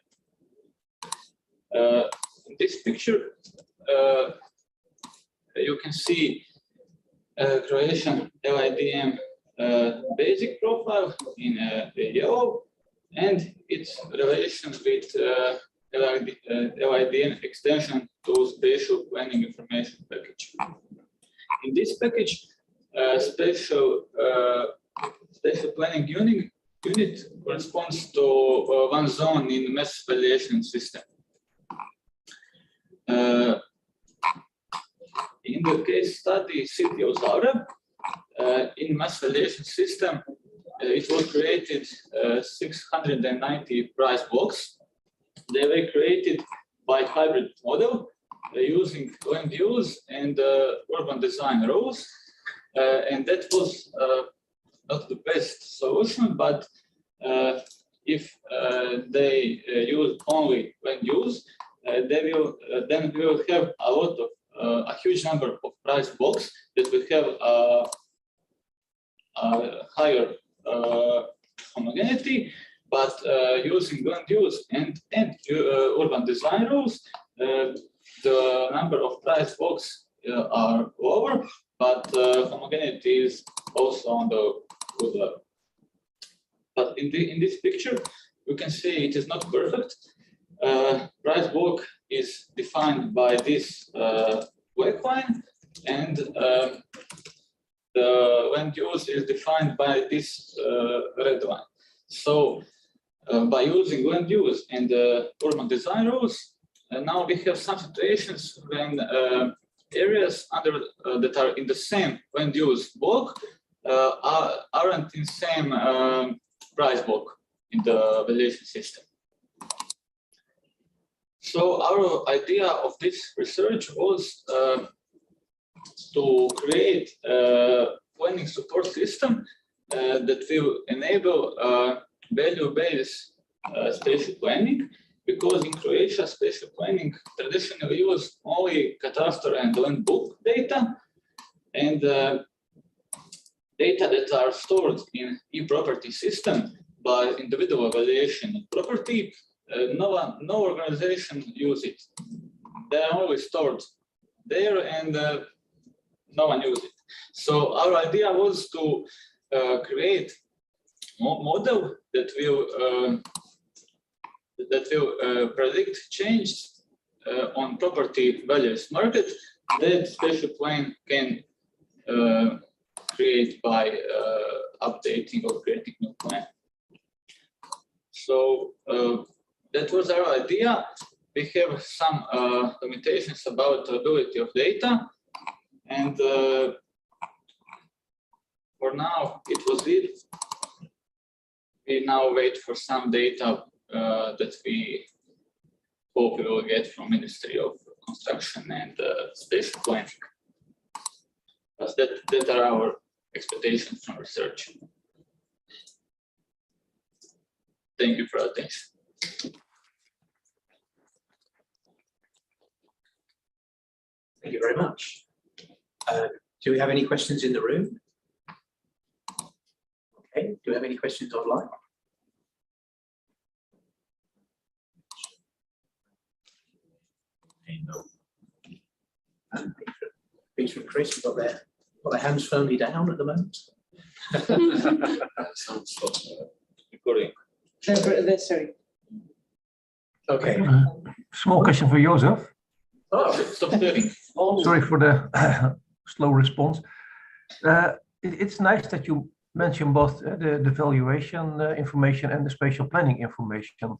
In this picture, you can see Croatian LADM basic profile in the yellow, and its relation with LADM extension to spatial planning information package. In this package, spatial planning unit corresponds to one zone in mass valuation system. In the case study city of Zagreb, in mass valuation system, it was created 690 price blocks. They were created by hybrid model using land use and urban design rules, and that was not the best solution. But if they use only land use, then we will have a huge number of price blocks that will have a higher homogeneity. But using land use and urban design rules, the number of price blocks are lower, but homogeneity is also on the good level. But in this picture, you can see it is not perfect. Price block is defined by this black line, and the land use is defined by this red line. So by using land use and urban design rules. And now we have some situations when areas that are in the same land use block aren't in the same price block in the valuation system. So our idea of this research was to create a planning support system that will enable value-based spatial planning, because in Croatia, spatial planning traditionally used only cadastral and land book data, and data that are stored in e-property system by individual evaluation of property. No organization use it. They are always stored there, and no one uses it. So our idea was to create a model that will predict change on property values market that spatial plan can create by updating or creating new plan. So that was our idea. We have some limitations about ability of data, and for now it was it. We now wait for some data that we hope we will get from Ministry of Construction and Spatial Planning. But that are our expectations from research. Thank you for your attention. Thank you very much. Do we have any questions in the room? Okay, do we have any questions online? Peter and Chris, got their hands firmly down at the moment. Recording. Sorry. Okay. Small question for Joseph. Oh, stop staring. Sorry for the slow response. It's nice that you mentioned both the valuation information and the spatial planning information.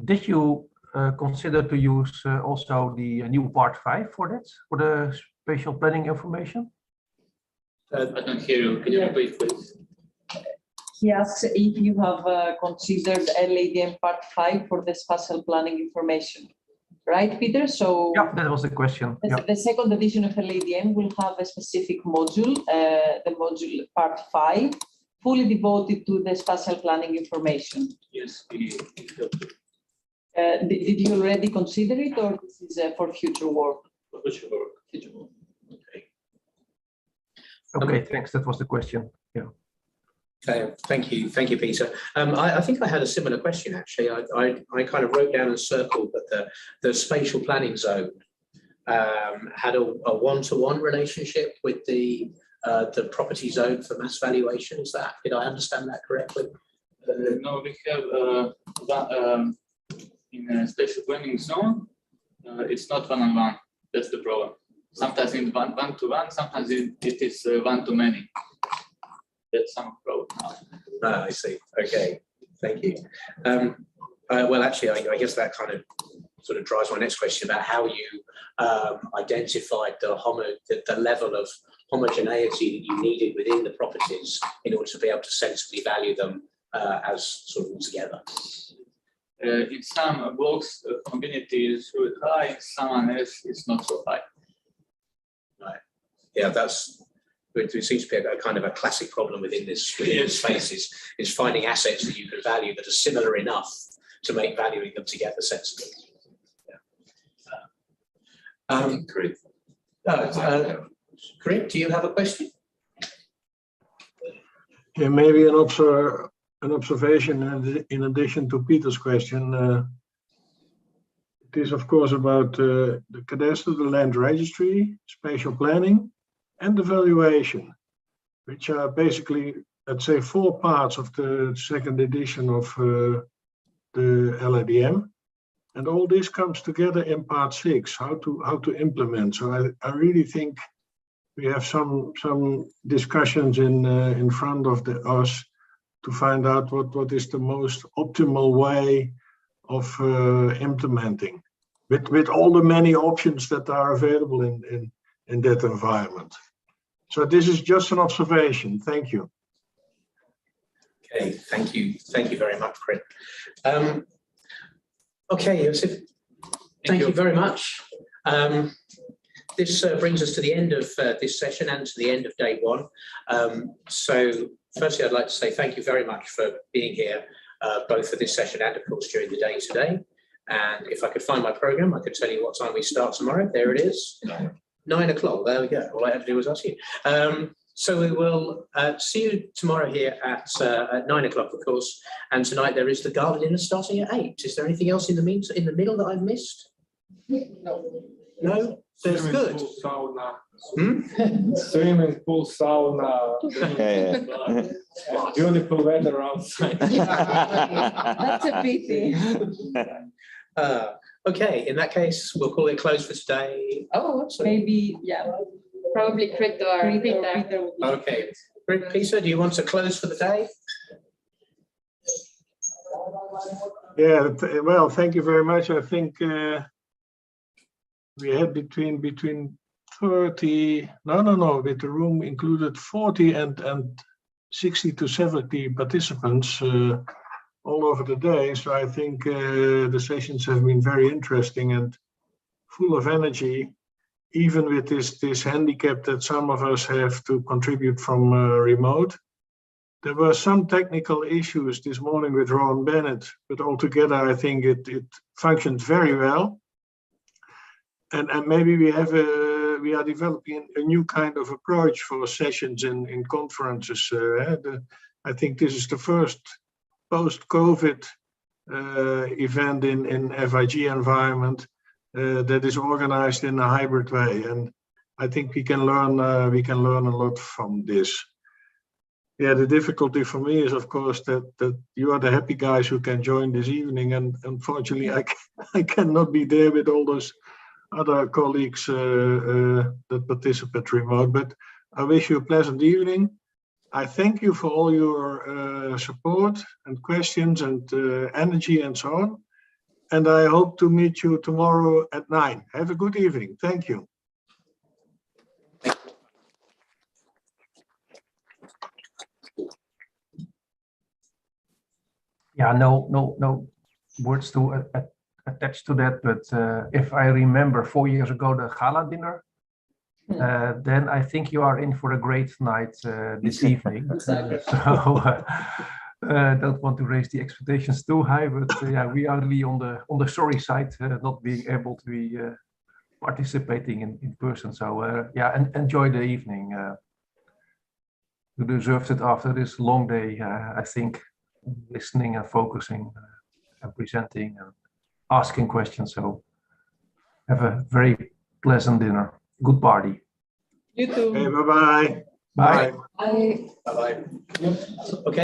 Did you consider to use also the new part 5 for that, for the spatial planning information? I don't hear you. Can you repeat, please? He asks if you have considered LADM part 5 for the spatial planning information. Right, Peter? So yeah, that was the question. The second edition of LADM will have a specific module, the module part 5, fully devoted to the spatial planning information. Yes, did you already consider it, or this is for future work? For future work. Future work. Okay, thanks. That was the question. Yeah. Thank you, Peter. I think I had a similar question actually. I kind of wrote down and circled that the spatial planning zone had a one-to-one relationship with the property zone for mass valuation. Is that, did I understand that correctly? No, we have in a spatial planning zone, it's not one-on-one. That's the problem. Sometimes it's one-to-one, sometimes it is one-to-many. That's some problem now. Ah, I see. Okay, thank you. Well, actually, I guess that kind of sort of drives my next question about how you identified the level of homogeneity that you needed within the properties in order to be able to sensibly value them as sort of all together. In some blocks, homogeneity is really high. In some else, it's not so high. Right. Yeah, it seems to be a kind of a classic problem within this space is finding assets that you can value that are similar enough to make valuing them together sensible. Yeah. Karim, do you have a question? Yeah, maybe an observation in addition to Peter's question. It is of course about the cadastre, the land registry, spatial planning, and the valuation, which are basically, let's say, 4 parts of the second edition of the LADM. And all this comes together in part 6, how to implement. So I really think we have some discussions in front of us to find out what is the most optimal way of implementing with all the many options that are available in that environment. So this is just an observation. Thank you. Okay, thank you very much, Chris. Okay, Josip, thank you very much. This brings us to the end of this session and to the end of day one. So firstly, I'd like to say thank you very much for being here, both for this session and of course during the day today. And if I could find my program, I could tell you what time we start tomorrow. There it is, 9 o'clock. There we go. All I had to do was ask you. So we will see you tomorrow here at 9 o'clock, of course. And tonight there is the gala dinner starting at 8. Is there anything else in the middle that I've missed? No? That's good. Pool, sauna. Swimming pool, sauna. Beautiful weather outside. That's a pity. Okay, in that case, we'll call it closed for today. Oh, maybe, yeah. Probably Peter. Okay, Peter, do you want to close for the day? Yeah, well, thank you very much. I think we had between 30, with the room included 40 and 60 to 70 participants all over the day. So I think the sessions have been very interesting and full of energy, even with this handicap that some of us have to contribute from remote. There were some technical issues this morning with Ron Bennett, but altogether I think it functioned very well. And maybe we are developing a new kind of approach for sessions in conferences. I think this is the first post-COVID event in FIG environment that is organized in a hybrid way, and I think we can learn a lot from this. Yeah, the difficulty for me is, of course, that you are the happy guys who can join this evening, and unfortunately, I cannot be there with all those other colleagues that participate remote. But I wish you a pleasant evening. I thank you for all your support and questions and energy and so on. And I hope to meet you tomorrow at 9. Have a good evening. Thank you. Yeah, no words to attach to that, but if I remember 4 years ago the gala dinner, then I think you are in for a great night this evening. Don't want to raise the expectations too high, but yeah, we are really on the sorry side, not being able to be participating in person. So yeah, and enjoy the evening. You deserved it after this long day, I think, listening and focusing and presenting and asking questions. So have a very pleasant dinner. Good party. You too. Hey, bye-bye. Bye. Bye. Bye. Okay.